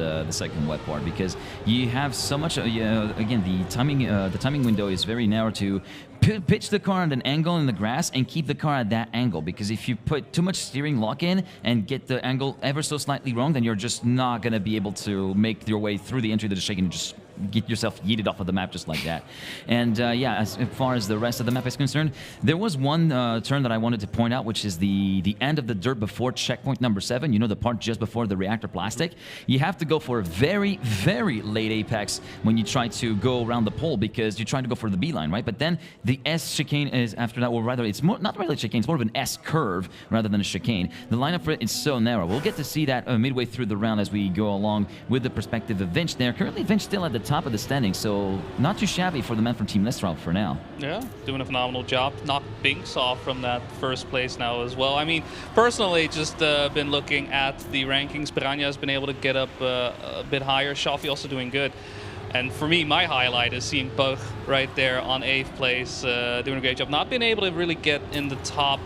wet part, because you have so much. Again, the timing window is very narrow to pitch the car at an angle in the grass and keep the car at that angle. Because if you put too much steering lock in and get the angle ever so slightly wrong, then you're just not gonna be able to make your way through the entry to the chicane and just get yourself yeeted off of the map just like that. And yeah, as far as the rest of the map is concerned, there was one turn that I wanted to point out, which is the end of the dirt before checkpoint number 7. You know, the part just before the reactor plastic. You have to go for a very, very late apex when you try to go around the pole, because you're trying to go for the B line, right? But then the S chicane is after that, or rather, it's more not really a chicane, it's more of an S curve rather than a chicane. The lineup for it is so narrow. We'll get to see that midway through the round as we go along with the perspective of Vinch there. Currently, Vinch still at the top of the standings, so not too shabby for the man from Team Lestrade for now. Yeah, doing a phenomenal job. Knocked Binks off from that first place now as well. I mean, personally, just been looking at the rankings. Piranha has been able to get up a bit higher. Shafi also doing good. And for me, my highlight is seeing Pug right there on 8th place, doing a great job. Not being able to really get in the top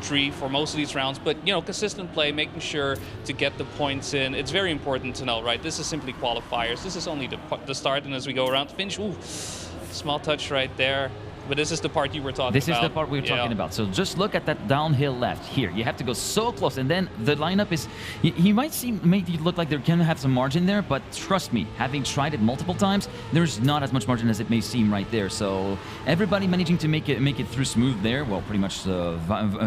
3 for most of these rounds, but you know, consistent play, making sure to get the points in. It's very important to know, right? This is simply qualifiers. This is only the start, and as we go around the finish, ooh, small touch right there. But this is the part you were talking about. This is the part we were talking about. So just look at that downhill left here. You have to go so close, and then the lineup is. He might make it look like there can have some margin there, but trust me, having tried it multiple times, there's not as much margin as it may seem right there. So everybody managing to make it through smooth there. Well, pretty much the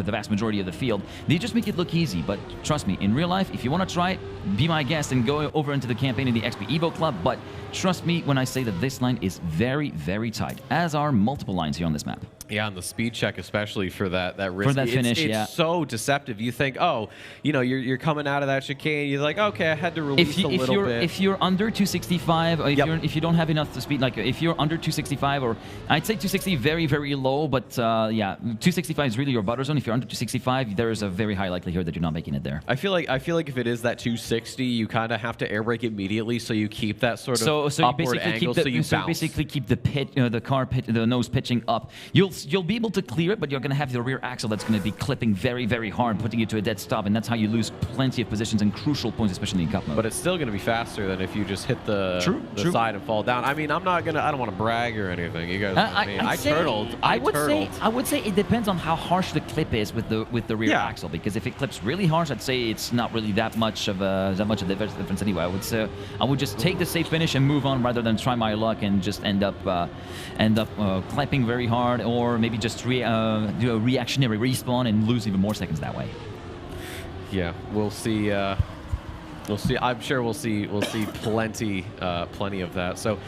vast majority of the field. They just make it look easy. But trust me, in real life, if you want to try it, be my guest and go over into the campaign in the XPEvo Club. But trust me when I say that this line is very, very tight, as are multiple lines here on this map. Yeah, and the speed check, especially for that risk. For that finish, it's so deceptive. You think, oh, you know, you're coming out of that chicane. You're like, okay, I had to release a little bit. If you're under 265, or if you don't have enough to speed, like if you're under 265, or I'd say 260 very, very low, but yeah, 265 is really your butter zone. If you're under 265, there is a very high likelihood that you're not making it there. I feel like if it is that 260, you kind of have to air brake immediately, so you keep that sort of upward angle, so you bounce. Basically keep the nose pitching up. You'll be able to clear it, but you're going to have the rear axle that's going to be clipping very, very hard, putting you to a dead stop, and that's how you lose plenty of positions and crucial points, especially in cup mode. But it's still going to be faster than if you just hit the side and fall down. I mean, I don't want to brag or anything. You guys, I turtled. I would say it depends on how harsh the clip is with the rear axle, because if it clips really harsh, I'd say it's not really that much of a difference anyway. I would just take the safe finish and move on rather than try my luck and just end up clapping very hard, or maybe just do a reactionary respawn and lose even more seconds that way. Yeah, we'll see. We'll see. I'm sure we'll see plenty of that. So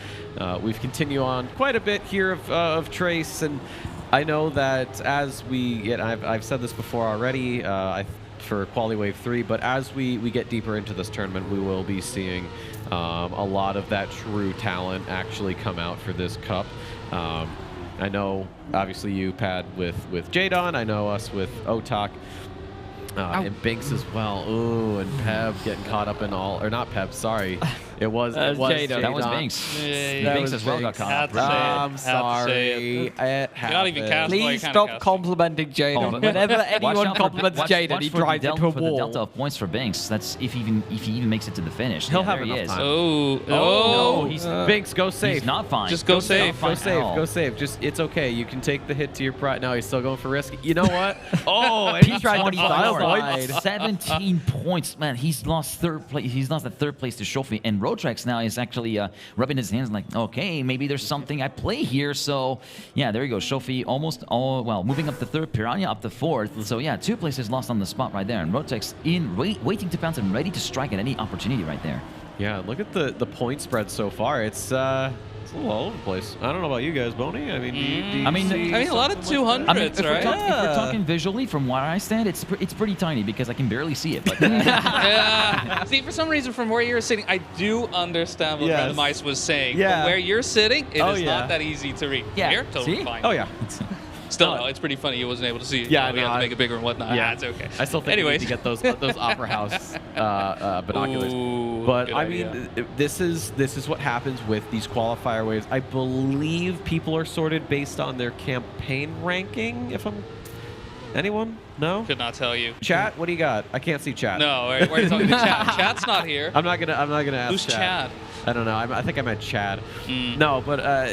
we've continued on quite a bit here of Trace, and I know that as we get, I've said this before already. For Quali Wave 3, but as we get deeper into this tournament, we will be seeing a lot of that true talent actually come out for this cup. I know, obviously, you Pad with Jadon. I know us with Otak. And Binks as well. Ooh, and Peb getting caught up in all, or not Peb, sorry. It was Jadon. That was Binks. Binks as well got caught up. I'm sorry. Not even cast. Please stop complimenting Jadon. Whenever anyone compliments Jadon, he drives into a wall. The delta of points for Binks. That's if he even makes it to the finish. He'll have enough time. No, Binks, go safe. He's not fine. Just go safe. Go safe. Just, it's okay. You can take the hit to your pride. No, he's still going for risk. You know what? Oh, and he tried to style 17 points, man. He's lost third place. He's lost the third place to Shofi, and Roadtrax now is actually rubbing his hands like, okay, maybe there's something at play here. So yeah, there you go. Shofi moving up to third, Piranha up to fourth. So yeah, 2 places lost on the spot right there, and Roadtrax waiting to pounce and ready to strike at any opportunity right there. Yeah, look at the point spread so far. It's a little all over the place. I don't know about you guys, Boney. I mean, do you see a lot of 200s, if we're talking visually, from where I stand, it's pretty tiny because I can barely see it. But see, for some reason, from where you're sitting, I do understand what Randomize was saying. Yeah. From where you're sitting, it is not that easy to read. Yeah. Here, totally see? fine. Oh, yeah. Still, no, it's pretty funny he wasn't able to see it. Yeah, we had to make it bigger and whatnot. Yeah, It's okay. I still think Anyways. we need to get those Opera House binoculars. Ooh, but good I idea. mean, this is what happens with these qualifier waves. I believe people are sorted based on their campaign ranking. If I'm anyone, no, could not tell you. Chat, what do you got? I can't see chat. No, why are you talking to chat? Chat's not here. I'm not gonna ask. Who's Chad? I don't know. I think I meant Chad. Mm. No, but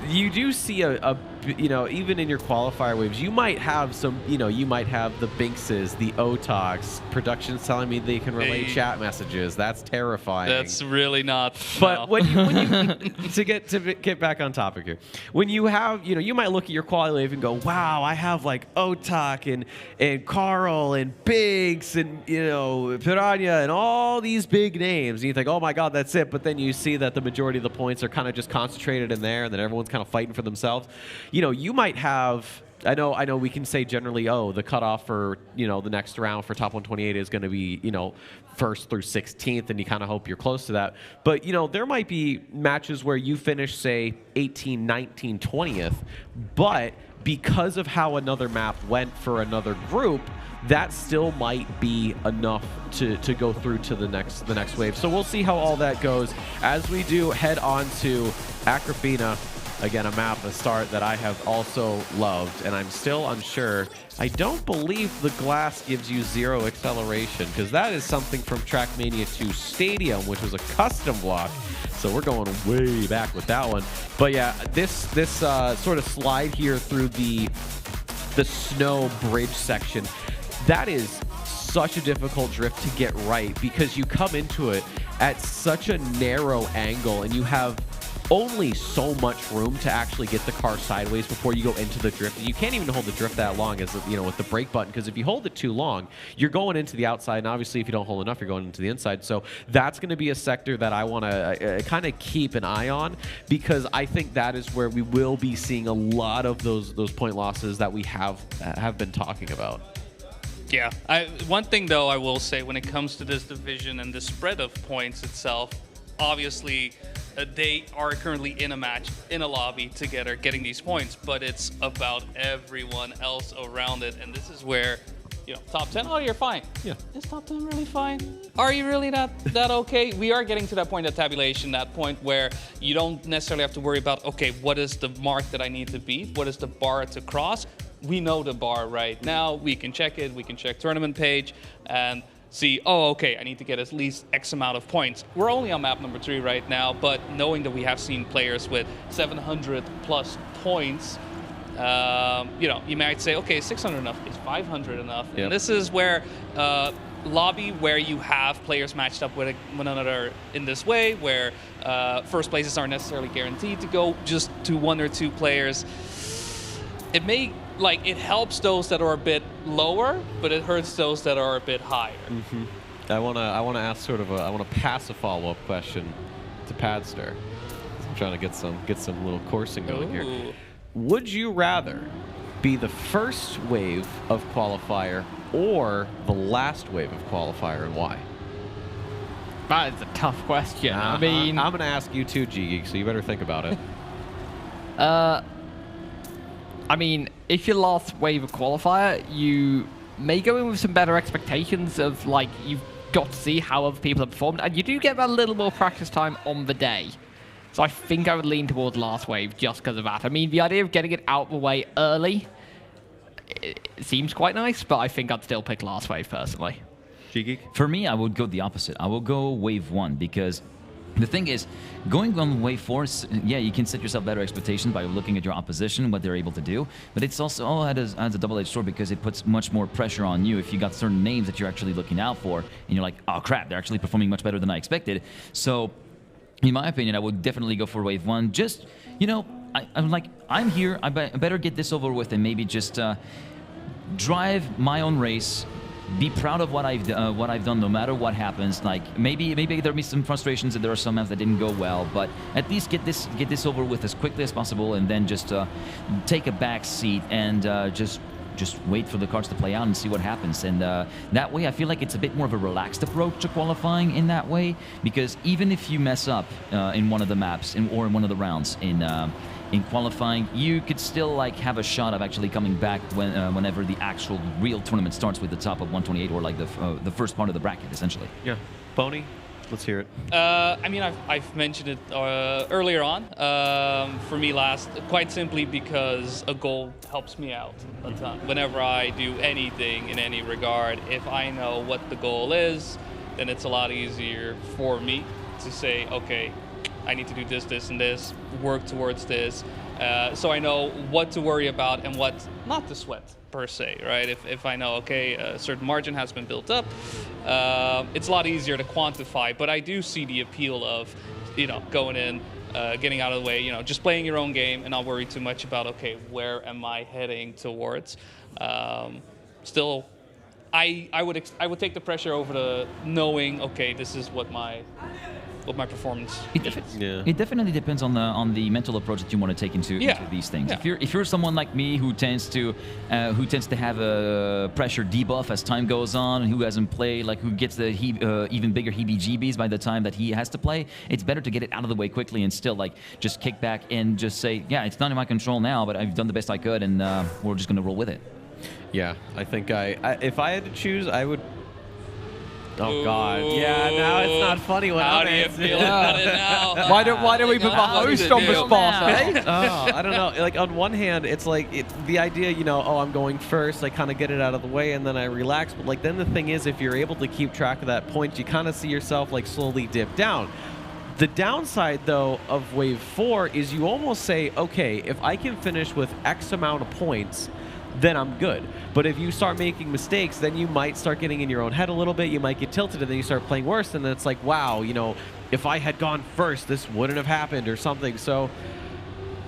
you do see even in your qualifier waves, you might have some, you might have the Binkses, the Otox. Production's telling me they can relay Hey. chat messages. That's terrifying. That's really not. But no. when you to get back on topic here, when you have, you might look at your quali wave and go, wow, I have like Otak and Carl and Biggs and Piranha and all these big names, and you think, oh my God, that's it. But then you see that the majority of the points are kind of just concentrated in there, and then everyone's kind of fighting for themselves. You might have. I know we can say generally, the cutoff for, the next round for top 128 is going to be, 1st through 16th, and you kind of hope you're close to that. But, there might be matches where you finish, say, 18, 19, 20th, but because of how another map went for another group, that still might be enough to go through to the next wave. So we'll see how all that goes as we do head on to Agripina. Again, a map, a start that I have also loved, and I'm still unsure. I don't believe the glass gives you 0 acceleration, because that is something from Trackmania 2 Stadium, which was a custom block. So we're going way back with that one. But yeah, this sort of slide here through the snow bridge section, that is such a difficult drift to get right, because you come into it at such a narrow angle, and you have only so much room to actually get the car sideways before you go into the drift. And you can't even hold the drift that long as with the brake button, because if you hold it too long, you're going into the outside, and obviously if you don't hold enough, you're going into the inside. So that's going to be a sector that I want to kind of keep an eye on, because I think that is where we will be seeing a lot of those point losses that we have been talking about. Yeah. One thing, though, I will say when it comes to this division and the spread of points itself, obviously they are currently in a match, in a lobby together, getting these points, but it's about everyone else around it. And this is where, top 10, oh, you're fine. Yeah. Is top 10 really fine? Are you really that okay? We are getting to that point of tabulation, that point where you don't necessarily have to worry about, okay, what is the mark that I need to beat? What is the bar to cross? We know the bar right now. We can check it. We can check tournament page and see, oh, okay, I need to get at least X amount of points. We're only on map number 3 right now, but knowing that we have seen players with 700 plus points, you might say, okay, 600 enough, is 500 enough? Yep. And this is where lobby where you have players matched up with one another in this way, where first places aren't necessarily guaranteed to go just to 1 or 2 players. It helps those that are a bit lower, but it hurts those that are a bit higher. Mm-hmm. I wanna ask I wanna pass a follow-up question to Padster. I'm trying to get some little coursing going here. Would you rather be the first wave of qualifier or the last wave of qualifier, and why? That is a tough question. Uh-huh. I mean, I'm gonna ask you too, G-Geek, so you better think about it. I mean, if you're last wave of qualifier, you may go in with some better expectations of, you've got to see how other people have performed, and you do get a little more practice time on the day. So I think I would lean towards last wave just because of that. I mean, the idea of getting it out of the way early, it seems quite nice, but I think I'd still pick last wave personally. G-Geek? For me, I would go the opposite. I will go wave 1, because the thing is, going on wave 4, yeah, you can set yourself better expectations by looking at your opposition, what they're able to do, but it's also adds a double-edged sword, because it puts much more pressure on you if you got certain names that you're actually looking out for, and you're like, oh crap, they're actually performing much better than I expected. So, in my opinion, I would definitely go for wave 1. Just, I'm here, I better get this over with, and maybe just drive my own race, be proud of what I've done, no matter what happens. Maybe there'll be some frustrations, and there are some maps that didn't go well, but at least get this over with as quickly as possible, and then just take a back seat and just wait for the cards to play out and see what happens. And that way, I feel like it's a bit more of a relaxed approach to qualifying in that way, because even if you mess up in one of the maps or in one of the rounds in in qualifying, you could still like have a shot of actually coming back whenever the actual real tournament starts with the top of 128 or like the first part of the bracket, essentially. Yeah. Pony, let's hear it. I mean, I've mentioned it earlier on. For me last, quite simply because a goal helps me out a ton. Whenever I do anything in any regard, if I know what the goal is, then it's a lot easier for me to say, okay, I need to do this, this, and this, work towards this. So I know what to worry about and what not to sweat, per se, right? If I know, okay, a certain margin has been built up, it's a lot easier to quantify. But I do see the appeal of, going in, getting out of the way, just playing your own game and not worry too much about, okay, where am I heading towards? Still, I would take the pressure over the knowing, okay, this is what my performance is. It definitely depends on the mental approach that you want to take into these things. Yeah. If you're someone like me who tends to have a pressure debuff as time goes on, who hasn't played, like who gets the even bigger heebie-jeebies by the time that he has to play, it's better to get it out of the way quickly and still like just kick back and just say, yeah, it's not in my control now, but I've done the best I could, and we're just gonna roll with it. Yeah, I think if I had to choose, I would. Oh God! Yeah, now it's not funny when I'm answering. Why don't we put the host on the spot? Eh? Oh, I don't know. Like on one hand, it's like the idea, oh, I'm going first. I kind of get it out of the way, and then I relax. But like then the thing is, if you're able to keep track of that point, you kind of see yourself like slowly dip down. The downside, though, of Wave 4 is you almost say, okay, if I can finish with X amount of points, then I'm good. But if you start making mistakes, then you might start getting in your own head a little bit. You might get tilted, and then you start playing worse. And then it's like, wow, if I had gone first, this wouldn't have happened or something. So,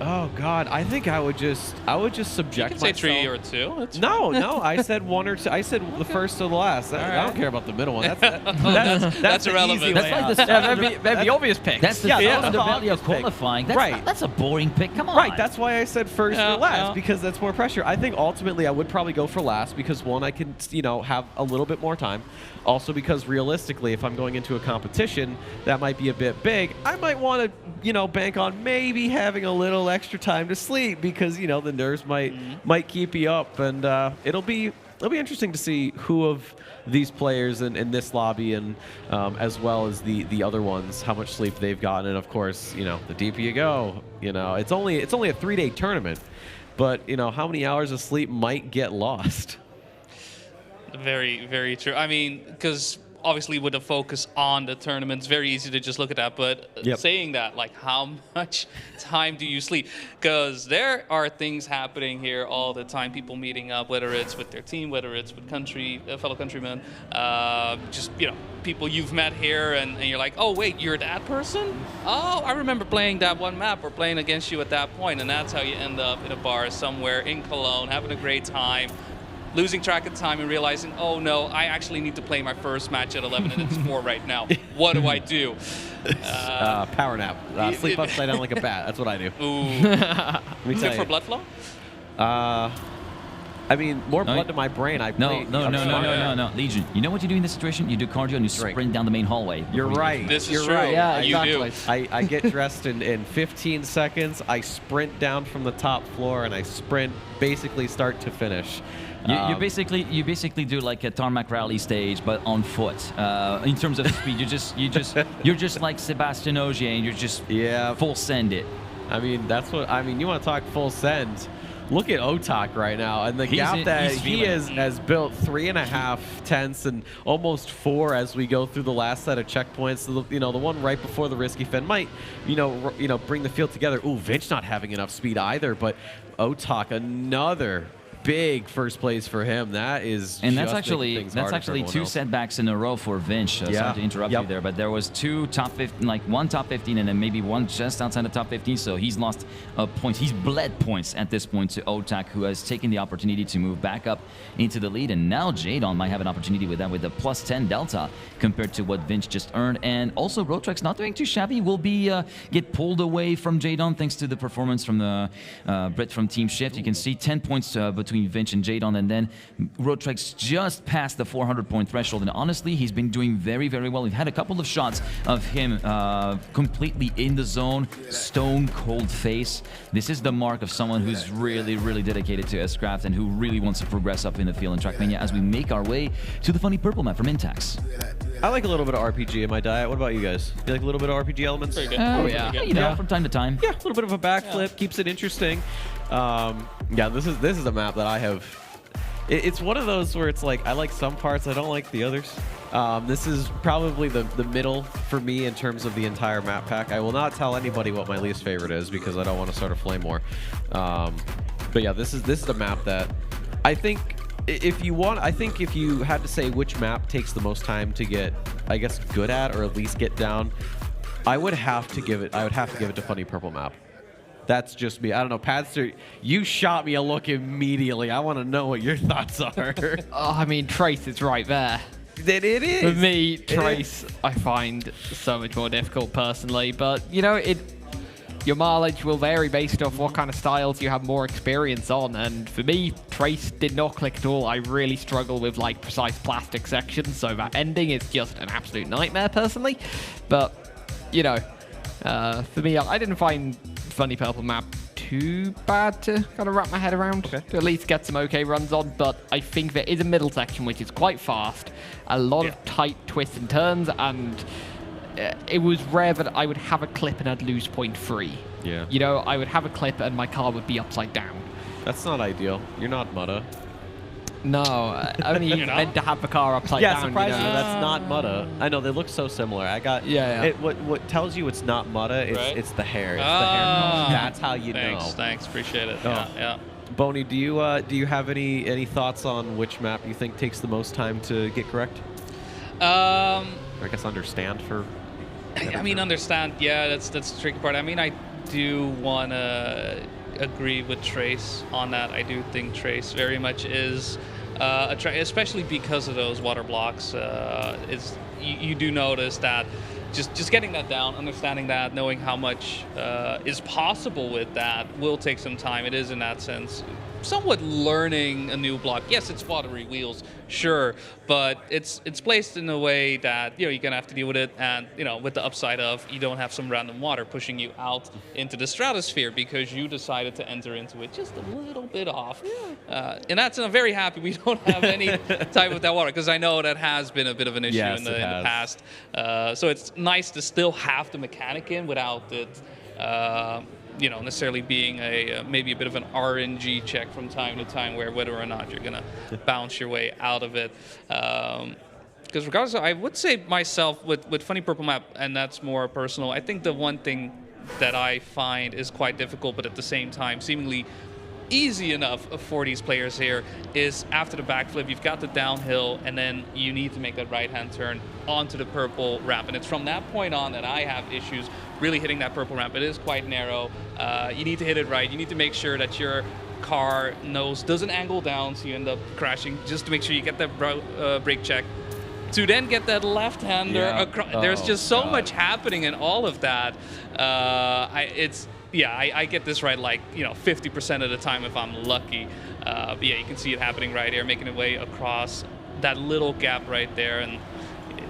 oh God, I think I would just subject myself. You can say 3 or 2. It's no, fine. no, I said 1 or 2. I said the first to the last. I don't care about the middle one. That's irrelevant. That's like that'd be obvious pick. That's the value of qualifying. That's a boring pick. Come on. Right, that's why I said first or last, because that's more pressure. I think ultimately I would probably go for last because one, I can have a little bit more time. Also because realistically, if I'm going into a competition that might be a bit big, I might want to bank on maybe having a little extra time to sleep because the nerves might keep you up, and it'll be interesting to see who of these players in this lobby and as well as the other ones, how much sleep they've gotten. And of course, the deeper you go, it's only a 3-day tournament, but how many hours of sleep might get lost. Very, very true. I mean, because obviously with the focus on the tournament, it's very easy to just look at that. But saying that, like, how much time do you sleep? Because there are things happening here all the time. People meeting up, whether it's with their team, whether it's with fellow countrymen, just people you've met here, and you're like, oh wait, you're that person? Oh, I remember playing that one map or playing against you at that point, and that's how you end up in a bar somewhere in Cologne, having a great time. Losing track of time and realizing, oh no, I actually need to play my first match at 11 and it's 4 right now. What do I do? Power nap. Sleep upside down like a bat. That's what I do. Ooh. Good for blood flow? I mean, more blood to my brain. No. Legion, you know what you do in this situation? You do cardio and you sprint down the main hallway. You're right. This is You're true. Right. Yeah, you exactly. do. I get dressed in 15 seconds. I sprint down from the top floor and I sprint basically start to finish. You basically do like a tarmac rally stage, but on foot. In terms of speed, you're just like Sebastian Ogier, and you're just full send it. I mean, you want to talk full send? Look at Otak right now, and the gap that he has built 3.5 tenths and almost 4 as we go through the last set of checkpoints. So the one right before the risky fin might, bring the field together. Ooh, Vinch not having enough speed either, but Otak another big first place for him. That's actually 2 setbacks in a row for Vinch. Sorry to interrupt you there, but there was 2 top 15, like 1 top 15 and then maybe 1 just outside the top 15. So he's lost points. He's bled points at this point to Otak, who has taken the opportunity to move back up into the lead. And now Jadon might have an opportunity with that, with a plus 10 delta compared to what Vinch just earned. And also Rotrex not doing too shabby. Will be get pulled away from Jadon thanks to the performance from the Brit from Team Shift. You can see 10 points between between Vinch and Jadon, and then Roadtrex just passed the 400-point threshold. And honestly, he's been doing very, very well. We've had a couple of shots of him completely in the zone, stone cold face. This is the mark of someone who's really, really dedicated to S-Craft and who really wants to progress up in the field in Trackmania as we make our way to the funny purple map from Intax. I like a little bit of RPG in my diet. What about you guys? You like a little bit of RPG elements? Pretty good. Oh, yeah. You know, from time to time. Yeah, a little bit of a backflip keeps it interesting. Yeah, this is a map that I have. It's one of those where it's like I like some parts, I don't like the others. This is probably the middle for me in terms of the entire map pack. I will not tell anybody what my least favorite is because I don't want to start a flame war. But yeah, this is a map that I think if you had to say which map takes the most time to get, I guess, good at or at least get down, I would have to give it to Funny Purple Map. That's just me. I don't know, Padster, you shot me a look immediately. I want to know what your thoughts are. I mean, Trace is right there. It is. For me, Trace, I find so much more difficult personally, but you know, your mileage will vary based off what kind of styles you have more experience on, and for me, Trace did not click at all. I really struggle with like precise plastic sections, so that ending is just an absolute nightmare personally. But, you know, for me, I didn't find Funny Purple Map too bad to kind of wrap my head around, to at least get some okay runs on, but I think there is a middle section which is quite fast, a lot of tight twists and turns, and it was rare that I would have a clip and I'd lose 0.3. Yeah. You know, I would have a clip and my car would be upside down. That's not ideal. You're not Mutta. No, only meant to have the car upside down. Yeah, surprisingly, that's not Mutta. I know, they look so similar. What tells you it's not Mutta is it's the hair. It's the hair. That's how you know. Thanks, appreciate it. Oh. Yeah. Boney, do you have any thoughts on which map you think takes the most time to get correct? Or I guess understand for. I mean, understand. Yeah, that's the tricky part. I mean, I do want to agree with Trace on that. I do think Trace very much is especially because of those water blocks. You do notice that just getting that down, understanding that, knowing how much is possible with that will take some time. It is in that sense somewhat learning a new block. Yes, it's watery wheels, sure, but it's placed in a way that you're gonna have to deal with it, and with the upside of you don't have some random water pushing you out into the stratosphere because you decided to enter into it just a little bit off. And that's I'm very happy we don't have any type of that water, because I know that has been a bit of an issue in the past. So it's nice to still have the mechanic in without it. Necessarily being maybe a bit of an RNG check from time to time, where whether or not you're gonna bounce your way out of it. Because regardless, I would say myself with Funny Purple Map, and that's more personal. I think the one thing that I find is quite difficult, but at the same time seemingly easy enough for these players here, is after the backflip, you've got the downhill, and then you need to make that right-hand turn onto the purple ramp. And it's from that point on that I have issues really hitting that purple ramp. It is quite narrow. You need to hit it right. You need to make sure that your car nose doesn't angle down, so you end up crashing, just to make sure you get that brake check. To then get that left-hander across. There's just so much happening in all of that. I get this right like 50% of the time if I'm lucky. But yeah, you can see it happening right here, making its way across that little gap right there, and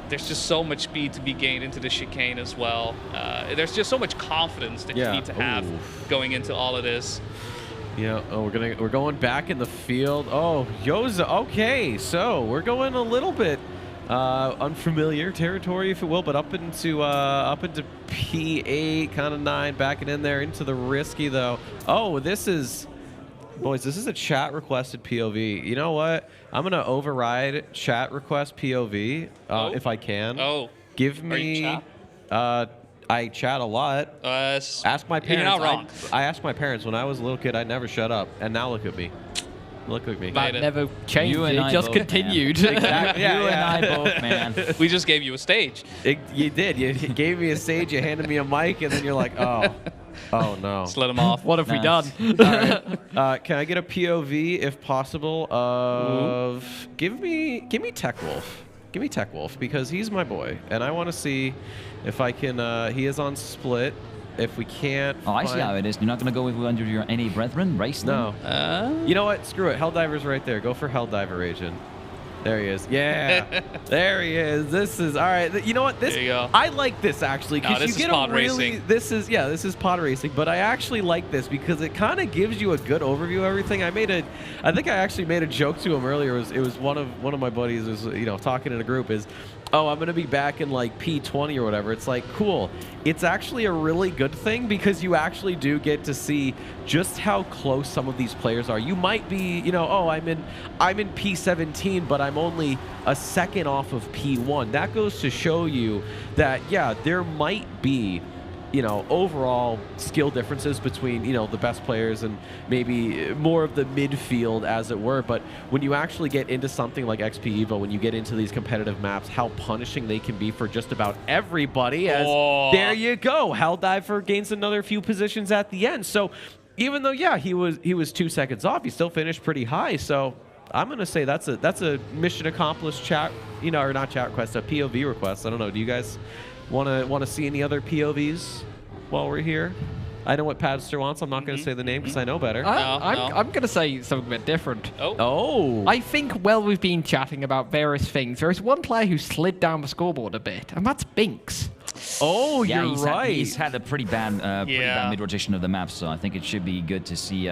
there's just so much speed to be gained into the chicane as well. There's just so much confidence that you need to have going into all of this. Yeah. Oh, we're going back in the field. Oh, Yoza. Okay, so we're going a little bit unfamiliar territory, if you will, but up into P8, kind of 9, backing in there into the risky though. Oh, this is a chat requested POV. You know what? I'm gonna override chat request POV if I can. Oh, give me. Are you chat? I chat a lot. Ask my parents. You're not wrong. I asked my parents when I was a little kid. I never shut up, and now look at me. Look at me. That never changed. It just continued. Exactly. You and I both, man. We just gave you a stage. You did. You gave me a stage. You handed me a mic, and then you're like, oh no. Just let him off. What have we done? All right. Can I get a POV, if possible, of give me Tech Wolf. Give me Tech Wolf, because he's my boy, and I want to see if I can. He is on split. if we can't. Oh, I see how it is. You're not going to go with under your NA brethren, race them? No. You know what? Screw it. Helldiver's right there. Go for Helldiver agent. There he is. Yeah. There he is. This is all right. You know what? There you go. I like this actually No, because this you is get pod a really. racing. This is pod racing, but I actually like this because it kind of gives you a good overview of everything. I think I actually made a joke to him earlier. It was one of my buddies was talking in a group is. Oh, I'm going to be back in like P20 or whatever. It's like, cool. It's actually a really good thing because you actually do get to see just how close some of these players are. You might be, oh, I'm in P17, but I'm only a second off of P1. That goes to show you that, yeah, there might be overall skill differences between, the best players and maybe more of the midfield, as it were. But when you actually get into something like XPEvo, when you get into these competitive maps, how punishing they can be for just about everybody. There you go. Helldiver gains another few positions at the end. So even though, yeah, he was 2 seconds off, he still finished pretty high. So I'm going to say that's a mission accomplished chat, or not chat request, a POV request. I don't know. Do you guys want to see any other POVs while we're here? I know what Padster wants. I'm not going to say the name because I know better. I'm going to say something a bit different. Oh. I think while we've been chatting about various things, there is one player who slid down the scoreboard a bit, and that's Binks. Oh, yeah, you're right. He's had a pretty bad mid-rotation of the map, so I think it should be good to see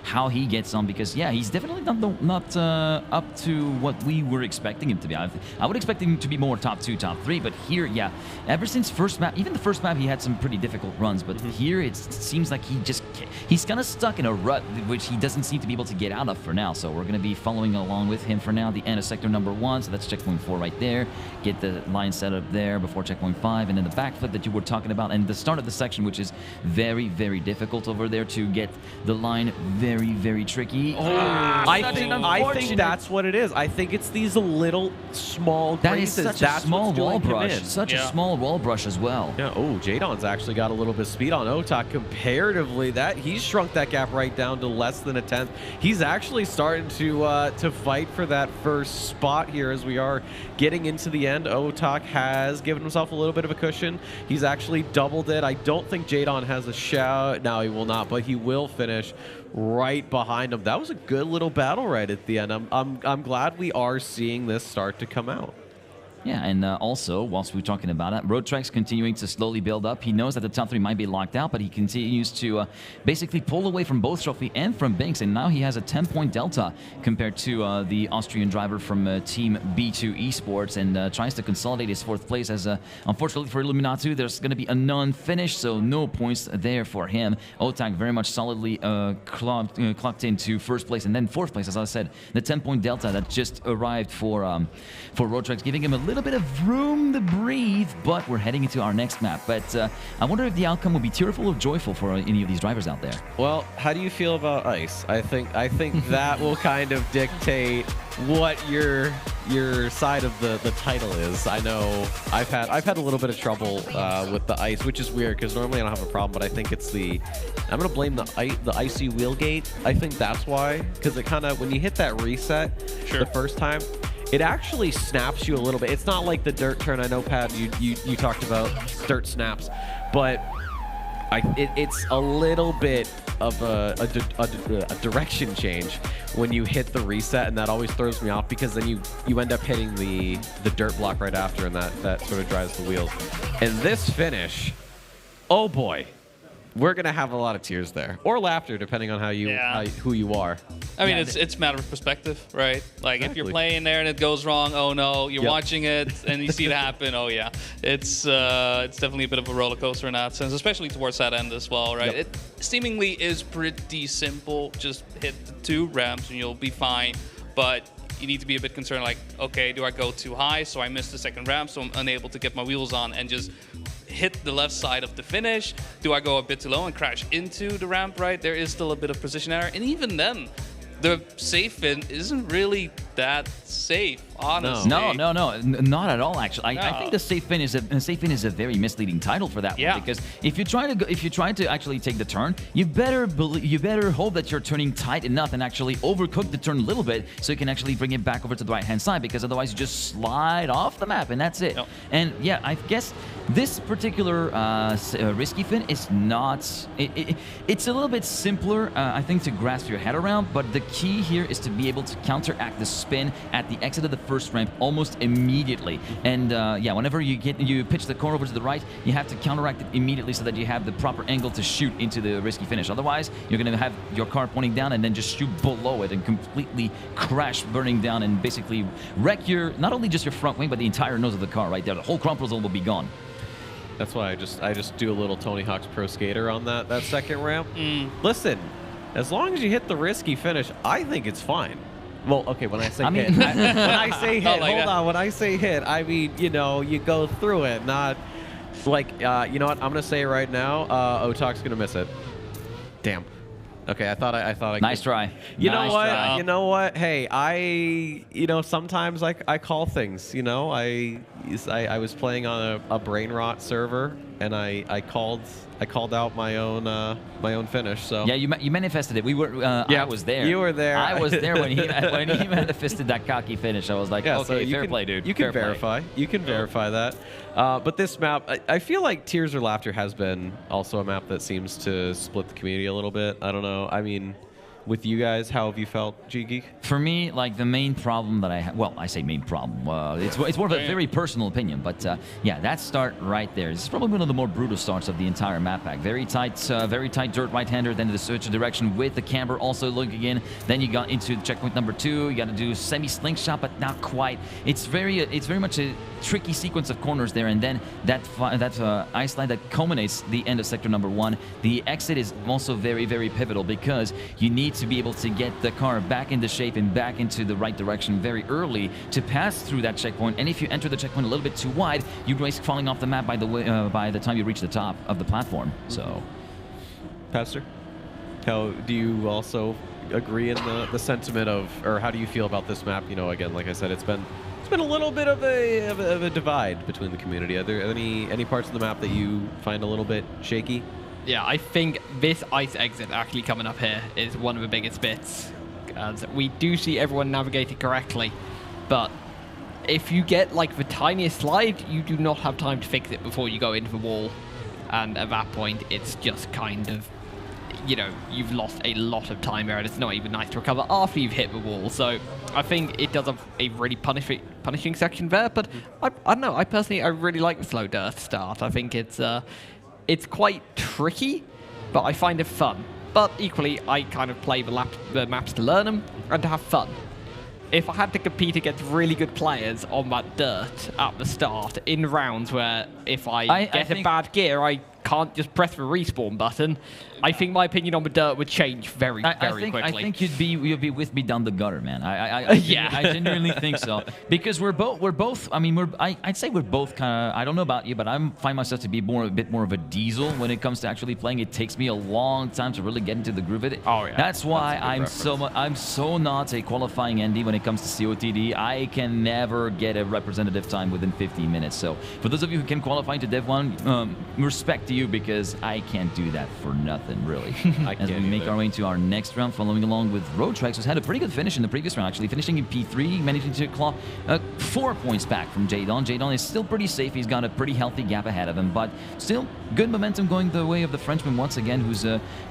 how he gets on because, yeah, he's definitely not up to what we were expecting him to be. I would expect him to be more top 2, top 3, but here, yeah, ever since first map, even the first map, he had some pretty difficult runs, but here it seems like he's kind of stuck in a rut, which he doesn't seem to be able to get out of for now, so we're going to be following along with him for now. The end of sector number 1, so that's checkpoint 4 right there. Get the line set up there before checkpoint 5, and then the backflip that you were talking about, and the start of the section, which is very, very difficult over there to get the line very, very tricky. I think that's what it is. I think it's these little small That is graces. such That's a small what's doing wall him brush. in. Such a small wall brush as well. Yeah. Oh, Jadon's actually got a little bit of speed on Otak comparatively. He's shrunk that gap right down to less than a tenth. He's actually starting to fight for that first spot here as we are getting into the end. Otak has given himself a little bit of a cushion. He's actually doubled it. I don't think Jadon has a shout. No, he will not, but he will finish right behind him. That was a good little battle right at the end. I'm glad we are seeing this start to come out. Yeah, and also, whilst we're talking about it, Road Track's continuing to slowly build up. He knows that the top 3 might be locked out, but he continues to basically pull away from both Trophy and from Binks, and now he has a 10-point delta compared to the Austrian driver from Team B2 Esports, and tries to consolidate his 4th place as, unfortunately for Illuminatu, there's going to be a non-finish, so no points there for him. Otak very much solidly clocked into 1st place, and then 4th place, as I said. The 10-point delta that just arrived for Road Track's giving him a little bit of room to breathe, but we're heading into our next map. But I wonder if the outcome will be tearful or joyful for any of these drivers out there. Well, how do you feel about ice? I think that will kind of dictate what your side of the title is. I know I've had a little bit of trouble with the ice, which is weird because normally I don't have a problem, but I think it's I'm gonna blame the icy wheel gate. I think that's why, because it kind of, when you hit that reset the first time, it actually snaps you a little bit. It's not like the dirt turn. I know, Pat, you talked about dirt snaps, but it's a little bit of a direction change when you hit the reset, and that always throws me off because then you end up hitting the dirt block right after, and that sort of drives the wheels. And this finish, oh boy, we're gonna have a lot of tears there, or laughter, depending on who you are. I mean, it's a matter of perspective, right? Like, if you're playing there and it goes wrong, oh no. You're watching it and you see it happen, oh yeah. It's definitely a bit of a roller coaster in that sense, especially towards that end as well, right? It seemingly is pretty simple. Just hit the 2 ramps and you'll be fine. But you need to be a bit concerned, like, okay, do I go too high so I miss the 2nd ramp, so I'm unable to get my wheels on and just hit the left side of the finish? Do I go a bit too low and crash into the ramp, right? There is still a bit of position error, and even then, the safe fin isn't really that safe, honestly. No, not at all. Actually, No. I think the safe pin is a very misleading title for that one, because if you try to actually take the turn, you better hope that you're turning tight enough and actually overcook the turn a little bit so you can actually bring it back over to the right hand side, because otherwise you just slide off the map and that's it. Yep. And yeah, I guess this particular risky fin is not. It's a little bit simpler, I think, to grasp your head around. But the key here is to be able to counteract the spin at the exit of the first ramp almost immediately. And yeah, whenever you pitch the car over to the right, you have to counteract it immediately so that you have the proper angle to shoot into the risky finish. Otherwise, you're going to have your car pointing down and then just shoot below it and completely crash, burning down, and basically wreck not only just your front wing, but the entire nose of the car right there. The whole crumple zone will be gone. That's why I just do a little Tony Hawk's Pro Skater on that second ramp. Listen, as long as you hit the risky finish, I think it's fine. Well, okay, when I say hit, when I say hit, hold on. When I say hit, I mean, you know, you go through it, not like, you know what? I'm gonna say right now, Otok's gonna miss it. Damn. Okay, I thought I nice try. You nice know what? Try. You know what? Hey, sometimes I call things. You know, I was playing on a brain rot server, and I called out my own finish. So yeah, you manifested it. We were. Yeah, I was there. You were there. I was there when he manifested that cocky finish. I was like, yeah, okay, so fair play, dude. You can fair verify. Play. You can verify that. But this map, I feel like Tears or Laughter has been also a map that seems to split the community a little bit. I don't know. I mean, with you guys, how have you felt, G-Geek? For me, like, the main problem that I have, well, I say main problem, it's more of a very personal opinion, but yeah, that start right there. This is probably one of the more brutal starts of the entire map pack. Very tight dirt right-hander, then the switch of direction with the camber also looking in. Then you got into checkpoint number 2. You got to do semi-slingshot, but not quite. It's very much a tricky sequence of corners there, and then that ice slide that culminates the end of sector number 1. The exit is also very, very pivotal, because you need to be able to get the car back into shape and back into the right direction very early to pass through that checkpoint. And if you enter the checkpoint a little bit too wide, you risk falling off the map by the time you reach the top of the platform. So, Pastor, how do you also agree in the sentiment of, or how do you feel about this map? You know, again, like I said, it's been a little bit of a divide between the community. Are there any parts of the map that you find a little bit shaky? Yeah, I think this ice exit actually coming up here is one of the biggest bits. As we do see everyone navigating correctly, but if you get like the tiniest slide, you do not have time to fix it before you go into the wall. And at that point, it's just kind of, you know, you've lost a lot of time there, and it's not even nice to recover after you've hit the wall. So I think it does a really punishing section there, but I don't know. I personally really like the slow dirt start. I think it's quite tricky, but I find it fun. But equally, I kind of play the maps to learn them and to have fun. If I had to compete against really good players on that dirt at the start, in rounds where if I get a bad gear, I can't just press the respawn button, I think my opinion on the dirt would change very quickly. I think you'd be with me down the gutter, man. Yeah. I genuinely think so, because we're both. I mean, I'd say we're both kind of. I don't know about you, but I find myself to be a bit more of a diesel when it comes to actually playing. It takes me a long time to really get into the groove of it. Oh yeah. That's why I'm so not a qualifying ND when it comes to COTD. I can never get a representative time within 15 minutes. So for those of you who can qualify to Div 1, respect to you, because I can't do that for nothing, really. As we make our way into our next round, following along with Road Tracks, who's had a pretty good finish in the previous round, actually finishing in P3, managing to claw 4 points back from Jadon. Jadon is still pretty safe. He's got a pretty healthy gap ahead of him, but still good momentum going the way of the Frenchman once again, who's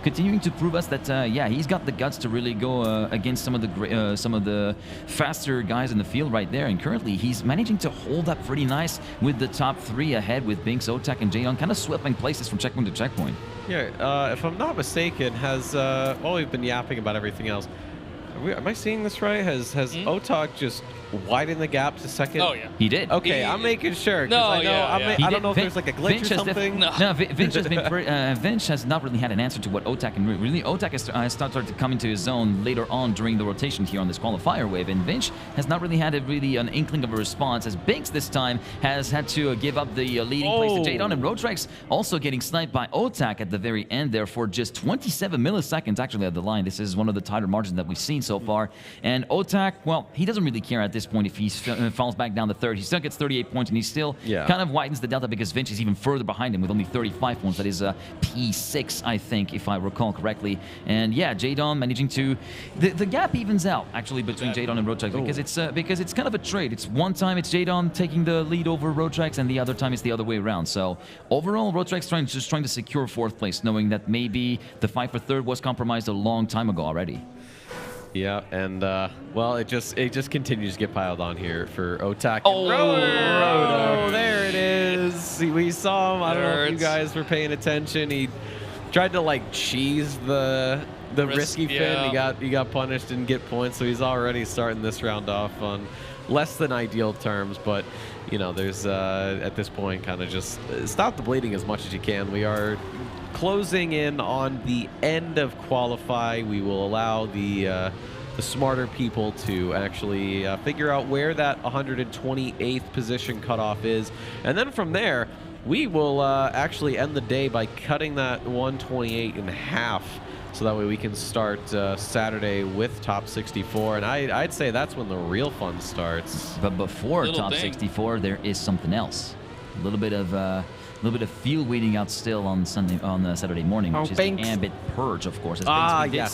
continuing to prove us that yeah, he's got the guts to really go against some of the faster guys in the field right there. And currently, he's managing to hold up pretty nice with the top 3 ahead, with Binks, Otak, and Jadon kind of swapping places from checkpoint to checkpoint. Yeah, if I'm not mistaken, while we've been yapping about everything else, am I seeing this right? Has Otak just widen the gap to second? Oh, yeah. He did. Okay, I'm making sure. 'cause No, I know, yeah. I don't know if there's like a glitch or something. Vinch has been Vinch has not really had an answer to what Otak can really. Otak has started to come into his own later on during the rotation here on this qualifier wave, and Vinch has not really had an inkling of a response, as Binks this time has had to give up the leading place to Jadon, and Roadtrex also getting sniped by Otak at the very end there for just 27 milliseconds actually at the line. This is one of the tighter margins that we've seen so far, and Otak, well, he doesn't really care at this point if he falls back down to third. He still gets 38 points, and he still kind of widens the delta because Vinch is even further behind him with only 35 points. That is P6, I think, if I recall correctly. And yeah, Jadon managing to... The gap evens out, actually, between Jadon and Roadtrex because it's kind of a trade. It's one time it's Jadon taking the lead over Roadtrex, and the other time it's the other way around. So overall, Roadtrex just trying to secure fourth place, knowing that maybe the fight for third was compromised a long time ago already. Yeah, and well, it just continues to get piled on here for Otak. Oh, Roto, there it is. We saw him. I don't know if you guys were paying attention. He tried to like cheese the risky fin. He got punished, didn't get points, so he's already starting this round off on less than ideal terms. But you know, there's at this point kind of just stop the bleeding as much as you can. We are closing in on the end of qualify. We will allow the smarter people to actually figure out where that 128th position cutoff is, and then from there we will actually end the day by cutting that 128 in half, so that way we can start Saturday with top 64, and I'd say that's when the real fun starts. But before top 64, there is something else. A little bit of field waiting out still on Saturday morning, which is Binks. the Ambit Purge, of course. We did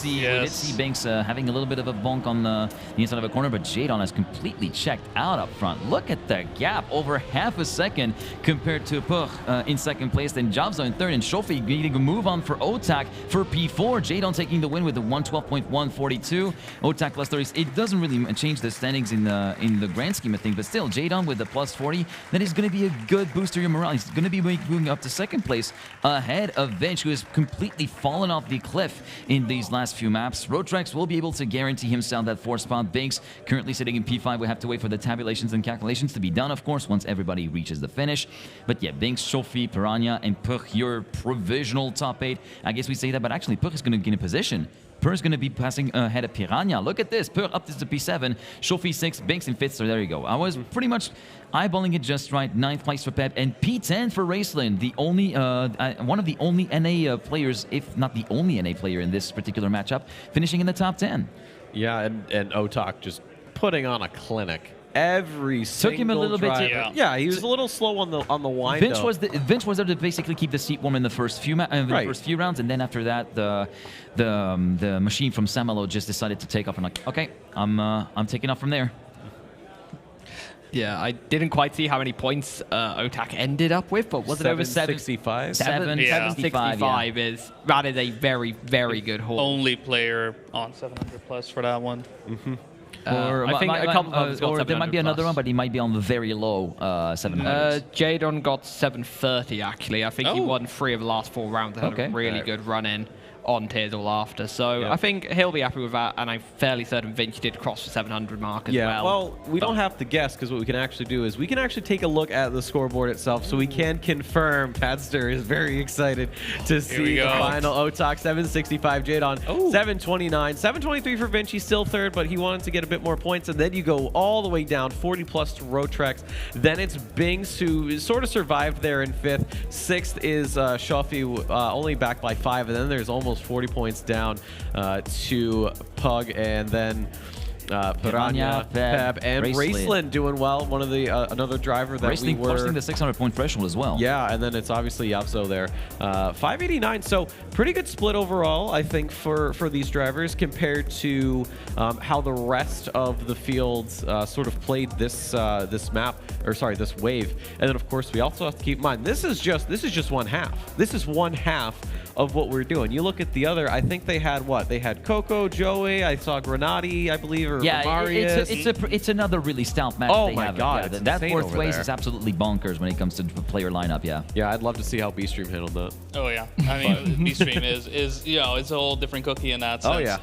see Binks having a little bit of a bonk on the inside of a corner, but Jadon has completely checked out up front. Look at the gap, over half a second compared to Pur in second place, then Jobzo in third, and Shofi getting a move on for Otak for P4. Jadon taking the win with the 112.142. Otak plus 30. It doesn't really change the standings in the grand scheme of things, but still, Jadon with the plus 40, that is going to be a good boost to your morale. He's going to be moving up to second place ahead of Vinch, who has completely fallen off the cliff in these last few maps. Roadtrex will be able to guarantee himself that fourth spot. Binks currently sitting in P5. We have to wait for the tabulations and calculations to be done, of course, once everybody reaches the finish. But yeah, Binks, Shofi, Piranha, and Pur, your provisional top 8. I guess we say that, but actually Pur is going to gain a position. Pur is going to be passing ahead of Piranha. Look at this. Pur up to P7, Shofi 6, Binks in 5th, so there you go. I was pretty much eyeballing it just right. 9th place for Pep, and P10 for Raceland, the only, one of the only NA players, if not the only NA player in this particular matchup, finishing in the top 10. Yeah, and Otak just putting on a clinic. Every took him a little driver. bit. Yeah, he was a little slow on the wind. Vinch was there to basically keep the seat warm in the first few first few rounds, and then after that, the machine from Samalo just decided to take off and like, okay, I'm taking off from there. Yeah, I didn't quite see how many points Otak ended up with, but was it over 765? 765 that is a very, very good haul. Only player on 700 plus for that one. Mm-hmm. Or I think a couple of or there might be another one, but he might be on the very low 700. Jadon got 730 actually. I think he won 3 of the last 4 rounds. Had a really good run in on Tears All After. So I think he'll be happy with that, and I'm fairly certain Vinci did cross the 700 mark as well. Well, we don't have to guess, because what we can actually do is we can actually take a look at the scoreboard itself, so we can confirm Padster is very excited to see the final. Otak 765, Jadon 729, 723 for Vinci, still third, but he wanted to get a bit more points, and then you go all the way down 40 plus to Roadtrex. Then it's Binks, who sort of survived there in 5th. 6th is Shofi, only back by 5, and then there's almost 40 points down to Pug, and then Piranha, Pep, and Raceland doing well. One of the another driver that Raceland crossing the 600-point threshold as well. Yeah, and then it's obviously Yapso there. 589, so pretty good split overall, I think, for these drivers compared to how the rest of the fields sort of played this map, or sorry, this wave. And then of course we also have to keep in mind this is just one half. This is one half of what we're doing. You look at the other, I think they had what? They had Coco, Joey, I saw Granati, I believe, or Marius. It's another really stout match. Oh they my have. god, yeah, that fourth place is absolutely bonkers when it comes to the player lineup. Yeah, I'd love to see how B-Stream handled that. Oh yeah, I mean B-Stream is it's a whole different cookie in that sense. Oh yeah.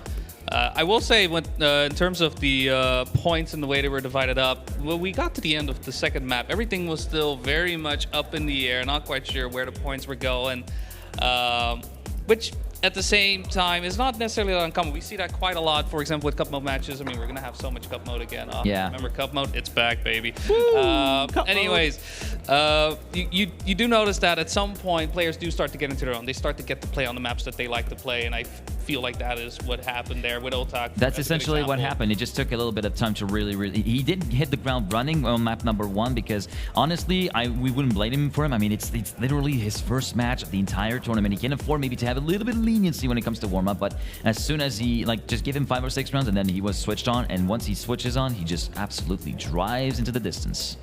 I will say, when, in terms of the points and the way they were divided up, when we got to the end of the second map, everything was still very much up in the air, not quite sure where the points were going, which at the same time is not necessarily uncommon. We see that quite a lot, for example, with cup mode matches. I mean, we're going to have so much cup mode again. Yeah. Remember cup mode? It's back, baby. Cup anyways, you do notice that at some point, players do start to get into their own. They start to get to play on the maps that they like to play, and I feel like that is what happened there with Otak. That's essentially what happened. It just took a little bit of time to really. He didn't hit the ground running on map number 1 because honestly, we wouldn't blame him for him. I mean, it's literally his first match of the entire tournament. He can afford maybe to have a little bit of leniency when it comes to warm up, but as soon as he just give him 5 or 6 rounds, and then he was switched on. And once he switches on, he just absolutely drives into the distance.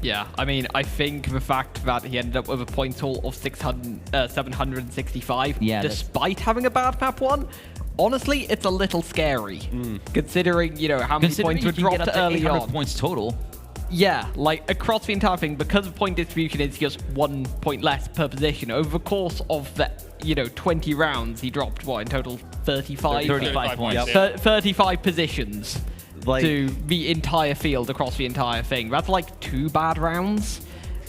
Yeah, I mean, I think the fact that he ended up with a point total of 765, despite having a bad map 1, honestly, it's a little scary, considering, how many points were dropped early on. Points total. Yeah, like across the entire thing, because the point distribution is just 1 point less per position, over the course of the 20 rounds, he dropped, what, in total 35? 35 points. Yep. 35 positions to the entire field across the entire thing. That's like 2 bad rounds,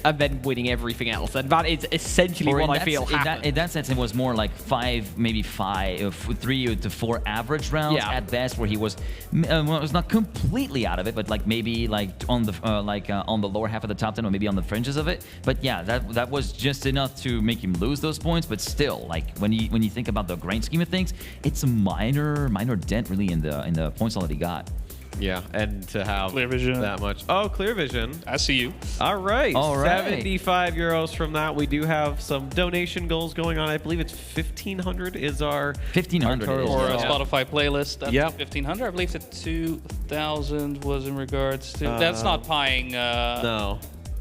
and then winning everything else. And that is essentially what I feel happened. In that sense, it was more like 3 to 4 average rounds at best, where he was not completely out of it, but maybe on the lower half of the top 10, or maybe on the fringes of it. But yeah, that was just enough to make him lose those points. But still, when you think about the grand scheme of things, it's a minor dent really in the points all that he got. Yeah, and to have Clear vision. that much. Oh, Clear Vision. I see you. All right. 75 euros from that. We do have some donation goals going on. I believe it's 1,500 is our 1,500 or a Spotify playlist. That's yep. 1,500. I believe the 2,000 was in regards to. That's not pieing.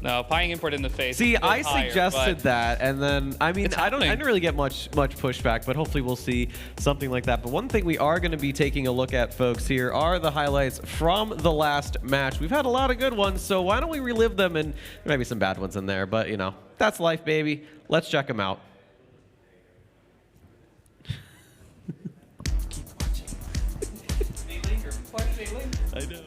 No, pieing import in the face. See, I higher, suggested that, and then I didn't really get much pushback, but hopefully we'll see something like that. But one thing we are going to be taking a look at, folks, here are the highlights from the last match. We've had a lot of good ones, so why don't we relive them? And there might be some bad ones in there, but that's life, baby. Let's check them out. I know.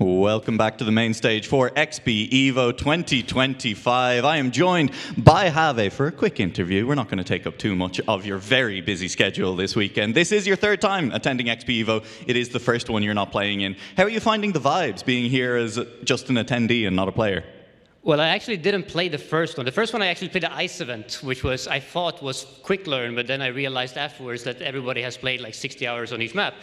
Welcome back to the main stage for XPEvo 2025. I am joined by Have for a quick interview. We're not going to take up too much of your very busy schedule this weekend. This is your 3rd time attending XPEvo. It is the first one you're not playing in. How are you finding the vibes being here as just an attendee and not a player? Well, I actually didn't play the first one. The first one I actually played the ice event, which I thought was quick learn, but then I realized afterwards that everybody has played like 60 hours on each map.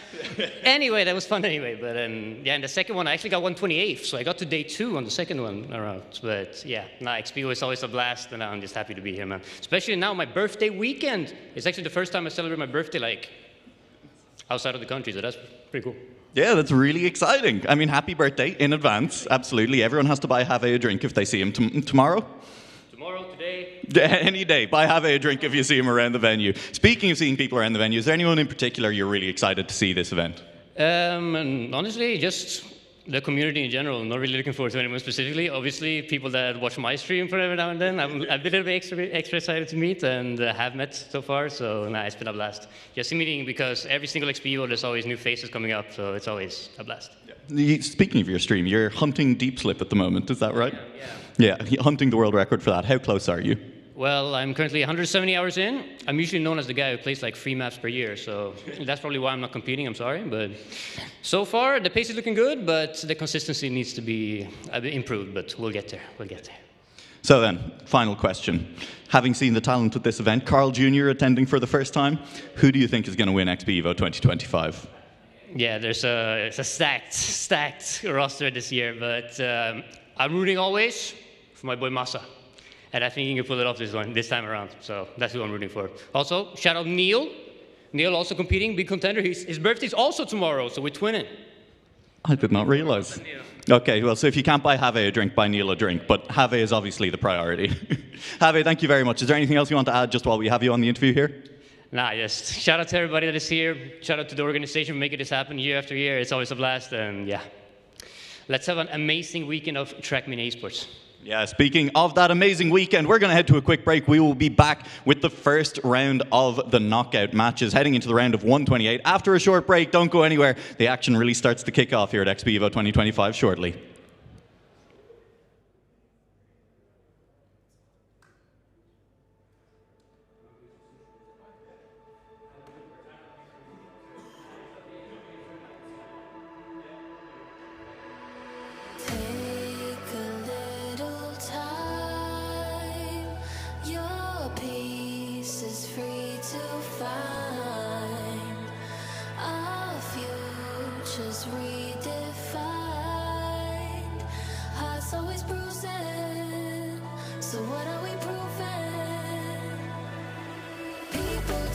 Anyway, that was fun anyway. But and the second one I actually got 128th, so I got to day 2 on the second one around. But yeah, XPEvo is always a blast, and I'm just happy to be here, man. Especially now, my birthday weekend. It's actually the first time I celebrate my birthday outside of the country, so that's pretty cool. Yeah, that's really exciting. I mean, happy birthday in advance. Absolutely. Everyone has to buy Have a drink if they see him tomorrow. Any day. Buy Have a drink if you see him around the venue. Speaking of seeing people around the venue, is there anyone in particular you're really excited to see this event? And honestly, just the community in general. I'm not really looking forward to anyone specifically. Obviously, people that watch my stream for every now and then, I'm a little bit extra excited to meet and have met so far. So it's been a blast. Just meeting, because every single XPEvo, there's always new faces coming up. So it's always a blast. Speaking of your stream, you're hunting deep slip at the moment, is that right? Yeah, hunting the world record for that. How close are you? Well, I'm currently 170 hours in. I'm usually known as the guy who plays like 3 maps per year, so that's probably why I'm not competing, I'm sorry. But so far, the pace is looking good, but the consistency needs to be a bit improved, but we'll get there, So then, final question. Having seen the talent at this event, Carl Jr. attending for the first time, who do you think is going to win XPEvo 2025? Yeah, it's a stacked roster this year, but I'm rooting always for my boy Massa. And I think he can pull it off this time around. So that's who I'm rooting for. Also, shout out Neil. Neil also competing, big contender. His birthday's also tomorrow, so we're twinning. I did not realize. Okay, well, so if you can't buy Have a drink, buy Neil a drink. But Have is obviously the priority. Have, thank you very much. Is there anything else you want to add just while we have you on the interview here? Nah, just shout out to everybody that is here. Shout out to the organization for making this happen year after year. It's always a blast, and yeah. Let's have an amazing weekend of Trackmania Esports. Yeah, speaking of that amazing weekend, we're going to head to a quick break. We will be back with the first round of the knockout matches, heading into the round of 128. After a short break, don't go anywhere. The action really starts to kick off here at XPEvo 2025 shortly.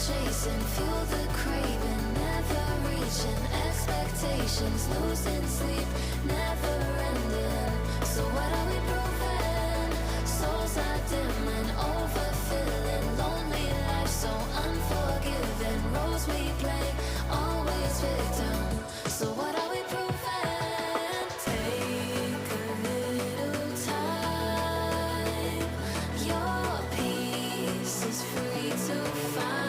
Chasing, feel the craving, never reaching expectations, losing sleep, never ending. So what are we proving? Souls are dimming, overfilling, lonely life so unforgiving. Roles we play, always victim. So what are we proving? Take a little time. Your peace is free to find.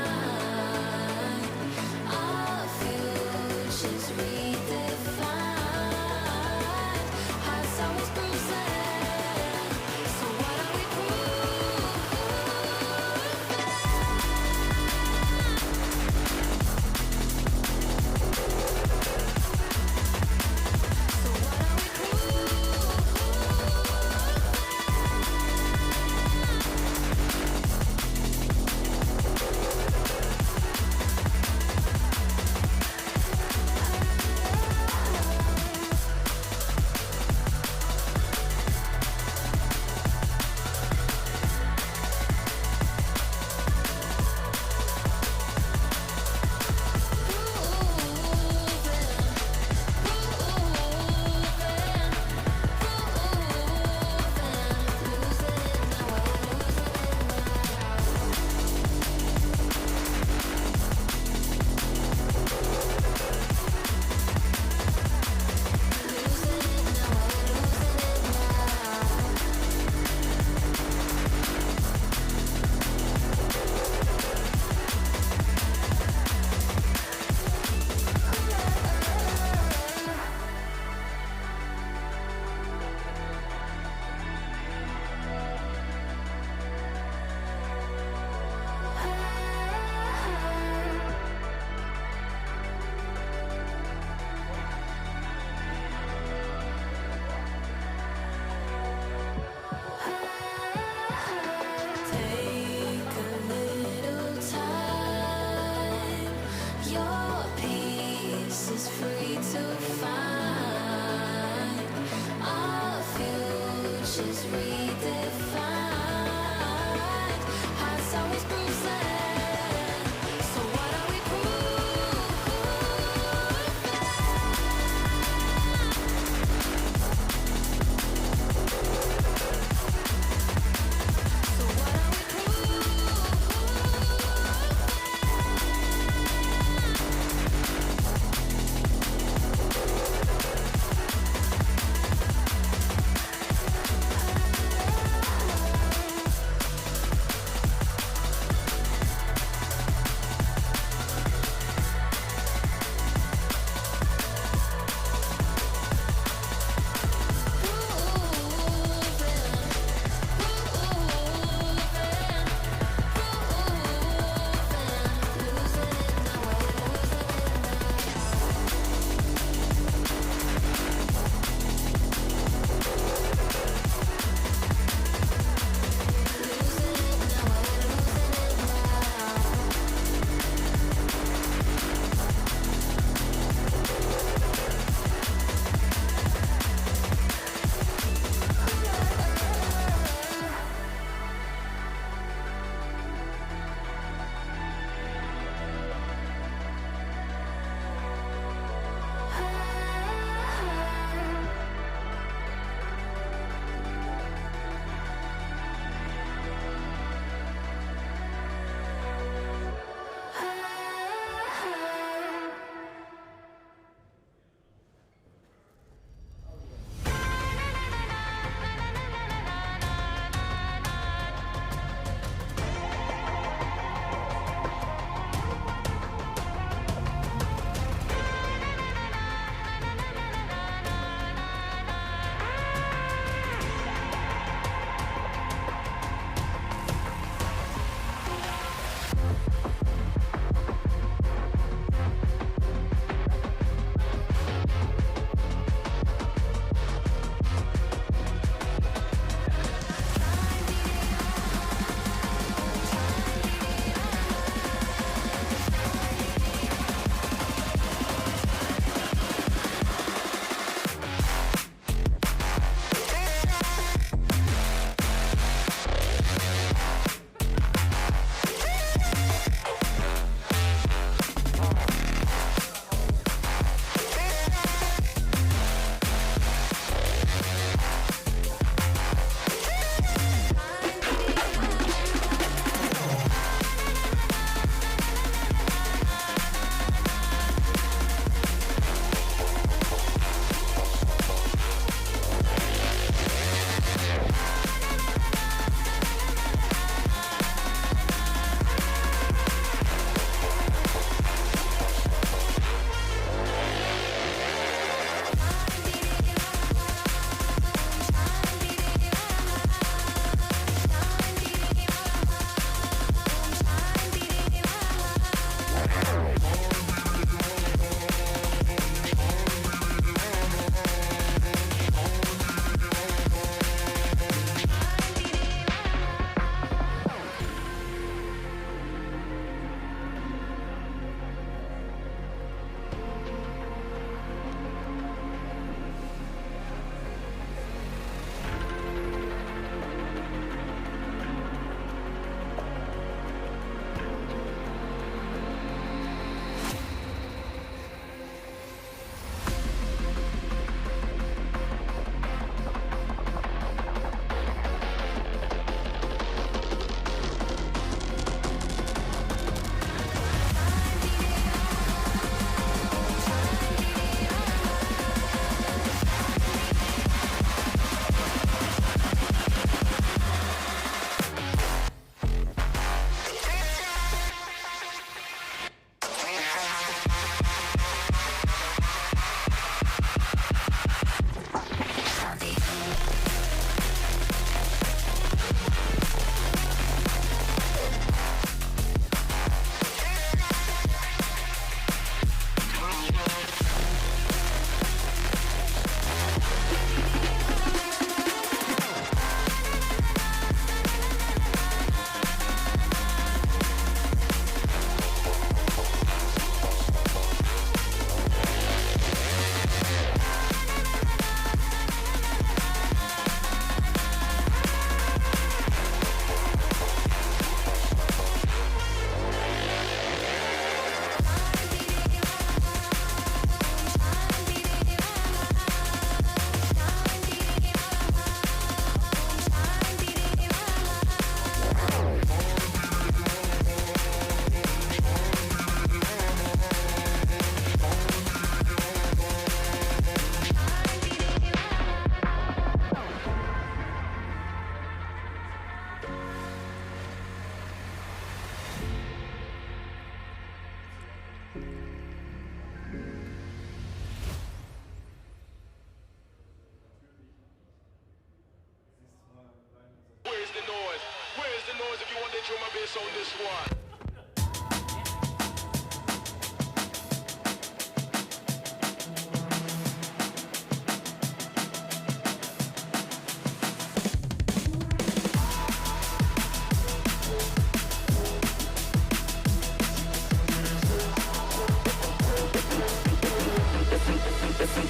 if you want that drum and bass on this one.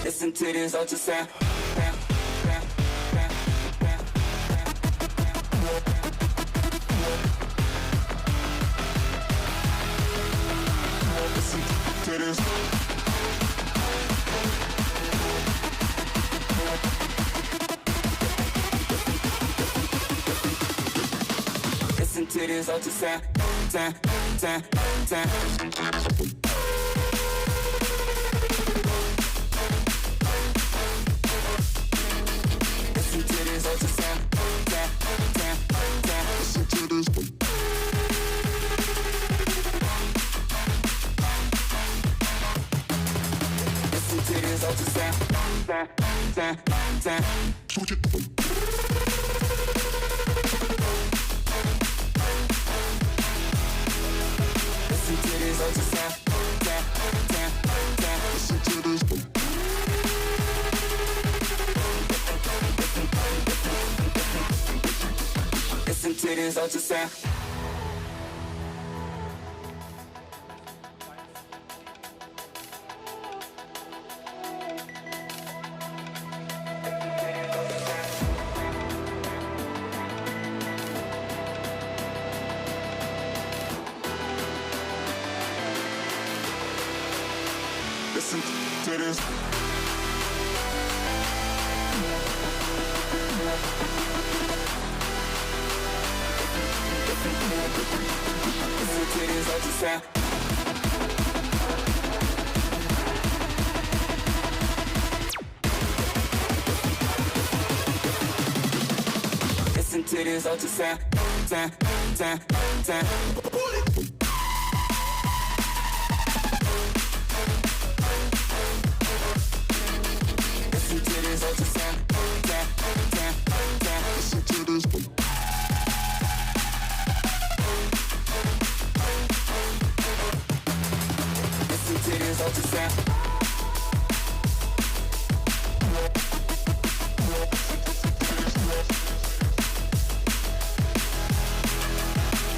Listen to this ultrasound. Listen to this. Listen to this ultrasound. Listen to this ultrasound. Listen to this. Listen to this ultrasound. Switch it. Listen to this ultrasound. Listen to this. Listen to this ultrasound. Listen to this. Listen to this ultrasound. Listen to this ultrasound. Listen to this ultrasound. Listen to this. Listen to this ultrasound.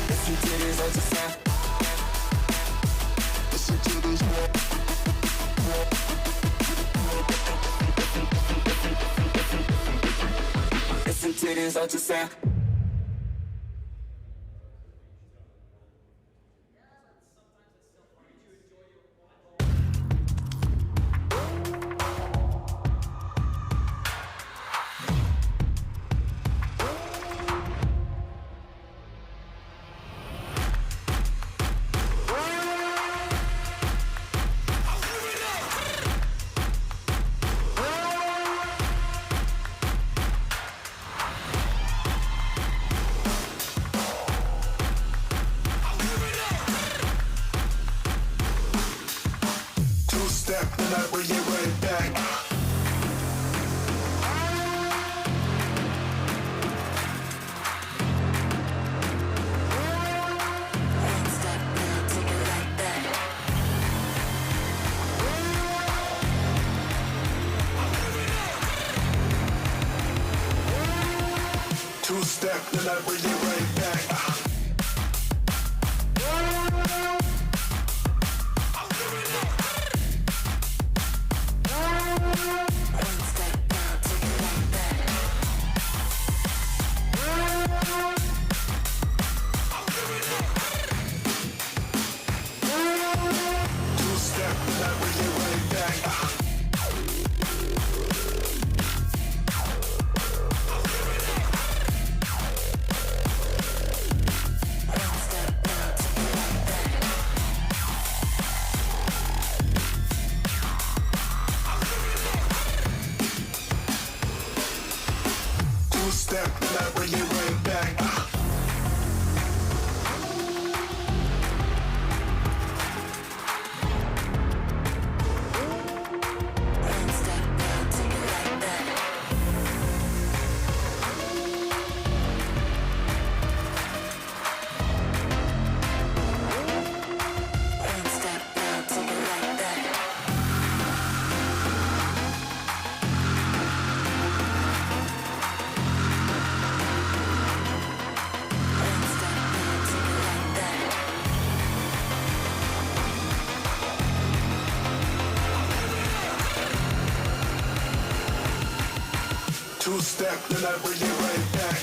Listen to this ultrasound. Listen to this. Listen to this ultrasound. Two-step and I bring it right back. Two-step and I bring it right back. Two-step and I bring it right back. step, then I bring it right back.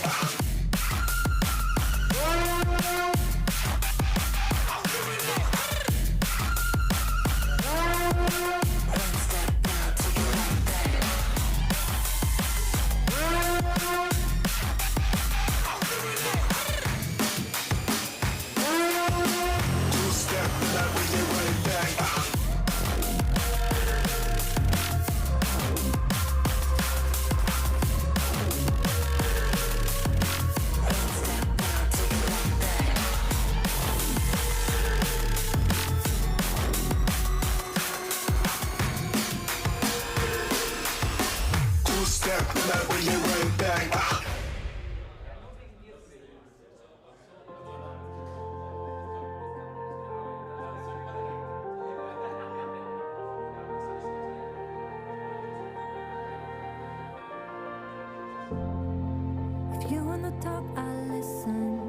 If you wanna talk, I'll listen.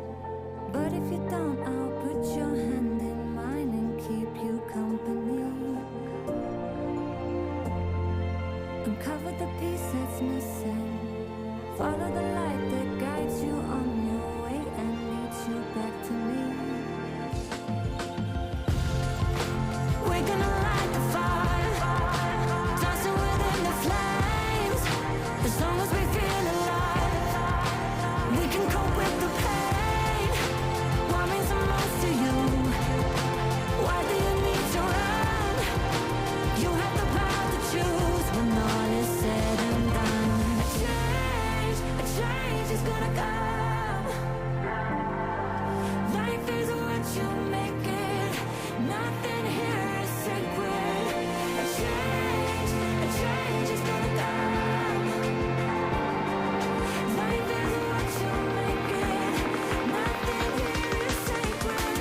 But if you don't, I'll put your hand in mine and keep you company. Uncover the piece that's missing. Follow the light that guides you on your way and leads you back to me. We're gonna light the fire, dancing within the flames. As long as we feel alive, we can cope with the pain. What means the most to you? Why do you need to run? You have the power to choose when all is said and done. A change is gonna come. Life is what you make it. Nothing here is sacred. A change is gonna come. Life is what you make it. Nothing here is sacred.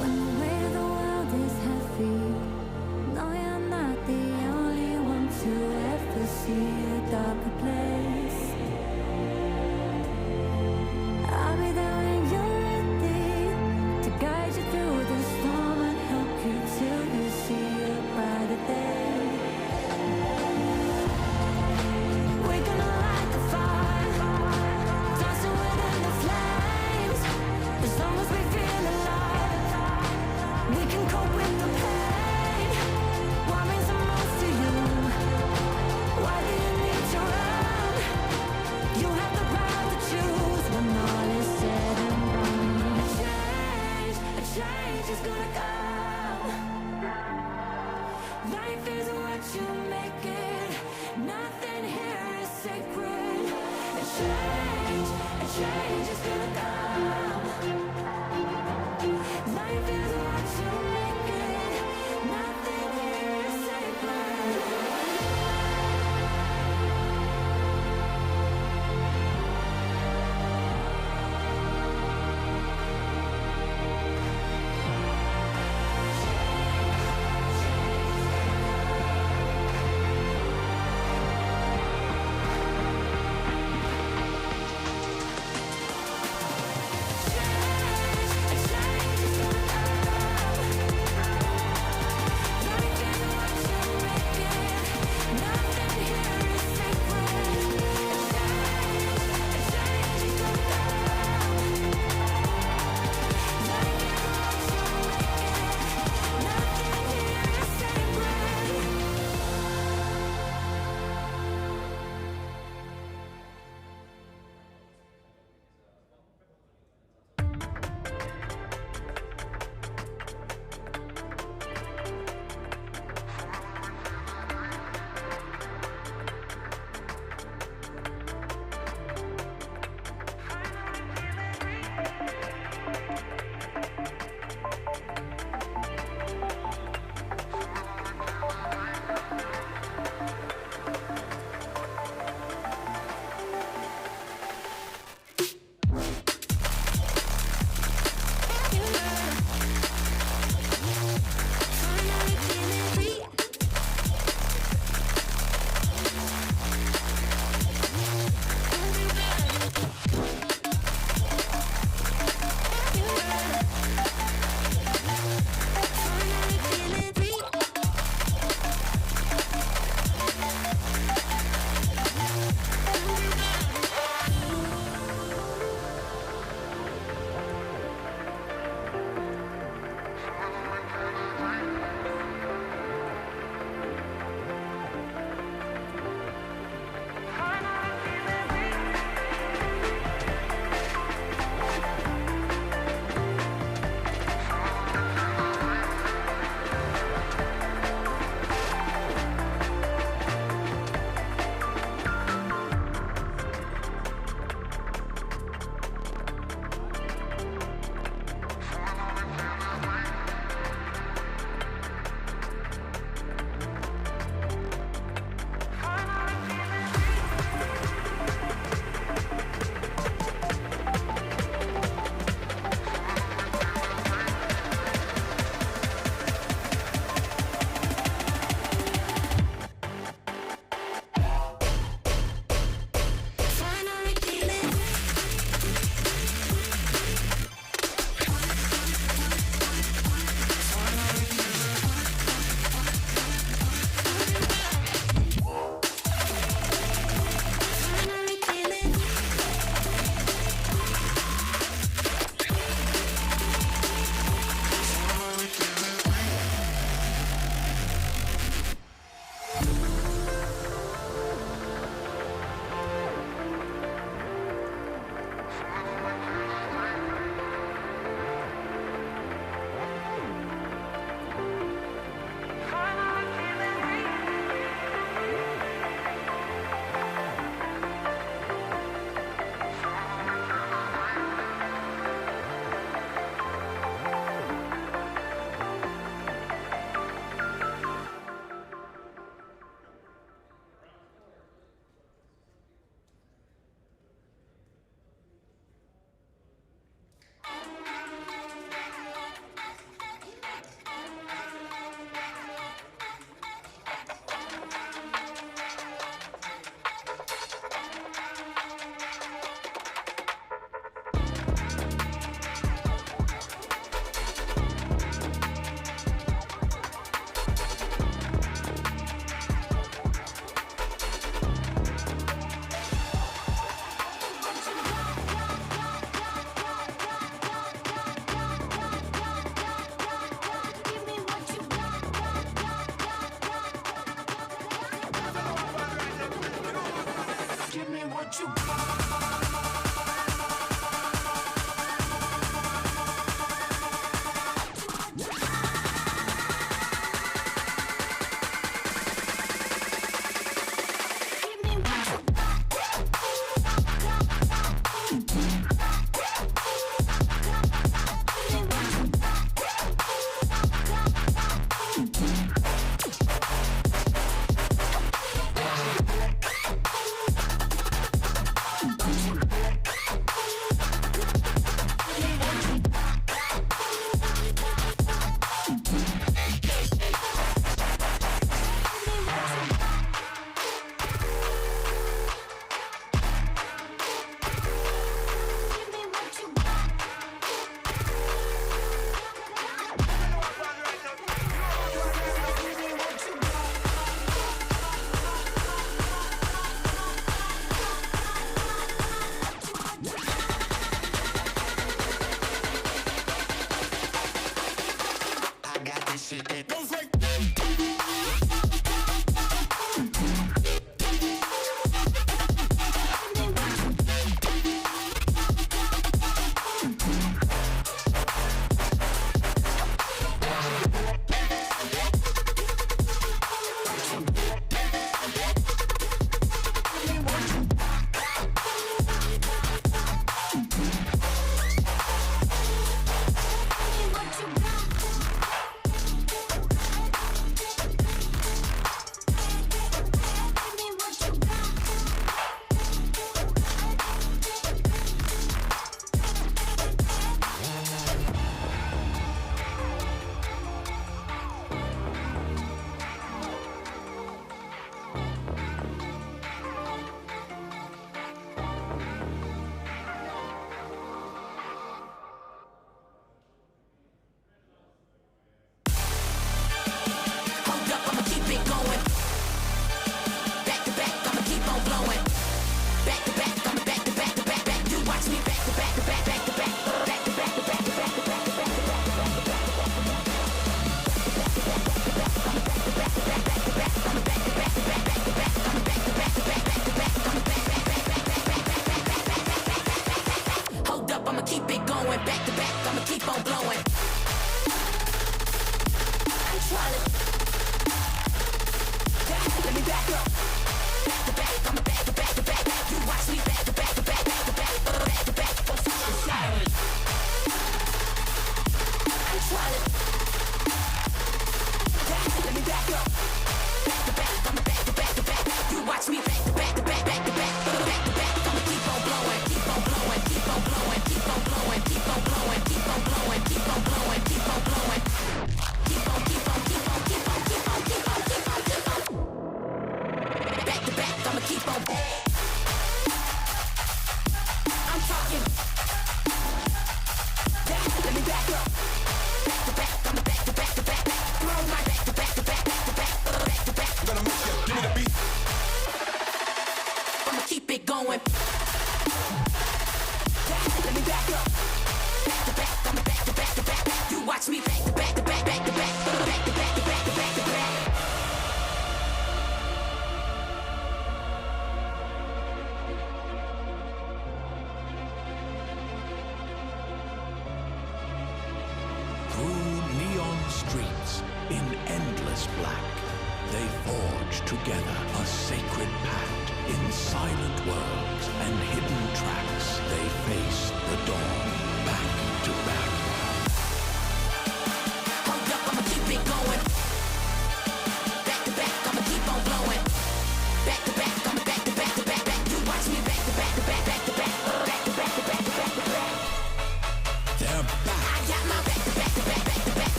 When the weight of the world is heavy, no, you're not the only one to ever see a darker place. I'll be there when you're ready to guide you through the storm and help you till you see a brighter day. We're gonna light the fire, dancing within the flames. As long as we feel alive, we can cope with the pain. What means the most to you? Why do you need to run? You have the power to choose when all is said and done. A change is gonna come. Life is what you make it. Nothing here is sacred. A change is gonna come. Life is what you make it. Nothing here is sacred. A change is gonna come.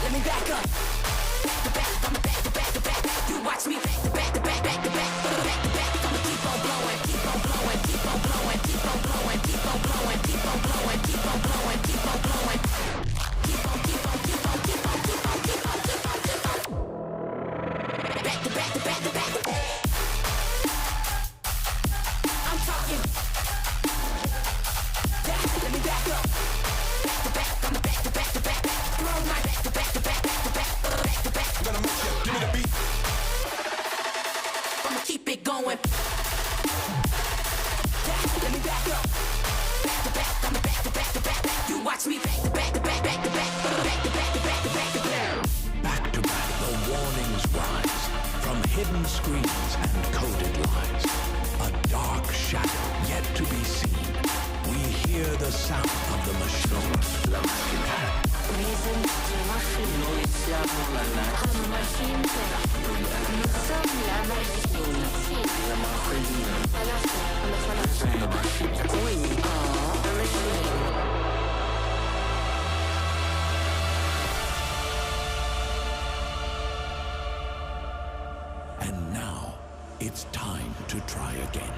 Let me back up. Back to back, I'm back to back to back. You watch me back to back to back to back. hidden screens and coded lies. A dark shadow yet to be seen. We hear the sound of the machine. Reason de machine. Nous siamo la machine. Nous sommes la machine. La machine. La machine. We are the machine. And now, it's time to try again.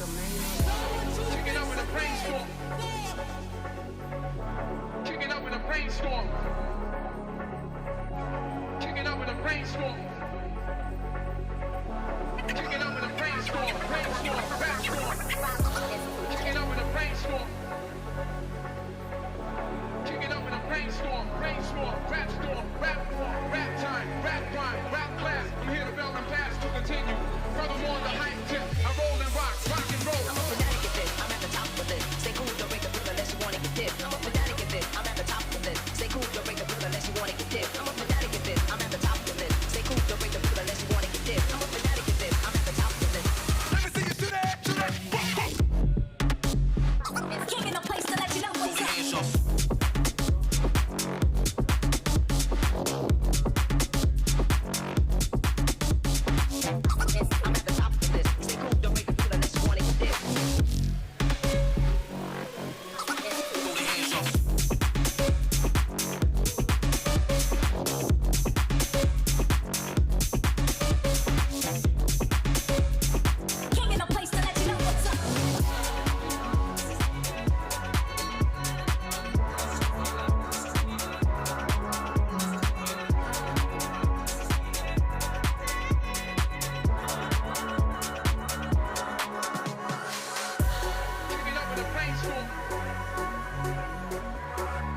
Kicking up in a brainstorm. Kicking up in a brainstorm. Kicking up in a brainstorm. Kicking up in a brainstorm. Brainstorm. Rap storm. Kicking up in a brainstorm. Kicking up in a brainstorm. Brainstorm. Rap storm. Rap war. Rap time. Rap grind. Rap class. I'm here to belt and pass to continue. Furthermore, the hype tip. I roll and rock. Rock and roll. I'm a fanatic at this. I'm at the top of this. Stay cool, don't break the rule unless you wanna get this. I'm a fanatic at this. I'm at the top of this. Stay cool, don't break the rule unless you wanna get this. I'm a fanatic at this. I'm at the top of this. Stay cool, don't break the rule unless you wanna get this. I'm a fanatic at this. I'm at the top of this. Let me see you do that. Do that. King in a place to let you know what's up. I'm at the top of this. Stay cool, don't break the rule unless you wanna get this. King in a place to let you know what's up. Kicking up in a brainstorm.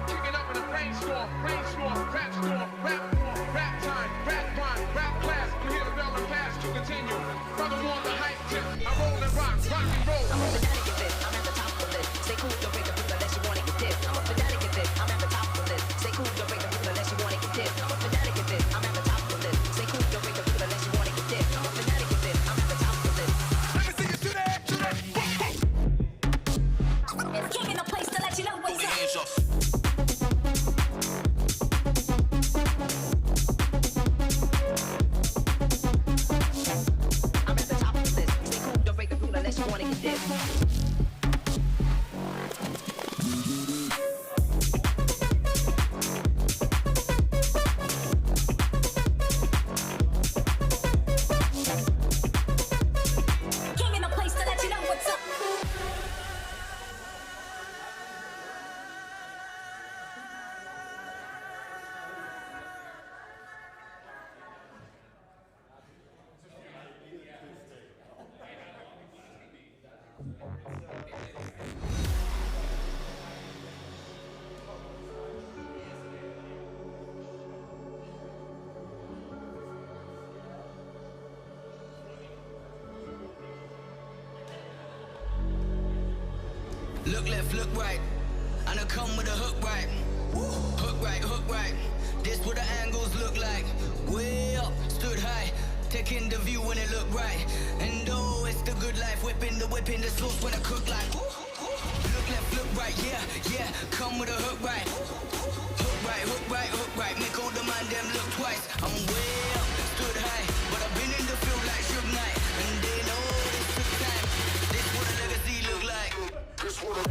Kicking up in a brainstorm. Brainstorm. Rap storm. Rap war. Rap time. Rap grind. Rap class. I'm here to belt and pass to continue. Furthermore, the hype tip. I roll and rock. Rock and roll. I'm a fanatic at this. I'm at the top of this. Stay cool, don't break the rule unless you wanna get this. I'm a fanatic at this. I'm at the top of this. Stay cool, don't break the rule unless you wanna get this. I'm a fanatic at this. I'm at the top of this. Stay cool, don't break the rule unless you wanna get this. I'm a fanatic at this. I'm at the top of this. Let me see you do that. Do that. King in a place to let you know what's up. I'm at the top of this. Stay cool, don't break the rule unless you wanna get this. King in a place to let you know what's up. Look left, look right. And I come with a hook right. Hook right, hook right. This what the angles look like. Way up, stood high. Taking the view when it look right. And oh, it's the good life. Whipping the sauce when I cook like. Look left, look right, yeah, yeah. Come with a hook right. Hook right, hook right, hook right. Make all the man them look twice. I'm way up, stood high. But I've been in the field like Suge Knight. And they know this took time. This what a legacy look like. This what a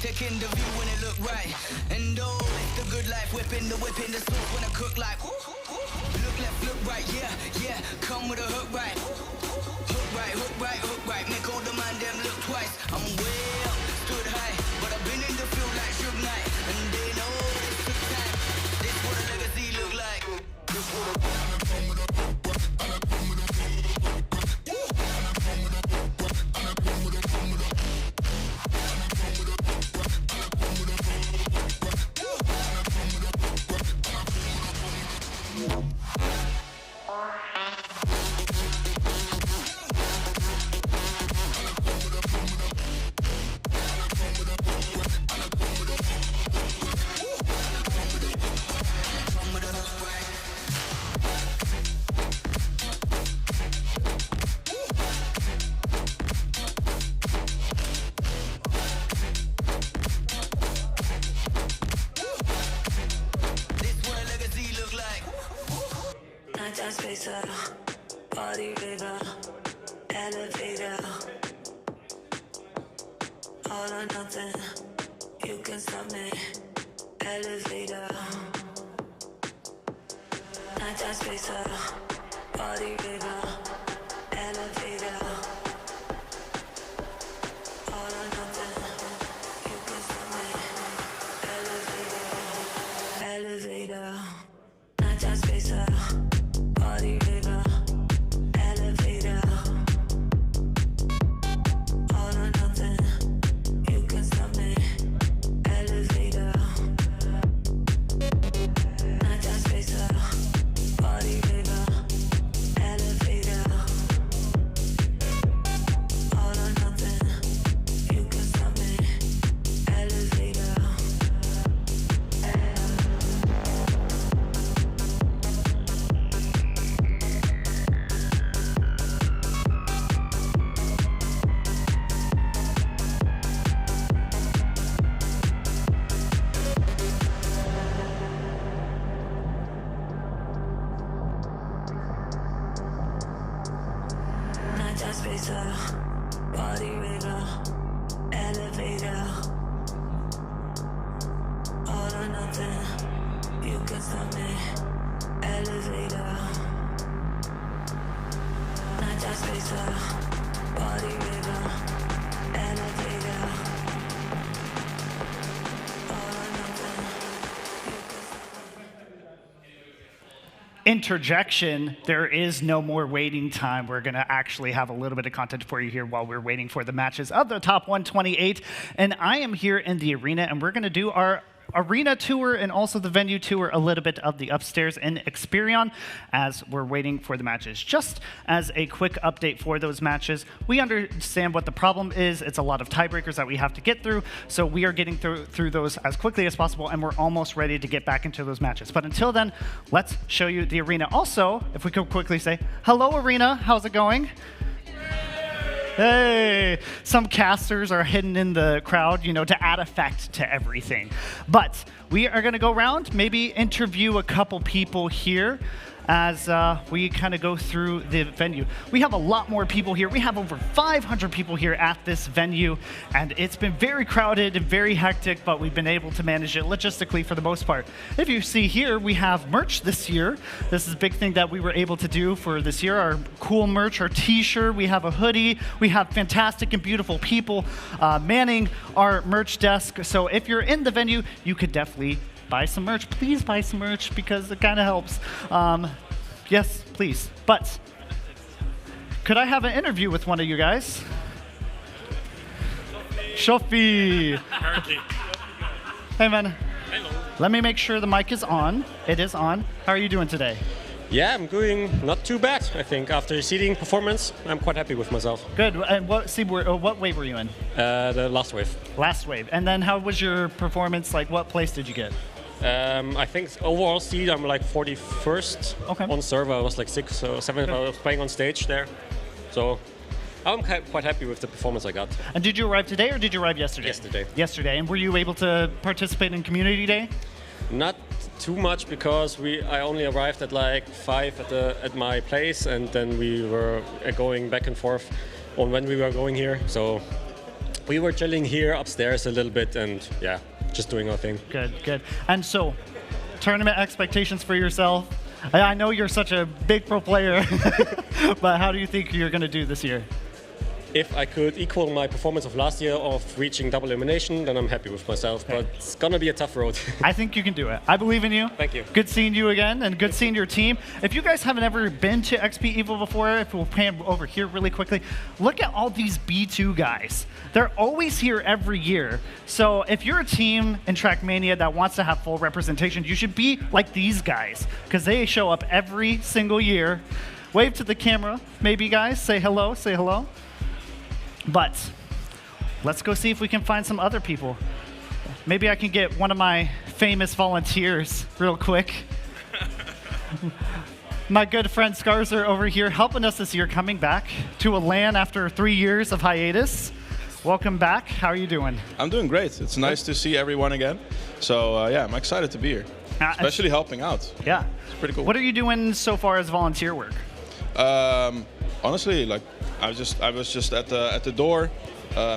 taking the view when it look right. And oh, it's the good life. Whipping the sauce when I cook like. Look left, look right, yeah, yeah. Come with a hook right. Hook right, hook right, hook right. Make all the man them look twice. I'm way up, stood high. But I've been in the field like Suge Knight. And they know this took time. This what a legacy look like. This what a spacer, body river, elevator. All or nothing, you can stop me. Elevator. Nighttime spacer, body river, elevator. All or nothing, you can stop me. Elevator. Elevator. Nighttime spacer, body river, elevator. All or nothing, you can stop me. Elevator. Nighttime spacer, body river, elevator. All or nothing, you can stop me. Elevator. Nighttime spacer, body river, elevator. All or nothing, you can stop me. Elevator. Nighttime spacer, body river, elevator. All or nothing. Interjection, there is no more waiting time. We're going to actually have a little bit of content for you here while we're waiting for the matches of the top 128. And I am here in the arena, and we're going to do our arena tour and also the venue tour, a little bit of the upstairs in XPERION as we're waiting for the matches. Just as a quick update for those matches, we understand what the problem is. It's a lot of tiebreakers that we have to get through, so we are getting through those as quickly as possible, and we're almost ready to get back into those matches. But until then, let's show you the arena. Also, if we could quickly say, hello arena, how's it going? Hey, some casters are hidden in the crowd, you know, to add effect to everything. But we are going to go around, maybe interview a couple people here as we kind of go through the venue. We have a lot more people here. We have over 500 people here at this venue, and it's been very crowded and very hectic, but we've been able to manage it logistically for the most part. If you see here, we have merch this year. This is a big thing that we were able to do for this year. Our cool merch, our t-shirt, we have a hoodie, we have fantastic and beautiful people manning our merch desk. So if you're in the venue, you could definitely buy some merch. Please buy some merch because it kind of helps. Yes, please. But could I have an interview with one of you guys? Shofi. Hey, man. Hello. Let me make sure the mic is on. It is on. How are you doing today? Yeah, I'm doing not too bad, I think. After seeding performance, I'm quite happy with myself. Good. And what wave were you in? The last wave. Last wave. And then how was your performance? Like, what place did you get? I think overall seed, I'm like 41st. Okay. On server, I was like 6th or 7th. I was playing on stage there. So I'm quite happy with the performance I got. And did you arrive today or did you arrive yesterday? Yesterday. Yesterday. And were you able to participate in Community Day? Not too much because I only arrived at like 5 at my place, and then we were going back and forth on when we were going here. So we were chilling here upstairs a little bit, and yeah, just doing our thing. Good, good. And so, tournament expectations for yourself. I know you're such a big pro player, but how do you think you're going to do this year? If I could equal my performance of last year of reaching double elimination, then I'm happy with myself. But it's going to be a tough road. I think you can do it. I believe in you. Thank you. Good seeing you again, and good seeing your team. If you guys haven't ever been to XPEvo before, if we'll pan over here really quickly, look at all these B2 guys. They're always here every year. So if you're a team in Trackmania that wants to have full representation, you should be like these guys, because they show up every single year. Wave to the camera, maybe, guys. Say hello, say hello. But let's go see if we can find some other people. Maybe I can get one of my famous volunteers real quick. My good friend Scarzer over here helping us this year, coming back to a LAN after 3 years of hiatus. Welcome back. How are you doing? I'm doing great. It's nice to see everyone again. So yeah, I'm excited to be here. especially helping out. Yeah. It's pretty cool. What are you doing so far as volunteer work? Honestly, like I was just at the door,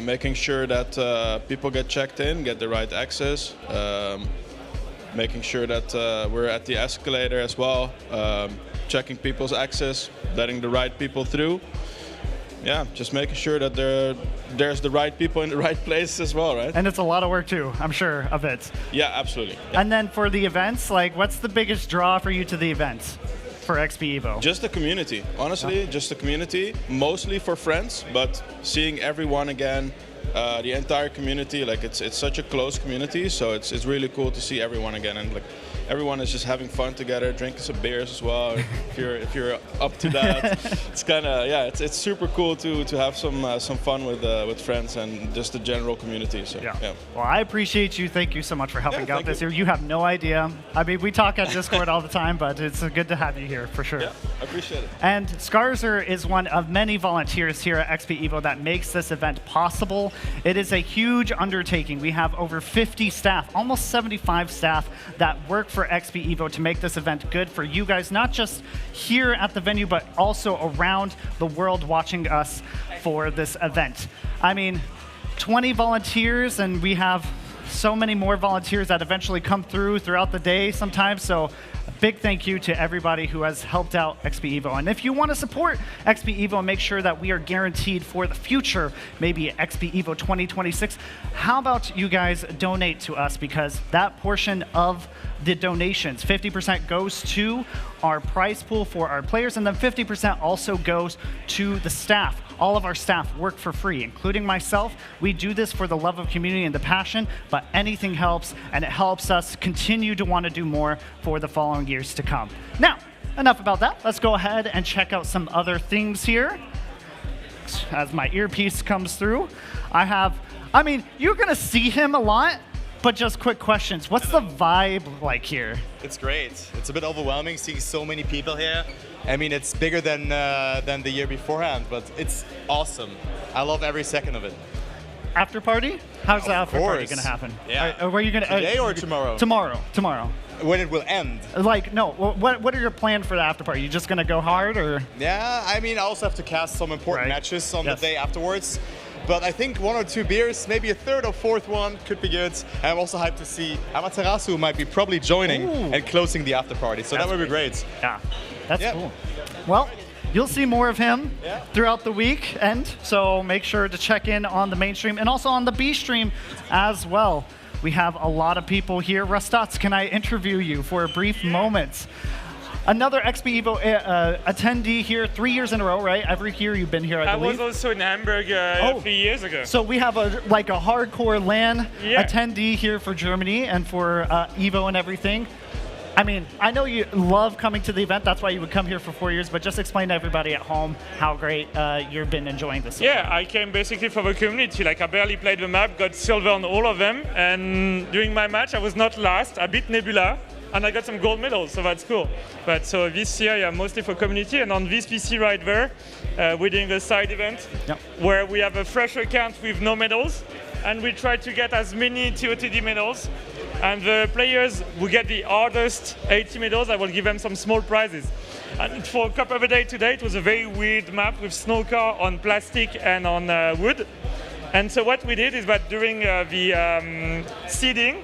making sure that people get checked in, get the right access, making sure that we're at the escalator as well, checking people's access, letting the right people through. Yeah, just making sure that there's the right people in the right place as well, right? And it's a lot of work too, I'm sure of it. Yeah, absolutely. Yeah. And then for the events, like what's the biggest draw for you to the events for XPEvo? Just the community, honestly, just the community, mostly for friends, but seeing everyone again, the entire community, like it's such a close community, so it's really cool to see everyone again, and like everyone is just having fun together, drinking some beers as well. If you're up to that, it's kind of it's super cool to have some fun with friends and just the general community. So yeah. Well, I appreciate you. Thank you so much for helping out this year. You have no idea. I mean, we talk at Discord all the time, but it's good to have you here for sure. Yeah, I appreciate it. And Skarzer is one of many volunteers here at XPEvo that makes this event possible. It is a huge undertaking. We have over 50 staff, almost 75 staff that work for XPEvo to make this event good for you guys, not just here at the venue, but also around the world watching us for this event. I mean, 20 volunteers, and we have so many more volunteers that eventually come through throughout the day sometimes, so a big thank you to everybody who has helped out XPEvo. And if you want to support XPEvo and make sure that we are guaranteed for the future, maybe XPEvo 2026, how about you guys donate to us, because that portion of the donations, 50% goes to our prize pool for our players, and then 50% also goes to the staff. All of our staff work for free, including myself. We do this for the love of community and the passion, but anything helps, and it helps us continue to want to do more for the following years to come. Now, enough about that. Let's go ahead and check out some other things here. As my earpiece comes through, I mean, you're going to see him a lot, but just quick questions. What's the vibe like here? It's great. It's a bit overwhelming seeing so many people here. I mean, it's bigger than the year beforehand, but it's awesome. I love every second of it. After party? How's the after party going to happen? Yeah. Where are you going to? Today or tomorrow? Tomorrow. When it will end. Like, no. What are your plans for the after party? You just going to go hard, or? Yeah. I mean, I also have to cast some important matches on the day afterwards. But I think 1 or 2 beers, maybe a third or fourth one could be good. And I'm also hyped to see Amaterasu, who might be probably joining and closing the after party. So that would be great. Yeah, that's cool. Well, you'll see more of him throughout the weekend. So make sure to check in on the main stream and also on the B stream as well. We have a lot of people here. Rastats, can I interview you for a brief moment? Another XPEvo attendee here, 3 years in a row, right? Every year you've been here, I believe. I was also in Hamburg a few years ago. So we have a hardcore LAN attendee here for Germany and for EVO and everything. I mean, I know you love coming to the event. That's why you would come here for 4 years. But just explain to everybody at home how great you've been enjoying this. Yeah, I came basically for the community. Like, I barely played the map, got silver on all of them. And during my match, I was not last. I beat Nebula. And I got some gold medals, so that's cool. But so this year, yeah, mostly for community. And on this PC right there, we're doing a side event where we have a fresh account with no medals. And we try to get as many TOTD medals. And the players who get the hardest 80 medals, I will give them some small prizes. And for Cup of the Day today, it was a very weird map with snow car on plastic and on wood. And so what we did is that during the seeding,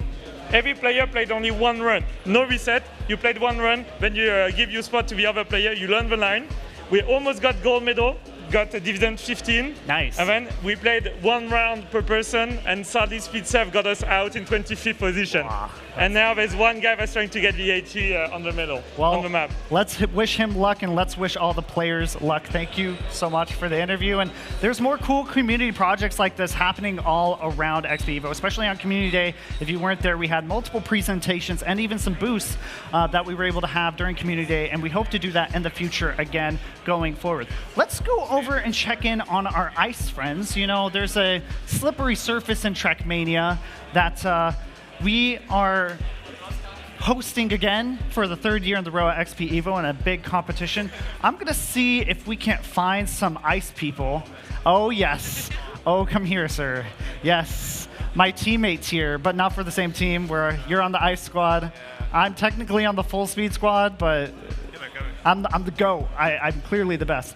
every player played only one run. No reset. You played one run, then you give your spot to the other player. You learn the line. We almost got gold medal, got a dividend 15. Nice. And then we played one round per person, and sadly SpeedServe got us out in 25th position. Wow. And now there's one guy that's trying to get the 80 on the medal, on the map. Let's wish him luck, and let's wish all the players luck. Thank you so much for the interview. And there's more cool community projects like this happening all around XPEvo, especially on Community Day. If you weren't there, we had multiple presentations and even some booths that we were able to have during Community Day, and we hope to do that in the future again going forward. Let's go over and check in on our ice friends. You know, there's a slippery surface in Trackmania that we are hosting again for the 3rd year in the row at XPEvo in a big competition. I'm going to see if we can't find some ice people. Oh, yes. Oh, come here, sir. Yes. My teammates here, but not for the same team, where you're on the ice squad. I'm technically on the full speed squad, but I'm the GOAT. I'm clearly the best.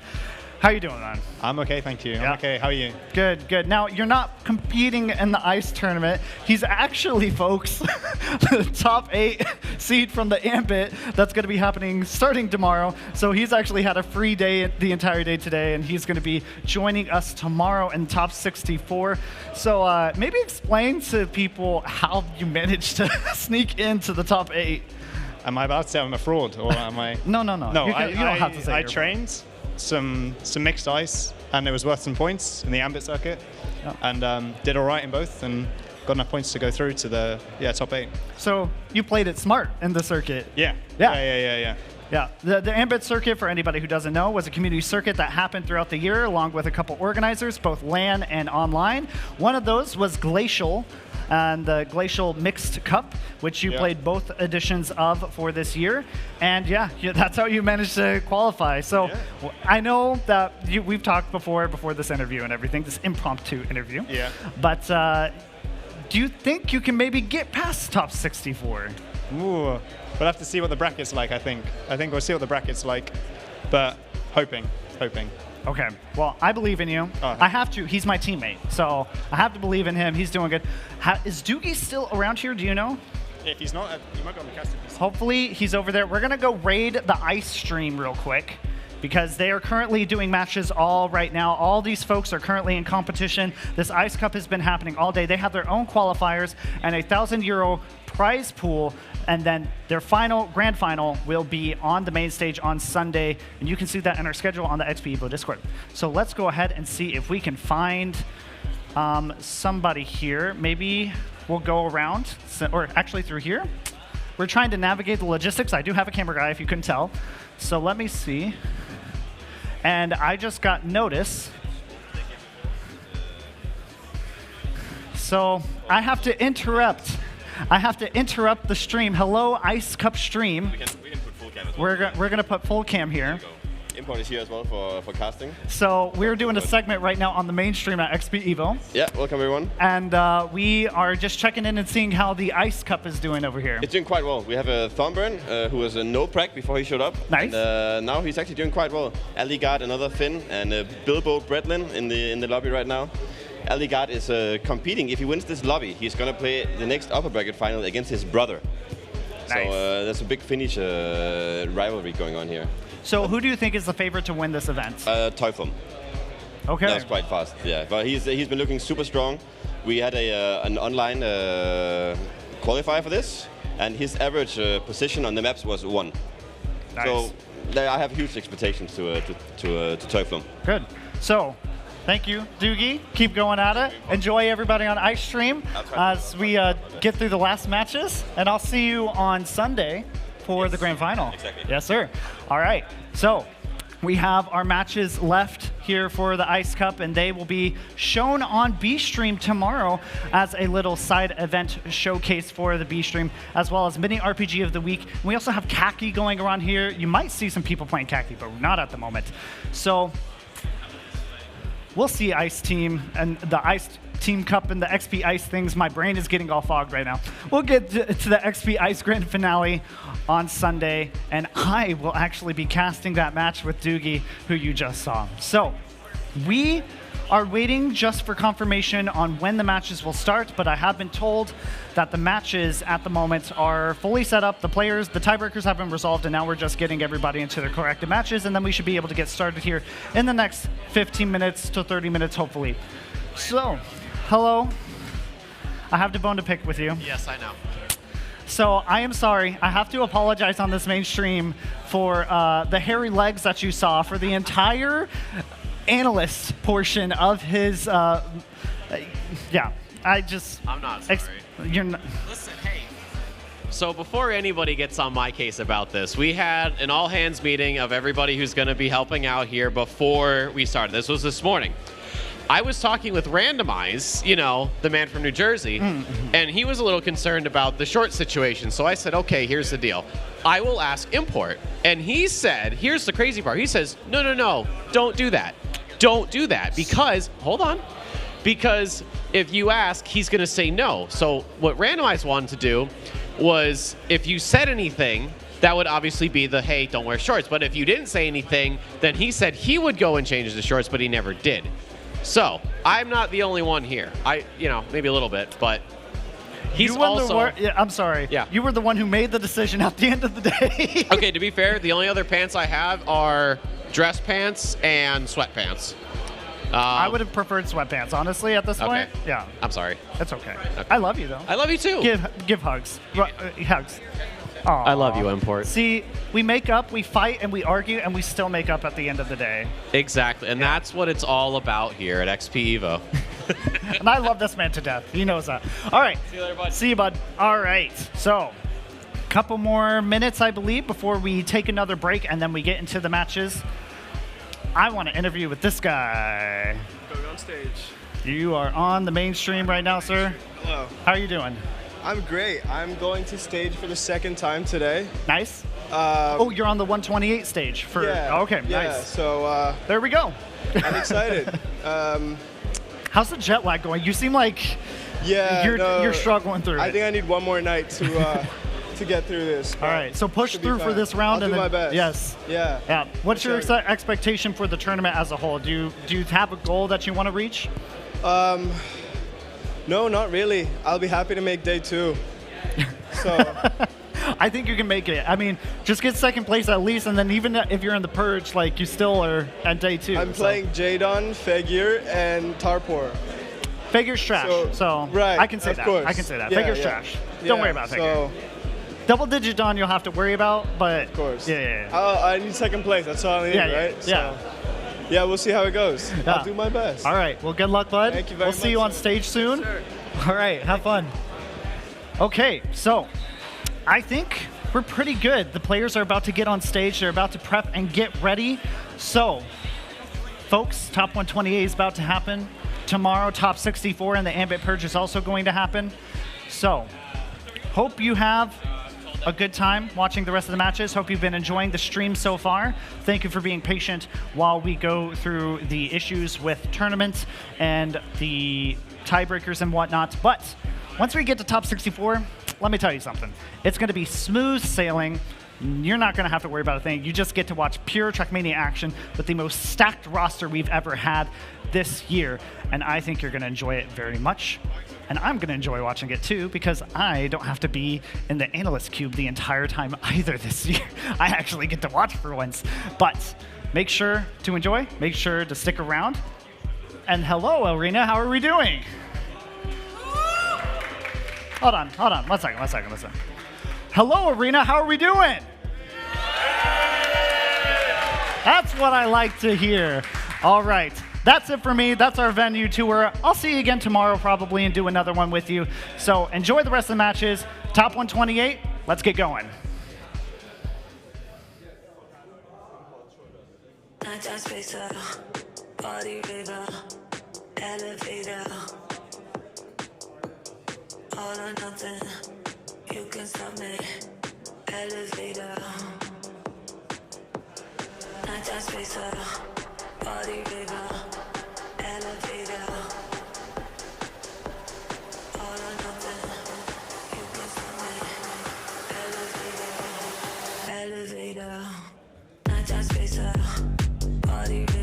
How you doing, man? I'm okay, thank you. I'm okay. How are you? Good, good. Now, you're not competing in the ice tournament. He's actually, folks, the top 8 seed from the Ambit. That's going to be happening starting tomorrow. So he's actually had a free day the entire day today, and he's going to be joining us tomorrow in top 64. So maybe explain to people how you managed to sneak into the top 8. Am I about to say I'm a fraud, or am I? No. No, you don't have to say I you're trained some mixed ice, and it was worth some points in the Ambit circuit, and did all right in both, and got enough points to go through to the top 8. So you played it smart in the circuit. Yeah. Yeah, the Ambit circuit, for anybody who doesn't know, was a community circuit that happened throughout the year along with a couple organizers, both LAN and online. One of those was Glacial, and the Glacial Mixed Cup, which you played both editions of for this year. And that's how you managed to qualify. So I know that we've talked before this interview and everything, this impromptu interview. Yeah. But do you think you can maybe get past top 64? Ooh. We'll have to see what the bracket's like, I think. I think we'll see what the bracket's like, but hoping. Okay, well, I believe in you. I have to. He's my teammate, so I have to believe in him. He's doing good. Is Doogie still around here? Do you know? If he's not, he might be on the cast. Hopefully, he's over there. We're going to go raid the ice stream real quick, because they are currently doing matches all right now. All these folks are currently in competition. This Ice Cup has been happening all day. They have their own qualifiers and a €1,000 prize pool, and then their grand final will be on the main stage on Sunday, and you can see that in our schedule on the XPEvo Discord. So let's go ahead and see if we can find somebody here. Maybe we'll go around, or actually through here. We're trying to navigate the logistics. I do have a camera guy, if you couldn't tell. So let me see. And I just got notice. So I have to interrupt the stream. Hello, Ice Cup stream. We can put full cam as well. We're gonna put full cam here. Import is here as well for casting. So we're doing a segment right now on the main stream at XPEvo. Yeah, welcome everyone. And we are just checking in and seeing how the Ice Cup is doing over here. It's doing quite well. We have a Thornburn who was a no prac before he showed up. Nice. And now he's actually doing quite well. Alligard, another Finn, and Bilbo Bredlin in the lobby right now. Alligard is competing. If he wins this lobby, he's going to play the next upper bracket final against his brother. Nice. So there's a big Finnish rivalry going on here. So who do you think is the favorite to win this event? Teufel. Okay. That was quite fast, yeah. But he's been looking super strong. We had an online qualifier for this, and his average position on the maps was 1. Nice. So I have huge expectations to Teufel. Good. So, thank you, Doogie. Keep going at it. Enjoy everybody on Ice Stream as we get through the last matches, and I'll see you on Sunday for the grand final. Exactly. Yes, sir. All right. So we have our matches left here for the Ice Cup, and they will be shown on B-Stream tomorrow as a little side event showcase for the B-Stream, as well as mini RPG of the week. And we also have Khaki going around here. You might see some people playing Khaki, but not at the moment. So we'll see Ice Team and the Ice Team Cup and the XP Ice things. My brain is getting all fogged right now. We'll get to the XP Ice Grand Finale on Sunday, and I will actually be casting that match with Doogie, who you just saw. So we are waiting just for confirmation on when the matches will start, but I have been told that the matches at the moment are fully set up. The players, the tiebreakers have been resolved, and now we're just getting everybody into their corrective matches, and then we should be able to get started here in the next 15 minutes to 30 minutes, hopefully. So, hello. I have the bone to pick with you. Yes, I know. So I am sorry. I have to apologize on this main stream for the hairy legs that you saw for the entire analyst portion of his. Yeah, I'm not sorry. You're not. Listen, hey. So before anybody gets on my case about this, we had an all-hands meeting of everybody who's going to be helping out here before we started. This was this morning. I was talking with Randomize, the man from New Jersey, and he was a little concerned about the short situation. So I said, okay, here's the deal. I will ask Import. And he said, here's the crazy part. He says, no, don't do that. Don't do that because, hold on, because if you ask, he's going to say no. So what Randomize wanted to do was if you said anything, that would obviously be the, hey, don't wear shorts. But if you didn't say anything, then he said he would go and change the shorts, but he never did. So I'm not the only one here. Maybe a little bit, but he's also. I'm sorry. Yeah. You were the one who made the decision at the end of the day. Okay, to be fair, the only other pants I have are dress pants and sweatpants. I would have preferred sweatpants, honestly, at this point. Okay. Yeah. I'm sorry. That's okay. I love you, though. I love you, too. Give hugs. Hugs. Aww. I love you, Import. See, we make up, we fight, and we argue, and we still make up at the end of the day. Exactly, and that's what it's all about here at XPEvo. And I love this man to death. He knows that. All right. See you later, bud. See you, bud. All right. So, a couple more minutes, I believe, before we take another break, and then we get into the matches. I want to interview with this guy. Going on stage. You are on the main stream right now, sir. Hello. How are you doing? I'm great. I'm going to stage for the second time today. Nice. Oh, you're on the 128 stage for. Yeah. Okay. Yeah. Nice. So. There we go. I'm excited. How's the jet lag going? You seem like. You're struggling through it. I think I need one more night to get through this. All right. So push through for this round. I'll do my best. Yes. Yeah. Yeah. What's your expectation for the tournament as a whole? Do you have a goal that you want to reach? No, not really. I'll be happy to make day 2. So. I think you can make it. I mean, just get second place at least, and then even if you're in the purge, like, you still are at day 2. I'm playing Jadon, Fegir, and Tarpor. Figur's trash, so right, I can say of that. course. I can say that. Yeah, Figure's yeah. trash. Don't worry about Figure. So, double-digit Dawn you'll have to worry about, but of course. Yeah. I need second place. That's all I need, right? Yeah. So, yeah, we'll see how it goes. I'll do my best. All right. Well, good luck, bud. Thank you very much. We'll see you on stage soon. Sure. All right. Have fun. Okay. So, I think we're pretty good. The players are about to get on stage. They're about to prep and get ready. So, folks, Top 128 is about to happen. Tomorrow, Top 64 and the Ambit Purge is also going to happen. So, hope you have a good time watching the rest of the matches. Hope you've been enjoying the stream so far. Thank you for being patient while we go through the issues with tournaments and the tiebreakers and whatnot. But once we get to Top 64, let me tell you something. It's going to be smooth sailing. You're not going to have to worry about a thing. You just get to watch pure Trackmania action with the most stacked roster we've ever had this year. And I think you're going to enjoy it very much. And I'm going to enjoy watching it too, because I don't have to be in the analyst cube the entire time either this year. I actually get to watch for once. But make sure to enjoy. Make sure to stick around. And hello, Arena. How are we doing? Hold on. One second. Hello, Arena. How are we doing? That's what I like to hear. All right. That's it for me. That's our venue tour. I'll see you again tomorrow probably and do another one with you. So enjoy the rest of the matches. Top 128, let's get going. Body river, elevator, all or nothing, you can stop me, elevator, not just spacer, body river, elevator, all or nothing, you can stop me, elevator, not just spacer, body river.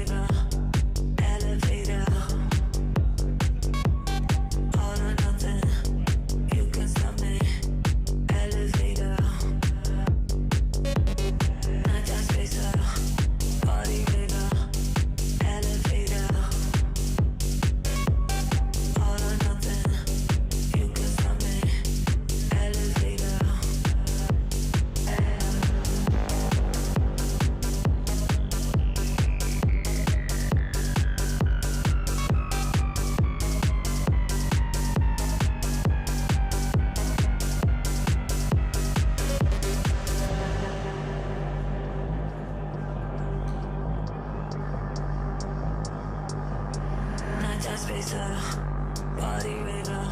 Body river,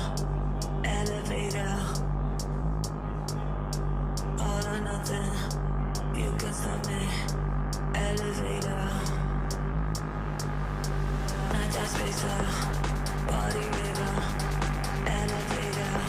elevator, all or nothing, you can stop me, elevator, not just spacer, body river, elevator,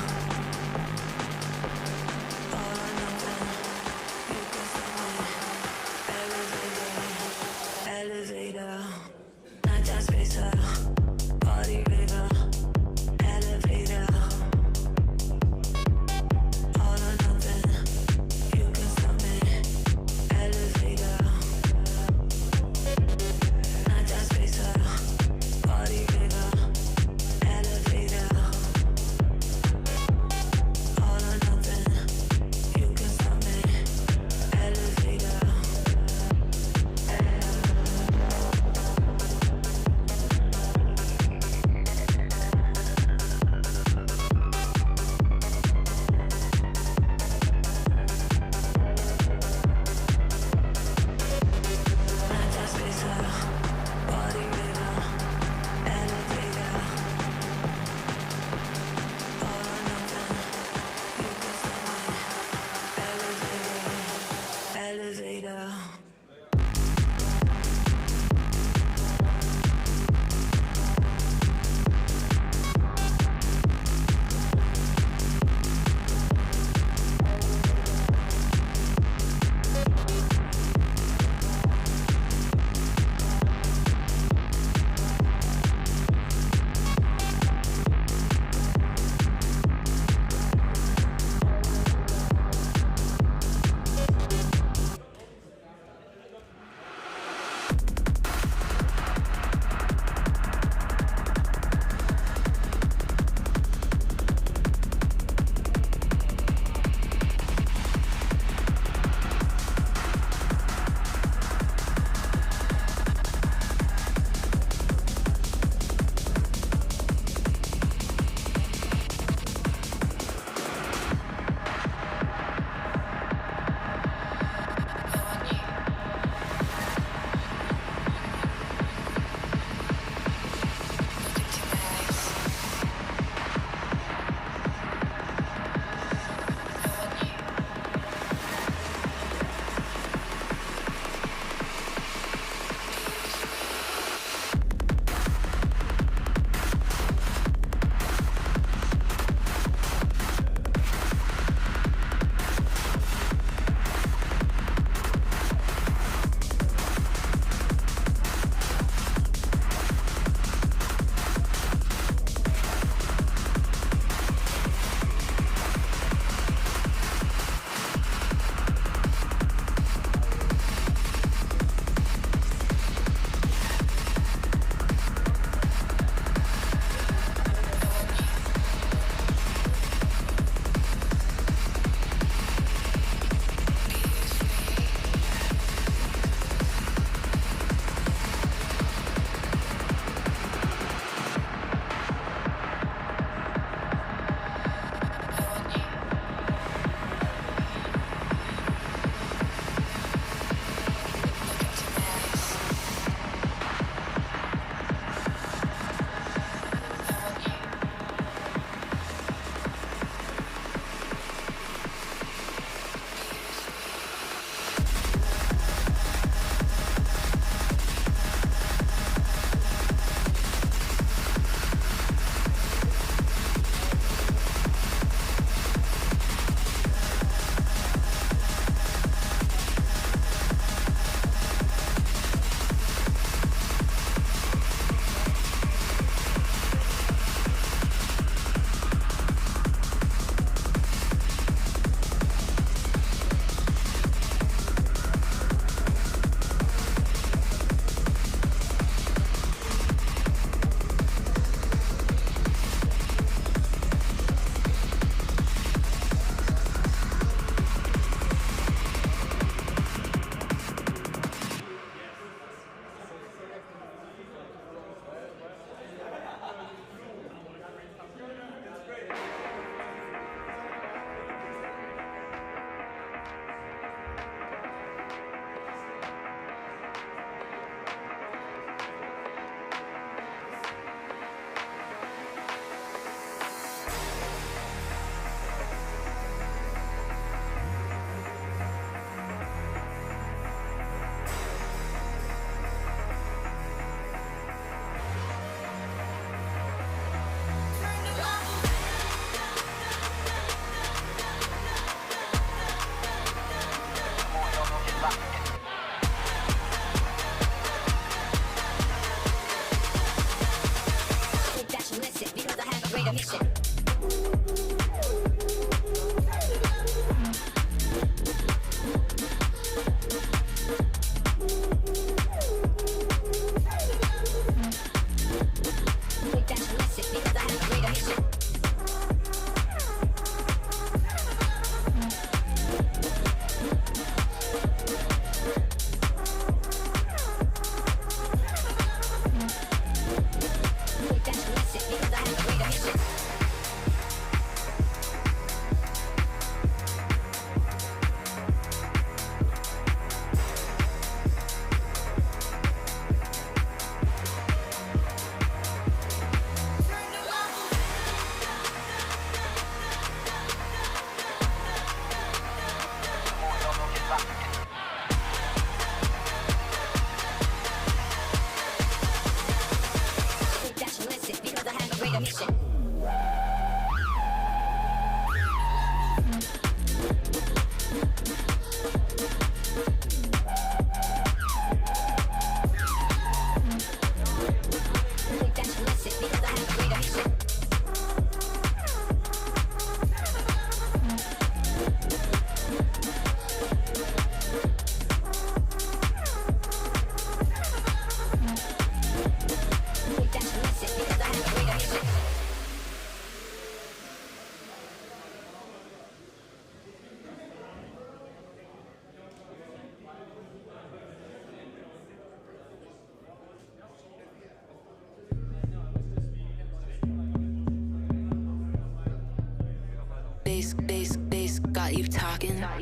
Bass got you talking. Talk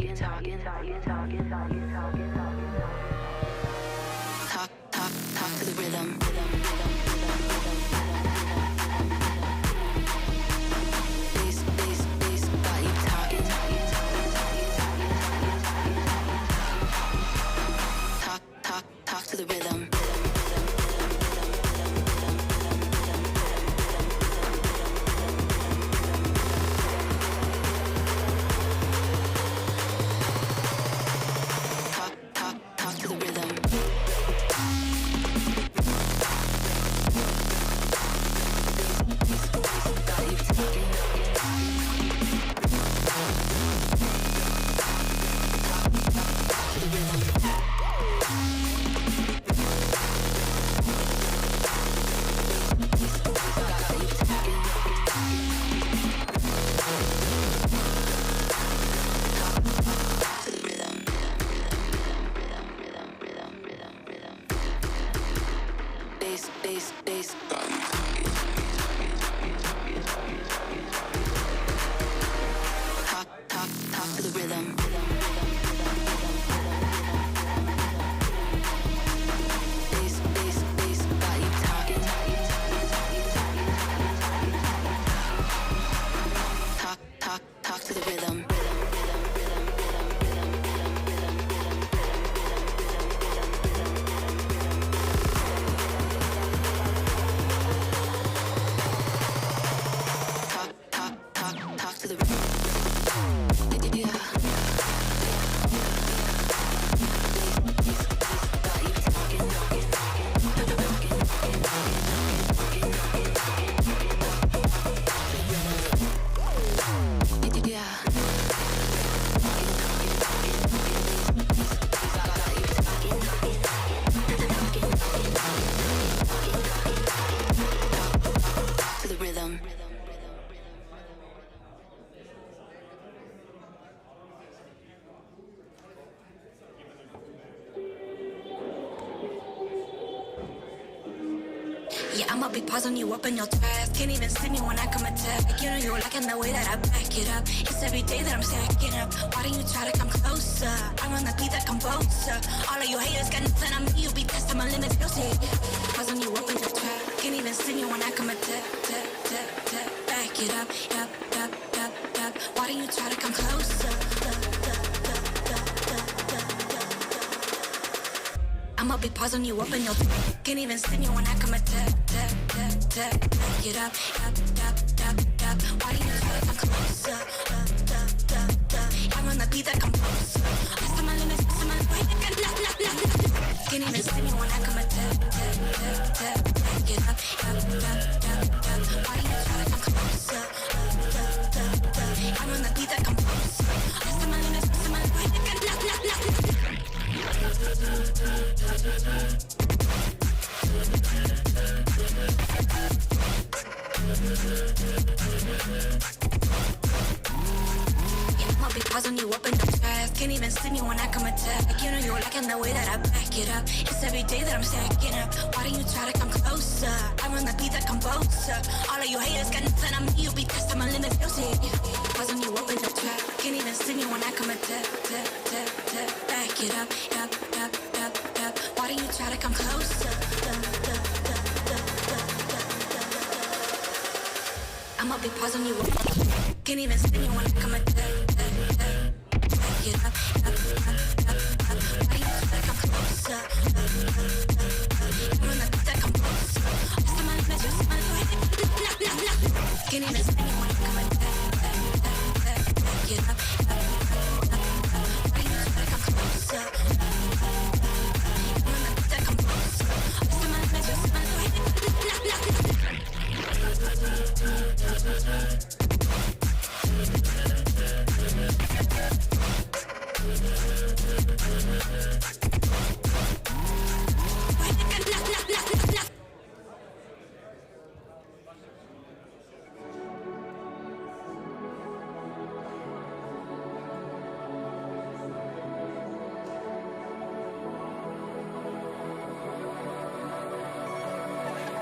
to the rhythm. Bass got you talking. Talk to the rhythm. Bass. Talk to the rhythm. Bass got you talking. Talk to the rhythm. Talk to the rhythm. Yeah, I'm a big pause on you up in your trash. Can't even see me when I come attack. You know you liking the way that I back it up. It's every day that I'm stacking up. Why don't you try to come closer? I'm on the beat that composer. All of you haters got nothing on me. You be testing my limits, you'll see. Pause on you up in your track. Can't even see me when I come attack. Back it up. Why don't you try to come closer? I'm a big pause on you up in your can't even see me when I come attack. Get up. Why do you try to come closer? I'm on the beat that composer. That's my limits, that's my way. Can't even see me when I come attack. Get up. Why do you try to come closer? I'ma be pausing you up in the past. Can't even see me when I come attack. You know you liking the way that I back it up. It's every day that I'm stacking up. Why don't you try to come closer? I run the beat that composer. All of you haters got nothing on me. You be testing my limits. You'll see. Pausing you up in the trap. Can't even see me when I come attack. Back it up. Why don't you try to come closer? I'ma be pausing you up. Can't even see me when I come attack. Back it up. Why don't you try to come closer? Run the beat that composer. Somebody met you, somebody go ahead. Can't even see me when I come attack. Back it up. Why don't you try to come closer? Run the beat that composer. Somebody met you, somebody go ahead.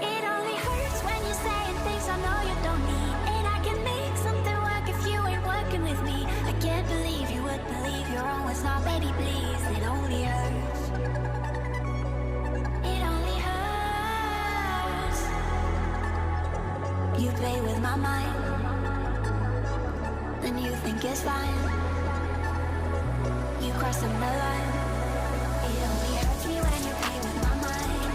It only hurts when you're saying things I know you don't need. And I can make something work if you ain't working with me. I can't believe you would believe your own was not, baby, please. It only hurts. It only hurts. You play with my mind, then you think it's fine. You crossing the line. It only hurts me when you play with my mind.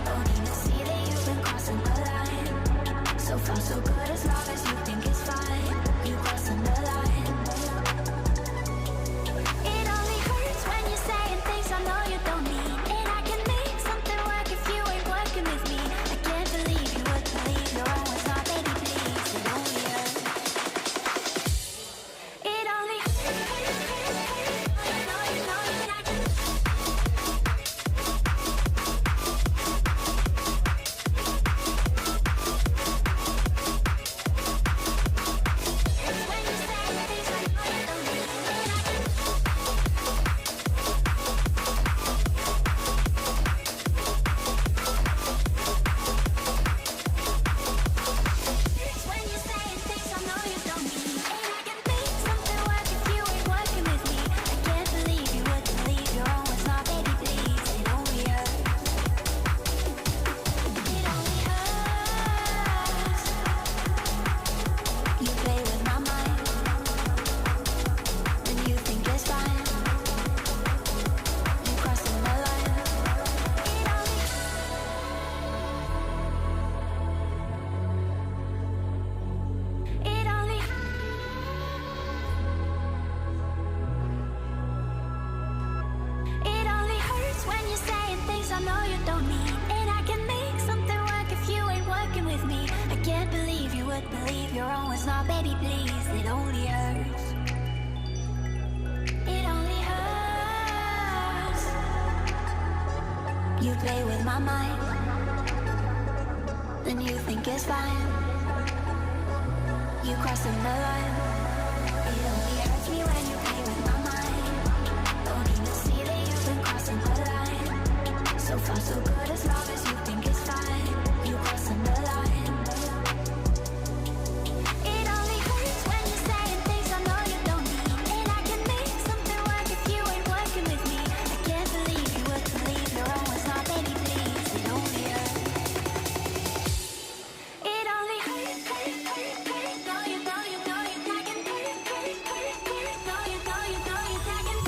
Don't even see that you've been crossing the line. So far so good as long as you think it's fine. You crossing the line. It only hurts when you're saying things I know you don't need. And I can make something work if you ain't working with me. I can't believe you would believe your own was not, baby, please. It only hurts. It only believe your own was not, baby, please. It only hurts. It only hurts. You play with my mind, then you think it's fine. You crossing the line. It only hurts me when you play with my mind. Don't even see that you've been crossing the line. So far so good as long as you think it's fine. You crossing the line. It only hurts when you're saying things I know you don't need. And I can make something work if you ain't working with me. I can't believe you would believe your own was not, baby, please. It only hurts. It only hurts. No, you know you know you I can no, you know you know you I can.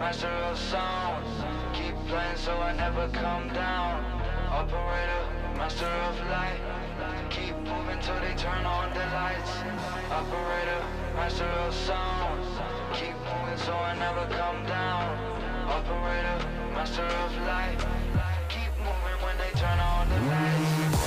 master of sounds. Keep playing so I never come down. Operator, master of light. Keep moving till they turn on the lights. Operator, master of sounds. Keep moving so I never come down. Operator, master of light. Keep moving when they turn on the lights.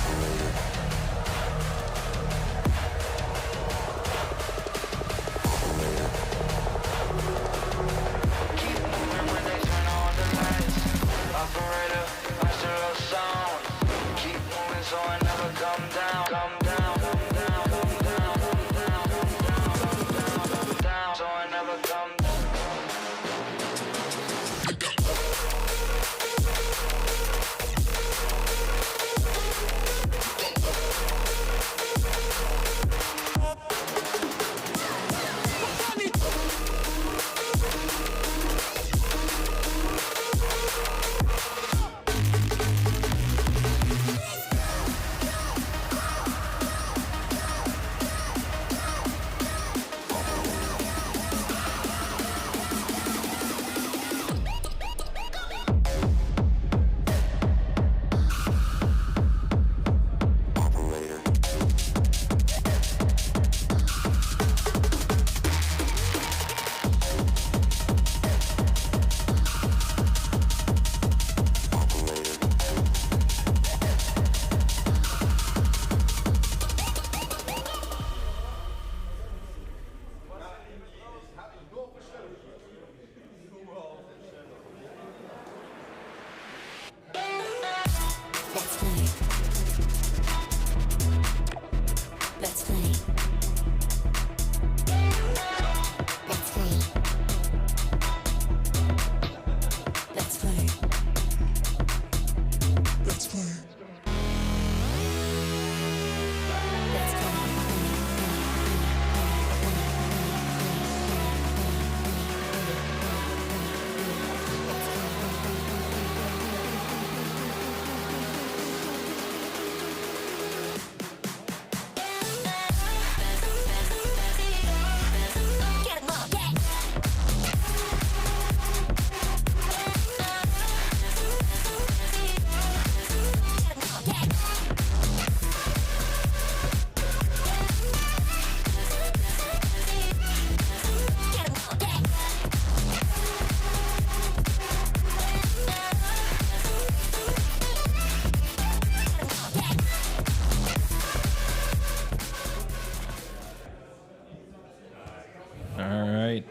Operator, master of sound. Keep moving so I never come down. Come down, come down, come down, come down, come down, come down, come down. So I never come down.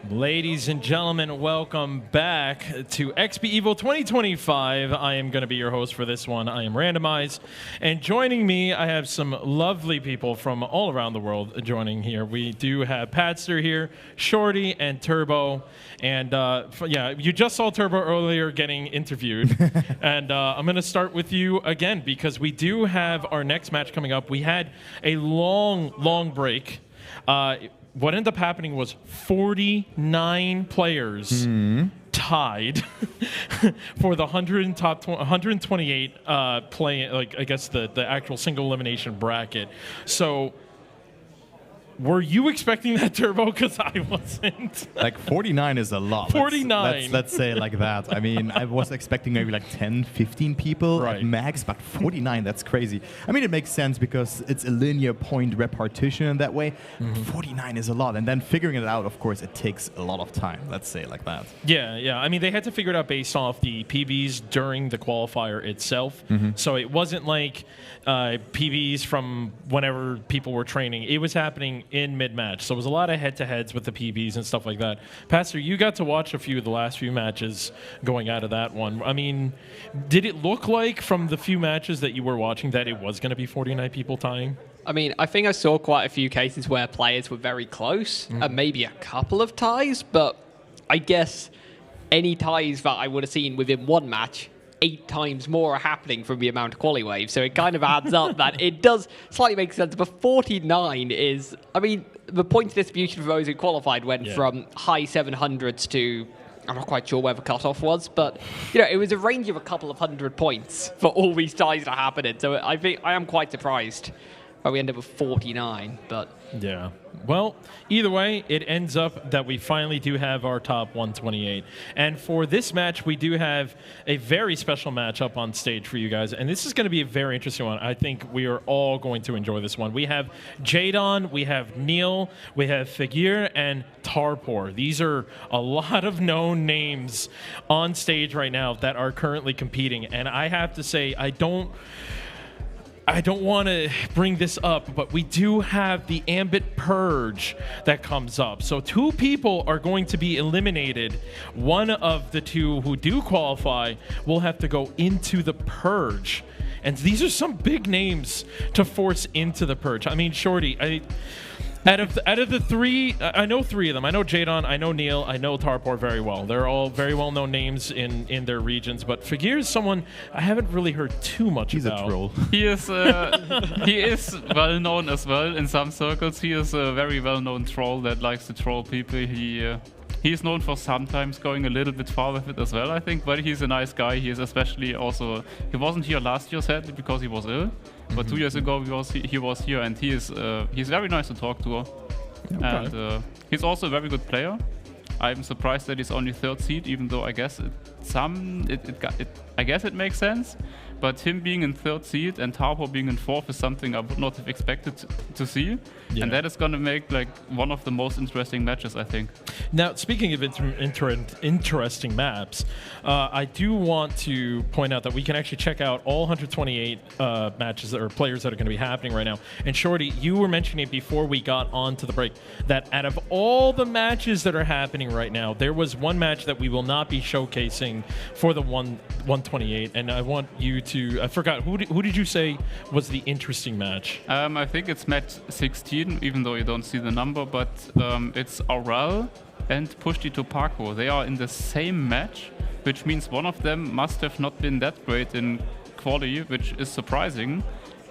Ladies and gentlemen, welcome back to XPEvo 2025. I am going to be your host for this one. I am Randomized. And joining me, I have some lovely people from all around the world joining here. We do have Padster here, Shorty, and Turbo. And yeah, you just saw Turbo earlier getting interviewed. And I'm going to start with you again because we do have our next match coming up. We had a long break. What ended up happening was 49 players tied for the 128 play, like I guess the actual single elimination bracket. So were you expecting that, Turbo? Because I wasn't. Like 49 is a lot. 49. Let's say it like that. I mean, I was expecting maybe like 10, 15 people at max, but 49, that's crazy. I mean, it makes sense because it's a linear point repartition in that way. 49 is a lot. And then figuring it out, of course, it takes a lot of time. Let's say it like that. Yeah. I mean, they had to figure it out based off the PBs during the qualifier itself. So it wasn't like PBs from whenever people were training. It was happening in mid-match. So it was a lot of head-to-heads with the PBs and stuff like that. Pastor, you got to watch a few of the last few matches going out of that one. I mean, did it look like from the few matches that you were watching that it was going to be 49 people tying? I mean, I think I saw quite a few cases where players were very close, and maybe a couple of ties, but I guess any ties that I would have seen within one match, 8 times more are happening from the amount of quali waves. So it kind of adds up that it does slightly make sense. But 49 is, I mean, the point distribution for those who qualified went from high 700s to, I'm not quite sure where the cutoff was, but it was a range of a couple of 100 points for all these ties to happen in. So I think I am quite surprised Well, we ended up with 49, but... Yeah. Well, either way, it ends up that we finally do have our top 128. And for this match, we do have a very special match up on stage for you guys. And this is going to be a very interesting one. I think we are all going to enjoy this one. We have Jadon, we have Neil, we have Figure, and Tarpor. These are a lot of known names on stage right now that are currently competing. And I have to say, I don't want to bring this up, but we do have the Ambit Purge that comes up. So 2 people are going to be eliminated. One of the 2 who do qualify will have to go into the Purge. And these are some big names to force into the Purge. I mean, Shorty, out of the 3, I know 3 of them. I know Jadon, I know Neil, I know Tarpor very well. They're all very well-known names in their regions. But Figure is someone I haven't really heard too much about. He's a troll. He is well-known as well in some circles. He is a very well-known troll that likes to troll people. He is known for sometimes going a little bit far with it as well, I think. But he's a nice guy. He is especially also... He wasn't here last year, sadly, because he was ill. But 2 years ago, he was here, and he's very nice to talk to. Okay. And he's also a very good player. I'm surprised that he's only 3rd seed, even though I guess it makes sense. But him being in 3rd seed and Tarpo being in 4th is something I would not have expected to see. Yeah. And that is going to make like one of the most interesting matches, I think. Now, speaking of interesting maps, I do want to point out that we can actually check out all 128 matches or players that are going to be happening right now. And Shorty, you were mentioning it before we got on to the break, that out of all the matches that are happening right now, there was one match that we will not be showcasing for the 128. And I want you to, I forgot, who did you say was the interesting match? I think it's match 16, even though you don't see the number, but it's Aurel and Pushti Topako. They are in the same match, which means one of them must have not been that great in quali, which is surprising.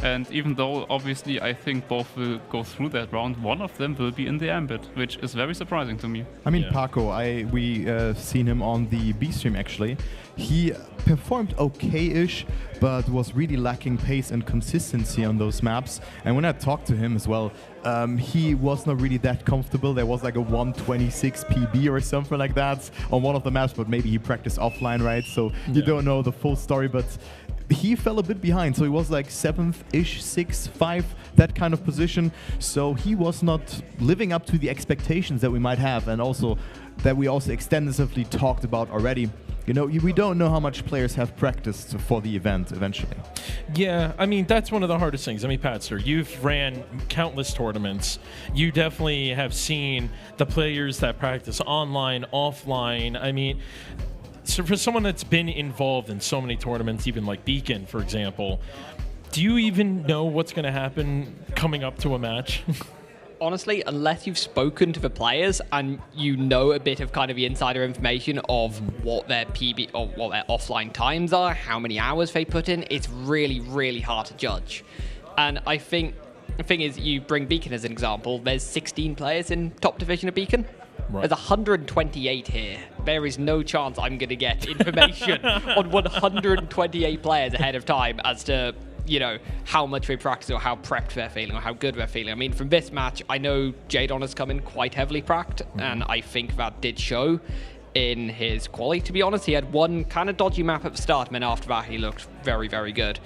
And even though obviously I think both will go through that round, one of them will be in the Ambit, which is very surprising to me. I mean, Paco, we seen him on the B stream actually. He performed okay-ish, but was really lacking pace and consistency on those maps. And when I talked to him as well, he was not really that comfortable. There was like a 126 PB or something like that on one of the maps, but maybe he practiced offline, right? So you don't know the full story, but he fell a bit behind, so he was like 7th-ish, 6th, 5th, that kind of position. So he was not living up to the expectations that we might have, and also that we also extensively talked about already. You know, we don't know how much players have practiced for the event eventually. Yeah, I mean, that's one of the hardest things. I mean, Patster, you've ran countless tournaments. You definitely have seen the players that practice online, offline. I mean, so for someone that's been involved in so many tournaments, even like Beacon, for example, do you even know what's going to happen coming up to a match? Honestly, unless you've spoken to the players and you know a bit of kind of the insider information of what their PB or what their offline times are, how many hours they put in, it's really, really hard to judge. And I think the thing is, you bring Beacon as an example, there's 16 players in top division of Beacon. Right. There's 128 here. There is no chance I'm going to get information on 128 players ahead of time as to, you know, how much they practice or how prepped they're feeling or how good they're feeling. I mean, from this match, I know Jadon has come in quite heavily pracked, and I think that did show in his quali. To be honest, he had one kind of dodgy map at the start, and then after that, he looked very, very good.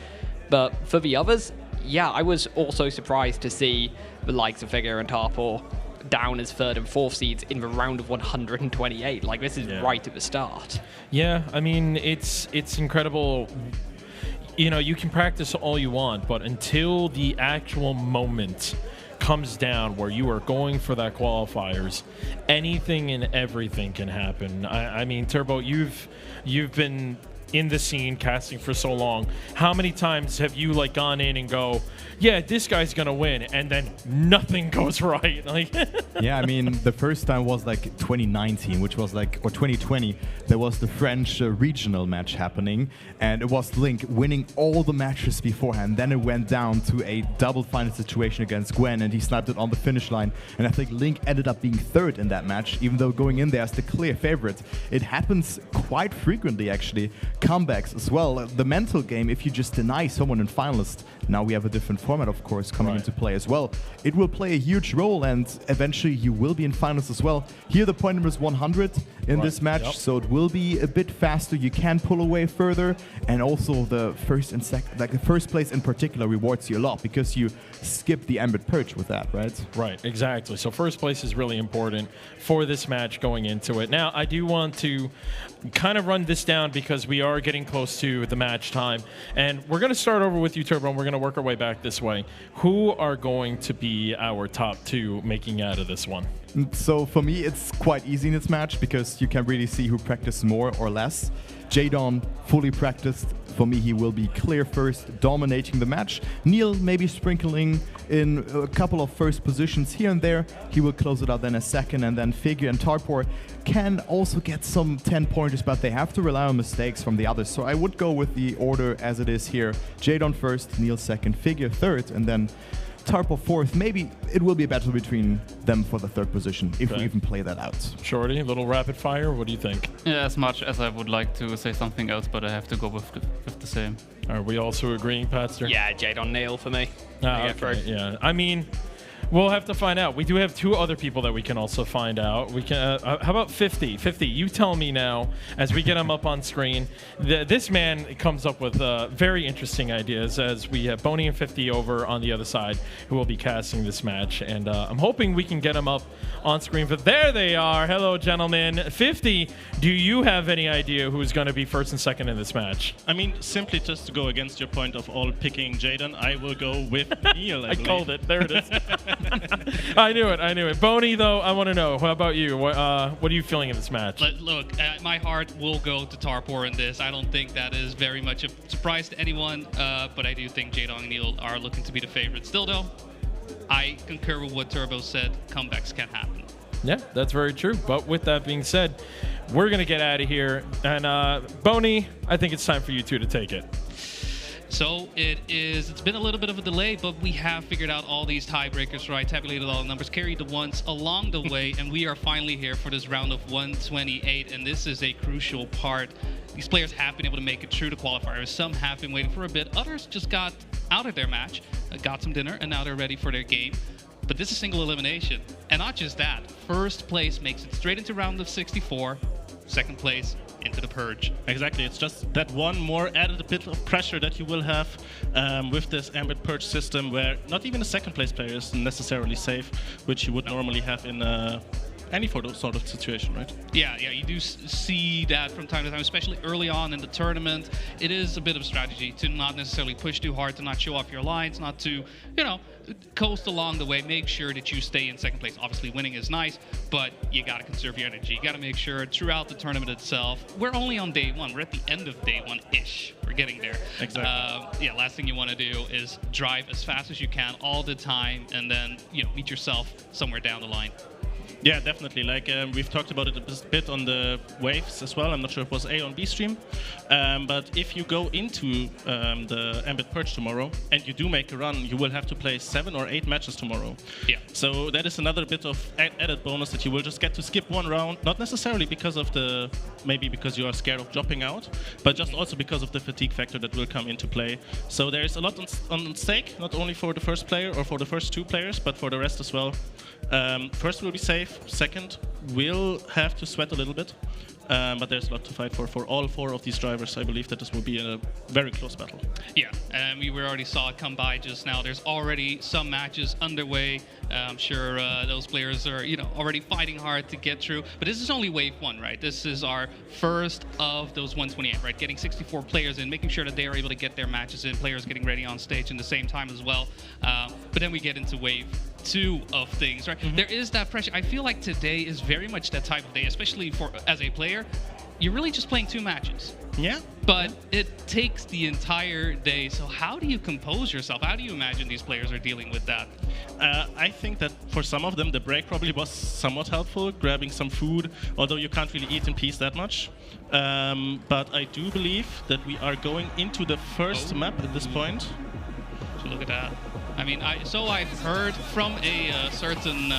But for the others, yeah, I was also surprised to see the likes of Figure and Tarpor down as 3rd and 4th seeds in the round of 128. Like, this is right at the start. Yeah, I mean, it's incredible. You know, you can practice all you want, but until the actual moment comes down where you are going for that qualifiers, anything and everything can happen. I mean, Turbo, you've been in the scene casting for so long. How many times have you like gone in and go, yeah, this guy's gonna win, and then nothing goes right? Like, yeah, I mean, the first time was like 2019, which was like, or 2020, there was the French regional match happening, and it was Link winning all the matches beforehand. Then it went down to a double final situation against Gwen, and he sniped it on the finish line. And I think Link ended up being 3rd in that match, even though going in there as the clear favorite. It happens quite frequently, actually. comebacks as well. The mental game, if you just deny someone in finalist, now we have a different format, of course, coming into play as well. It will play a huge role, and eventually you will be in finals as well. Here the point number is 100 in this match, so it will be a bit faster. You can pull away further, and also the first and second, like the first place in particular, rewards you a lot because you skip the ambit perch with that, right? Right, exactly. So first place is really important for this match going into it. Now, I do want to kind of run this down because we are getting close to the match time, and we're going to start over with you, Turbo, and we're going to work our way back this way. Who are going to be our top two making out of this one? So for me, it's quite easy in this match because you can really see who practiced more or less. Jadon, fully practiced. For me, he will be clear first, dominating the match. Neil maybe sprinkling in a couple of first positions here and there. He will close it out then a second, and then Figure and Tarpor can also get some 10 pointers, but they have to rely on mistakes from the others. So I would go with the order as it is here. Jadon first, Neil second, Figure third, and then Tarpo fourth. Maybe it will be a battle between them for the third position if we even play that out. Shorty, a little rapid fire. What do you think? Yeah, as much as I would like to say something else, but I have to go with the same. Are we also agreeing, Patster? Yeah, Jadon Neil for me. Okay, yeah. I mean, we'll have to find out. We do have two other people that we can also find out. We can. How about 50? 50, you tell me now as we get him up on screen. This man comes up with very interesting ideas as we have Boney and 50 over on the other side who will be casting this match. And I'm hoping we can get him up on screen. But there they are. Hello, gentlemen. 50, do you have any idea who's going to be first and second in this match? I mean, simply just to go against your point of all picking Jadon, I will go with Neil, I called it. There it is. I knew it. Boney, though, I want to know. How about you? What are you feeling in this match? Look, my heart will go to Tarpor in this. I don't think that is very much a surprise to anyone, but I do think Jadon and Neil are looking to be the favorites. Still, though, I concur with what Turbo said. Comebacks can happen. Yeah, that's very true. But with that being said, we're going to get out of here. And Boney, I think it's time for you two to take it. So it's been a little bit of a delay, but we have figured out all these tiebreakers, right? Tabulated all the numbers, carried the ones along the way, and we are finally here for this round of 128, and this is a crucial part. These players have been able to make it through the qualifiers. Some have been waiting for a bit. Others just got out of their match, got some dinner, and now they're ready for their game. But this is single elimination. And not just that. First place makes it straight into round of 64. Second place into the purge. Exactly, it's just that one more added bit of pressure that you will have with this ambit purge system where not even a second place player is necessarily safe, which you would normally have in any sort of situation, right? Yeah, you do see that from time to time, especially early on in the tournament. It is a bit of a strategy to not necessarily push too hard, to not show off your lines, not to, coast along the way. Make sure that you stay in second place. Obviously, winning is nice, but you got to conserve your energy. You got to make sure throughout the tournament itself, we're only on day one. We're at the end of day one-ish. We're getting there. Exactly. Last thing you want to do is drive as fast as you can all the time and then, meet yourself somewhere down the line. Yeah, definitely. Like we've talked about it a bit on the waves as well. I'm not sure if it was A on B stream. But if you go into the Ambit Purge tomorrow and you do make a run, you will have to play 7 or 8 matches tomorrow. Yeah. So that is another bit of added bonus that you will just get to skip one round. Not necessarily because of maybe because you are scared of dropping out, but just also because of the fatigue factor that will come into play. So there is a lot on stake, not only for the first player or for the first 2 players, but for the rest as well. First will be safe. Second, we'll have to sweat a little bit, but there's a lot to fight for all 4 of these drivers. I believe that this will be a very close battle. Yeah, and we already saw it come by just now. There's already some matches underway. I'm sure those players are, already fighting hard to get through. But this is only wave 1, right? This is our first of those 128, right? Getting 64 players in, making sure that they are able to get their matches in, players getting ready on stage in the same time as well. But then we get into wave 2 of things, right? Mm-hmm. There is that pressure. I feel like today is very much that type of day, especially as a player. You're really just playing 2 matches. Yeah. But it takes the entire day. So how do you compose yourself? How do you imagine these players are dealing with that? I think that for some of them, the break probably was somewhat helpful, grabbing some food, although you can't really eat in peace that much. But I do believe that we are going into the first map at this point. So look at that. I mean, I've heard from a certain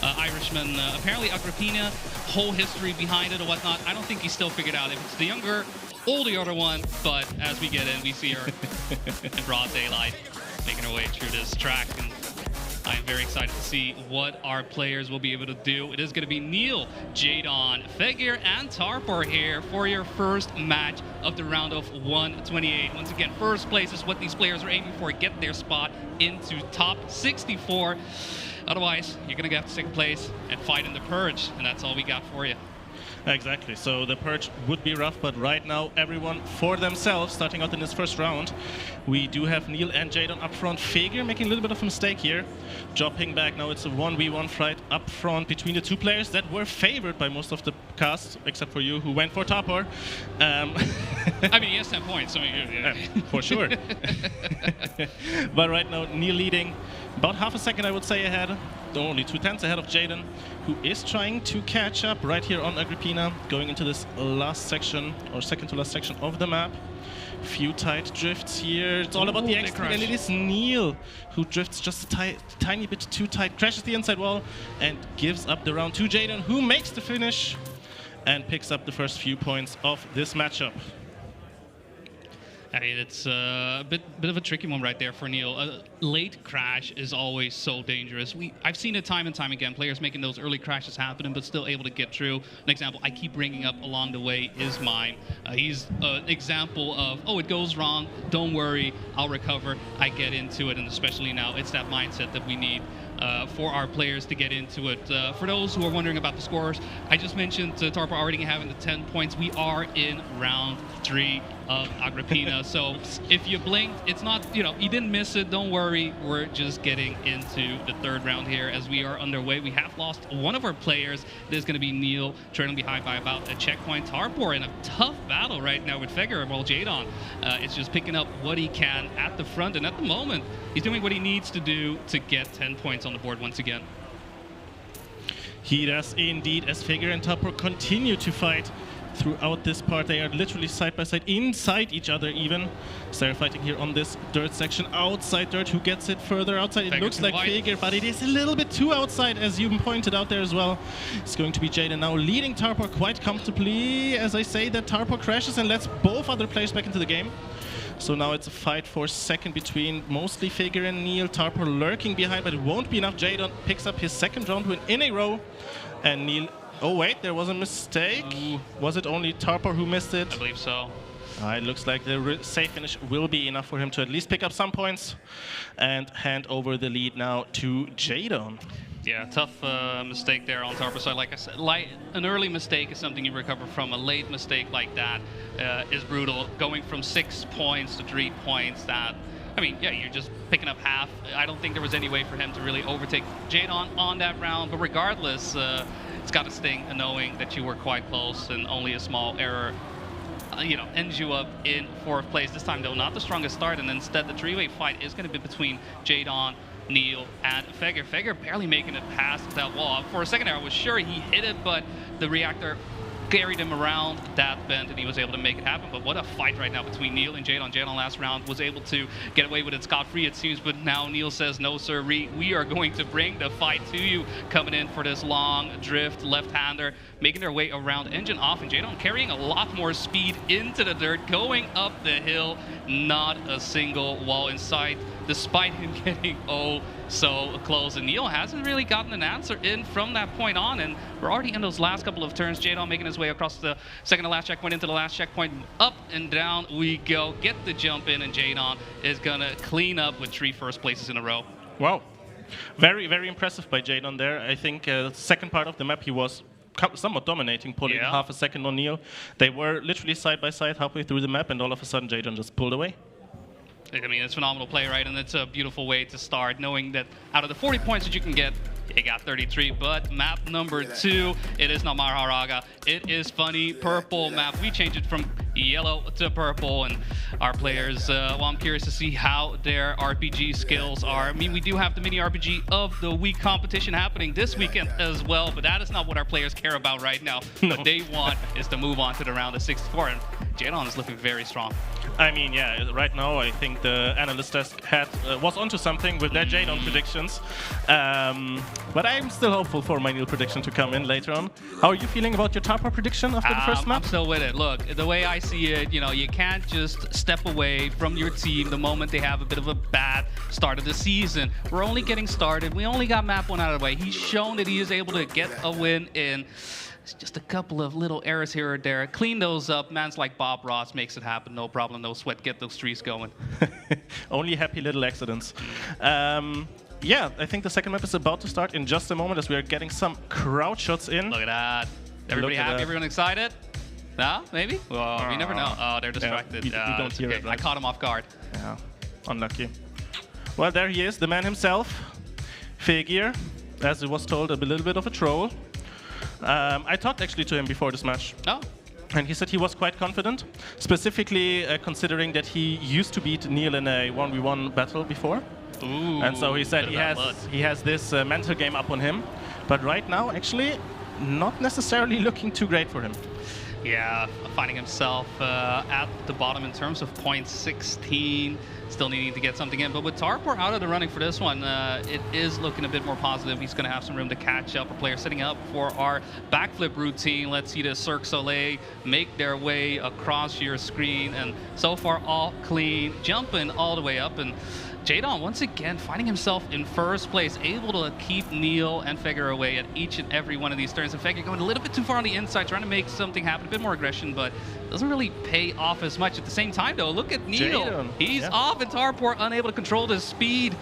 Irishman, apparently Agrippina, whole history behind it or whatnot. I don't think he's still figured out if it's the younger all the other one, but as we get in, we see her in broad daylight, making her way through this track. And I am very excited to see what our players will be able to do. It is going to be Neil, Jadon, Figure, and Tarpor here for your first match of the round of 128. Once again, first place is what these players are aiming for, get their spot into top 64. Otherwise, you're going to get second place and fight in the Purge, and that's all we got for you. Exactly. So the Purge would be rough, but right now everyone for themselves, starting out in this first round. We do have Neil and Jadon up front. Figure making a little bit of a mistake here. Dropping back. Now it's a 1v1 fight up front between the two players that were favored by most of the cast, except for you, who went for Tarpor. I mean, he has 10 points. I mean, yeah, for sure. But right now, Neil leading about half a second, I would say, ahead. Only 2/10 ahead of Jadon, who is trying to catch up right here on Agrippina, going into this last section, or second to last section of the map. Few tight drifts here. It's all about the XP, and it is Neil who drifts just a tiny bit too tight, crashes the inside wall, and gives up the round to Jadon, who makes the finish and picks up the first few points of this matchup. I mean, it's a bit of a tricky one right there for Neil. A late crash is always so dangerous. I've seen it time and time again, players making those early crashes happen, but still able to get through. An example I keep bringing up along the way is mine. He's an example of, oh, it goes wrong, don't worry, I'll recover, I get into it, and especially now, it's that mindset that we need for our players to get into it. For those who are wondering about the scores, I just mentioned Tarpor already having the 10 points. We are in round 3 of Agrippina, so if you blinked, it's not, you didn't miss it, don't worry. We're just getting into the third round here as we are underway. We have lost one of our players. It is going to be Neil, trailing behind by about a checkpoint. Tarpor in a tough battle right now with Figure, while Jadon is just picking up what he can at the front, and at the moment, he's doing what he needs to do to get 10 points on the board once again. He does indeed, as Figure and Tarpor continue to fight throughout this part. They are literally side by side, inside each other even. So they're fighting here on this dirt section. Outside dirt, who gets it further outside? It looks like Figure, but it is a little bit too outside, as you pointed out there as well. It's going to be Jadon now leading Tarpor quite comfortably. As I say, that Tarpor crashes and lets both other players back into the game. So now it's a fight for second between mostly Figure and Neil. Tarpor lurking behind, but it won't be enough. Jadon picks up his second round win in a row. And Neil, oh wait, there was a mistake. Ooh. Was it only Tarpor who missed it? I believe so. It looks like the safe finish will be enough for him to at least pick up some points and hand over the lead now to Jadon. Yeah, tough mistake there on Tarpor's side. Like I said, an early mistake is something you recover from. A late mistake like that is brutal. Going from 6 points to 3 points, I mean, yeah, you're just picking up half. I don't think there was any way for him to really overtake Jadon on that round. But regardless, it's got to sting knowing that you were quite close and only a small error ends you up in 4th place. This time, though, not the strongest start, and instead the three-way fight is going to be between Jadon, Neil, and Figure. Figure barely making it past that wall. For a second there, I was sure he hit it, but the reactor carried him around that bend, and he was able to make it happen. But what a fight right now between Neil and Jadon. Jadon last round was able to get away with it scot-free, it seems, but now Neil says, no, sir, we are going to bring the fight to you. Coming in for this long drift, left-hander, making their way around, engine off, and Jadon carrying a lot more speed into the dirt, going up the hill, not a single wall in sight, despite him getting so close. And Neil hasn't really gotten an answer in from that point on, and we're already in those last couple of turns. Jadon making his way across the second to last checkpoint into the last checkpoint. Up and down we go. Get the jump in, and Jadon is gonna clean up with 3 first places in a row. Wow. Very, very impressive by Jadon there. I think the second part of the map he was somewhat dominating, pulling half a second on Neil. They were literally side by side halfway through the map, and all of a sudden Jadon just pulled away. I mean, it's phenomenal play, right? And it's a beautiful way to start, knowing that out of the 40 points that you can get, you got 33. But map number 2, it is not Maharaga. It is Funny Purple map. We changed it from yellow to purple, and our players, well, I'm curious to see how their RPG skills are. I mean, we do have the mini RPG of the week competition happening this weekend as well, but that is not what our players care about right now. No. What they want is to move on to the round of 64. And Jadon is looking very strong. I mean, yeah, right now I think the analyst desk was onto something with their Jadon predictions. But I'm still hopeful for my Neil prediction to come in later on. How are you feeling about your Tapa prediction after the first map? I'm still with it. Look, the way I see it, you can't just step away from your team the moment they have a bit of a bad start of the season. We're only getting started. We only got map 1 out of the way. He's shown that he is able to get a win in. It's just a couple of little errors here or there. Clean those up. Man's like Bob Ross makes it happen. No problem, no sweat. Get those trees going. Only happy little accidents. Yeah, I think the second map is about to start in just a moment as we are getting some crowd shots in. Look at that. Everybody happy? Everyone excited? No? Maybe? Well, we never know. Oh, they're distracted. Yeah, we don't hear it, right? I caught him off guard. Yeah, unlucky. Well, there he is, the man himself. Fegir, as it was told, a little bit of a troll. I talked actually to him before this match. Oh. And he said he was quite confident, specifically considering that he used to beat Neil in a 1v1 battle before. Ooh, and so he said he has this mental game up on him. But right now, actually, not necessarily looking too great for him. Yeah, finding himself at the bottom in terms of point 16. Still needing to get something in, but with Tarpor out of the running for this one, it is looking a bit more positive. He's going to have some room to catch up. A player setting up for our backflip routine. Let's see the Cirque Soleil make their way across your screen, and so far all clean, jumping all the way up. And Jadon once again finding himself in first place, able to keep Neil and Fegir away at each and every one of these turns. And Fegir going a little bit too far on the inside, trying to make something happen, a bit more aggression, but doesn't really pay off as much. At the same time, though, look at Neil. Jadon. He's off, and Tarpor unable to control the speed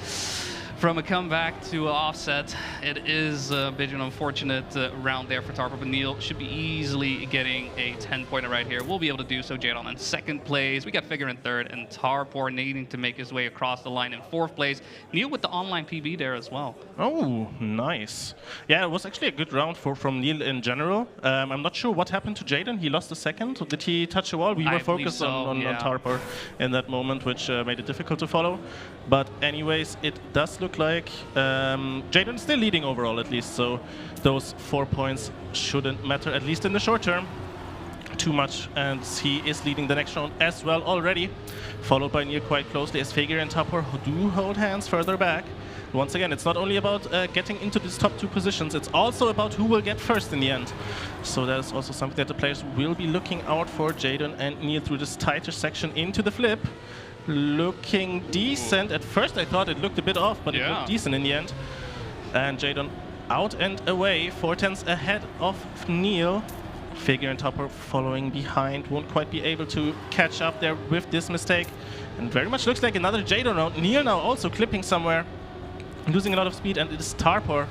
from a comeback to an offset. It is a bit of an unfortunate round there for Tarpor, but Neil should be easily getting a 10-pointer right here. We'll be able to do so. Jadon in second place. We got Fegir in third, and Tarpor needing to make his way across the line in fourth place. Neil with the online PB there as well. Oh, nice. Yeah, it was actually a good round from Neil in general. I'm not sure what happened to Jadon. He lost a second. Did he touch a wall? We were focused on Tarpor in that moment, which made it difficult to follow. But anyways, it does look like Jadon is still leading overall, at least. So those 4 points shouldn't matter, at least in the short term, too much. And he is leading the next round as well already, followed by Neil quite closely as Fegir and Tarpor do hold hands further back. Once again, it's not only about getting into these top 2 positions, it's also about who will get first in the end. So that is also something that the players will be looking out for. Jadon and Neil through this tighter section into the flip. Looking decent. At first I thought it looked a bit off, but it looked decent in the end. And Jadon out and away, 4 tenths ahead of Neil. Fegir and Tarpor following behind, won't quite be able to catch up there with this mistake. And very much looks like another Jadon round. Neil now also clipping somewhere, losing a lot of speed, and it is Tarpor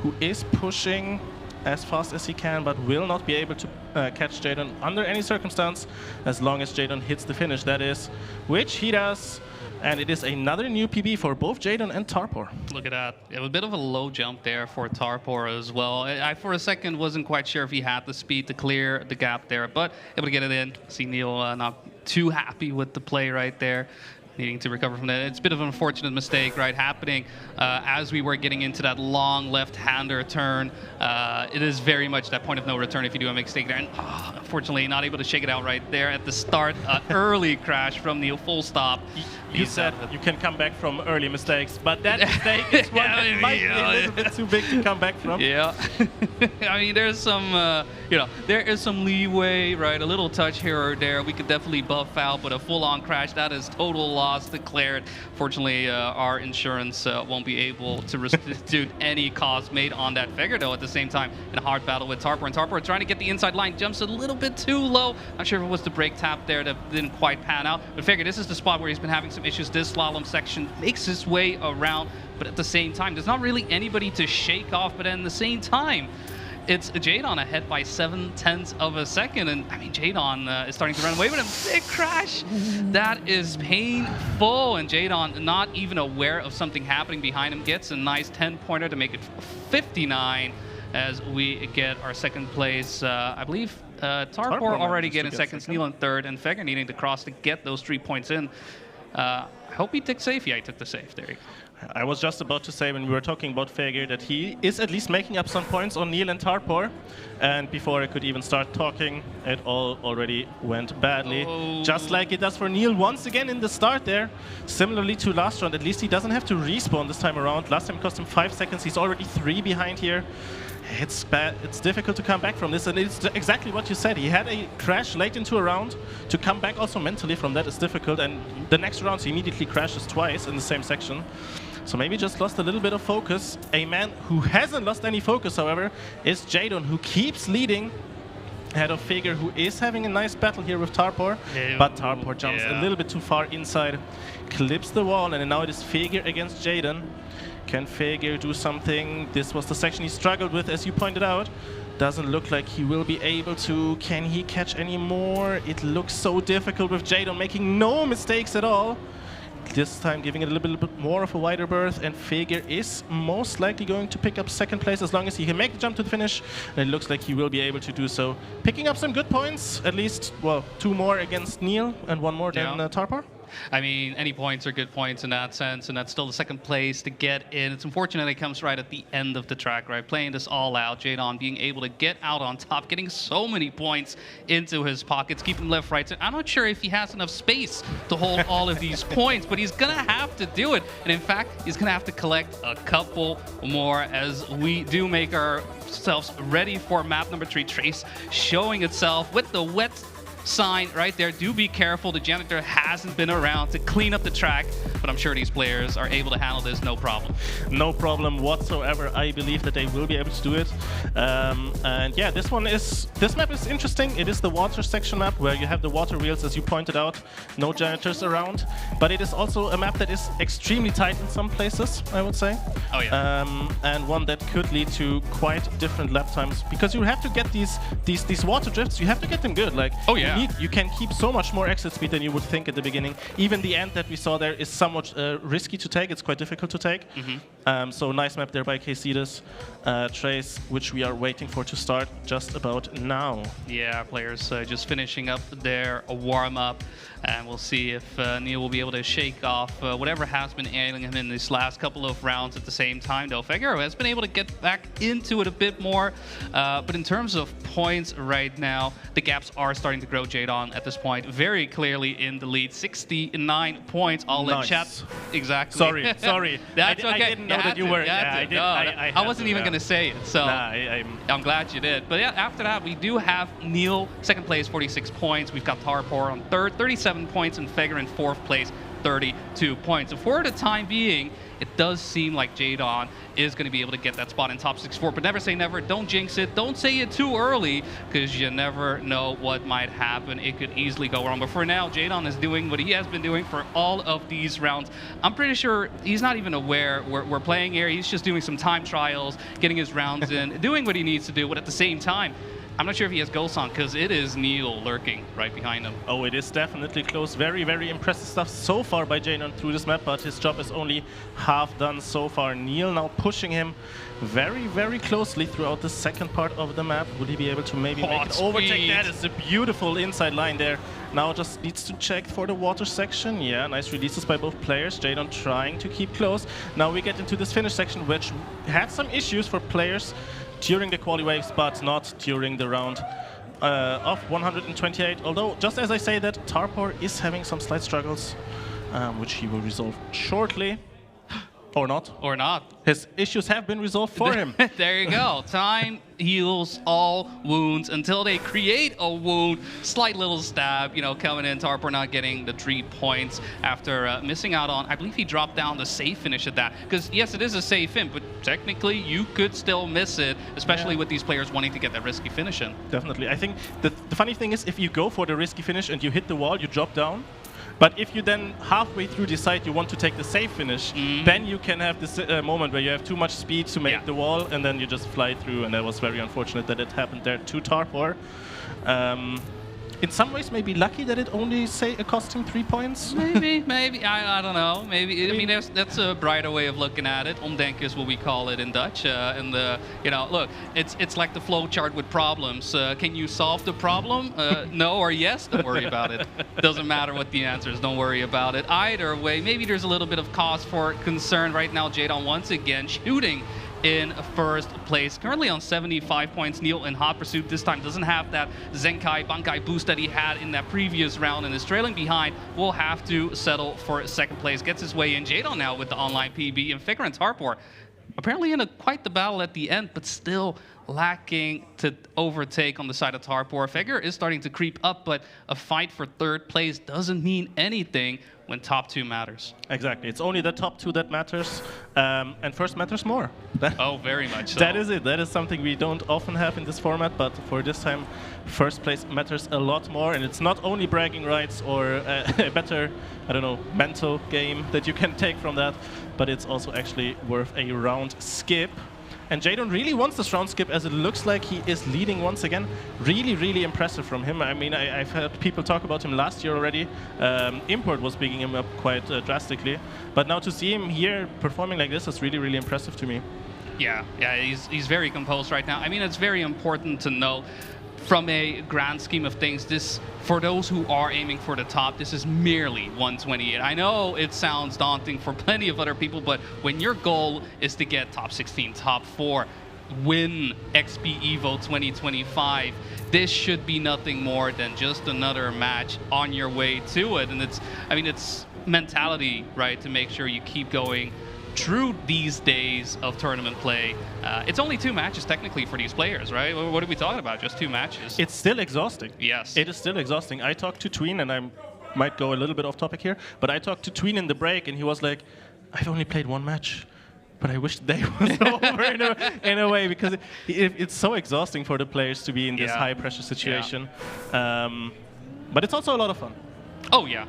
who is pushing as fast as he can, but will not be able to catch Jadon under any circumstance, as long as Jadon hits the finish, that is, which he does. And it is another new PB for both Jadon and Tarpor. Look at that. It was a bit of a low jump there for Tarpor as well. I for a second wasn't quite sure if he had the speed to clear the gap there, but able to get it in. See Neil not too happy with the play right there, needing to recover from that. It's a bit of an unfortunate mistake, right, happening as we were getting into that long left-hander turn. It is very much that point of no return if you do a mistake there. And unfortunately, not able to shake it out right there at the start. Early crash from Neil, full stop. You said you can come back from early mistakes, but that mistake is one that might be a little bit too big to come back from. Yeah. I mean, there's some, there is some leeway, right? A little touch here or there. We could definitely buff out, but a full-on crash, that is total loss declared. Fortunately, our insurance won't be able to restitute any cost made on that figure, though, at the same time, in a hard battle with Tarpor. And Tarpor trying to get the inside line, jumps a little bit too low. Not sure if it was the brake tap there that didn't quite pan out. But Figure, this is the spot where he's been having some issues. This slalom section makes his way around, but at the same time, there's not really anybody to shake off. But at the same time, it's Jadon ahead by 0.7 of a second. And I mean, Jadon is starting to run away with him. Big crash. That is painful. And Jadon, not even aware of something happening behind him, gets a nice 10-pointer to make it 59 as we get our second place. I believe Tarpor already getting second, Neil in third, and Fegir needing to cross to get those 3 points in. I hope he took safe. Yeah, he took the safe. There you go. I was just about to say when we were talking about Fager that he is at least making up some points on Neil and Tarpor. And before I could even start talking, it all already went badly. Just like it does for Neil once again in the start there. Similarly to last round, at least he doesn't have to respawn this time around. Last time it cost him 5 seconds. He's already 3 behind here. It's bad. It's difficult to come back from this, and it's exactly what you said. He had a crash late into a round. To come back also mentally from that is difficult, and the next round he immediately crashes twice in the same section. So maybe just lost a little bit of focus. A man who hasn't lost any focus, however, is Jadon, who keeps leading ahead of Fager, who is having a nice battle here with Tarpor. But Tarpor jumps a little bit too far inside, clips the wall, and now it is Fager against Jadon. Can Fager do something? This was the section he struggled with, as you pointed out. Doesn't look like he will be able to. Can he catch any more? It looks so difficult with Jadon making no mistakes at all. This time giving it a little bit more of a wider berth, and Fager is most likely going to pick up second place as long as he can make the jump to the finish, and it looks like he will be able to do so. Picking up some good points, at least, well, 2 more against Neil and 1 more than Tarpor. I mean, any points are good points in that sense, and that's still the second place to get in. It's unfortunate it comes right at the end of the track, right? Playing this all out, Jadon being able to get out on top, getting so many points into his pockets, keeping left, right. I'm not sure if he has enough space to hold all of these points, but he's going to have to do it. And in fact, he's going to have to collect a couple more as we do make ourselves ready for map number 3. Trace showing itself with the wet sign right there. Do be careful. The janitor hasn't been around to clean up the track, but I'm sure these players are able to handle this no problem. No problem whatsoever. I believe that they will be able to do it. And yeah, this map is interesting. It is the water section map where you have the water wheels, as you pointed out. No janitors around, but it is also a map that is extremely tight in some places, I would say. Oh yeah. And one that could lead to quite different lap times, because you have to get these water drifts. You have to get them good. Like, oh yeah. You can keep so much more exit speed than you would think at the beginning. Even the end that we saw there is somewhat risky to take. It's quite difficult to take. So nice map there by KCDus. Trace, which we are waiting for to start just about now. Yeah, players just finishing up their warm-up. And we'll see if Neil will be able to shake off whatever has been ailing him in these last couple of rounds at the same time, though. Figueroa has been able to get back into it a bit more. But in terms of points right now, the gaps are starting to grow. Jadon at this point very clearly in the lead. 69 points. I'll let chat. Exactly. Sorry. That's okay. I didn't know that you were. I wasn't even going to say it, so I'm glad you did. But yeah, after that, we do have Neil, second place, 46 points. We've got Tarpor on third, 37 points, and Fager in fourth place, 32 points. So for the time being, it does seem like Jadon is going to be able to get that spot in top 64, but never say never. Don't jinx it. Don't say it too early, because you never know what might happen. It could easily go wrong. But for now, Jadon is doing what he has been doing for all of these rounds. I'm pretty sure he's not even aware we're playing here. He's just doing some time trials, getting his rounds in, doing what he needs to do, but at the same time, I'm not sure if he has ghosts on, because it is Neil lurking right behind him. Oh, it is definitely close. Very, very impressive stuff so far by Jadon through this map, but his job is only half done so far. Neil now pushing him very, very closely throughout the second part of the map. Will he be able to maybe make it overtake? That is a beautiful inside line there. Now just needs to check for the water section. Yeah, nice releases by both players. Jadon trying to keep close. Now we get into this finish section, which had some issues for players during the quali waves, but not during the round of 128. Although, just as I say that, Tarpor is having some slight struggles, which he will resolve shortly. Or not. Or not. His issues have been resolved for him. There you go. Time heals all wounds until they create a wound. Slight little stab, coming in. Tarpor not getting the 3 points after missing out on, I believe he dropped down the safe finish at that. Because, yes, it is a safe in, but technically you could still miss it, especially with these players wanting to get that risky finish in. Definitely. I think the funny thing is, if you go for the risky finish and you hit the wall, you drop down. But if you then halfway through decide you want to take the safe finish, then you can have this moment where you have too much speed to make the wall, and then you just fly through. And that was very unfortunate that it happened there to Tarpor. in some ways maybe lucky that it only cost him 3 points. Maybe. I don't know. Maybe. I mean, that's a brighter way of looking at it. Omdenken is what we call it in Dutch. And look, it's like the flow chart with problems. Can you solve the problem? No or yes? Don't worry about it. Doesn't matter what the answer is. Don't worry about it. Either way, maybe there's a little bit of cause for concern right now. Jadon once again shooting in first place, currently on 75 points. Neil in hot pursuit this time doesn't have that Zenkai Bankai boost that he had in that previous round and is trailing behind. Will have to settle for second place. Gets his way in. Jadon now with the online PB, and Figure and Tarpor apparently in quite the battle at the end, but still lacking to overtake on the side of Tarpor. Figure is starting to creep up, but a fight for third place doesn't mean anything when top 2 matters. Exactly. It's only the top 2 that matters, and first matters more. Oh, very much so. That is it. That is something we don't often have in this format, but for this time, first place matters a lot more, and it's not only bragging rights or a better, I don't know, mental game that you can take from that, but it's also actually worth a round skip. And Jadon really wants this round skip, as it looks like he is leading once again. Really, really impressive from him. I mean, I've heard people talk about him last year already. Import was picking him up quite drastically. But now to see him here performing like this is really, really impressive to me. Yeah, he's very composed right now. I mean, it's very important to know from a grand scheme of things, this, for those who are aiming for the top, this is merely 128. I know it sounds daunting for plenty of other people, but when your goal is to get top 16, top 4, win XPEvo 2025, this should be nothing more than just another match on your way to it. And it's mentality, right, to make sure you keep going through these days of tournament play. It's only 2 matches technically for these players, right? What are we talking about? Just 2 matches. It's still exhausting. Yes. It is still exhausting. I talked to Tween, and I might go a little bit off topic here, but I talked to Tween in the break, and he was like, I've only played 1 match, but I wish the day was over in a way, because it's so exhausting for the players to be in this high pressure situation. But it's also a lot of fun. Oh, yeah.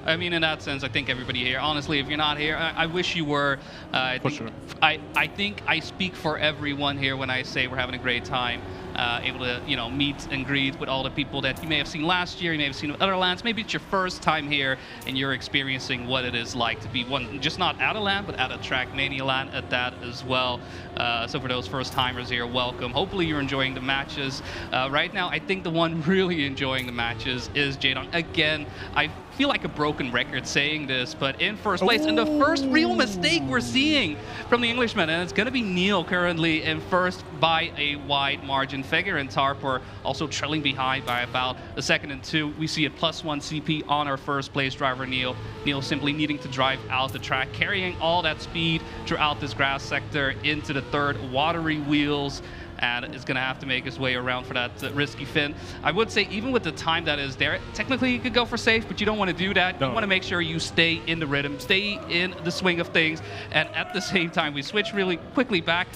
I mean, in that sense, I think everybody here, honestly, if you're not here, I wish you were. I think I speak for everyone here when I say we're having a great time. Able to, meet and greet with all the people that you may have seen last year, you may have seen in other lands. Maybe it's your first time here and you're experiencing what it is like to be just not at a LAN, but at a Trackmania LAN at that as well. So for those first timers here, welcome. Hopefully you're enjoying the matches. Right now, I think the one really enjoying the matches is Jadon. Again, I feel like a broken record saying this, but in first place, and the first real mistake we're seeing from the Englishman, and it's going to be Neil currently in first by a wide margin. Figure and Tarpor also trailing behind by about a second and 2. We see a +1 CP on our first place driver, Neil. Neil simply needing to drive out the track, carrying all that speed throughout this grass sector into the third watery wheels, and is going to have to make his way around for that risky fin. I would say even with the time that is there, technically you could go for safe, but you don't want to do that. No. You want to make sure you stay in the rhythm, stay in the swing of things, and at the same time, we switch really quickly back.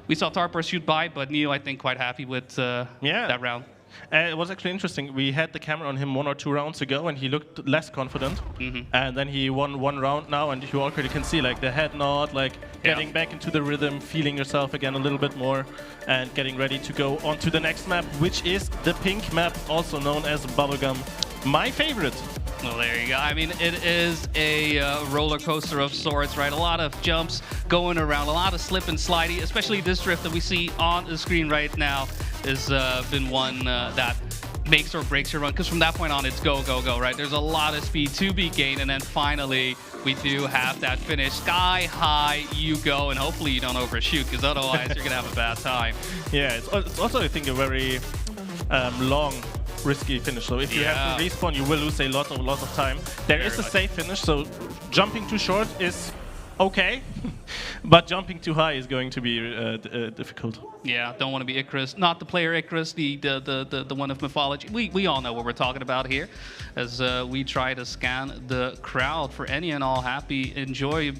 We saw Tarpor shoot by, but Neil, I think, quite happy with that round. It was actually interesting. We had the camera on him 1 or 2 rounds ago, and he looked less confident. And then he won 1 round now, and you already can see like the head nod, like getting back into the rhythm, feeling yourself again a little bit more, and getting ready to go on to the next map, which is the pink map, also known as Bubblegum. My favorite. Well, there you go. I mean, it is a roller coaster of sorts, right? A lot of jumps going around, a lot of slip and slidey, especially this drift that we see on the screen right now has been one that makes or breaks your run, because from that point on, it's go, go, go, right? There's a lot of speed to be gained, and then finally, we do have that finish. Sky high, you go, and hopefully you don't overshoot, because otherwise you're going to have a bad time. Yeah, it's also, I think, a very long, risky finish. So if you have to respawn, you will lose a lot of time. There is a safe finish, so jumping too short is okay, but jumping too high is going to be difficult. Yeah, don't want to be Icarus. Not the player Icarus, the one of mythology. We all know what we're talking about here, as we try to scan the crowd for any and all happy, enjoy,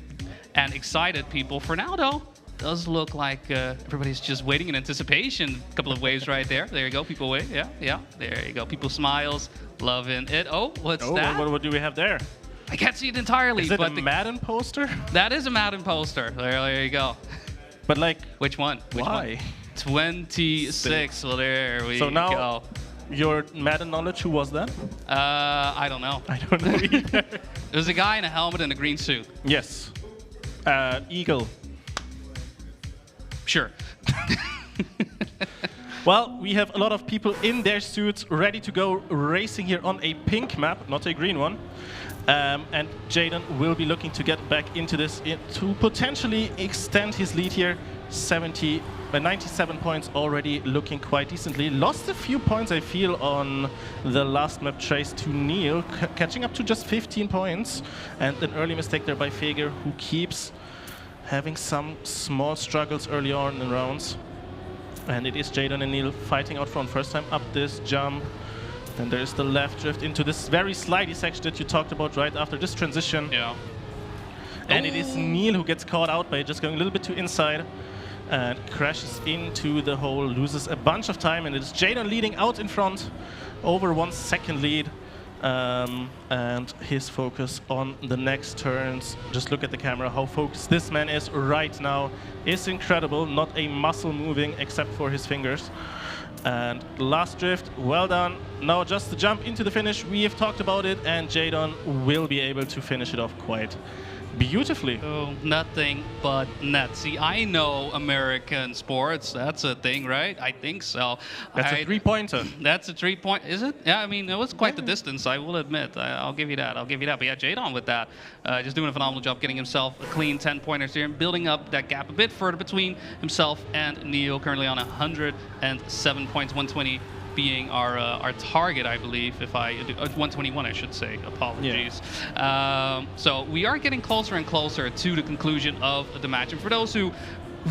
and excited people. For now, though, does look like everybody's just waiting in anticipation. A couple of waves right there. There you go, people wait. Yeah. There you go. People smiles, loving it. Oh, what's that? What do we have there? I can't see it entirely. Is it a Madden poster? That is a Madden poster. There you go. But like, which one? Why? 26. Well, there we so now, go. your Madden knowledge, who was that? I don't know. I don't know either. It was a guy in a helmet and a green suit. Yes. Eagle. Sure. Well, we have a lot of people in their suits ready to go racing here on a pink map, not a green one. And Jaden will be looking to get back into this to potentially extend his lead here. 97 points already, looking quite decently. Lost a few points, I feel, on the last map trace to Neil, catching up to just 15 points. And an early mistake there by Feger, who keeps having some small struggles early on in rounds. And it is Jaden and Neil fighting out front. First time up this jump. Then there's the left drift into this very slidey section that you talked about right after this transition. Yeah. And it is Neil who gets caught out by just going a little bit too inside and crashes into the hole, loses a bunch of time, and it is Jaden leading out in front, over 1 second lead. And his focus on the next turns. Just look at the camera, how focused this man is right now is incredible. Not a muscle moving except for his fingers. And last drift, well done. Now just the jump into the finish, we have talked about it, and Jaden will be able to finish it off quite beautifully. Oh, nothing but net. See, I know American sports. That's a thing, right? I think so. That's a three-pointer. That's a three-point. Is it? Yeah, I mean, it was quite the distance, I will admit. I'll give you that. I'll give you that. But yeah, Jaden with that, just doing a phenomenal job getting himself a clean 10-pointers here and building up that gap a bit further between himself and Neil, currently on 107 points, 120 being our target, I believe, if I do 121, I should say. Apologies. Yeah. So we are getting closer and closer to the conclusion of the match. And for those who've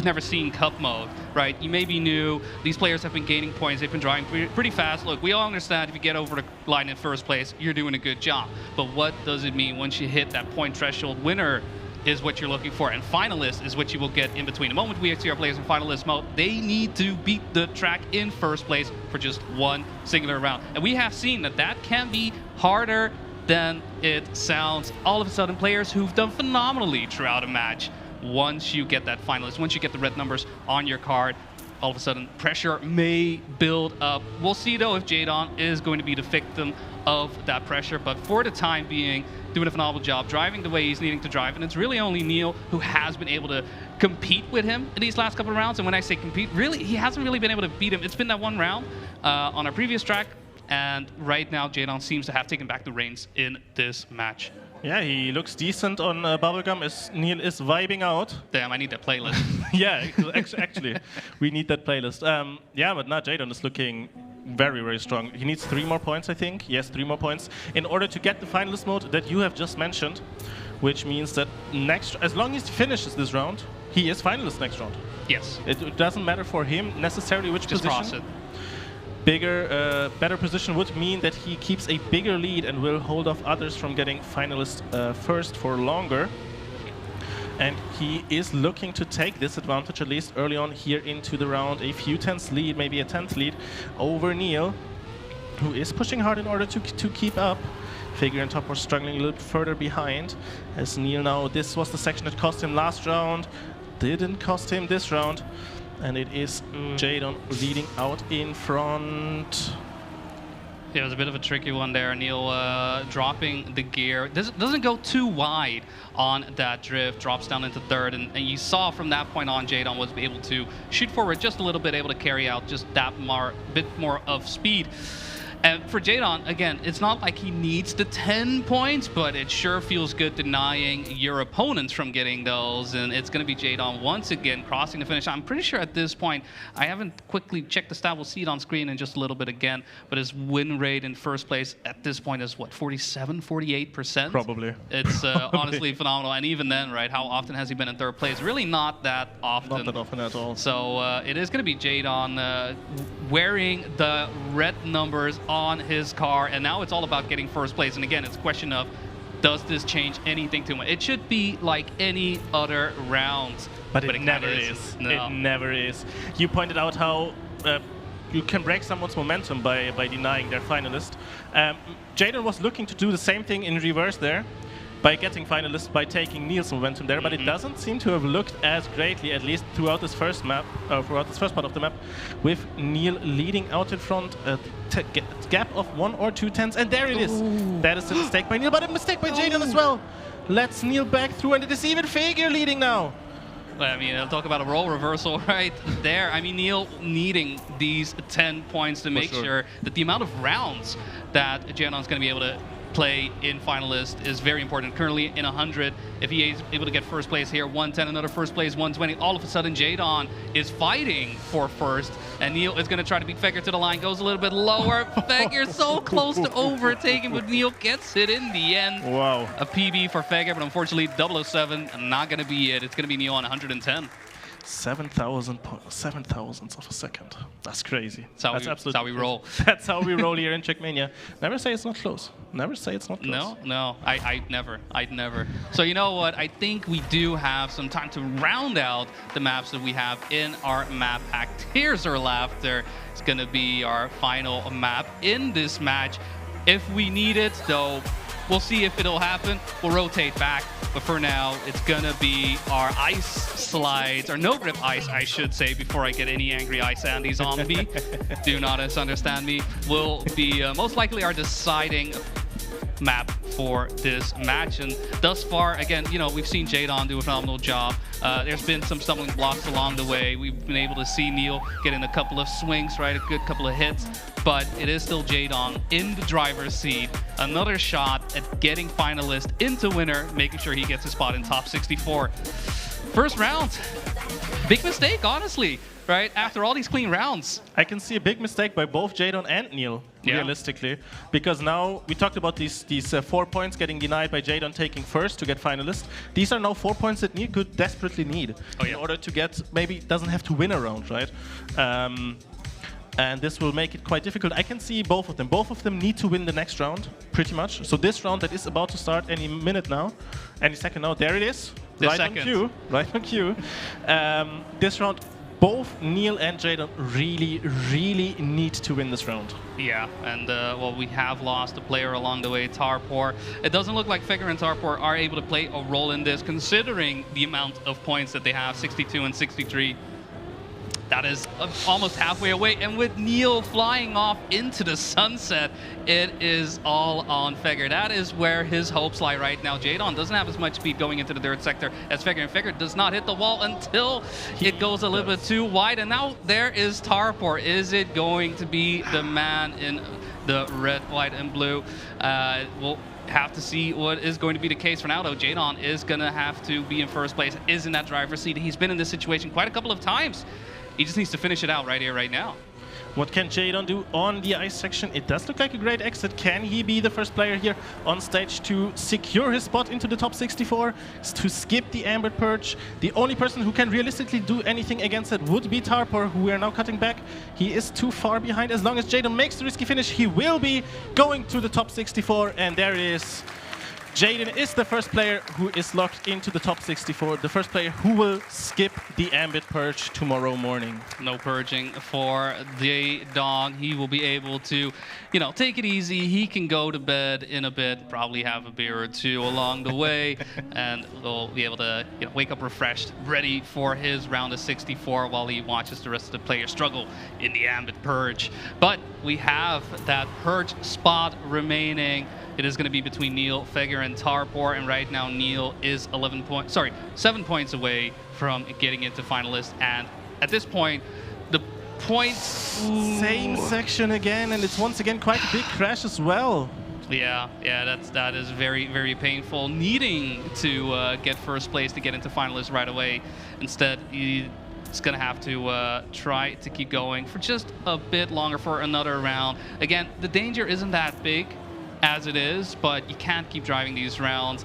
never seen Cup mode, right? You may be new. These players have been gaining points. They've been driving pretty fast. Look, we all understand if you get over the line in first place, you're doing a good job. But what does it mean once you hit that point threshold? Winner is what you're looking for, and finalist is what you will get in between. The moment we see our players in finalist mode, they need to beat the track in first place for just one singular round. And we have seen that that can be harder than it sounds. All of a sudden, players who've done phenomenally throughout a match, once you get that finalist, once you get the red numbers on your card, all of a sudden pressure may build up. We'll see though if Jaden is going to be the victim of that pressure, but for the time being, doing a phenomenal job, driving the way he's needing to drive, and it's really only Neil who has been able to compete with him in these last couple of rounds. And when I say compete, really, he hasn't really been able to beat him. It's been that one round on our previous track, and right now Jaden seems to have taken back the reins in this match. Yeah, he looks decent on Bubblegum as Neil is vibing out. Damn, I need that playlist. Yeah, actually, we need that playlist. Yeah, but now Jaden is looking very, very strong. He needs 3 more points, I think. Yes, 3 more points in order to get the finalist mode that you have just mentioned, which means that as long as he finishes this round, he is finalist next round. Yes. It doesn't matter for him necessarily which just position. Cross it. Better position would mean that he keeps a bigger lead and will hold off others from getting finalist first for longer. And he is looking to take this advantage, at least early on here into the round. A few tenths lead, maybe a 10th lead over Neil, who is pushing hard in order to keep up. Figure and Top were struggling a little bit further behind. As Neil now, this was the section that cost him last round. Didn't cost him this round. And it is Jaden leading out in front. Yeah, it was a bit of a tricky one there. Neil dropping the gear. Doesn't go too wide on that drift. Drops down into third. And you saw from that point on, Jaden was able to shoot forward just a little bit, able to carry out just that bit more of speed. And for Jaden, again, it's not like he needs the 10 points, but it sure feels good denying your opponents from getting those. And it's going to be Jaden once again crossing the finish. I'm pretty sure at this point, I haven't quickly checked the stat. We'll see it on screen in just a little bit again. But his win rate in first place at this point is what, 47, 48%? Probably. It's honestly phenomenal. And even then, right, how often has he been in third place? Really not that often. Not that often at all. So it is going to be Jaden wearing the red numbers on his car, and now it's all about getting first place. And again, it's a question of, does this change anything to him? It should be like any other round, but it never is. No. It never is. You pointed out how you can break someone's momentum by denying their finalist. Jaden was looking to do the same thing in reverse there. by getting finalists by taking Neil's momentum there, but it doesn't seem to have looked as greatly, at least throughout this first map, throughout this first part of the map, with Neil leading out in front, a gap of 1 or 2 tenths, and there it is. That is a mistake by Neil, but a mistake by Jaden as well. Let's Neil back through, and it is even Figure leading now. I mean, I'll talk about a role reversal right there. I mean, Neil needing these 10 points to make sure that the amount of rounds that Jadon's going to be able to play in finalist is very important. Currently in 100, if he is able to get first place here, 110, another first place, 120, all of a sudden Jadon is fighting for first, and Neil is going to try to beat Fegger to the line, goes a little bit lower. Fegger so close to overtaking, but Neil gets it in the end. Wow. A PB for Fegger, but unfortunately 007 not going to be it. It's going to be Neil on 110. 7,000 of a second. That's crazy. That's how we roll. That's how we roll here in Checkmania. Never say it's not close. Never say it's not close. No, I'd never. So you know what? I think we do have some time to round out the maps that we have in our map pack. Tears or Laughter is going to be our final map in this match. If we need it, though, we'll see if it'll happen. We'll rotate back. But for now, it's gonna be our ice slides, or no grip ice, I should say, before I get any angry ice Andes on me. Do not misunderstand me. Will be most likely our deciding map for this match. And thus far, again, you know, we've seen Jadon do a phenomenal job. There's been some stumbling blocks along the way. We've been able to see Neil get in a couple of swings, right? A good couple of hits. But it is still Jadon in the driver's seat. Another shot at getting finalist into winner, making sure he gets a spot in top 64. First round. Big mistake, honestly, right? After all these clean rounds. I can see a big mistake by both Jadon and Neil, realistically. Because now, we talked about these 4 points getting denied by Jadon taking first to get finalist. These are now 4 points that Neil could desperately need in order to get, maybe doesn't have to win a round, right? And this will make it quite difficult. I can see both of them. Both of them need to win the next round, pretty much. So this round that is about to start any minute now, any second now, there it is. Right on cue. Right on cue. This round, both Neil and Jadon really, really need to win this round. Yeah, and well, we have lost a player along the way, Tarpor. It doesn't look like Figure and Tarpor are able to play a role in this, considering the amount of points that they have, 62 and 63. That is almost halfway away, and with Neil flying off into the sunset, it is all on Figure. That is where his hopes lie right now. Jadon doesn't have as much speed going into the third sector as Figure, and Figure does not hit the wall until it goes a little bit too wide, and now there is Tarpor. Is it going to be the man in the red, white, and blue? We'll have to see what is going to be the case for now, though. Jadon is going to have to be in first place, is in that driver's seat. He's been in this situation quite a couple of times. He just needs to finish it out right here, right now. What can Jadon do on the ice section? It does look like a great exit. Can he be the first player here on stage to secure his spot into the top 64? To skip the Amber Purge? The only person who can realistically do anything against it would be Tarpor, who we are now cutting back. He is too far behind. As long as Jadon makes the risky finish, he will be going to the top 64. And there it is. Jadon is the first player who is locked into the top 64, the first player who will skip the Ambit Purge tomorrow morning. No purging for the dog. He will be able to, you know, take it easy. He can go to bed in a bit, probably have a beer or two along the way, and he'll be able to, you know, wake up refreshed, ready for his round of 64 while he watches the rest of the players struggle in the Ambit Purge. But we have that Purge spot remaining. It is going to be between Neil, Figure, and Tarpor, and right now Neil is 7 points away from getting into finalist. And at this point, the points... Same section again, and it's once again quite a big crash as well. Yeah, that is very, very painful. Needing to get first place to get into finalist right away. Instead, he's going to have to try to keep going for just a bit longer for another round. Again, the danger isn't that big as it is, but you can't keep driving these rounds.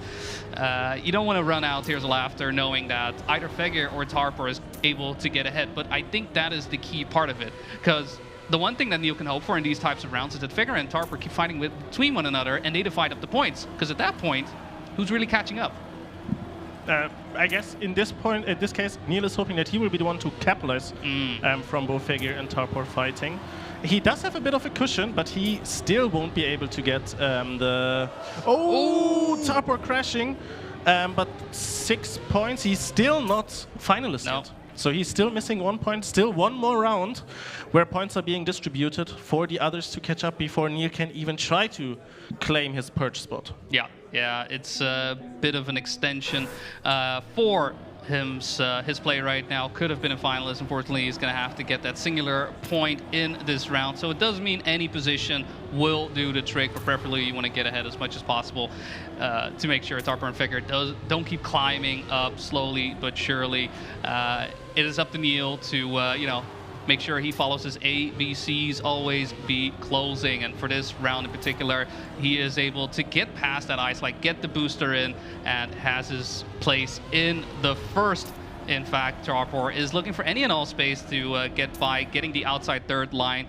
You don't want to run out Tears of Laughter knowing that either Figure or Tarpor is able to get ahead, but I think that is the key part of it, because the one thing that Neil can hope for in these types of rounds is that Figure and Tarpor keep fighting between one another, and they divide up the points, because at that point, who's really catching up? I guess in this case, Neil is hoping that he will be the one to capitalize from both Figure and Tarpor fighting. He does have a bit of a cushion, but he still won't be able to get the... Oh, Tarpor crashing. But 6 points, he's still not finalist yet. So he's still missing 1 point, still one more round where points are being distributed for the others to catch up before Neil can even try to claim his perch spot. Yeah, it's a bit of an extension for his play right now. Could have been a finalist. Unfortunately, he's going to have to get that singular point in this round. So it does mean any position will do the trick, but preferably you want to get ahead as much as possible to make sure Tarpor and Figure don't keep climbing up slowly but surely. It is up to Neil to make sure he follows his ABCs, always be closing. And for this round in particular, he is able to get past that ice, get the booster in, and has his place in the first. In fact, Tarpor is looking for any and all space to get by, getting the outside third line.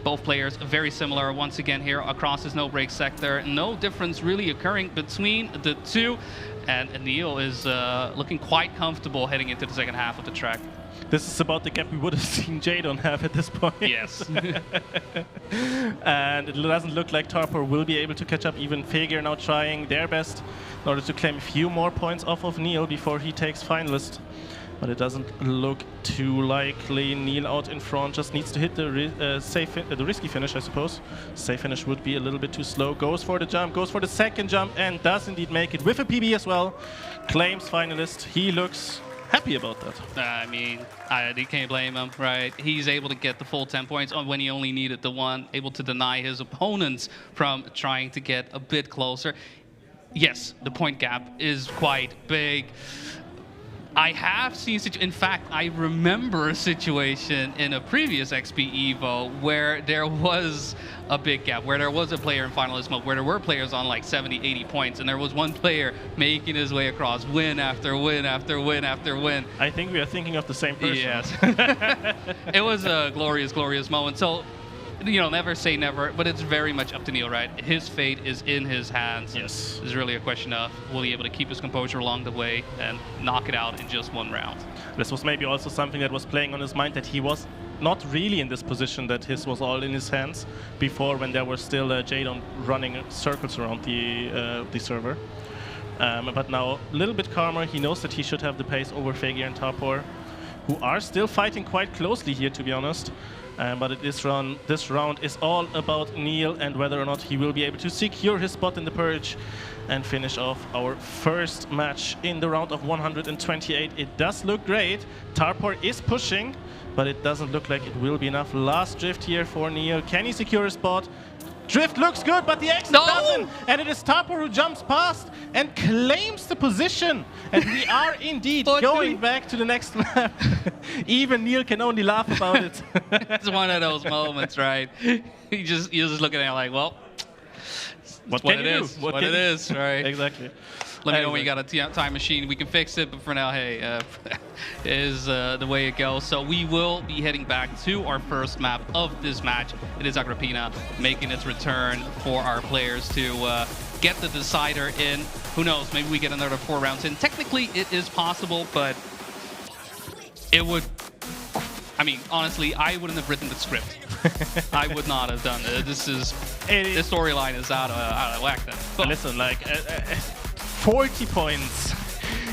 Both players very similar once again here across his no-break sector. No difference really occurring between the two. And Neil is looking quite comfortable heading into the second half of the track. This is about the gap we would have seen Jadon have at this point. Yes. And it doesn't look like Tarpor will be able to catch up. Even Figure now trying their best in order to claim a few more points off of Neil before he takes finalist. But it doesn't look too likely. Neil out in front just needs to hit the risky finish, I suppose. Safe finish would be a little bit too slow. Goes for the jump, goes for the second jump, and does indeed make it with a PB as well. Claims finalist. He looks happy about that. I mean, you can't blame him, right? He's able to get the full 10 points when he only needed the one, able to deny his opponents from trying to get a bit closer. Yes, the point gap is quite big. I have seen, in fact, I remember a situation in a previous XPEvo where there was a big gap, where there was a player in finalist mode, where there were players on 70, 80 points, and there was one player making his way across win after win after win after win. I think we are thinking of the same person. Yes. It was a glorious, glorious moment. So, never say never, but it's very much up to Neil, right? His fate is in his hands. Yes. It's really a question of will he be able to keep his composure along the way and knock it out in just one round. This was maybe also something that was playing on his mind, that he was not really in this position, that his was all in his hands before, when there were still Jadon running circles around the server. But now a little bit calmer. He knows that he should have the pace over Figure and Tarpor, who are still fighting quite closely here, to be honest. But this round is all about Neil and whether or not he will be able to secure his spot in the Purge and finish off our first match in the round of 128. It does look great. Tarpor is pushing, but it doesn't look like it will be enough. Last drift here for Neil. Can he secure his spot? Drift looks good, but the exit doesn't. And it is Tarpor who jumps past and claims the position. And we are indeed going back to the next map. Even Neil can only laugh about it. It's one of those moments, right? You're just looking at it like, well, what can you do? What it is, right? Exactly. Let me know when you got a time machine. We can fix it, but for now, hey, is the way it goes. So we will be heading back to our first map of this match. It is Agrippina making its return for our players to get the decider in. Who knows? Maybe we get another 4 rounds in. Technically, it is possible, but it would... I mean, honestly, I wouldn't have written the script. I would not have done it. This storyline is out of whack then. But listen, 40 points.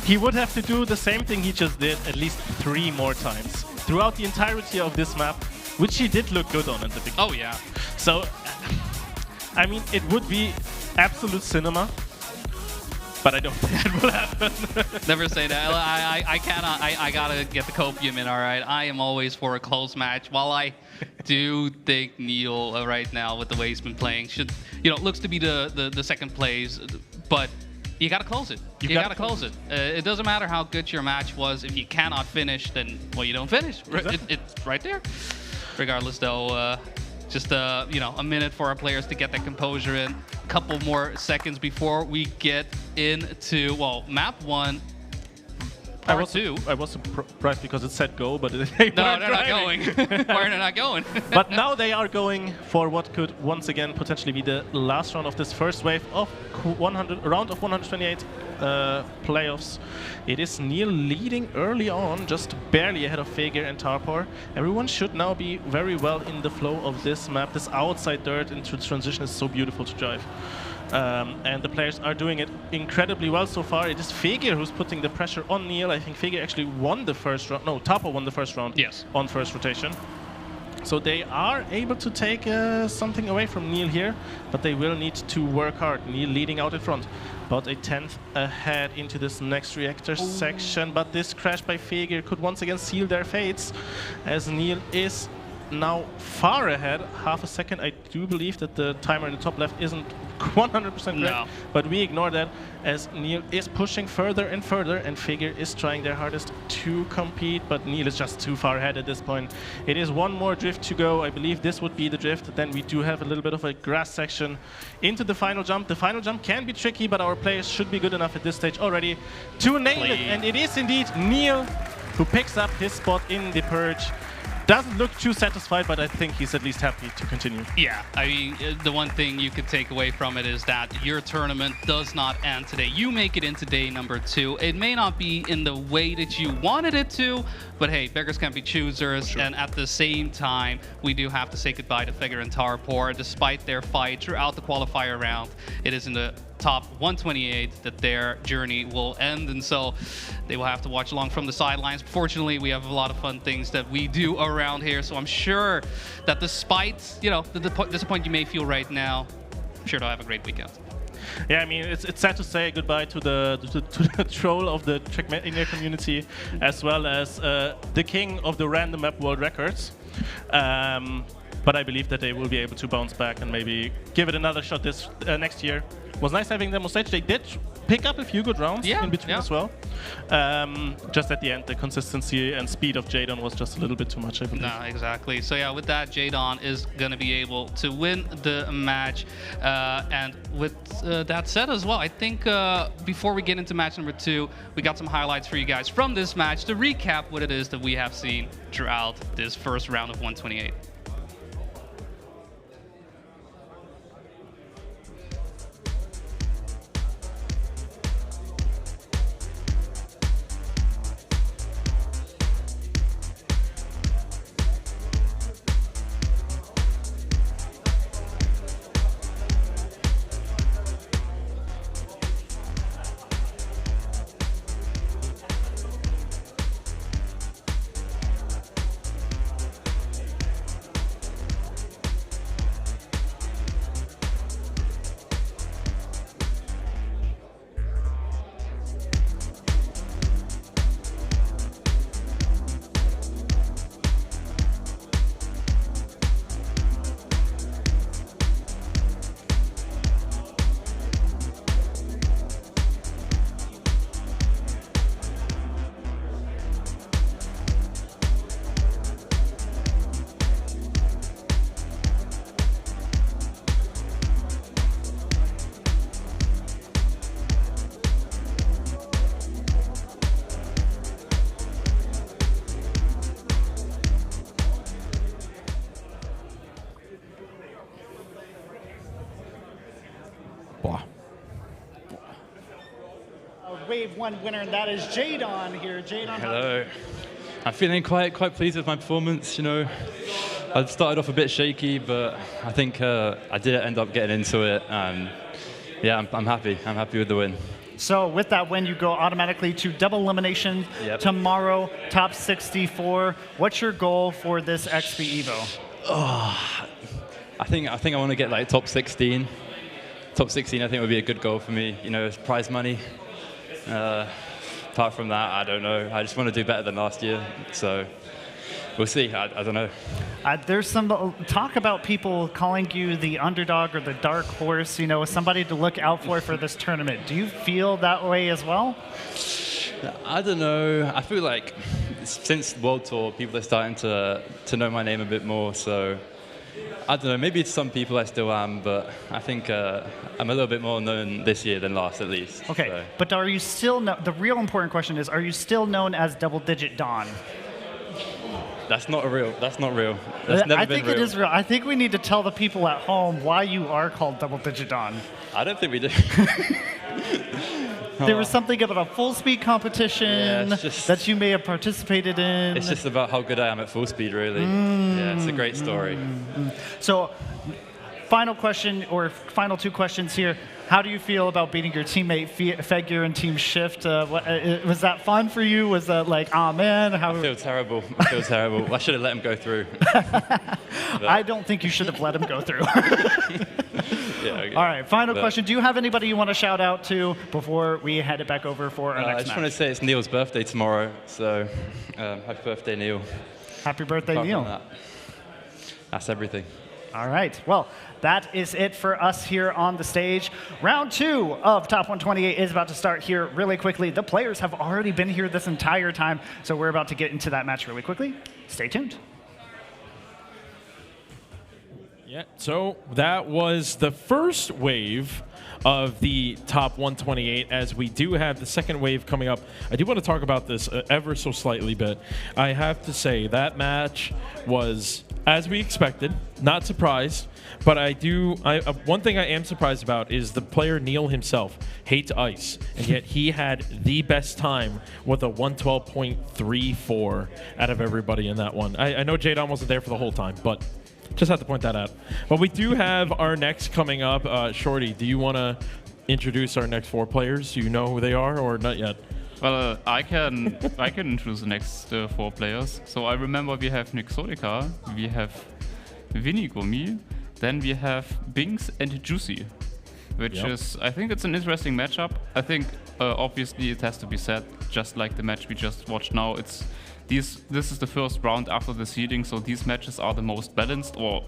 He would have to do the same thing he just did at least 3 more times throughout the entirety of this map, which he did look good on at the beginning. Oh, yeah. So, I mean, it would be absolute cinema, but I don't think that will happen. Never say that. I cannot. I gotta get the copium in, all right? I am always for a close match. While I do think Neil right now, with the way he's been playing, should, looks to be the second place, but you gotta close it. You gotta close it. It doesn't matter how good your match was. If you cannot finish, then, well, you don't finish. Exactly. It's right there. Regardless, though, just a minute for our players to get that composure in. A couple more seconds before we get into, well, map 1. I was surprised because it said go, but they No, weren't they're not driving. going. Why are they not going? But now they are going for what could once again potentially be the last round of this first wave of round of 128 playoffs. It is Neil leading early on, just barely ahead of Feger and Tarpor. Everyone should now be very well in the flow of this map. This outside dirt into transition is so beautiful to drive. And the players are doing it incredibly well so far. It is Feger who's putting the pressure on Neil. I think Feger actually won the first round. No, Tarpor won the first round on first rotation. So they are able to take something away from Neil here, but they will need to work hard. Neil leading out in front, about a 10th ahead into this next reactor section, but this crash by Feger could once again seal their fates, as Neil is now far ahead, half a second. I do believe that the timer in the top left isn't 100% correct, but we ignore that as Neil is pushing further and further, and Feger is trying their hardest to compete, but Neil is just too far ahead at this point. It is one more drift to go. I believe this would be the drift. Then we do have a little bit of a grass section into the final jump. The final jump can be tricky, but our players should be good enough at this stage already to nail it, and it is indeed Neil who picks up his spot in the purge. Doesn't look too satisfied, but I think he's at least happy to continue. Yeah, I mean, the one thing you could take away from it is that your tournament does not end today. You make it into day number 2. It may not be in the way that you wanted it to, but hey, beggars can't be choosers. Sure. And at the same time, we do have to say goodbye to Feger and Tarpor. Despite their fight throughout the qualifier round, it is in the top 128 that their journey will end, and so they will have to watch along from the sidelines. Fortunately, we have a lot of fun things that we do around here, so I'm sure that despite the disappointment you may feel right now, I'm sure they'll have a great weekend. Yeah, I mean, it's sad to say goodbye to the troll of the Trackmania community, as well as the king of the random map world records. But I believe that they will be able to bounce back and maybe give it another shot this next year. It was nice having them on stage. They did pick up a few good rounds in between as well. Just at the end, the consistency and speed of Jadon was just a little bit too much, I believe. No, exactly. So yeah, with that, Jadon is going to be able to win the match. And with that said as well, I think before we get into match number 2, we got some highlights for you guys from this match to recap what it is that we have seen throughout this first round of 128. Wave 1 winner, and that is Jadon here. Jadon. Hello. I'm feeling quite pleased with my performance. You know, I started off a bit shaky, but I think I did end up getting into it, and yeah, I'm happy. I'm happy with the win. So with that win, you go automatically to double elimination tomorrow, top 64. What's your goal for this XPEvo? Oh, I think I want to get like top 16. Top 16, I think would be a good goal for me. You know, prize money. Apart from that, I don't know. I just want to do better than last year. So we'll see. I don't know. There's some talk about people calling you the underdog or the dark horse, you know, somebody to look out for this tournament. Do you feel that way as well? I don't know. I feel like since World Tour, people are starting to know my name a bit more. So I don't know, maybe to some people I still am, but I think I'm a little bit more known this year than last, at least. Okay, so. but are you still, the real important question is, are you still known as Double Digit Don? That's not real. That's not real. I think it is real. I think we need to tell the people at home why you are called Double Digit Don. I don't think we do. There was something about a full speed competition that you may have participated in. It's just about how good I am at full speed, really. Yeah, it's a great story. So, final question, or final two questions here. How do you feel about beating your teammate Fegir in Team Shift? Was that fun for you? Was that like, oh man? How... I feel terrible. I feel terrible. I should have let him go through. I don't think you should have let him go through. Yeah, okay. All right, final question. Do you have anybody you want to shout out to before we head it back over for our next match? I just want to say it's Neil's birthday tomorrow, so happy birthday, Neil. Happy birthday, Neil. That's everything. All right, well, that is it for us here on the stage. Round 2 of Top 128 is about to start here really quickly. The players have already been here this entire time, so we're about to get into that match really quickly. Stay tuned. Yeah, so that was the first wave of the Top 128, as we do have the second wave coming up. I do want to talk about this ever so slightly bit. I have to say that match was as we expected, not surprised, but one thing I am surprised about is the player Neil himself hates ice, and yet he had the best time with a 112.34 out of everybody in that one. I know Jadon wasn't there for the whole time, but just have to point that out. But we do have our next coming up. Shorty, do you want to introduce our next 4 players? Do you know who they are or not yet? Well, I can introduce the next 4 players. So I remember we have Nixodica, we have Vinigumi, then we have Binks and Juicy, which is, I think it's an interesting matchup. I think obviously it has to be said, just like the match we just watched now, this is the first round after the seeding, so these matches are the most balanced or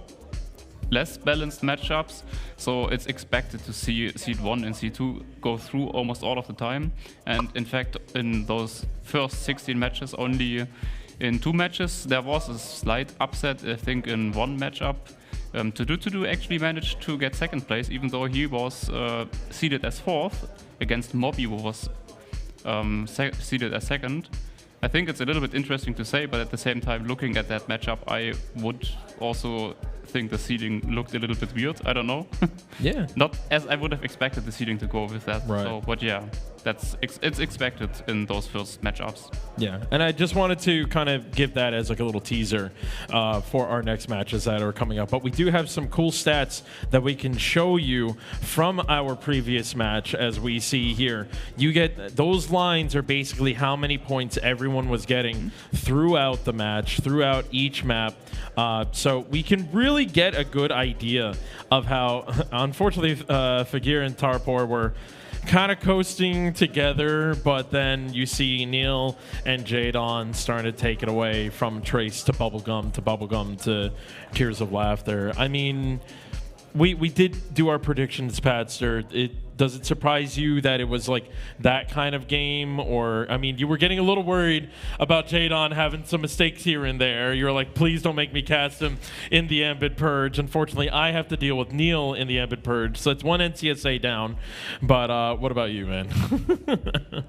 less balanced matchups. So it's expected to see seed 1 and seed 2 go through almost all of the time. And in fact, in those first 16 matches, only in 2 matches there was a slight upset. I think in one matchup, To-Do actually managed to get second place, even though he was seeded as 4th against Mobby, who was seeded as 2nd. I think it's a little bit interesting to say, but at the same time, looking at that matchup, I would also think the seeding looked a little bit weird. I don't know. Yeah. Not as I would have expected the seeding to go with that. Right. So, but yeah, it's expected in those first matchups. Yeah, and I just wanted to kind of give that as like a little teaser for our next matches that are coming up. But we do have some cool stats that we can show you from our previous match, as we see here. You get those lines are basically how many points everyone was getting throughout the match, throughout each map. So we can really get a good idea of how, unfortunately, Fagir and Tarpor were kind of coasting together, but then you see Neil and Jadon starting to take it away from Trace to Bubblegum to Tears of Laughter. I mean, we did do our predictions, Patster. Does it surprise you that it was like that kind of game? Or, I mean, you were getting a little worried about Jadon having some mistakes here and there. You were like, please don't make me cast him in the Ambit Purge. Unfortunately, I have to deal with Neil in the Ambit Purge, so it's 1 NCSA down. But what about you, man?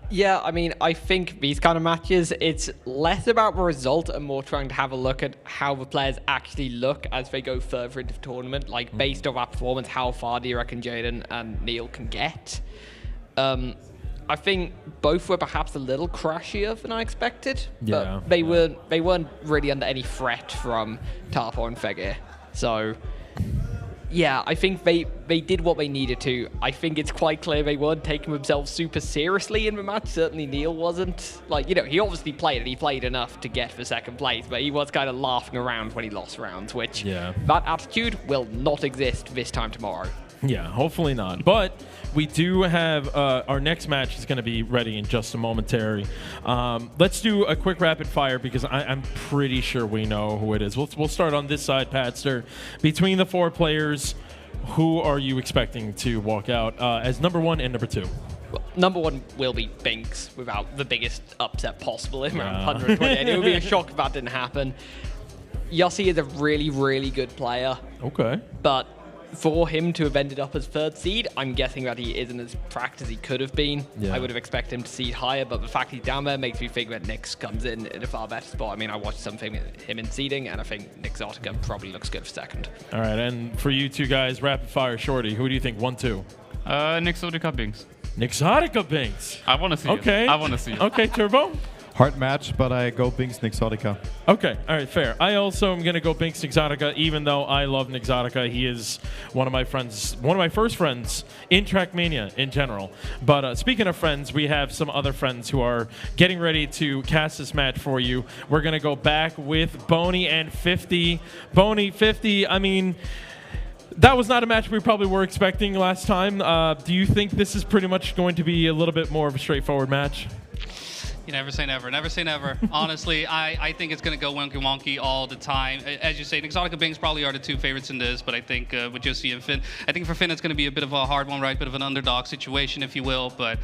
Yeah, I mean, I think these kind of matches, it's less about the result and more trying to have a look at how the players actually look as they go further into the tournament. Like, based on that performance, how far do you reckon Jadon and Neil can get? I think both were perhaps a little crashier than I expected, but they weren't really under any threat from Tarpor and Fegir. So yeah, I think they did what they needed to. I think it's quite clear they weren't taking themselves super seriously in the match. Certainly Neil wasn't. Like, you know, he obviously played and he played enough to get for second place, but he was kind of laughing around when he lost rounds, which that attitude will not exist this time tomorrow. Yeah, hopefully not. But we do have our next match is going to be ready in just a momentary. Let's do a quick rapid fire because I'm pretty sure we know who it is. We'll start on this side, Patster. Between the 4 players, who are you expecting to walk out as number 1 and number 2? Well, number 1 will be Binks without the biggest upset possible in round 120. And it would be a shock if that didn't happen. Yossi is a really, really good player. Okay. But for him to have ended up as 3rd seed, I'm guessing that he isn't as cracked as he could have been. Yeah. I would have expected him to seed higher, but the fact he's down there makes me think that Nyx comes in a far better spot. I mean, I watched something of him in seeding, and I think Nyxotica probably looks good for 2nd. All right, and for you two guys, rapid fire, Shorty, who do you think 1-2? Nyxotica Binks. Nyxotica Binks. I want to see Okay. it. I want to see it. Okay, Turbo. Hard match, but I go Binks Nyxotica. Okay, all right, fair. I also am going to go Binks Nyxotica, even though I love Nyxotica. He is one of my friends, one of my first friends in Trackmania in general. But speaking of friends, we have some other friends who are getting ready to cast this match for you. We're going to go back with Boney and 50. Boney, 50, I mean, that was not a match we probably were expecting last time. Do you think this is pretty much going to be a little bit more of a straightforward match? You never say never. Never say never. Honestly, I think it's going to go wonky all the time. As you say, Nyxotica Binks probably are the 2 favorites in this, but I think with Josie and Finn, I think for Finn it's going to be a bit of a hard one, right? Bit of an underdog situation, if you will. But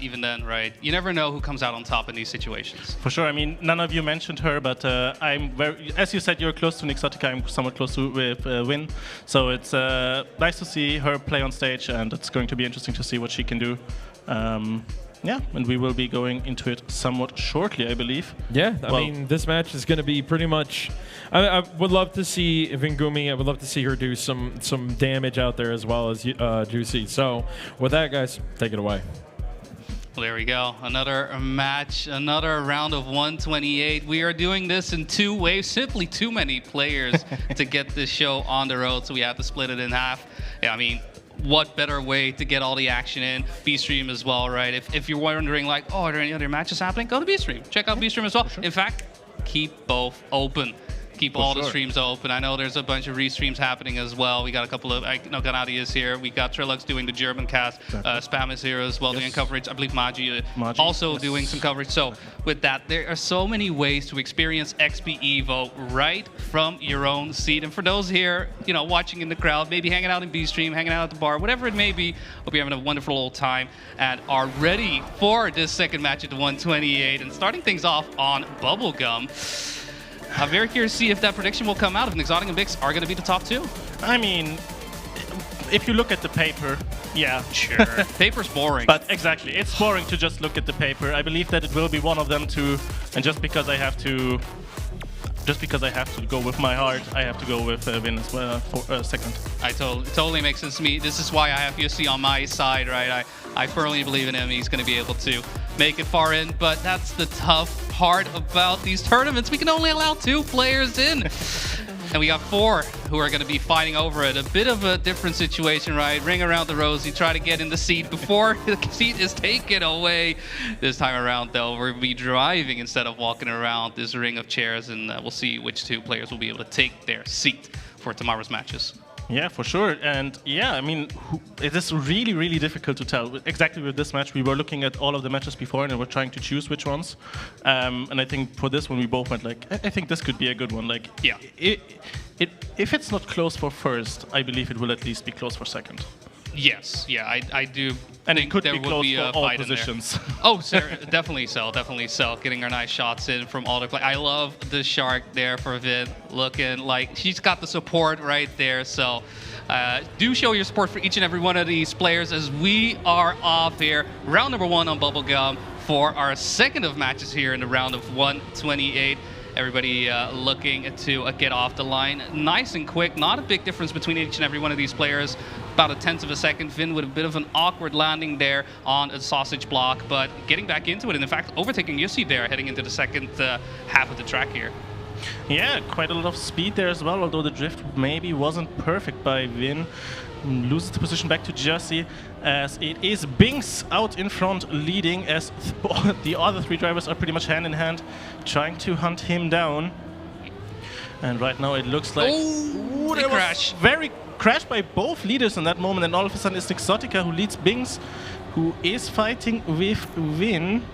even then, right, you never know who comes out on top in these situations. For sure. I mean, none of you mentioned her, but I'm very, as you said, you're close to Nyxotica. I'm somewhat close to with Win. So it's nice to see her play on stage, and it's going to be interesting to see what she can do. Yeah, and we will be going into it somewhat shortly, I believe. Yeah, I mean, this match is going to be pretty much... I would love to see Vingumi. I would love to see her do some damage out there as well as Juicy. So with that, guys, take it away. Well, there we go. Another match, another round of 128. We are doing this in 2 waves. Simply too many players to get this show on the road, so we have to split it in half. Yeah, I mean, what better way to get all the action in? B-Stream as well, right? If you're wondering, like, oh, are there any other matches happening? Go to B-Stream. Check out B-Stream as well. Sure. In fact, keep both open. Keep all the streams open. I know there's a bunch of restreams happening as well. We got a couple of, Gennady is here. We got Trilux doing the German cast. Spam is here as well doing coverage. I believe Magi also doing some coverage. So with that, there are so many ways to experience XPEvo right from your own seat. And for those here, watching in the crowd, maybe hanging out in B-Stream, hanging out at the bar, whatever it may be, hope you're having a wonderful old time and are ready for this 2nd match at the 128 and starting things off on Bubblegum. I'm very curious to see if that prediction will come out, if Nyxotica and Binks are going to be the top 2. I mean, if you look at the paper, yeah. Sure. Paper's boring. But exactly, it's boring to just look at the paper. I believe that it will be one of them too, and just because I have to go with my heart, I have to go with Vin as well for 2nd. It totally makes sense to me. This is why I have Yossi on my side, right? I firmly believe in him. He's going to be able to make it far in, but that's the tough part about these tournaments. We can only allow 2 players in. And we got 4 who are going to be fighting over it. A bit of a different situation, right? Ring around the rosy, try to get in the seat before the seat is taken away. This time around, though, we'll be driving instead of walking around this ring of chairs, and we'll see which 2 players will be able to take their seat for tomorrow's matches. Yeah, for sure. And yeah, I mean, it is really, really difficult to tell. Exactly with this match, we were looking at all of the matches before and we were trying to choose which ones. And I think for this one, we both went like, I think this could be a good one. Like, yeah, if it's not close for 1st, I believe it will at least be close for 2nd. Yes, yeah, I do. And it could there be will close be a for all fight positions. In there. Oh, definitely so. Getting our nice shots in from all the play. I love the shark there for Vin, looking like she's got the support right there. So do show your support for each and every one of these players as we are off here. Round number 1 on Bubblegum for our 2nd of matches here in the round of 128. Everybody looking to get off the line nice and quick. Not a big difference between each and every one of these players. About a 1/10 of a second. Vin with a bit of an awkward landing there on a sausage block, but getting back into it. And in fact, overtaking Yossi there, heading into the 2nd half of the track here. Yeah, quite a lot of speed there as well, although the drift maybe wasn't perfect by Vin. Loses the position back to Jersey as it is Binks out in front leading as the other 3 drivers are pretty much hand in hand trying to hunt him down. And right now it looks like there crash. Very crashed by both leaders in that moment, and all of a sudden it's Nyxotica who leads Binks, who is fighting with Vin,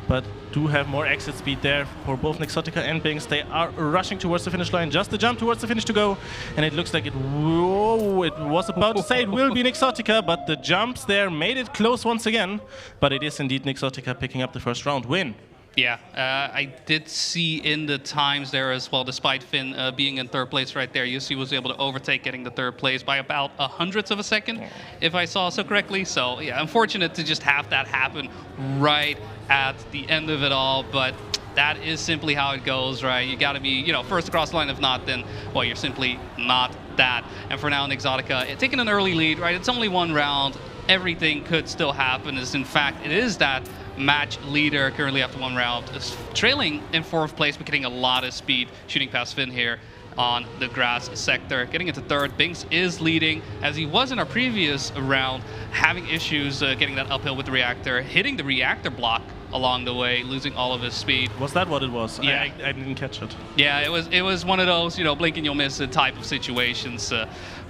but do have more exit speed there for both Nyxotica and Binks. They are rushing towards the finish line, just the jump towards the finish to go, and it looks like it was about to say it will be Nyxotica, but the jumps there made it close once again, but it is indeed Nyxotica picking up the 1st round win. Yeah, I did see in the times there as well, despite Finn being in third place right there, Jussi was able to overtake, getting the third place by about a hundredth of a second, if I saw so correctly. So yeah, unfortunate to just have that happen right at the end of it all, but that is simply how it goes, right? You got to be, you know, first across the line. If not, then, well, you're simply not that. And for now, in Exotica, taking an early lead, right? It's only one round. Everything could still happen. As in fact, it is that match leader currently after one round, is trailing in fourth place, but getting a lot of speed, shooting past Finn here on the grass sector. Getting into third, Binks is leading, as he was in our previous round, having issues getting that uphill with the reactor, hitting the reactor block along the way, losing all of his speed. Was that what it was? Yeah. I didn't catch it. Yeah, it was one of those, you know, blink and you'll miss it type of situations.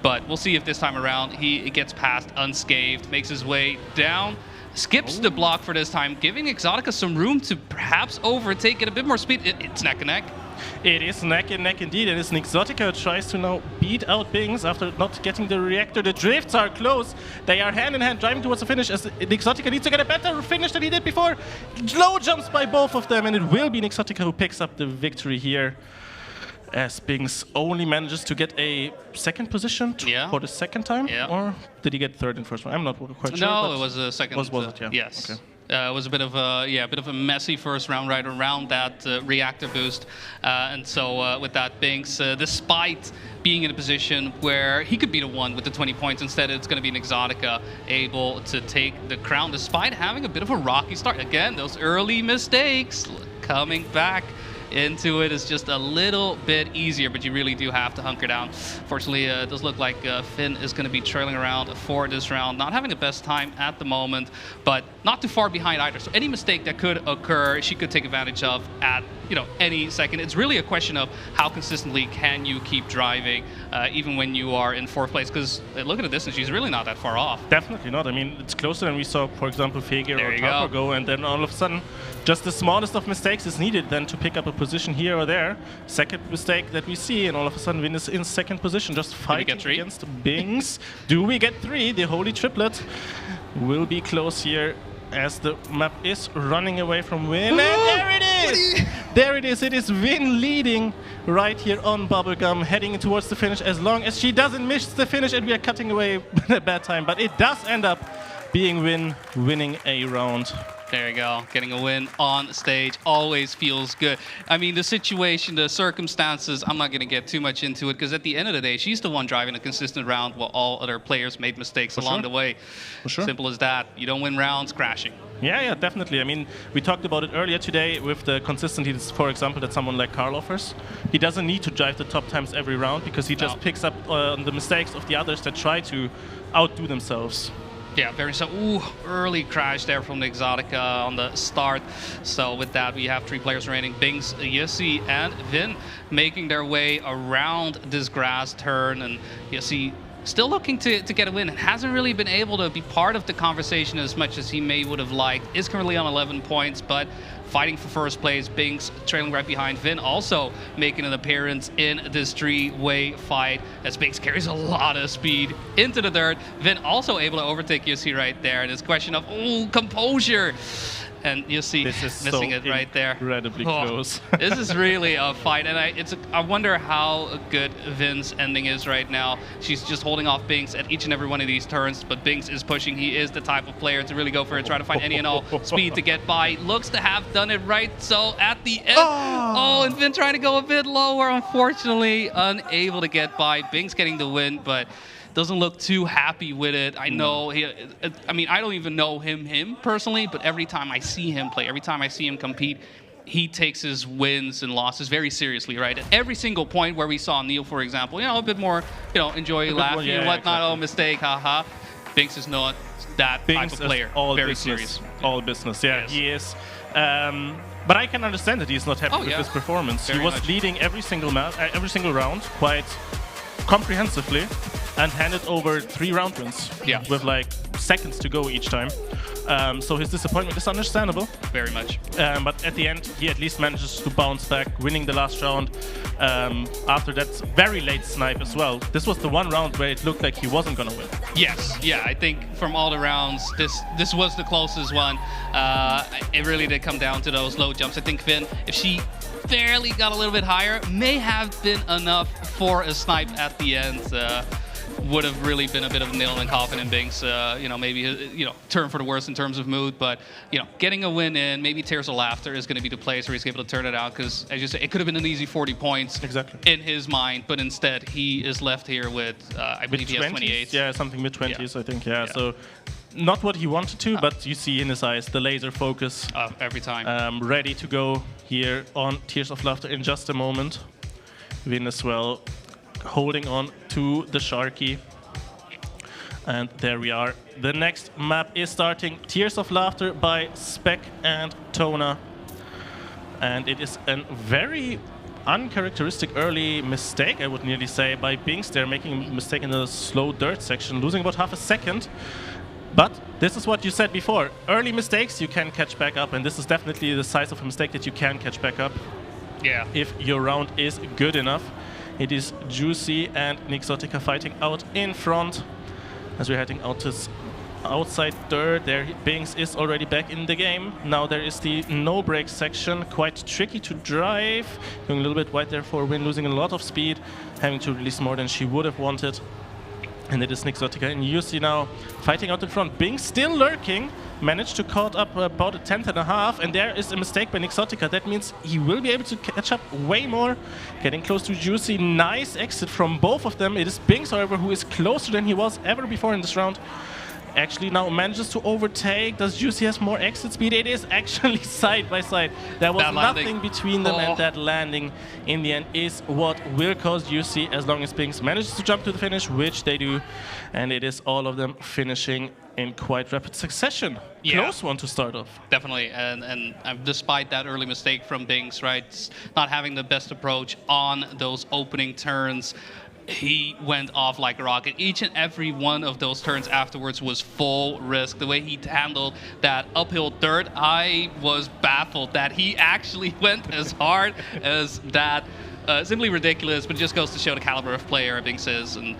But we'll see if this time around he gets past unscathed, makes his way down, skips the block for this time, giving Exotica some room to perhaps overtake it a bit more speed. It's neck and neck. It is neck and neck indeed, and it's Exotica tries to now beat out Bings after not getting the reactor. The drifts are close. They are hand in hand driving towards the finish, as Exotica needs to get a better finish than he did before. Low jumps by both of them, and it will be Exotica who picks up the victory here, as Bings only manages to get a second position for the second time. Or did he get third in first one? I'm not quite sure. No, it was a second. Was it? Yeah. Yes. Okay. It was a bit of a messy first round right around that reactor boost, and so with that, Binks, despite being in a position where he could be the one with the 20 points, instead it's going to be an Exotica able to take the crown, despite having a bit of a rocky start. Again, those early mistakes coming back into it is just a little bit easier, but you really do have to hunker down. Fortunately, it does look like Finn is going to be trailing around for this round, not having the best time at the moment, but not too far behind either. So any mistake that could occur, she could take advantage of at, you know, any second. It's really a question of how consistently can you keep driving, even when you are in fourth place, because look at the distance, she's really not that far off. Definitely not. I mean, it's closer than we saw, for example, Fegir or Taupo go, and then all of a sudden, just the smallest of mistakes is needed then to pick up a position here or there. Second mistake that we see, and all of a sudden Vin is in second position, just fighting against Bings. Do we get three? The holy triplet will be close here, as the map is running away from Vin. And there it is! There it is. It is Vin leading right here on Bubblegum, heading towards the finish, as long as she doesn't miss the finish, and we are cutting away a bad time. But it does end up being Vin winning a round. There you go. Getting a win on stage always feels good. I mean, the situation, the circumstances, I'm not going to get too much into it, because at the end of the day, she's the one driving a consistent round while all other players made mistakes along the way. Simple as that. You don't win rounds crashing. Yeah, definitely. I mean, we talked about it earlier today with the consistency, for example, that someone like Carl offers. He doesn't need to drive the top times every round, because he just picks up on the mistakes of the others that try to outdo themselves. Yeah, very so. Ooh, early crash there from the Exotica on the start. So with that, we have three players remaining: Binks, Jussi, and Vin, making their way around this grass turn. And Jussi still looking to get a win, and hasn't really been able to be part of the conversation as much as he may would have liked. Is currently on 11 points, but fighting for first place. Binks trailing right behind. Vin also making an appearance in this three-way fight, as Binks carries a lot of speed into the third. Vin also able to overtake Jussi right there. And it's a question of composure. And Jussi missing it right there. Incredibly close. This is really a fight, and I wonder how good Vin's ending is right now. She's just holding off Binks at each and every one of these turns, but Binks is pushing. He is the type of player to really go for it, try to find any and all speed to get by. Looks to have done it right, so at the end, and Vin trying to go a bit lower, unfortunately unable to get by. Binks getting the win, but doesn't look too happy with it. I know I mean, I don't even know him personally, but every time I see him play, every time I see him compete, he takes his wins and losses very seriously, right? At every single point where we saw Neil, for example, a bit more, enjoy laughing and whatnot, exactly. Mistake, haha. Binks is not that type of player. All very business, serious. All business, yes. He is. But I can understand that he's not happy with his performance. He was leading every single round quite comprehensively. and handed over 3 round wins with like seconds to go each time. So his disappointment is understandable. Very much. But at the end, he at least manages to bounce back, winning the last round. After that very late snipe as well. This was the one round where it looked like he wasn't going to win. Yes, yeah, I think from all the rounds, this was the closest one. It really did come down to those low jumps. I think Finn, if she barely got a little bit higher, may have been enough for a snipe at the end. Would have really been a bit of a nail in the coffin in Binks. Maybe turn for the worse in terms of mood, but getting a win in, maybe Tears of Laughter is going to be the place where he's able to turn it out, because as you say, it could have been an easy 40 points in his mind, but instead he is left here with I believe he has 28. Yeah, something mid-20s, I think. Yeah, so not what he wanted to, but you see in his eyes the laser focus every time. ready to go here on Tears of Laughter in just a moment. Vin as well, holding on to the Sharky. And there we are. The next map is starting. Tears of Laughter by Spec and Tona. And it is a very uncharacteristic early mistake, I would nearly say, by Binks. They're making a mistake in the slow dirt section, losing about half a second. But this is what you said before. Early mistakes you can catch back up, and this is definitely the size of a mistake that you can catch back up. Yeah. If your round is good enough. It is Juicy and Nixotica fighting out in front as we're heading out to outside dirt. There, Binks is already back in the game. Now there is the no break section, quite tricky to drive. Going a little bit wide there for Win, losing a lot of speed, having to release more than she would have wanted. And it is Nixotica and Juicy now fighting out in front. Binks still lurking, managed to caught up about a 10th and a half, and there is a mistake by Nixotica. That means he will be able to catch up way more. Getting close to Juicy, nice exit from both of them. It is Binks, however, who is closer than he was ever before in this round. Actually now manages to overtake. Does Juicy has more exit speed? It is actually side by side. There was nothing between them, and that landing in the end is what will cause Juicy, as long as Binks manages to jump to the finish, which they do. And it is all of them finishing in quite rapid succession. Yeah. Close one to start off. Definitely, and despite that early mistake from Binks, right, not having the best approach on those opening turns, he went off like a rocket. Each and every one of those turns afterwards was full risk. The way he handled that uphill dirt, I was baffled that he actually went as hard as that. Simply ridiculous, but it just goes to show the caliber of player Binks is. And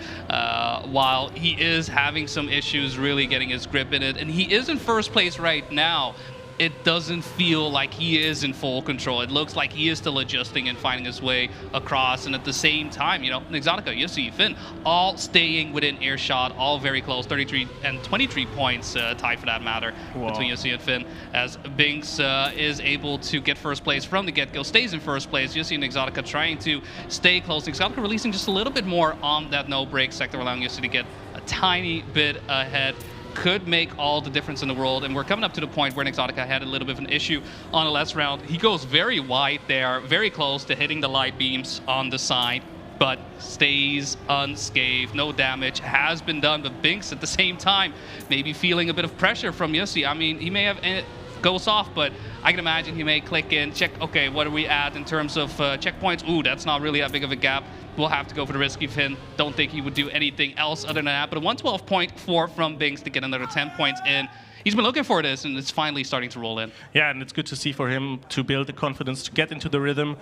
while he is having some issues really getting his grip in it, and he is in first place right now, it doesn't feel like he is in full control. It looks like he is still adjusting and finding his way across. And at the same time, Nixotica, Juicy, Finn, all staying within earshot, all very close, 33 and 23 points tied for that matter between Juicy and Finn. As Binks is able to get first place from the get-go, stays in first place. Juicy and Nixotica trying to stay close. Nixotica releasing just a little bit more on that no-break sector, allowing Juicy to get a tiny bit ahead. Could make all the difference in the world, and we're coming up to the point where Nixotica had a little bit of an issue on the last round. He goes very wide there, very close to hitting the light beams on the side, but stays unscathed, no damage has been done. But Binks at the same time maybe feeling a bit of pressure from Juicy. I mean, he may have goes off, but I can imagine he may click in, check, okay, what are we at in terms of checkpoints? Ooh, that's not really that big of a gap. We'll have to go for the risky Finn. Don't think he would do anything else other than that. But a 112.4 from Binks to get another 10 points in. He's been looking for this, and it's finally starting to roll in. Yeah, and it's good to see for him to build the confidence, to get into the rhythm.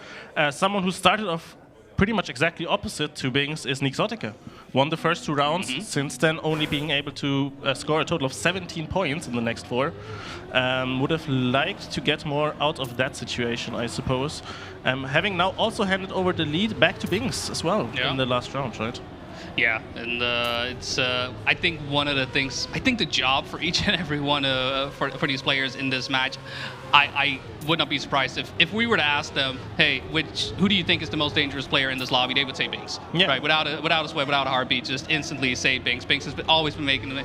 Someone who started off pretty much exactly opposite to Binks is Nixotica. Won the first 2 rounds, since then only being able to score a total of 17 points in the next 4. Would have liked to get more out of that situation, I suppose. Having now also handed over the lead back to Binks as well in the last round, right? Yeah, and it's I think one of the things, I think the job for each and every one for these players in this match, I would not be surprised if we were to ask them, hey, who do you think is the most dangerous player in this lobby? They would say Binks. Yeah. Right, without a sweat, without a heartbeat, just instantly say Binks. Binks has always been making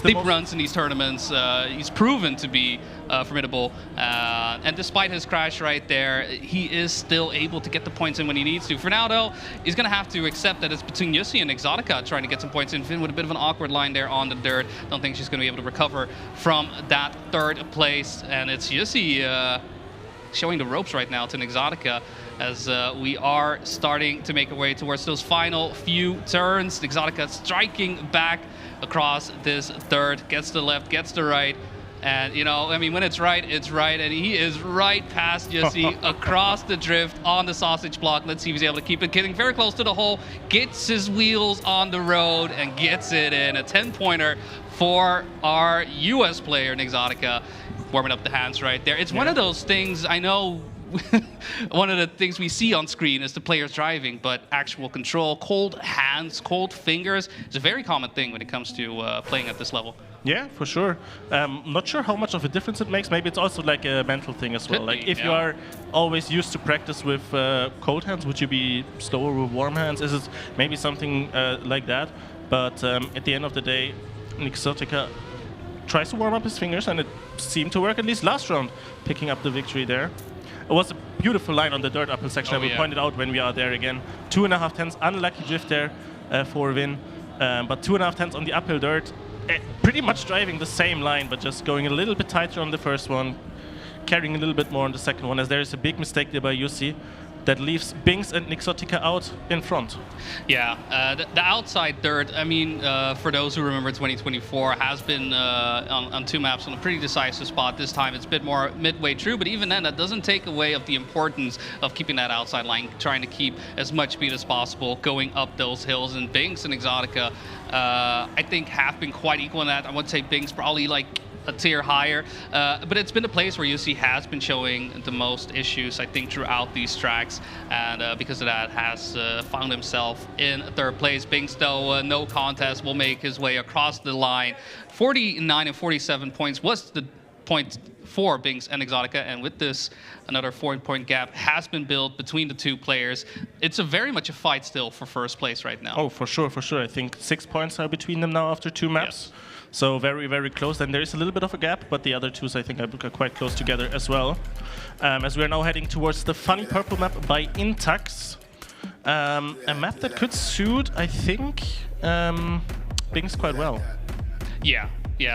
deep runs in these tournaments. He's proven to be formidable. And despite his crash right there, he is still able to get the points in when he needs to. For now, though, he's going to have to accept that it's between Juicy and Nixotica trying to get some points in. Finn with a bit of an awkward line there on the dirt. Don't think she's going to be able to recover from that 3rd place. And it's Juicy showing the ropes right now to Exotica as we are starting to make our way towards those final few turns. Exotica striking back across this third, gets the left, gets the right. And, you know, I mean, when it's right, and he is right past Jussi across the drift on the sausage block. Let's see if he's able to keep it, getting very close to the hole, gets his wheels on the road, and gets it in. A 10-pointer for our US player, Exotica, warming up the hands right there. It's one of those things, I know, one of the things we see on screen is the players driving, but actual control, cold hands, cold fingers, is a very common thing when it comes to playing at this level. Yeah, for sure. Not sure how much of a difference it makes. Maybe it's also like a mental thing as well. Like if you are always used to practice with cold hands, would you be slower with warm hands? Is it maybe something like that? But at the end of the day, Exotica tries to warm up his fingers, and it seemed to work at least last round, picking up the victory there. It was a beautiful line on the dirt uphill section. I will point it out when we are there again. 2.5 tenths, unlucky drift there for Vin, but 2.5 tenths on the uphill dirt. Pretty much driving the same line, but just going a little bit tighter on the first one, carrying a little bit more on the second one, as there is a big mistake there by Jussi that leaves Binks and Exotica out in front. Yeah, the outside dirt, I mean, for those who remember 2024, has been on 2 maps on a pretty decisive spot. This time it's a bit more midway through, but even then, that doesn't take away of the importance of keeping that outside line, trying to keep as much speed as possible, going up those hills. And Binks and Exotica, I think, have been quite equal in that. I would say Binks probably like a tier higher, but it's been a place where Jussi has been showing the most issues, I think, throughout these tracks, and because of that has found himself in third place. Binks, though, no contest, will make his way across the line. 49 and 47 points was the point for Binks and Exotica, and with this, another 4-point gap has been built between the two players. It's very much a fight still for first place right now. Oh, for sure, for sure. I think 6 points are between them now after 2 maps. Yes. So very, very close. And there is a little bit of a gap, but the other twos, I think, are quite close together as well. As we are now heading towards the funny purple map by Intax. A map that could suit, I think, Binks quite well. Yeah,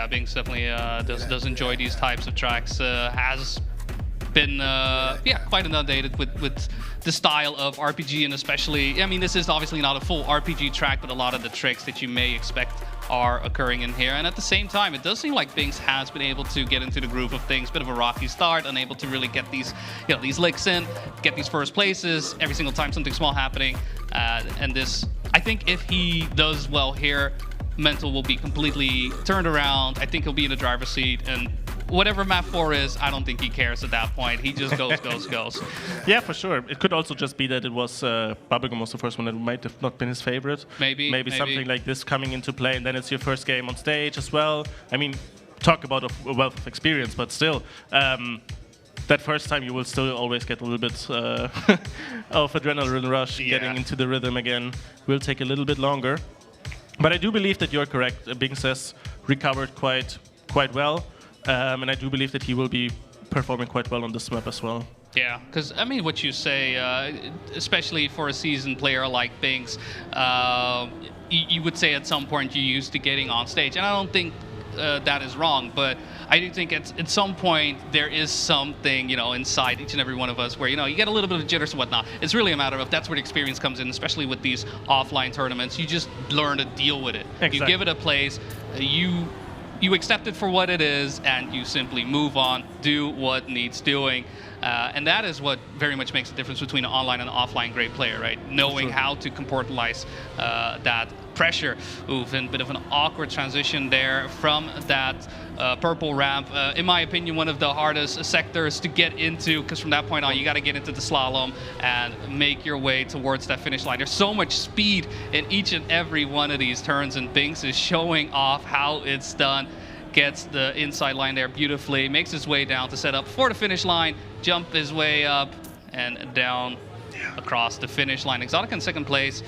Binks definitely does enjoy these types of tracks. Has been quite inundated with the style of RPG, and especially, I mean, this is obviously not a full RPG track, but a lot of the tricks that you may expect are occurring in here. And at the same time, it does seem like Binks has been able to get into the groove of things. Bit of a rocky start, unable to really get these, these licks in, get these first places every single time something small happening. And this, I think, if he does well here, mental will be completely turned around. I think he'll be in the driver's seat, and whatever map 4 is, I don't think he cares at that point. He just goes. Yeah, for sure. It could also just be that it was Bubblegum was the first one that might have not been his favorite. Maybe something like this coming into play, and then it's your first game on stage as well. I mean, talk about a wealth of experience, but still, that first time you will still always get a little bit of adrenaline rush. Getting into the rhythm again will take a little bit longer. But I do believe that you're correct. Binks has recovered quite well. And I do believe that he will be performing quite well on this map as well. Yeah, because, I mean, what you say, especially for a seasoned player like Binks, you would say at some point you're used to getting on stage. And I don't think that is wrong, but I do think at some point there is something, inside each and every one of us where, you get a little bit of jitters and whatnot. It's really a matter of that's where the experience comes in, especially with these offline tournaments. You just learn to deal with it. Exactly. You give it a place, you accept it for what it is, and you simply move on, do what needs doing. And that is what very much makes the difference between an online and an offline great player, right? Knowing how to compartmentalize that pressure. Oof, and a bit of an awkward transition there from that purple ramp. In my opinion, one of the hardest sectors to get into, because from that point on, you got to get into the slalom and make your way towards that finish line. There's so much speed in each and every one of these turns, and Binks is showing off how it's done. Gets the inside line there beautifully, makes his way down to set up for the finish line, jump his way up and down across the finish line. Exotica in second place.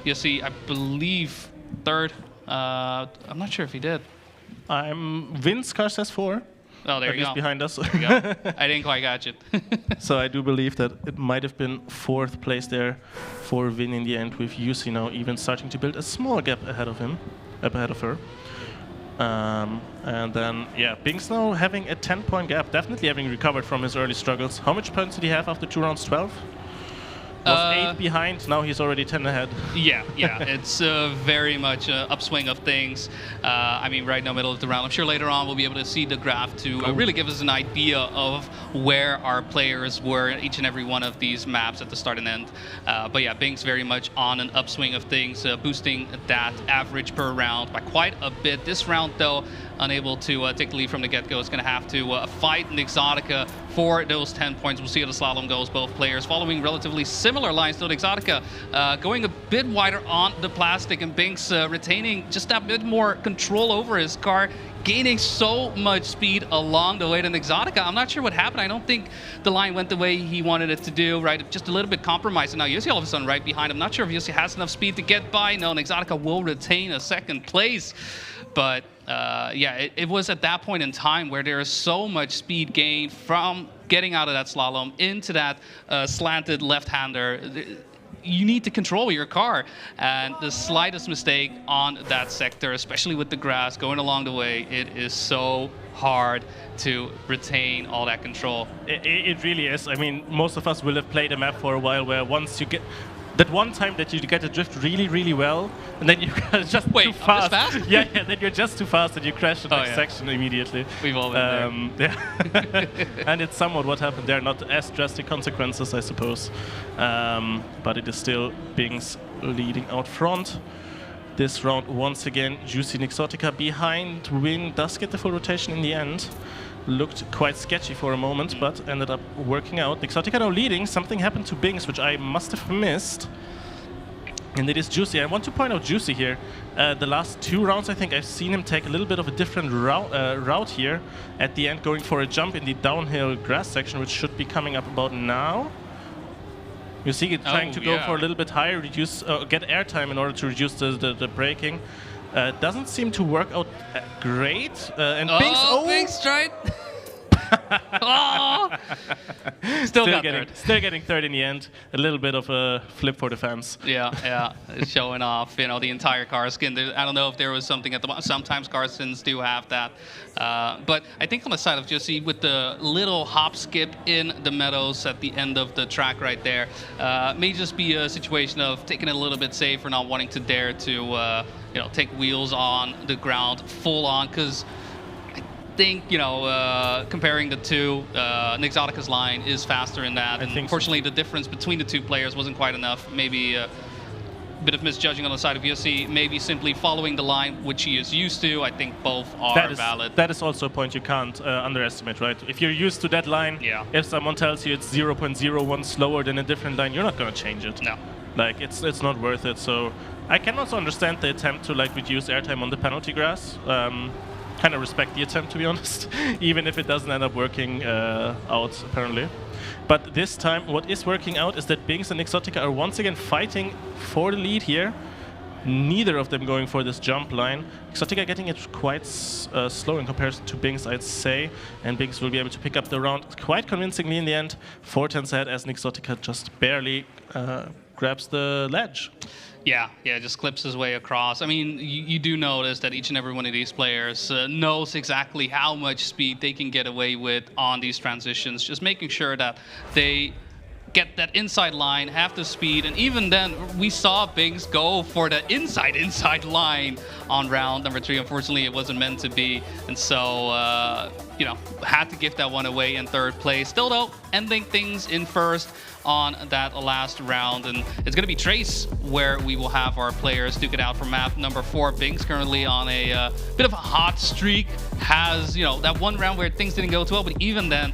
You'll see, I believe, third. I'm not sure if he did. Vince car says 4. Oh, there you go. Behind us. There you go. I didn't quite catch it. So I do believe that it might have been 4th place there for Vin in the end, with Jussi now even starting to build a small gap ahead of her. And then, yeah, Binks now having a 10-point gap, definitely having recovered from his early struggles. How much points did he have after 2 rounds? 12? Was 8 behind, now he's already 10 ahead. Yeah, it's very much an upswing of things. I mean, right now, middle of the round. I'm sure later on we'll be able to see the graph to really give us an idea of where our players were in each and every one of these maps at the start and end. But yeah, Binks very much on an upswing of things, boosting that average per round by quite a bit. This round, though, unable to take the lead from the get-go, is going to have to fight Exotica for those 10 points. We'll see how the slalom goes. Both players following relatively similar lines, though Exotica going a bit wider on the plastic, and Binks retaining just that bit more control over his car, gaining so much speed along the way. To Exotica, I'm not sure what happened. I don't think the line went the way he wanted it to do, right? Just a little bit compromised. And now Yossi all of a sudden right behind him. Not sure if Yossi has enough speed to get by. No, and Exotica will retain a second place. But yeah, it was at that point in time where there is so much speed gain from getting out of that slalom into that slanted left-hander. You need to control your car, and the slightest mistake on that sector, especially with the grass going along the way, it is so hard to retain all that control. It really is. I mean, most of us will have played a map for a while where once you get that one time that you get to drift really, really well, and then you're just too fast. Fast? Yeah, then you're just too fast and you crash the next section immediately. We've all been there. Yeah. And it's somewhat what happened there. Not as drastic consequences, I suppose. But it is still Binks leading out front. This round, once again, Juicy Exotica behind. Wing does get the full rotation in the end. Looked quite sketchy for a moment, but ended up working out. Exotica now leading. Something happened to Binks, which I must have missed. And it is Juicy. I want to point out Juicy here. The last 2 rounds, I think I've seen him take a little bit of a different route here. At the end, going for a jump in the downhill grass section, which should be coming up about now. You see it trying to go for a little bit higher, reduce, get airtime in order to reduce the braking. Doesn't seem to work out great. And Binks tried. Still getting third in the end. A little bit of a flip for the fans. Yeah, showing off, the entire car skin. I don't know if there was something at the bottom. Sometimes car skins do have that. But I think on the side of Jussi, with the little hop skip in the meadows at the end of the track right there, may just be a situation of taking it a little bit safer, not wanting to dare to take wheels on the ground full on, because I think, comparing the two, Exotica's line is faster in that. And unfortunately, the difference between the two players wasn't quite enough. Maybe a bit of misjudging on the side of Yossi, maybe simply following the line, which he is used to. I think both are valid. That is also a point you can't underestimate, right? If you're used to that line, if someone tells you it's 0.01 slower than a different line, you're not going to change it. No. Like, it's not worth it. So I can also understand the attempt to reduce airtime on the penalty grass. Kind of respect the attempt, to be honest, even if it doesn't end up working out, apparently. But this time, what is working out is that Binks and Exotica are once again fighting for the lead here. Neither of them going for this jump line. Exotica getting it quite slow in comparison to Binks, I'd say. And Binks will be able to pick up the round quite convincingly in the end. 4/10 ahead as Exotica just barely grabs the ledge. Yeah, just clips his way across. I mean, you do notice that each and every one of these players knows exactly how much speed they can get away with on these transitions, just making sure that they get that inside line, have the speed, and even then, we saw Binks go for the inside line on round number 3. Unfortunately, it wasn't meant to be, and so, had to give that one away in 3rd place. Still, though, ending things in 1st on that last round, and it's going to be Trace where we will have our players duke it out for map number 4. Binks currently on a bit of a hot streak, has that one round where things didn't go too well, but even then,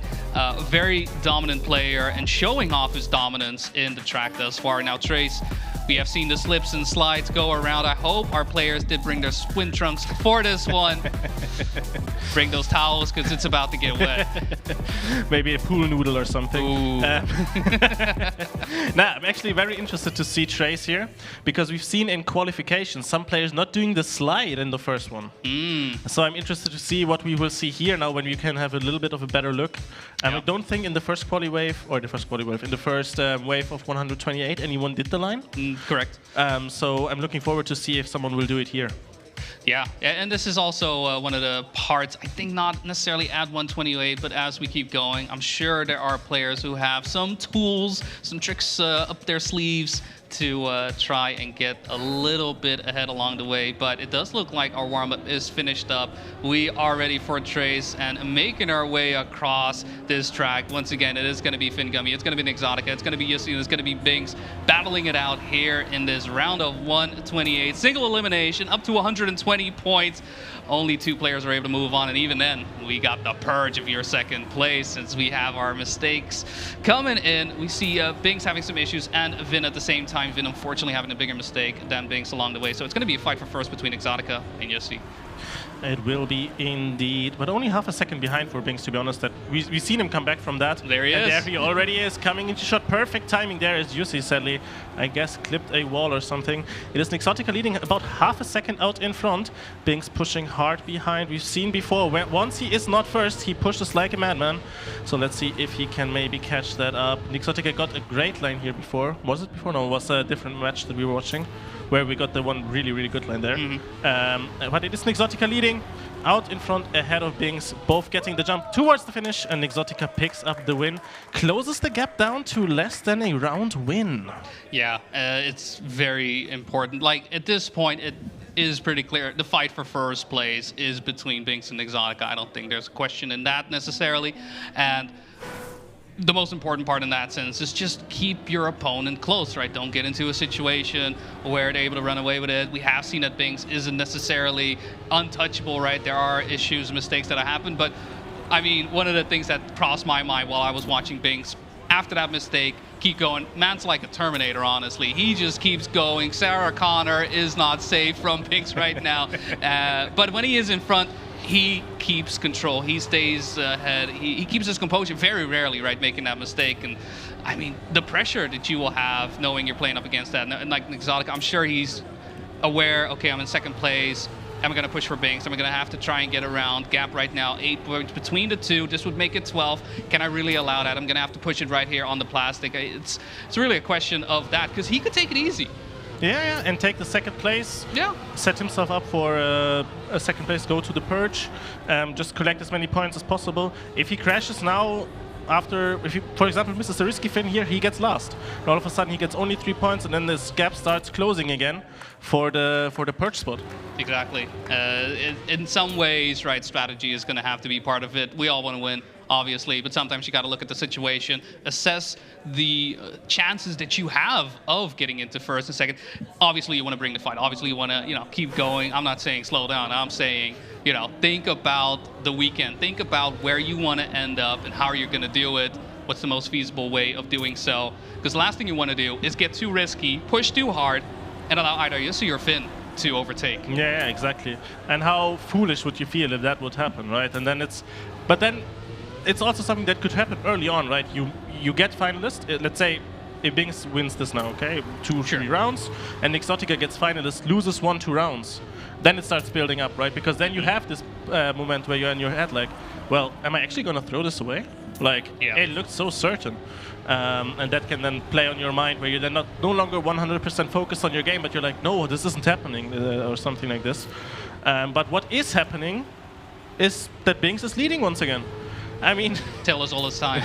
very dominant player and showing off his dominance in the track thus far. Now Trace, we have seen the slips and slides go around. I hope our players did bring their swim trunks for this one. Bring those towels, because it's about to get wet. Maybe a pool noodle or something. Nah, I'm actually very interested to see Trace here, because we've seen in qualification some players not doing the slide in the first one. So I'm interested to see what we will see here now when we can have a little bit of a better look. I don't think in the first wave of 128 anyone did the line. Correct. So I'm looking forward to see if someone will do it here. Yeah, and this is also one of the parts, I think not necessarily at 128, but as we keep going, I'm sure there are players who have some tools, some tricks up their sleeves to try and get a little bit ahead along the way. But it does look like our warm-up is finished up. We are ready for Trace and making our way across this track. Once again, it is going to be Fingummy, it's going to be Exotica, it's going to be Yussi, it's going to be Binks battling it out here in this round of 128. Single elimination, up to 120 points. Only 2 players are able to move on, and even then, we got the purge of your second place since we have our mistakes coming in. We see Binks having some issues, and Vin at the same time. Vin unfortunately having a bigger mistake than Binks along the way. So it's going to be a fight for first between Exotica and Yussi. It will be indeed, but only half a second behind for Binks, to be honest. That we've seen him come back from that. There he is. And there he already is, coming into shot. Perfect timing there as Yussi, sadly, I guess, clipped a wall or something. It is Exotica leading about half a second out in front. Binks pushing hard behind. We've seen before, once he is not first, he pushes like a madman. So let's see if he can maybe catch that up. Exotica got a great line here before. Was it before? No, it was a different match that we were watching, where we got the one really, really good line there. But it is Exotica leading out in front ahead of Binks, both getting the jump towards the finish, and Exotica picks up the win, closes the gap down to less than a round win. Yeah, it's very important. Like, at this point, it is pretty clear the fight for first place is between Binks and Exotica. I don't think there's a question in that necessarily. And the most important part in that sense is just keep your opponent close, right? Don't get into a situation where they're able to run away with it. We have seen that Binks isn't necessarily untouchable, right? There are issues, mistakes that have happened, but I mean, one of the things that crossed my mind while I was watching Binks, after that mistake, keep going. Man's like a Terminator, honestly. He just keeps going. Sarah Connor is not safe from Binks right now. But when he is in front, he keeps control. He stays ahead. He keeps his composure very rarely, right, making that mistake. And I mean, the pressure that you will have knowing you're playing up against that, and like Exotica, I'm sure he's aware, okay, I'm in second place. Am I going to push for Binks? Am I going to have to try and get around? Gap right now, 8 points between the two. This would make it 12. Can I really allow that? I'm going to have to push it right here on the plastic. It's really a question of that, because he could take it easy. Yeah, and take the second place. Yeah. Set himself up for a second place, go to the purge, just collect as many points as possible. If he crashes now, if he, for example, misses a risky fin here, he gets last. And all of a sudden, he gets only 3 points, and then this gap starts closing again for the purge spot. Exactly. In some ways, right, strategy is going to have to be part of it. We all want to win, obviously, but sometimes you got to look at the situation, assess the chances that you have of getting into first and second. Obviously, you want to bring the fight. Obviously, you want to, keep going. I'm not saying slow down. I'm saying, think about the weekend. Think about where you want to end up and how you're going to do it. What's the most feasible way of doing so? Because the last thing you want to do is get too risky, push too hard, and allow either Yussi or Finn to overtake. Yeah, exactly. And how foolish would you feel if that would happen, right? And then but then it's also something that could happen early on, right? You get finalist. Let's say if Binks wins this now, okay, 2-3 rounds, and Exotica gets finalist, loses 1-2 rounds, then it starts building up, right? Because then you have this moment where you're in your head like, well, am I actually gonna throw this away? Like, it looks so certain. And that can then play on your mind where you're then no longer 100% focused on your game, but you're like, no, this isn't happening, or something like this. But what is happening is that Binks is leading once again. I mean, tell us all this time.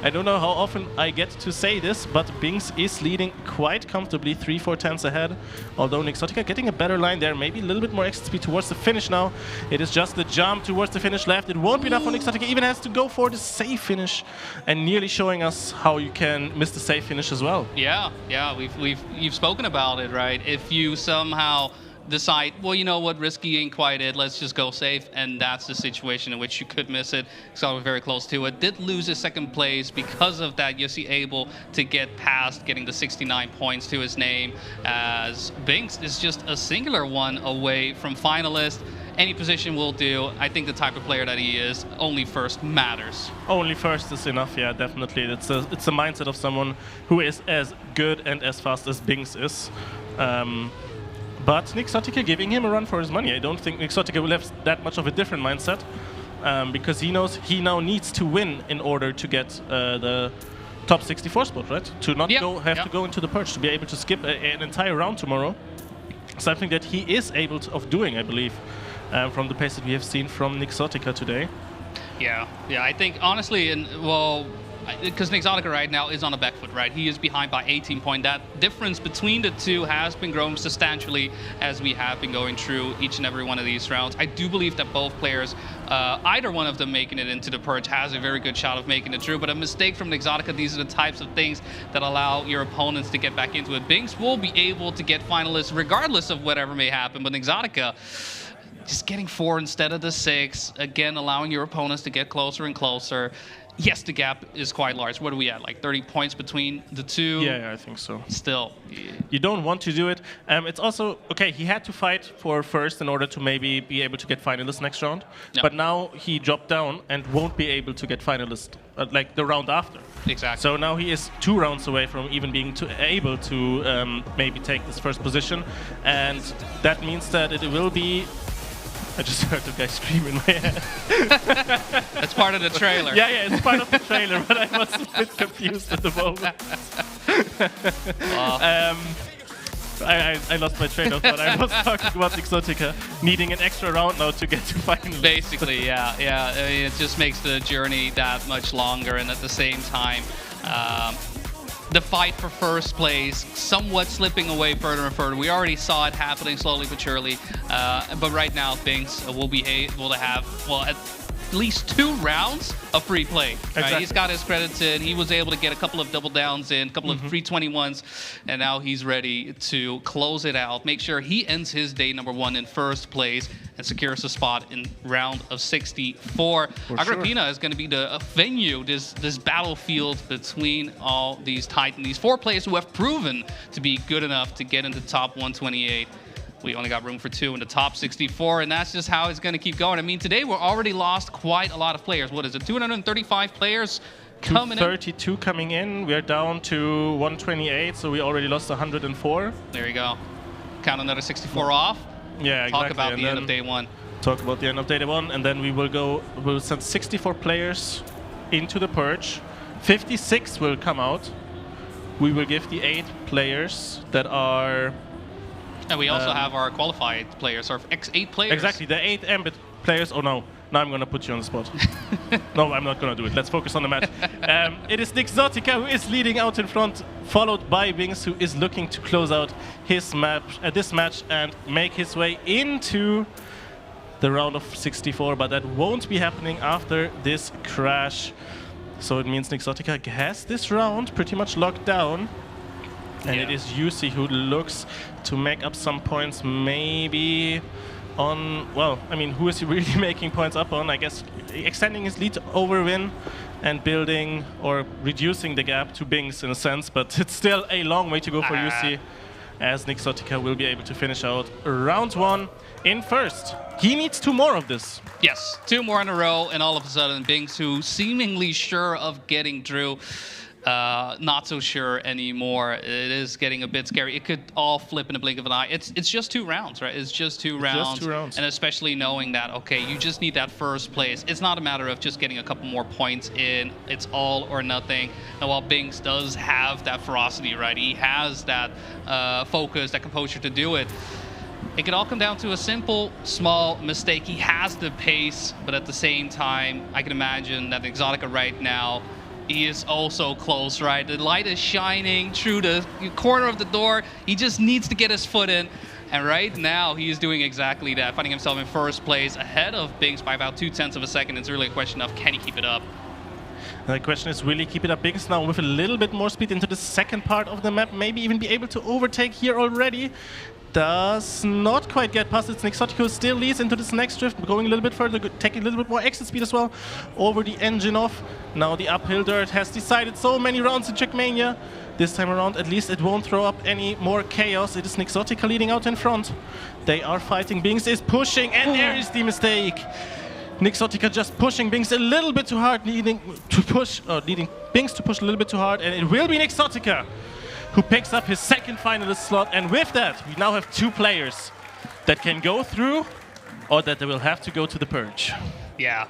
I don't know how often I get to say this, but Binks is leading quite comfortably, 3-4 tenths ahead. Although Exotica getting a better line there, maybe a little bit more exit speed towards the finish now. It is just the jump towards the finish left. It won't be enough on Exotica. Even has to go for the safe finish, and nearly showing us how you can miss the safe finish as well. Yeah, you've spoken about it, right? If you somehow decide, well, you know what, risky ain't quite it, let's just go safe, and that's the situation in which you could miss it. So we're very close to it. Did lose his second place because of that. Yussi able to get past, getting the 69 points to his name, as Binks is just a singular one away from finalist. Any position will do. I think the type of player that he is, only first matters. Only first is enough, yeah, definitely. It's a mindset of someone who is as good and as fast as Binks is. But Exotica giving him a run for his money. I don't think Exotica will have that much of a different mindset, because he knows he now needs to win in order to get the top 64 spot, right? To not have to go into the purge, to be able to skip an entire round tomorrow. something that he is able of doing, I believe, from the pace that we have seen from Nixotica today. Yeah, I think honestly, because Nixotica right now is on a back foot, right? He is behind by 18 points. That difference between the two has been growing substantially as we have been going through each and every one of these rounds. I do believe that both players, either one of them making it into the purge, has a very good shot of making it through. But a mistake from Nixotica, these are the types of things that allow your opponents to get back into it. Binks will be able to get finalists regardless of whatever may happen, but Nixotica, just getting 4 instead of the 6, again, allowing your opponents to get closer and closer. Yes, the gap is quite large. What are we at, like 30 points between the two? Yeah, I think so. Still. You don't want to do it. It's also, okay, he had to fight for first in order to maybe be able to get finalists next round. Yep. But now he dropped down and won't be able to get finalists like the round after. Exactly. So now he is 2 rounds away from even being able to maybe take this first position. And that means that it will be... I just heard the guy scream in my head. That's part of the trailer. Yeah, it's part of the trailer, but I was a bit confused at the moment. I lost my train of thought. I was talking about Nixotica needing an extra round now to get to finals. Basically, yeah. I mean, it just makes the journey that much longer, and at the same time, the fight for first place somewhat slipping away further and further. We already saw it happening slowly but surely. But right now, Binks will be able to have, well, at least 2 rounds of free play. Right? Exactly. He's got his credits in. He was able to get a couple of double downs in, a couple of 321s, and now he's ready to close it out. Make sure he ends his day number 1 in first place and secures a spot in round of 64. Agrippina is going to be the venue, this battlefield between all these Titans, these 4 players who have proven to be good enough to get into the top 128. We only got room for 2 in the top 64, and that's just how it's going to keep going. I mean, today we're already lost quite a lot of players. What is it, 235 players coming in? 232 coming in. We're down to 128, so we already lost 104. There you go. Count another 64 off. Yeah, exactly. Talk about the end of day 1. Talk about the end of day 1, and then we'll send 64 players into the purge. 56 will come out. We will give the 8 players that are... And we also have our qualified players, our X8 players. Exactly, the 8 Ambit players. Oh no, now I'm going to put you on the spot. No, I'm not going to do it. Let's focus on the match. It is Nixotica who is leading out in front, followed by Binks, who is looking to close out his this match and make his way into the round of 64, but that won't be happening after this crash. So it means Nixotica has this round pretty much locked down. And it is Yusi who looks to make up some points, maybe on, well, I mean, who is he really making points up on? I guess extending his lead over Win and building or reducing the gap to Binks in a sense, but it's still a long way to go for Yusi, as Nixotica will be able to finish out round 1 in first. He needs 2 more of this. Yes, 2 more in a row, and all of a sudden Binks, who seemingly sure of getting through, not so sure anymore. It is getting a bit scary. It could all flip in a blink of an eye. It's just 2 rounds, right? It's just 2 rounds. Just 2 rounds. And especially knowing that, okay, you just need that first place. It's not a matter of just getting a couple more points in. It's all or nothing. And while Binks does have that ferocity, right? He has that focus, that composure to do it. It could all come down to a simple, small mistake. He has the pace, but at the same time, I can imagine that Exotica right now, he is also close, right? The light is shining through the corner of the door. He just needs to get his foot in. And right now, he is doing exactly that, finding himself in first place, ahead of Binks by about 0.2 of a second. It's really a question of, can he keep it up? And the question is, will he keep it up? Binks now with a little bit more speed into the second part of the map, maybe even be able to overtake here already. Does not quite get past it. Nixotica who still leads into this next drift, going a little bit further, taking a little bit more exit speed as well over the engine off. Now the uphill dirt has decided so many rounds in Checkmania. This time around, at least it won't throw up any more chaos. It is Nixotica leading out in front. They are fighting. Binks is pushing, and there is the mistake. Nixotica just pushing Binks a little bit too hard, leading Binks to push a little bit too hard, and it will be Nixotica who picks up his second finalist slot. And with that, we now have 2 players that can go through or that they will have to go to the purge. Yeah,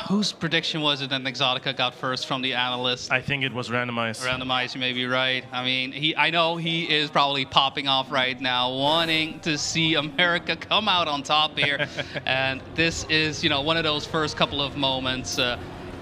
whose prediction was it that Exotica got first from the analyst? I think it was randomized. Randomized, you may be right. I mean, I know he is probably popping off right now, wanting to see America come out on top here. And this is, one of those first couple of moments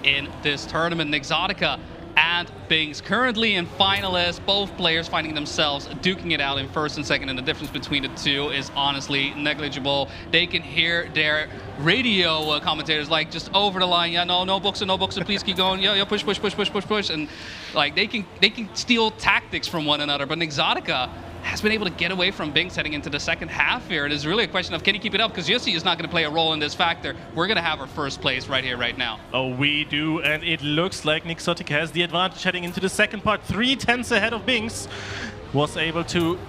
in this tournament. Exotica and Binks currently in finalists, both players finding themselves duking it out in first and second, and the difference between the two is honestly negligible. They can hear their radio commentators like just over the line, yeah, no boxer, please keep going, yeah, push, and like they can steal tactics from one another, but Exotica has been able to get away from Binks heading into the second half here. It is really a question of can he keep it up, because Jussi is not going to play a role in this factor. We're going to have our first place right here, right now. Oh, we do, and it looks like Exotica has the advantage heading into the second part. 3/10 ahead of Binks. Was able to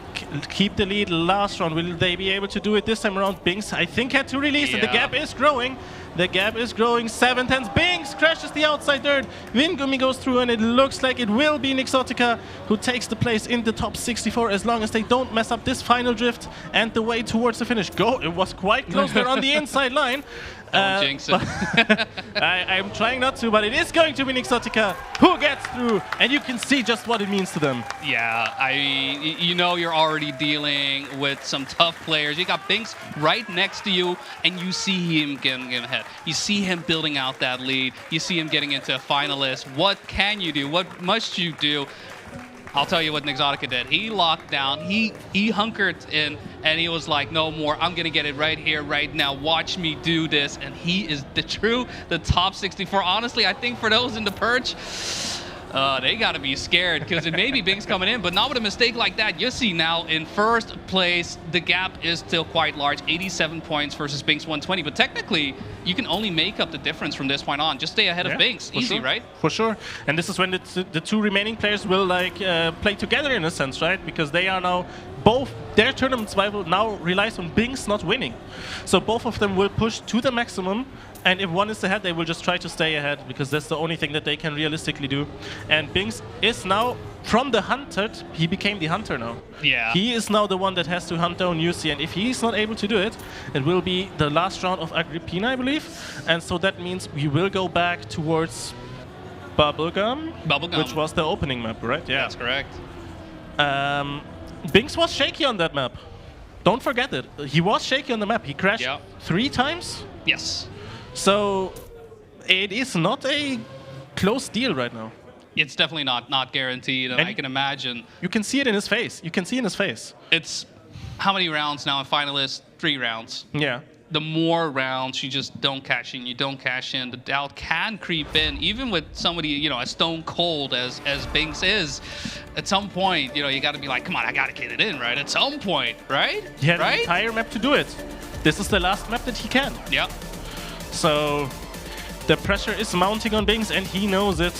keep the lead last round. Will they be able to do it this time around? Binks, I think, had to release, and the gap is growing. The gap is growing. 7/10. Binks crashes the outside third. Vingumi goes through, and it looks like it will be Exotica who takes the place in the top 64 as long as they don't mess up this final drift and the way towards the finish. It was quite close there on the inside line. Don't jinx it. I'm trying not to, but it is going to be Exotica who gets through, and you can see just what it means to them. Yeah, you're already dealing with some tough players. You got Binks right next to you, and you see him getting ahead. You see him building out that lead. You see him getting into a finalist. What can you do? What must you do? I'll tell you what Exotica did. He locked down, he hunkered in, and he was like, no more, I'm gonna get it right here, right now, watch me do this. And he is the top 64. Honestly, I think for those in the perch, they gotta be scared, because it may be Binks coming in, but not with a mistake like that. Jussi now in first place. The gap is still quite large, 87 points versus Binks 120, but technically, you can only make up the difference from this point on. Just stay ahead of Binks. Easy, sure. right? For sure. And this is when the two remaining players will play together in a sense, right? Because they are now their tournament survival now relies on Binks not winning. So both of them will push to the maximum. And if one is ahead, they will just try to stay ahead, because that's the only thing that they can realistically do. And Binks is now, from the hunted, he became the hunter now. Yeah. He is now the one that has to hunt down Jussi, and if he's not able to do it, it will be the last round of Agrippina, I believe. And so that means we will go back towards Bubblegum, which was the opening map, right? Yeah. That's correct. Binks was shaky on that map. Don't forget it. He was shaky on the map. He crashed 3 times. Yes. So it is not a close deal right now. It's definitely not guaranteed, and I can imagine. You can see it in his face. It's how many rounds now in finalists? 3 rounds. Yeah. The more rounds you just don't cash in, the doubt can creep in, even with somebody, as stone cold as Binks is. At some point, you got to be like, come on, I got to get it in, right? At some point, right? He had an entire map to do it. This is the last map that he can. Yeah. So the pressure is mounting on Binks, and he knows it,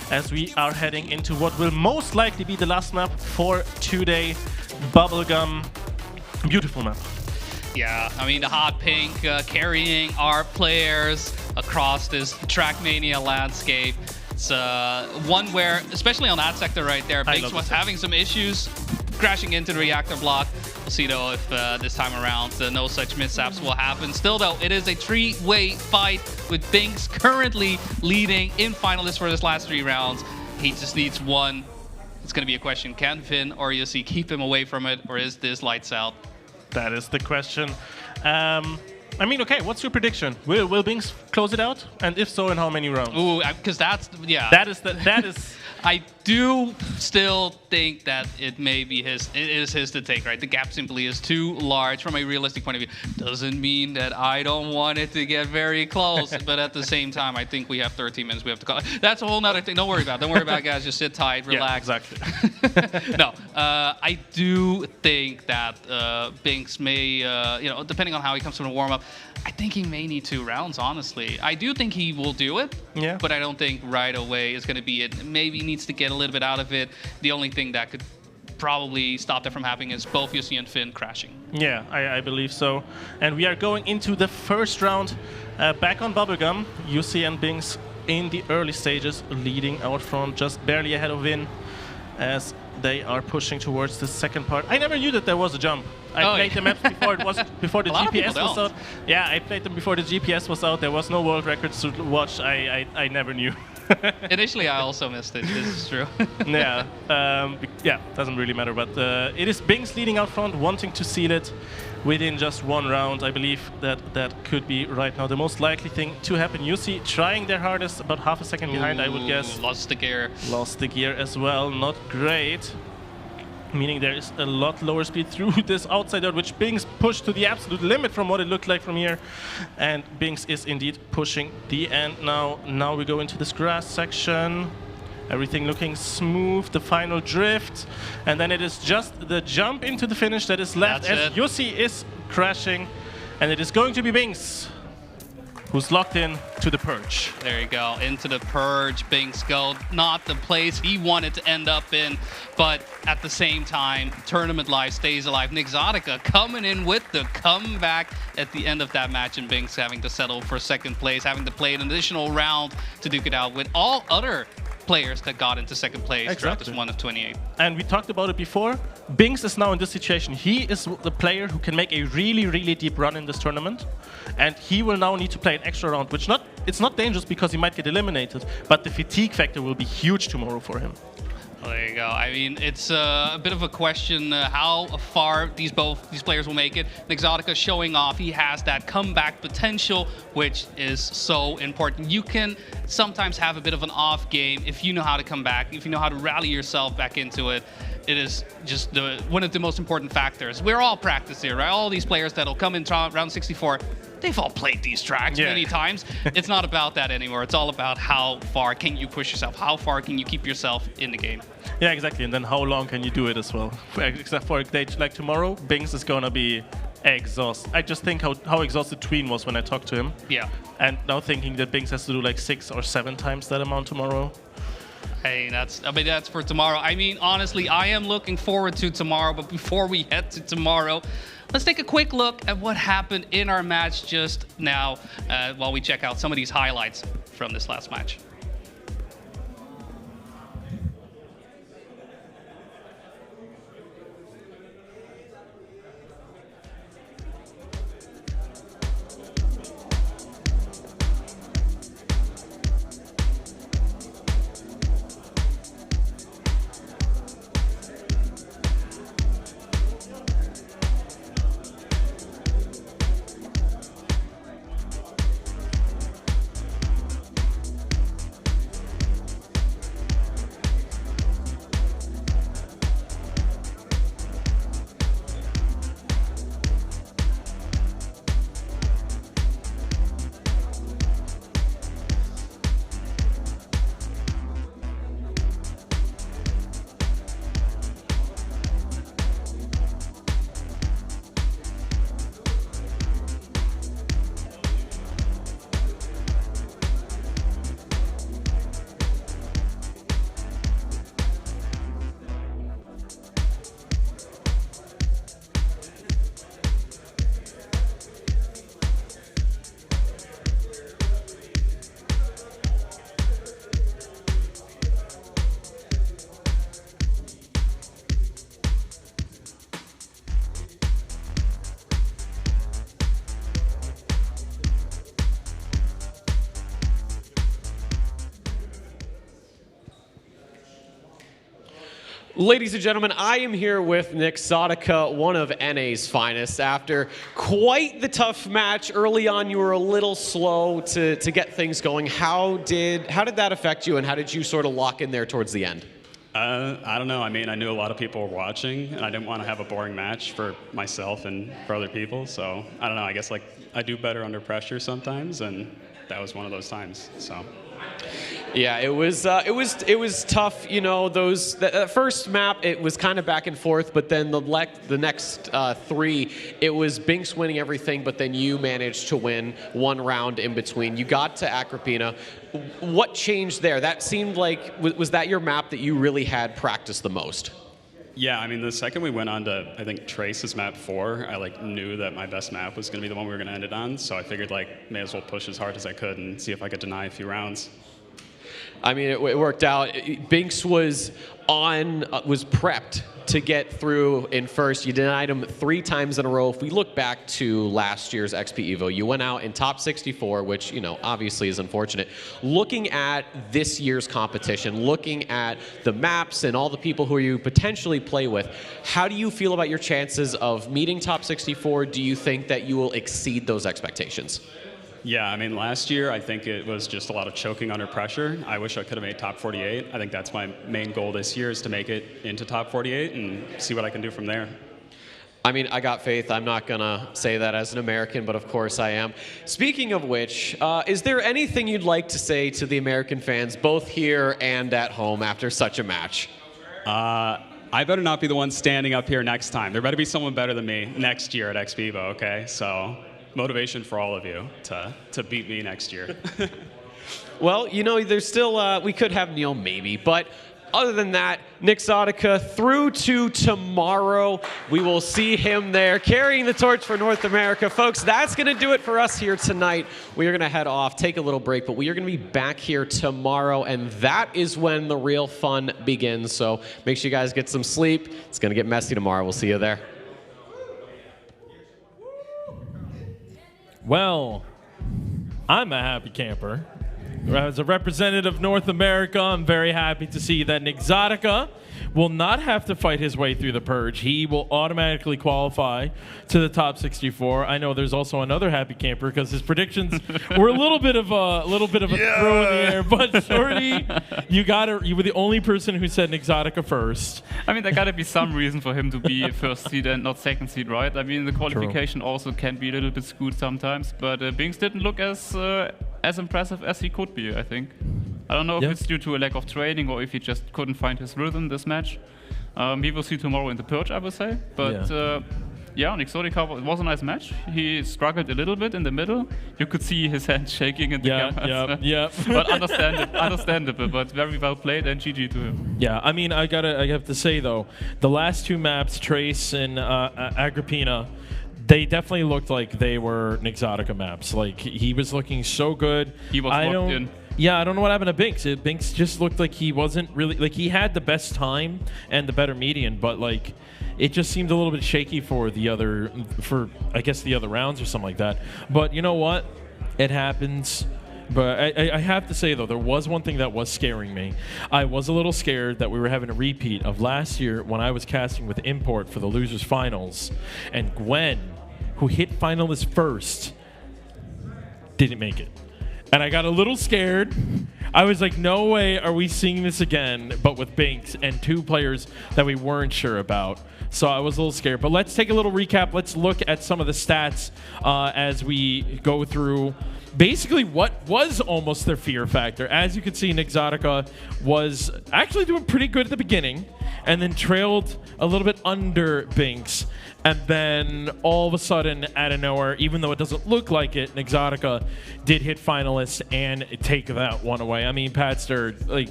as we are heading into what will most likely be the last map for today. Bubblegum. Beautiful map. Yeah, I mean, the hot pink carrying our players across this Trackmania landscape. It's one where, especially on that sector right there, Binks was having some issues crashing into the reactor block. We'll see, though, if this time around no such mishaps will happen. Still, though, it is a 3-way fight with Binks currently leading in finalists for this last 3 rounds. He just needs one. It's going to be a question. Can Finn or Jussi keep him away from it, or is this lights out? That is the question. I mean, okay, what's your prediction? Will Binks close it out? And if so, in how many rounds? Ooh, because that's, yeah. That is... I do still think that it is his to take, right? The gap simply is too large from a realistic point of view. Doesn't mean that I don't want it to get very close, but at the same time, I think we have 13 minutes. We have to call. That's a whole nother thing. Don't worry about it, guys. Just sit tight, relax. Yeah, exactly. No, I do think that Binks may, depending on how he comes from the warm-up, I think he may need 2 rounds, honestly. I do think he will do it, but I don't think right away is going to be it. Maybe he needs to get a little bit out of it. The only thing that could probably stop that from happening is both Jussi and Finn crashing. Yeah, I believe so. And we are going into the first round. Back on Bubblegum, Jussi and Binks in the early stages, leading out front, just barely ahead of Vin. as they are pushing towards the second part. I never knew that there was a jump. I Oh, played yeah. the maps before before the A lot of people GPS was don't. out. Yeah, I played them before the GPS was out. There was no world records to watch. I never knew. Initially, I also missed it. This is true. Yeah, doesn't really matter. But it is Bings leading out front, wanting to seal it within just one round. I believe that could be right now the most likely thing to happen. UC trying their hardest, about half a second behind, I would guess. Lost the gear. Lost the gear as well, not great. Meaning there is a lot lower speed through this outside dirt, which Bings pushed to the absolute limit from what it looked like from here. And Bings is indeed pushing the end now. Now we go into this grass section. Everything looking smooth, the final drift. And then it is just the jump into the finish that is left That's as it. Jussi is crashing. And it is going to be Bings who's locked in to the purge. There you go, into the purge. Bings go, not the place he wanted to end up in, but at the same time, tournament life stays alive. Nixotica coming in with the comeback at the end of that match, and Bings having to settle for second place, having to play an additional round to duke it out with all other players that got into second place throughout this one of 28. And we talked about it before. Bings is now in this situation. He is the player who can make a really, really deep run in this tournament. And he will now need to play an extra round, which it's not dangerous because he might get eliminated, but the fatigue factor will be huge tomorrow for him. There you go. I mean, it's a bit of a question how far these players will make it. Nixotica showing off he has that comeback potential, which is so important. You can sometimes have a bit of an off game if you know how to come back, if you know how to rally yourself back into it. It is just one of the most important factors. We're all practiced here, right? All these players that'll come in round 64, they've all played these tracks many times. It's not about that anymore. It's all about how far can you push yourself? How far can you keep yourself in the game? Yeah, exactly. And then how long can you do it as well? Except for a day like tomorrow, Bings is going to be exhausted. I just think how exhausted Tween was when I talked to him. Yeah. And now thinking that Bings has to do like 6 or 7 times that amount tomorrow. Hey, that's for tomorrow. I mean, honestly, I am looking forward to tomorrow. But before we head to tomorrow, let's take a quick look at what happened in our match just now while we check out some of these highlights from this last match. Ladies and gentlemen, I am here with Nixotica, one of NA's finest. After quite the tough match early on, you were a little slow to get things going. How did that affect you, and how did you sort of lock in there towards the end? I don't know. I mean, I knew a lot of people were watching, and I didn't want to have a boring match for myself and for other people. So I don't know. I guess like I do better under pressure sometimes, and that was one of those times. So. Yeah, it was tough. You know, that first map, it was kind of back and forth, but then the next 3, it was Binks winning everything, but then you managed to win one round in between. You got to Agrippina. What changed there? That seemed like was that your map that you really had practiced the most? Yeah, I mean, the second we went on to, I think, Trace's map 4, I like knew that my best map was going to be the one we were going to end it on. So I figured like may as well push as hard as I could and see if I could deny a few rounds. I mean, it worked out. Binks was prepped to get through in first. You denied him 3 times in a row. If we look back to last year's XPEvo, you went out in top 64, which, obviously is unfortunate. Looking at this year's competition, looking at the maps and all the people who you potentially play with, how do you feel about your chances of meeting top 64? Do you think that you will exceed those expectations? Yeah, I mean, last year, I think it was just a lot of choking under pressure. I wish I could have made top 48. I think that's my main goal this year, is to make it into top 48 and see what I can do from there. I mean, I got faith. I'm not going to say that as an American, but of course I am. Speaking of which, is there anything you'd like to say to the American fans, both here and at home, after such a match? I better not be the one standing up here next time. There better be someone better than me next year at XPEvo, okay? So motivation for all of you to beat me next year. Well, there's still, we could have Neil maybe, but other than that, Nick Exotica through to tomorrow. We will see him there carrying the torch for North America. Folks, that's going to do it for us here tonight. We are going to head off, take a little break, but we are going to be back here tomorrow, and that is when the real fun begins. So make sure you guys get some sleep. It's going to get messy tomorrow. We'll see you there. Well, I'm a happy camper. As a representative of North America, I'm very happy to see that Nick Exotica will not have to fight his way through the purge. He will automatically qualify to the top 64. I know there's also another happy camper because his predictions were a little bit of a throw in the air. But Shorty, you were the only person who said Nick Exotica first. I mean, there got to be some reason for him to be first seed and not second seed, right? I mean, the qualification also can be a little bit skewed sometimes. But Binks didn't look as impressive as he could be, I think. I don't know if it's due to a lack of training or if he just couldn't find his rhythm this match. We will see tomorrow in the Purge, I would say. But Nick Exotica was a nice match. He struggled a little bit in the middle. You could see his hand shaking in the camera. But understandable, but very well played, and GG to him. Yeah, I mean, I have to say, though, the last 2 maps, Trace and Agrippina, they definitely looked like they were Nick Exotica maps. Like, he was looking so good. He was locked in. Yeah, I don't know what happened to Binks. Binks just looked like he wasn't really, like, he had the best time and the better median, but like it just seemed a little bit shaky for I guess the other rounds or something like that. But you know what? It happens. But I have to say, though, there was one thing that was scaring me. I was a little scared that we were having a repeat of last year when I was casting with Import for the Losers Finals, and Gwen, who hit finalist first, didn't make it. And I got a little scared. I was like, no way are we seeing this again, but with Binks and 2 players that we weren't sure about. So I was a little scared. But let's take a little recap. Let's look at some of the stats as we go through basically what was almost their fear factor. As you can see, Nick Exotica was actually doing pretty good at the beginning and then trailed a little bit under Binks. And then all of a sudden, out of nowhere, even though it doesn't look like it, Nick Exotica did hit finalists and take that one away. I mean, Patster, like,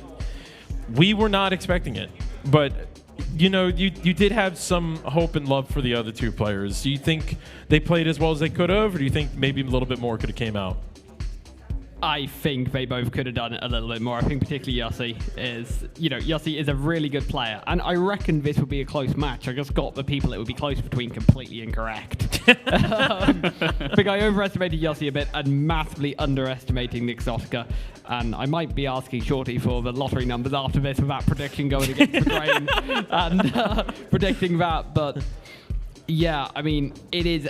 we were not expecting it. But, you did have some hope and love for the other 2 players. Do you think they played as well as they could have, or do you think maybe a little bit more could have came out? I think they both could have done it a little bit more. I think particularly Yossi is a really good player. And I reckon this would be a close match. I just got the people it would be close between completely incorrect. I think I overestimated Yossi a bit and massively underestimating Nick Exotica. And I might be asking Shorty for the lottery numbers after this with that prediction going against the grain and predicting that. But yeah, I mean, it is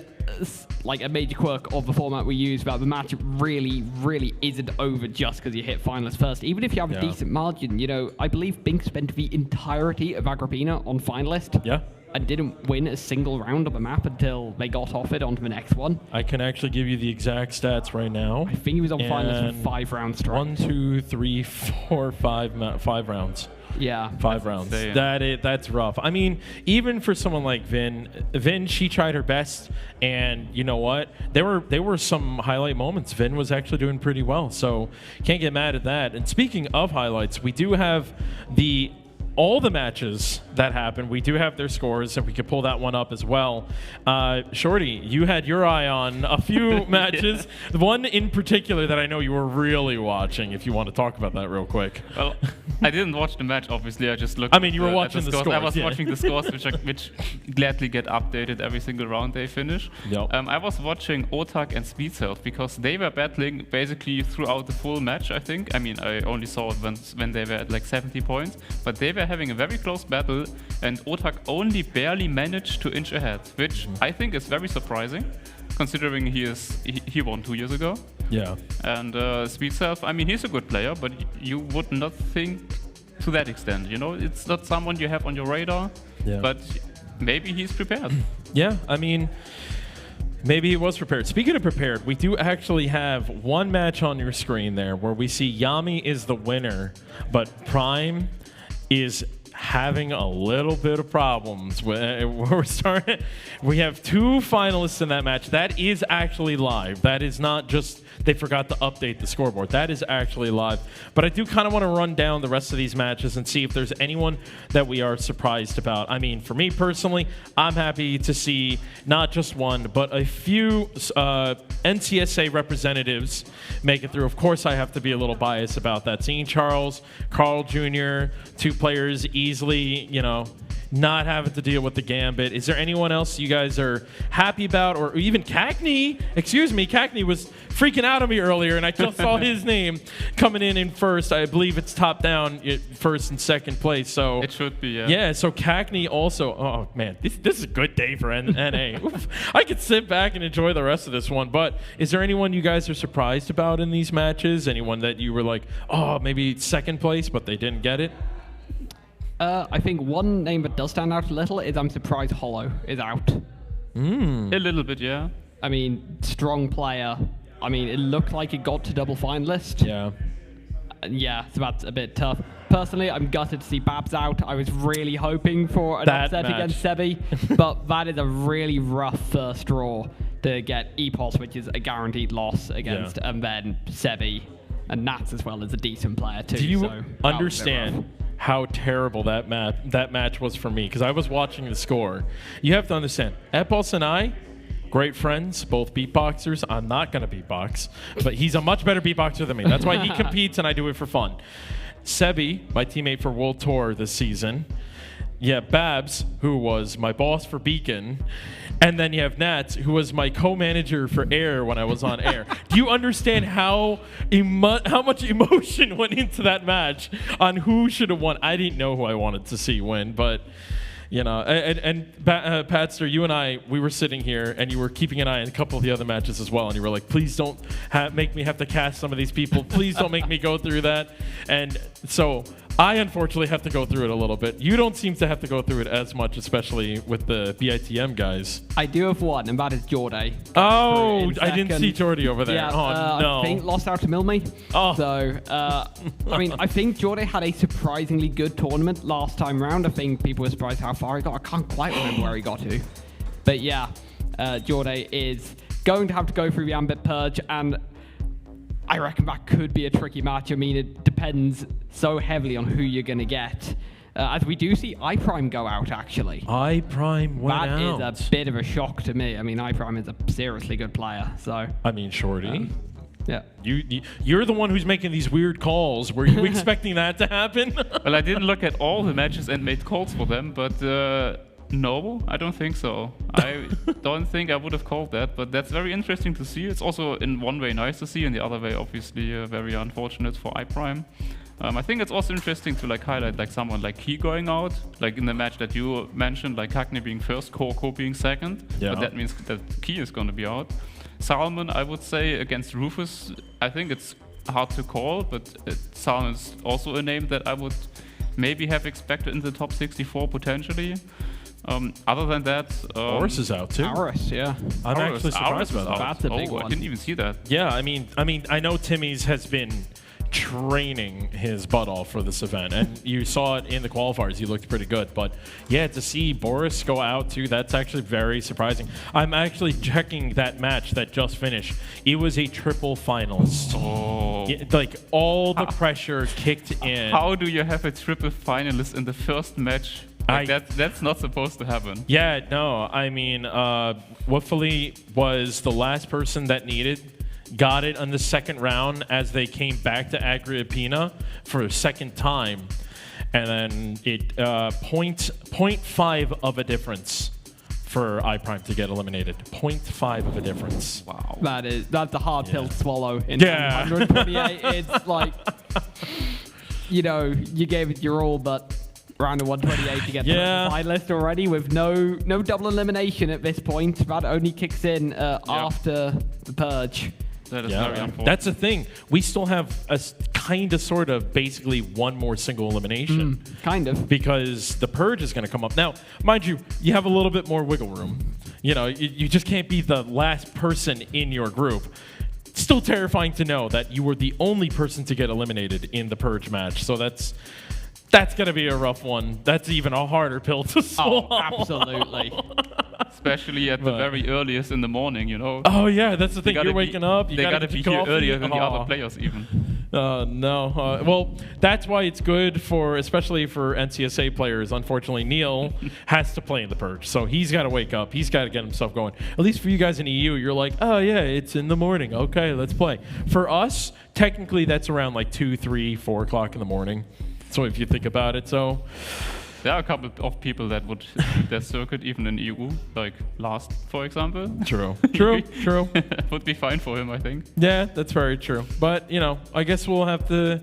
like a major quirk of the format we use, that the match really, really isn't over just because you hit finalists first. Even if you have a decent margin, I believe Binks spent the entirety of Agrippina on finalist. Yeah. And didn't win a single round of the map until they got off it onto the next one. I can actually give you the exact stats right now. I think he was on finalist for 5 rounds straight. 1, 2, 3, 4, 5 rounds. Yeah. 5 rounds. That's rough. I mean, even for someone like Vin, she tried her best, and you know what? There were some highlight moments. Vin was actually doing pretty well, so can't get mad at that. And speaking of highlights, we do have all the matches that happened. We do have their scores, and we could pull that one up as well. Shorty, you had your eye on a few matches. The one in particular that I know you were really watching, if you want to talk about that real quick. Well, I didn't watch the match, obviously. I just looked. I mean, you were watching the scores. I was yeah. watching the scores, which gladly get updated every single round they finish. Yep. I was watching Otak and SpeedSelf because they were battling basically throughout the full match, I think. I mean, I only saw it when they were at like 70 points, but they were having a very close battle, and Otak only barely managed to inch ahead, which I think is very surprising, considering he won 2 years ago. Yeah. And SpeedSelf, I mean, he's a good player, but you would not think to that extent. You know, it's not someone you have on your radar, but maybe he's prepared. Yeah, I mean, maybe he was prepared. Speaking of prepared, we do actually have one match on your screen there where we see Yami is the winner, but Prime is having a little bit of problems. We're starting. We have 2 finalists in that match. That is actually live. That is not just they forgot to update the scoreboard. That is actually live. But I do kind of want to run down the rest of these matches and see if there's anyone that we are surprised about. I mean, for me personally, I'm happy to see not just one, but a few NCSA representatives make it through. Of course, I have to be a little biased about that. Seeing Charles, Carl Jr., 2 players easily, you know, not having to deal with the gambit. Is there anyone else you guys are happy about? Or even Cackney? Excuse me, Cackney was freaking out on me earlier, and I just saw his name coming in first. I believe it's top down, first and second place. So it should be, yeah. Yeah, so Cackney also. Oh, man, this is a good day for NA. I could sit back and enjoy the rest of this one. But is there anyone you guys are surprised about in these matches? Anyone that you were like, oh, maybe second place, but they didn't get it? I think one name that does stand out a little is I'm surprised Hollow is out. A little bit, yeah. I mean, strong player. I mean, it looked like it got to double finalist. Yeah. Yeah, so that's a bit tough. Personally, I'm gutted to see Babs out. I was really hoping for an upset against Sebi, but that is a really rough first draw to get EPOS, which is a guaranteed loss against, and then Sebi and Nats as well as a decent player too. Do you so understand how terrible that match was for me? Because I was watching the score. You have to understand, Epos and I, great friends, both beatboxers. I'm not going to beatbox, but he's a much better beatboxer than me. That's why he competes and I do it for fun. Sebi, my teammate for World Tour this season. Yeah, Babs, who was my boss for Beacon. And then you have Nats, who was my co-manager for Air when I was on Air. Do you understand how much emotion went into that match on who should have won? I didn't know who I wanted to see win, but you know. And Patster, you and I, we were sitting here, and you were keeping an eye on a couple of the other matches as well, and you were like, "Please don't make me have to cast some of these people. Please don't make me go through that." And so I unfortunately have to go through it a little bit. You don't seem to have to go through it as much, especially with the BITM guys. I do have one, and that is Jordy. Oh, I didn't see Jordy over there. Yeah, oh, no. I think lost out to Milme. Oh. So, I mean, I think Jordy had a surprisingly good tournament last time round. I think people were surprised how far he got. I can't quite remember where he got to. But yeah, Jordy is going to have to go through the Ambit Purge, and I reckon that could be a tricky match. I mean, it depends so heavily on who you're going to get. As we do see iPrime go out, actually. iPrime went out. That is a bit of a shock to me. I mean, iPrime is a seriously good player. So I mean, Shorty. Yeah. You're the one who's making these weird calls. Were you expecting that to happen? Well, I didn't look at all the matches and made calls for them, but no, I don't think so. I don't think I would have called that, but that's very interesting to see. It's also in one way nice to see, in the other way obviously very unfortunate for iPrime. I think it's also interesting to highlight someone like Key going out, like in the match that you mentioned, like Hackney being first, Korko being second. Yeah. But that means that Key is going to be out. Salmon, I would say, against Rufus, I think it's hard to call, but Salmon is also a name that I would maybe have expected in the top 64 potentially. Other than that, Horus is out too. Horus, yeah. I'm actually surprised about that. That's a big one. I didn't even see that. Yeah, I mean, I know Timmy's has been training his butt off for this event, and you saw it in the qualifiers. He looked pretty good, but yeah, to see Boris go out too, that's actually very surprising. I'm actually checking that match that just finished. It was a triple finalist. Oh, like all the pressure kicked in. How do you have a triple finalist in the first match? Like that's not supposed to happen. Yeah, no. I mean, Woofley was the last person that got it on the second round as they came back to Agrippina for a second time. And then it 0.5 of a difference for iPrime to get eliminated. 0.5 of a difference. Wow. That's a hard pill to swallow in 128. It's like, you know, you gave it your all, but round of 128 to get to the finalist already with no double elimination at this point. That only kicks in after the purge. That is very unfortunate. That's the thing. We still have a kind of, sort of, basically one more single elimination. Kind of. Because the purge is going to come up. Now, mind you, you have a little bit more wiggle room. You know, you just can't be the last person in your group. It's still terrifying to know that you were the only person to get eliminated in the purge match. So that's going to be a rough one. That's even a harder pill to swallow. Oh, absolutely. Especially at the very earliest in the morning, you know. Oh yeah, that's the thing. You're waking up. They gotta be here earlier than the other players, even. No. Well, that's why it's good especially for NCSA players. Unfortunately, Neil has to play in the purge, so he's got to wake up. He's got to get himself going. At least for you guys in EU, you're like, oh yeah, it's in the morning. Okay, let's play. For us, technically, that's around like 2, 3, 4 o'clock in the morning. So if you think about it, so. There are a couple of people that would their circuit even in EU, like Last, for example. True. Would be fine for him, I think. Yeah, that's very true. But, you know, I guess we'll have to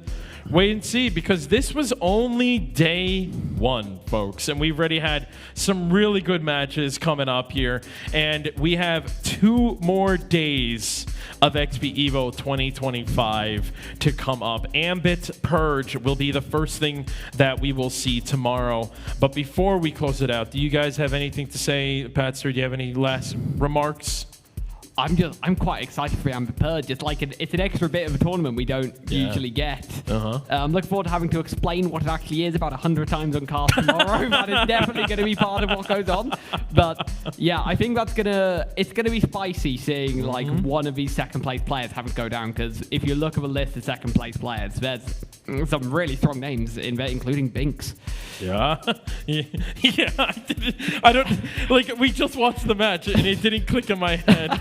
wait and see, because this was only day 1, folks. And we've already had some really good matches coming up here. And we have 2 more days of XPEvo 2025 to come up. Ambit Purge will be the first thing that we will see tomorrow. But before we close it out, do you guys have anything to say? Patster, do you have any last remarks? I'm quite excited for Ambit Purge. It's like it's an extra bit of a tournament we don't usually get. I'm looking forward to having to explain what it actually is about 100 times on cast tomorrow. That is definitely going to be part of what goes on. But yeah, I think it's gonna be spicy seeing like one of these second place players have it go down, because if you look at the list of second place players, there's some really strong names in there, including Binks. Yeah. I don't like. We just watched the match and it didn't click in my head.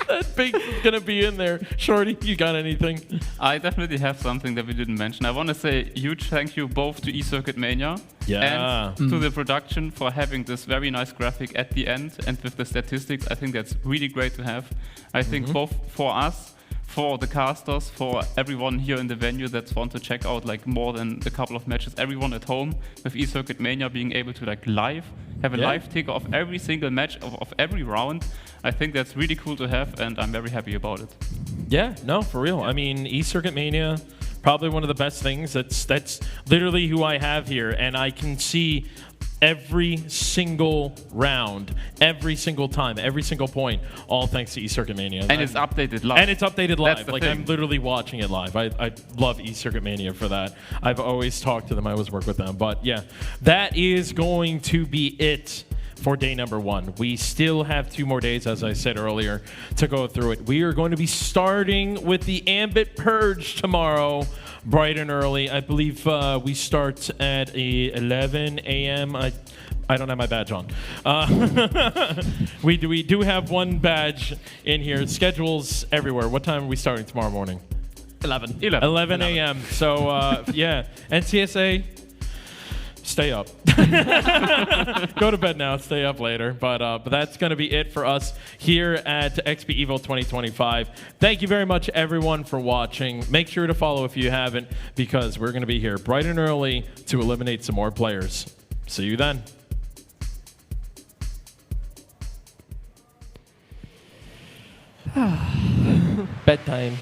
That Binks is gonna be in there. Shorty, you got anything? I definitely have something that we didn't mention. I want to say huge thank you both to eCircuit Mania and to the production for having this very nice graphic at the end and with the statistics. I think that's really great to have. I think both for us, for the casters, for everyone here in the venue that want to check out like more than a couple of matches, everyone at home, with eCircuit Mania being able to like have a live ticker of every single match of every round. I think that's really cool to have, and I'm very happy about it. Yeah, no, for real. I mean, eCircuit Mania, probably one of the best things. That's literally who I have here, and I can see every single round, every single time, every single point, all thanks to eCircuit Mania. And it's updated live. And it's updated live. Like, thing. I'm literally watching it live. I love eCircuit Mania for that. I've always talked to them. I always work with them. But yeah, that is going to be it for day number 1. We still have 2 more days, as I said earlier, to go through it. We are going to be starting with the Ambit Purge tomorrow, bright and early. I believe we start at 11 a.m. I don't have my badge on. We do have one badge in here. Schedules everywhere. What time are we starting tomorrow morning? 11 a.m. So yeah, NCSA, stay up. Go to bed now, stay up later. But that's going to be it for us here at XPEvo 2025. Thank you very much, everyone, for watching. Make sure to follow if you haven't, because we're going to be here bright and early to eliminate some more players. See you then. Bedtime.